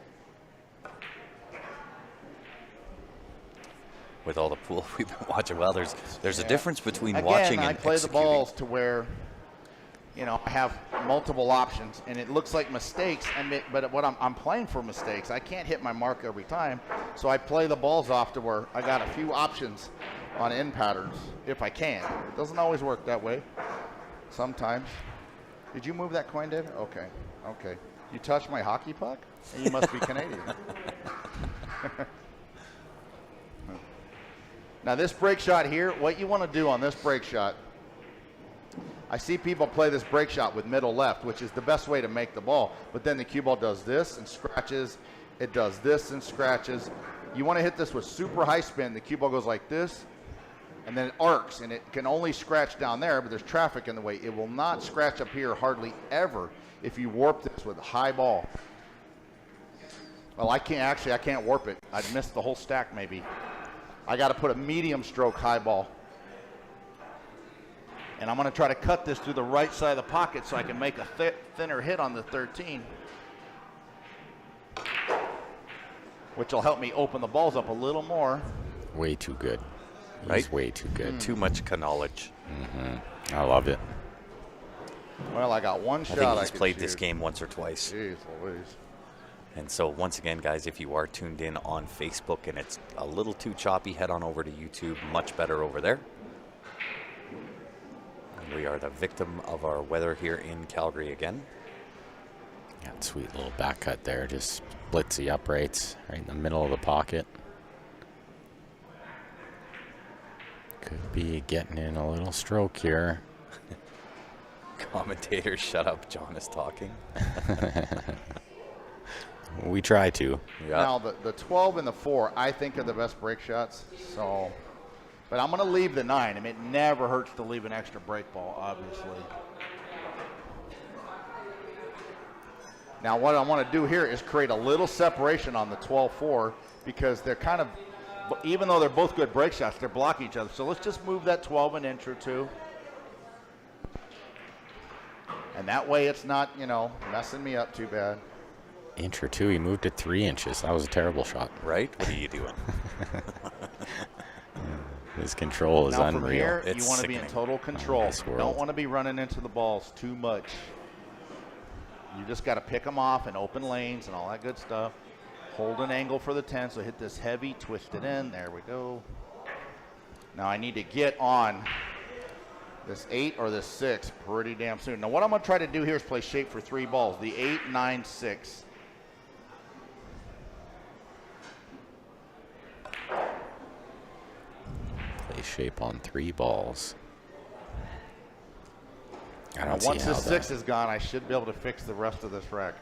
With all the pool we've been watching, well, there's a difference between Again, watching I and play executing. the balls to where, I have multiple options, and it looks like mistakes. But what I'm playing for mistakes. I can't hit my mark every time, so I play the balls off to where I got a few options on end patterns if I can. It doesn't always work that way. Sometimes. Did you move that coin, David? Okay. Okay. You touched my hockey puck? And you must be Canadian. Now this break shot here, what you want to do on this break shot, I see people play this break shot with middle left, which is the best way to make the ball. But then the cue ball does this and scratches. It does this and scratches. You want to hit this with super high spin. The cue ball goes like this, and then it arcs, and it can only scratch down there, but there's traffic in the way. It will not scratch up here hardly ever if you warp this with a high ball. Well, I can't warp it. I'd miss the whole stack maybe. I got to put a medium stroke high ball. And I'm going to try to cut this through the right side of the pocket so I can make a thinner hit on the 13. Which will help me open the balls up a little more. Way too good. He's Right? way too good. Too much knowledge. I love it. Well, I got one I shot. think he's could played this shoot. game once or twice. Jeez Louise. And so once again, guys, if you are tuned in on Facebook and it's a little too choppy, head on over to YouTube. Much better over there. And we are the victim of our weather here in Calgary again. Yeah, sweet little back cut there. Just splits the uprights right in the middle of the pocket. Could be getting in a little stroke here. Commentators, shut up. John is talking. We try to. Yeah. Now, the 12 and the 4, I think, are the best break shots. So, but I'm going to leave the 9. I mean, it never hurts to leave an extra break ball, obviously. Now, what I want to do here is create a little separation on the 12-4 because they're kind of, even though they're both good break shots, they're blocking each other. So let's just move that 12 an inch or two. And that way it's not, you know, messing me up too bad. Inch or two, he moved it 3 inches. That was a terrible shot. Right? What are you doing? His control is Now unreal. from here, It's you want to be in sickening. total control. this You world. don't want to be running into the balls too much. You just got to pick them off in open lanes and all that good stuff. Hold an angle for the 10, so hit this heavy, twist it in. There we go. Now I need to get on this 8 or this 6 pretty damn soon. Now what I'm going to try to do here is play shape for 3 balls. The 8, 9, 6. Play shape on 3 balls. I Now don't see once how this that. 6 is gone, I should be able to fix the rest of this rack.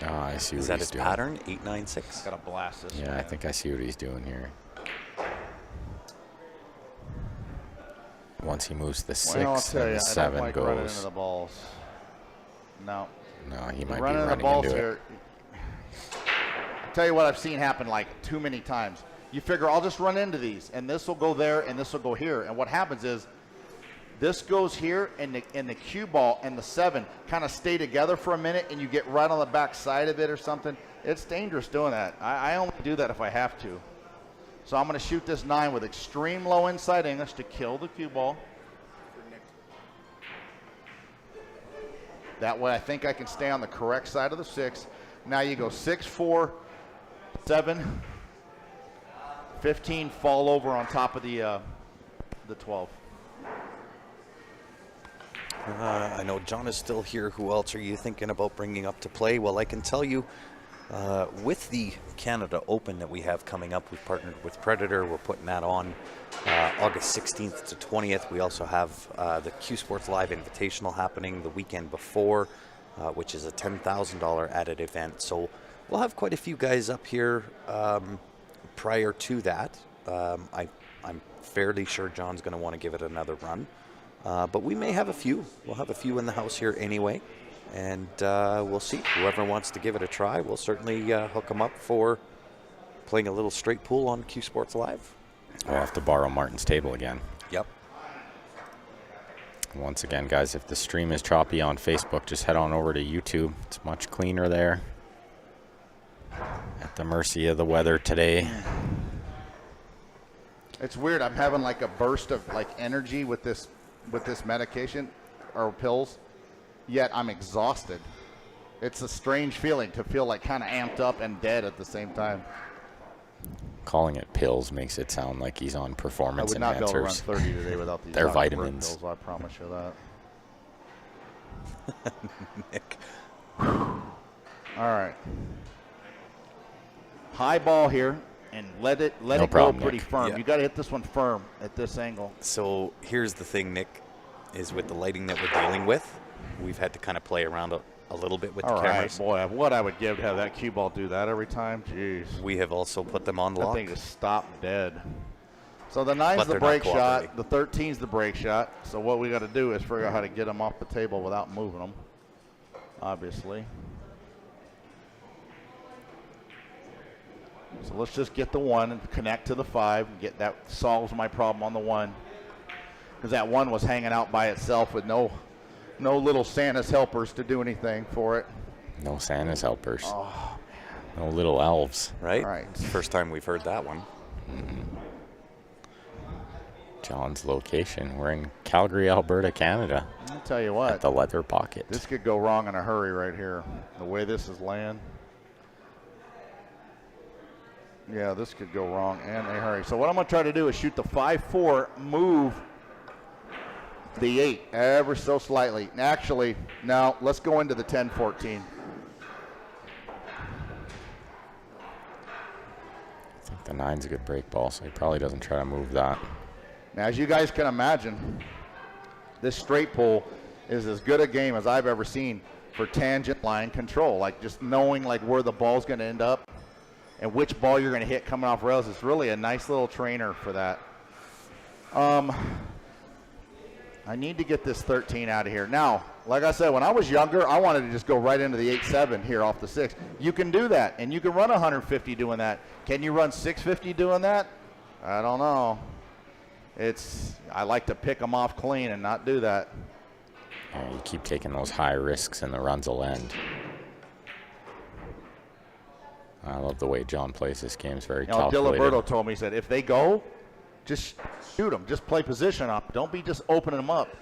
Oh, I see Is what that he's his doing. pattern? 8, 9, 6? Got to blast this. Yeah, I man. think I see what he's doing here. Once he moves the 6 Well, I'll tell and you, the I 7 don't like running into goes. the balls. No. No, he might be Running the running balls into it. here. I'll tell you what I've seen happen like too many times. You figure I'll just run into these, and this will go there, and this will go here. And what happens is this goes here, and the cue ball and the 7 kind of stay together for a minute, and you get right on the back side of it or something. It's dangerous doing that. I only do that if I have to. So I'm going to shoot this 9 with extreme low inside English to kill the cue ball. That way I think I can stay on the correct side of the 6. Now you go 6, 4, 7, 15, fall over on top of the 12. I know John is still here. Who else are you thinking about bringing up to play? Well, I can tell you, with the Canada Open that we have coming up, we've partnered with Predator. We're putting that on August 16th to 20th. We also have the Q Sports Live Invitational happening the weekend before, which is a $10,000 added event. So we'll have quite a few guys up here prior to that. I'm fairly sure John's going to want to give it another run. But we may have a few. We'll have a few in the house here anyway. And we'll see. Whoever wants to give it a try, we'll certainly hook them up for playing a little straight pool on Q Sports Live. We'll have to borrow Martin's table again. Yep. Once again, guys, if the stream is choppy on Facebook, just head on over to YouTube. It's much cleaner there. At the mercy of the weather today. It's weird. I'm having like a burst of like energy with this medication or pills, yet I'm exhausted. It's a strange feeling to feel like kind of amped up and dead at the same time. Calling it pills makes it sound like he's on I performance would not be able to run enhancers. 30 today without these They're Dr. Berg vitamins. pills, I promise you that. Nick. All right. High ball here, and let it problem, go pretty Nick. firm. Yeah. You got to hit this one firm at this angle. So here's the thing, Nick, is with the lighting that we're dealing with, we've had to kind of play around a little bit with All the right, cameras. boy, what I would give to have that cue ball do that every time. Jeez. We have also put them on That lock. thing just stopped dead. So the 9's But the they're not break shot. cooperating. The 13's the break shot. So what we got to do is figure out how to get them off the table without moving them, obviously. So let's just get the 1 and connect to the 5. Get that solves my problem on the 1. Because that 1 was hanging out by itself with no little Santa's helpers to do anything for it. No Santa's helpers. Oh, No little elves. Right? All right. It's the first time we've heard that one. John's location. We're in Calgary, Alberta, Canada. I'll tell you At what. the Leather Pocket. This could go wrong in a hurry right here. The way this is laying. Yeah, this could go wrong in a hurry. So what I'm going to try to do is shoot the 5-4, move the 8 ever so slightly. Actually, now let's go into the 10-14. I think the 9's a good break ball, so he probably doesn't try to move that. Now, as you guys can imagine, this straight pull is as good a game as I've ever seen. for tangent line control, like just knowing like where the ball's going to end up and which ball you're going to hit coming off rails. It's really a nice little trainer for that. I need to get this 13 out of here. Now, like I said, when I was younger, I wanted to just go right into the 8-7 here off the 6. You can do that, and you can run 150 doing that. Can you run 650 doing that? I don't know. I like to pick them off clean and not do that. Yeah, you keep taking those high risks and the runs will end. I love the way John plays this game. It's very calculated. Diliberto told me, he said, if they go, just shoot them. Just play position up. Don't be just opening them up.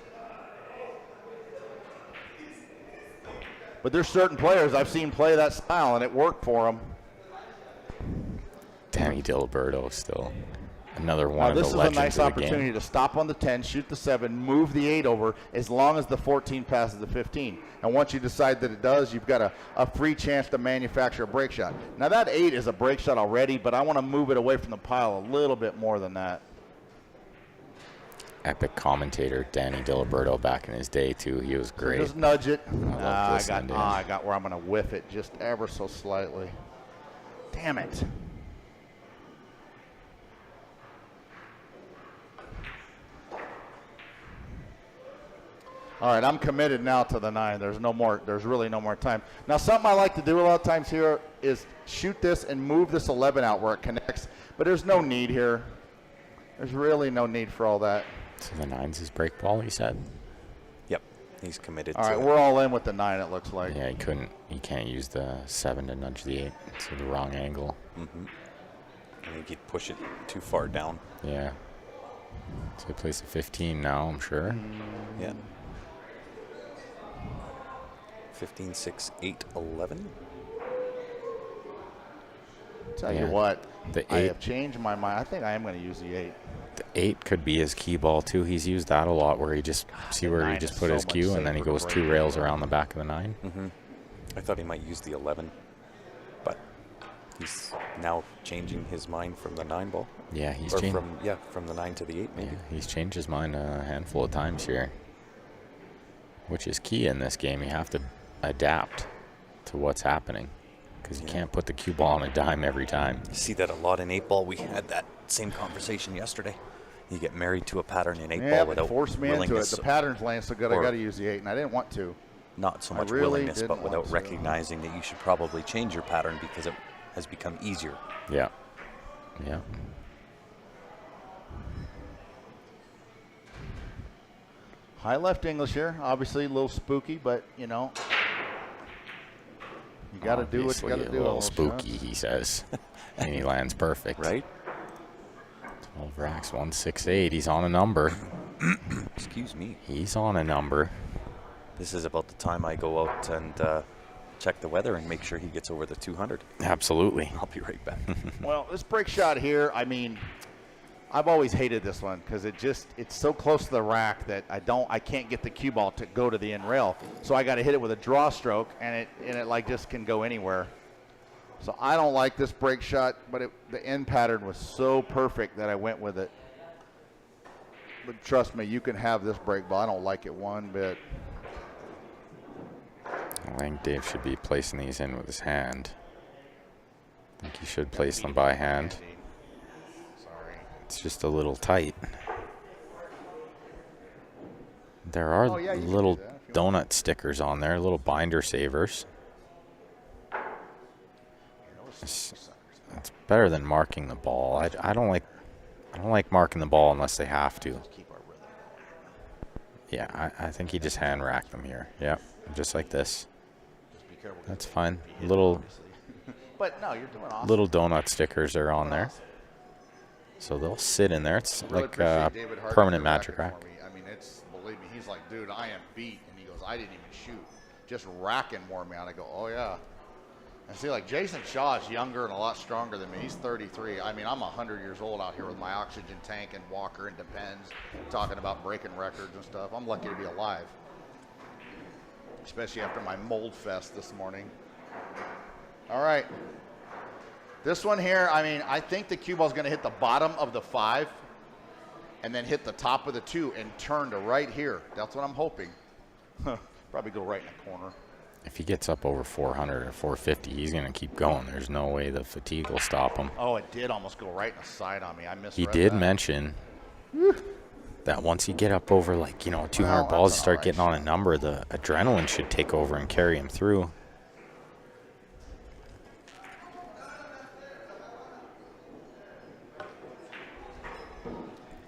But there's certain players I've seen play that style, and it worked for them. Danny Diliberto still. Another one Now, of the this is a legends nice of the opportunity game. to stop on the 10, shoot the 7, move the 8 over as long as the 14 passes the 15. And once you decide that it does, you've got a free chance to manufacture a break shot. Now, that 8 is a break shot already, but I want to move it away from the pile a little bit more than that. Epic commentator Danny Diliberto back in his day, too. He was great. Just nudge it. I listening to him. I got where I'm going to whiff it just ever so slightly. Damn it. All right, I'm committed now to the 9. There's really no more time. Now, something I like to do a lot of times here is shoot this and move this 11 out where it connects. But there's no need here. There's really no need for all that. So the 9's his break ball, he said? Yep, he's committed. All right, we're all in with the 9, it looks like. Yeah, he can't use the 7 to nudge the 8. It's the wrong angle. Mm-hmm. I think he'd push it too far down. Yeah. So he plays the 15 now, I'm sure. Yeah. 15, 6, 8, 11. Tell Yeah. you what, The I 8. have changed my mind. I think I am going to use the 8. The 8 could be his key ball, too. He's used that a lot where he just, see where he 9 just is put so his much cue and then he safer to goes break 2 it. rails around the back of the 9. Mm-hmm. I thought he might use the 11, but he's now changing his mind from the 9 ball. Yeah, he's Or changed. from the 9 to the 8, maybe. Yeah, he's changed his mind a handful of times here, which is key in this game. You have to adapt to what's happening because you can't put the cue ball on a dime every time. You see that a lot in 8 ball. We had that same conversation yesterday. You get married to a pattern in 8 Yeah, ball but without forced me into it. willingness. The pattern's laying so good, I or- got to use the 8, and I didn't want to. Not so I much really willingness, didn't but want without to. recognizing that you should probably change your pattern because it has become easier. Yeah. Yeah. High left English here. Obviously a little spooky, but, you know, you got to do what you got to Obviously do. a little almost, spooky, he says. And he lands perfect. Right? 12 racks, 168. He's on a number. Excuse me. He's on a number. This is about the time I go out and check the weather and make sure he gets over the 200. Absolutely. I'll be right back. Well, this break shot here, I mean, I've always hated this one because it's so close to the rack that I can't get the cue ball to go to the end rail. So I got to hit it with a draw stroke, and it like just can go anywhere. So I don't like this break shot, but the end pattern was so perfect that I went with it. But trust me, you can have this break ball. I don't like it one bit. I think Dave should be placing these in with his hand. I think he should place them by hand. Sorry. It's just a little tight. There are Oh, yeah, you can do little that if you donut stickers on there, little binder savers. It's better than marking the ball. I don't like marking the ball unless they have to. Keep our rhythm. Yeah, I think he just hand racked them here. Yeah, just like this. Just be careful. That's fine. Little But no, you're doing awesome. little donut stickers are on there, so they'll sit in there. It's Really like a appreciate David Hart permanent for magic racking rack. for me. I mean, believe me, he's like, dude, I am beat. And he goes, I didn't even shoot. Just racking wore me out. I go, oh, yeah. And see, like, Jason Shaw is younger and a lot stronger than me. He's 33. I mean, I'm 100 years old out here with my oxygen tank and walker and Depends, talking about breaking records and stuff. I'm lucky to be alive, especially after my mold fest this morning. All right. This one here, I mean, I think the cue ball is going to hit the bottom of the 5 and then hit the top of the 2 and turn to right here. That's what I'm hoping. Probably go right in the corner. If he gets up over 400 or 450, he's going to keep going. There's no way the fatigue will stop him. Oh, it did almost go right in the side on me. I misread He did that. mention that once you get up over, like, 200 balls, you start getting on a number, the adrenaline should take over and carry him through.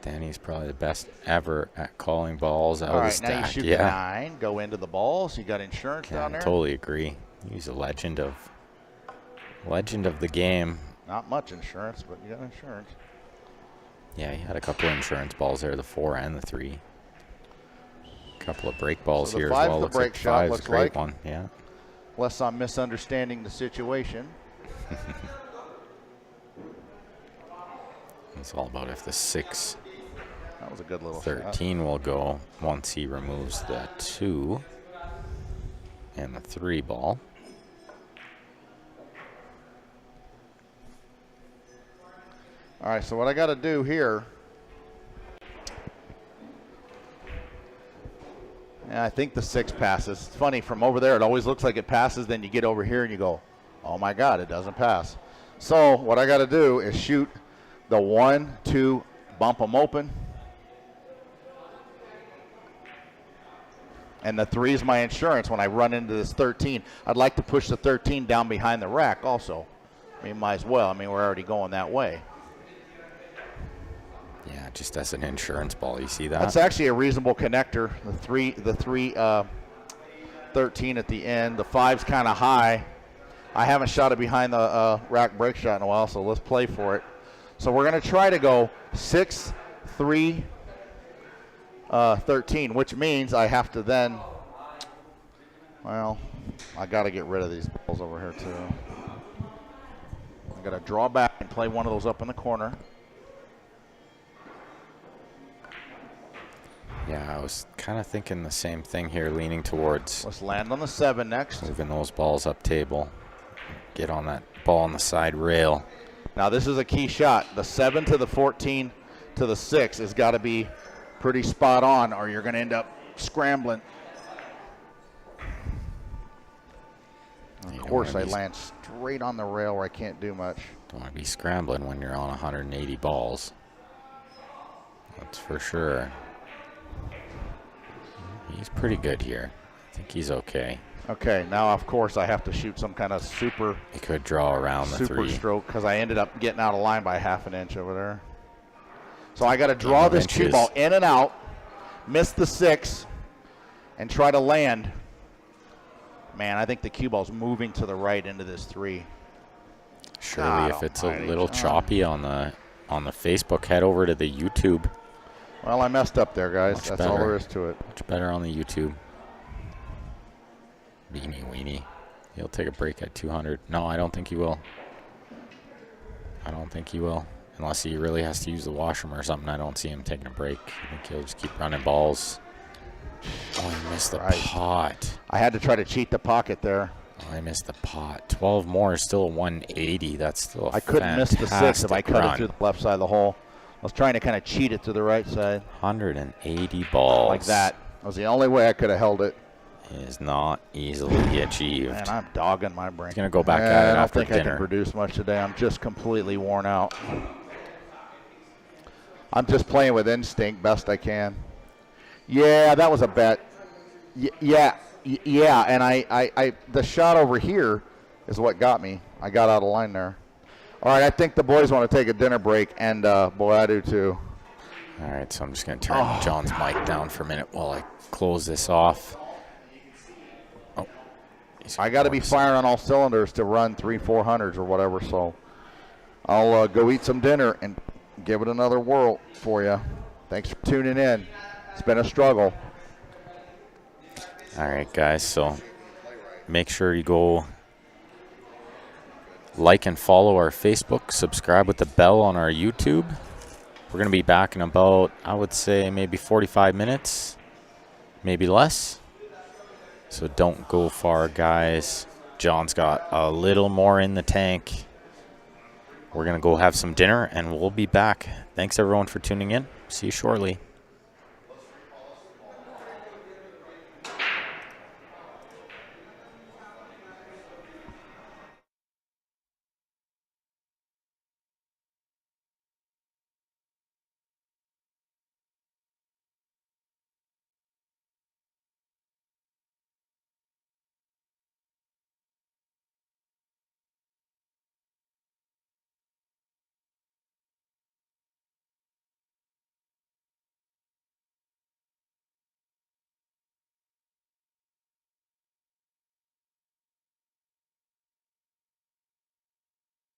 Danny's probably the best ever at calling balls out All of the right, now you stack. shoot the Yeah, 9, go into the balls. You got insurance yeah, down I there? totally agree. He's a legend of the game. Not much insurance, but you got insurance. Yeah, he had a couple of insurance balls there, the 4 and the 3. A couple of break balls So the here as 5's well. the Looks break like shot, 5's looks a great like. one. Yeah. Unless I'm misunderstanding the situation. It's all about if the 6 That was a good little shot. 13 will go once he removes the 2 and the 3 ball. All right, so what I got to do here. Yeah, I think the 6 passes. It's funny, from over there, it always looks like it passes. Then you get over here and you go, oh my God, it doesn't pass. So what I got to do is shoot the 1, 2, bump them open. And the 3 is my insurance when I run into this 13. I'd like to push the 13 down behind the rack also. I mean, might as well. I mean, we're already going that way. Yeah, just as an insurance ball. You see that? That's actually a reasonable connector. The 3 13 at the end. The 5's kind of high. I haven't shot it behind the rack break shot in a while, so let's play for it. So we're going to try to go 6, 3, 13, which means I have to then, well, I got to get rid of these balls over here too. I got to draw back and play one of those up in the corner. Yeah, I was kind of thinking the same thing here, leaning towards Let's land on the 7 next. moving those balls up table. Get on that ball on the side rail. Now this is a key shot. The 7 to the 14 to the 6 has got to be pretty spot on, or you're going to end up scrambling. Of course, I land straight on the rail where I can't do much. Don't want to be scrambling when you're on 180 balls. That's for sure. He's pretty good here. I think he's okay. Okay, now of course I have to shoot some kind of super He could draw around the 3. stroke because I ended up getting out of line by ½ an inch over there. So I got to draw this cue inches. ball in and out, miss the 6, and try to land. Man, I think the cue ball's moving to the right into this 3. Surely, God if it's almighty, a little John. choppy on the Facebook, head over to the YouTube. Well, I messed up there, guys. Much That's all better. there is to it. Much better on the YouTube. Beanie weenie. He'll take a break at 200. No, I don't think he will. I don't think he will. Unless he really has to use the washroom or something. I don't see him taking a break. I think he'll just keep running balls. Oh, he missed the Right. pot. I had to try to cheat the pocket there. Oh, I missed the pot. 12 more is still 180. That's still a I couldn't miss the 6 if I fantastic cut run. it through the left side of the hole. I was trying to kind of cheat it to the right side. 180 balls. Like that. That was the only way I could have held it. Is not easily achieved. Man, I'm dogging my brain. He's gonna go back at it I don't after think I dinner. can produce much today. I'm just completely worn out. I'm just playing with instinct best I can. Yeah, that was a bet. Yeah, and I the shot over here is what got me. I got out of line there. All right, I think the boys want to take a dinner break, and boy, I do too. All right, so I'm just going to turn John's mic down for a minute while I close this off. Oh, I got to be firing on all cylinders to run 300-400s or whatever, so I'll go eat some dinner and give it another whirl for you. Thanks for tuning in. It's been a struggle. All right, guys, so make sure you go like and follow our Facebook, subscribe with the bell on our YouTube. We're going to be back in about, I would say, maybe 45 minutes, maybe less. So don't go far, guys. John's got a little more in the tank. We're going to go have some dinner, and we'll be back. Thanks, everyone, for tuning in. See you shortly.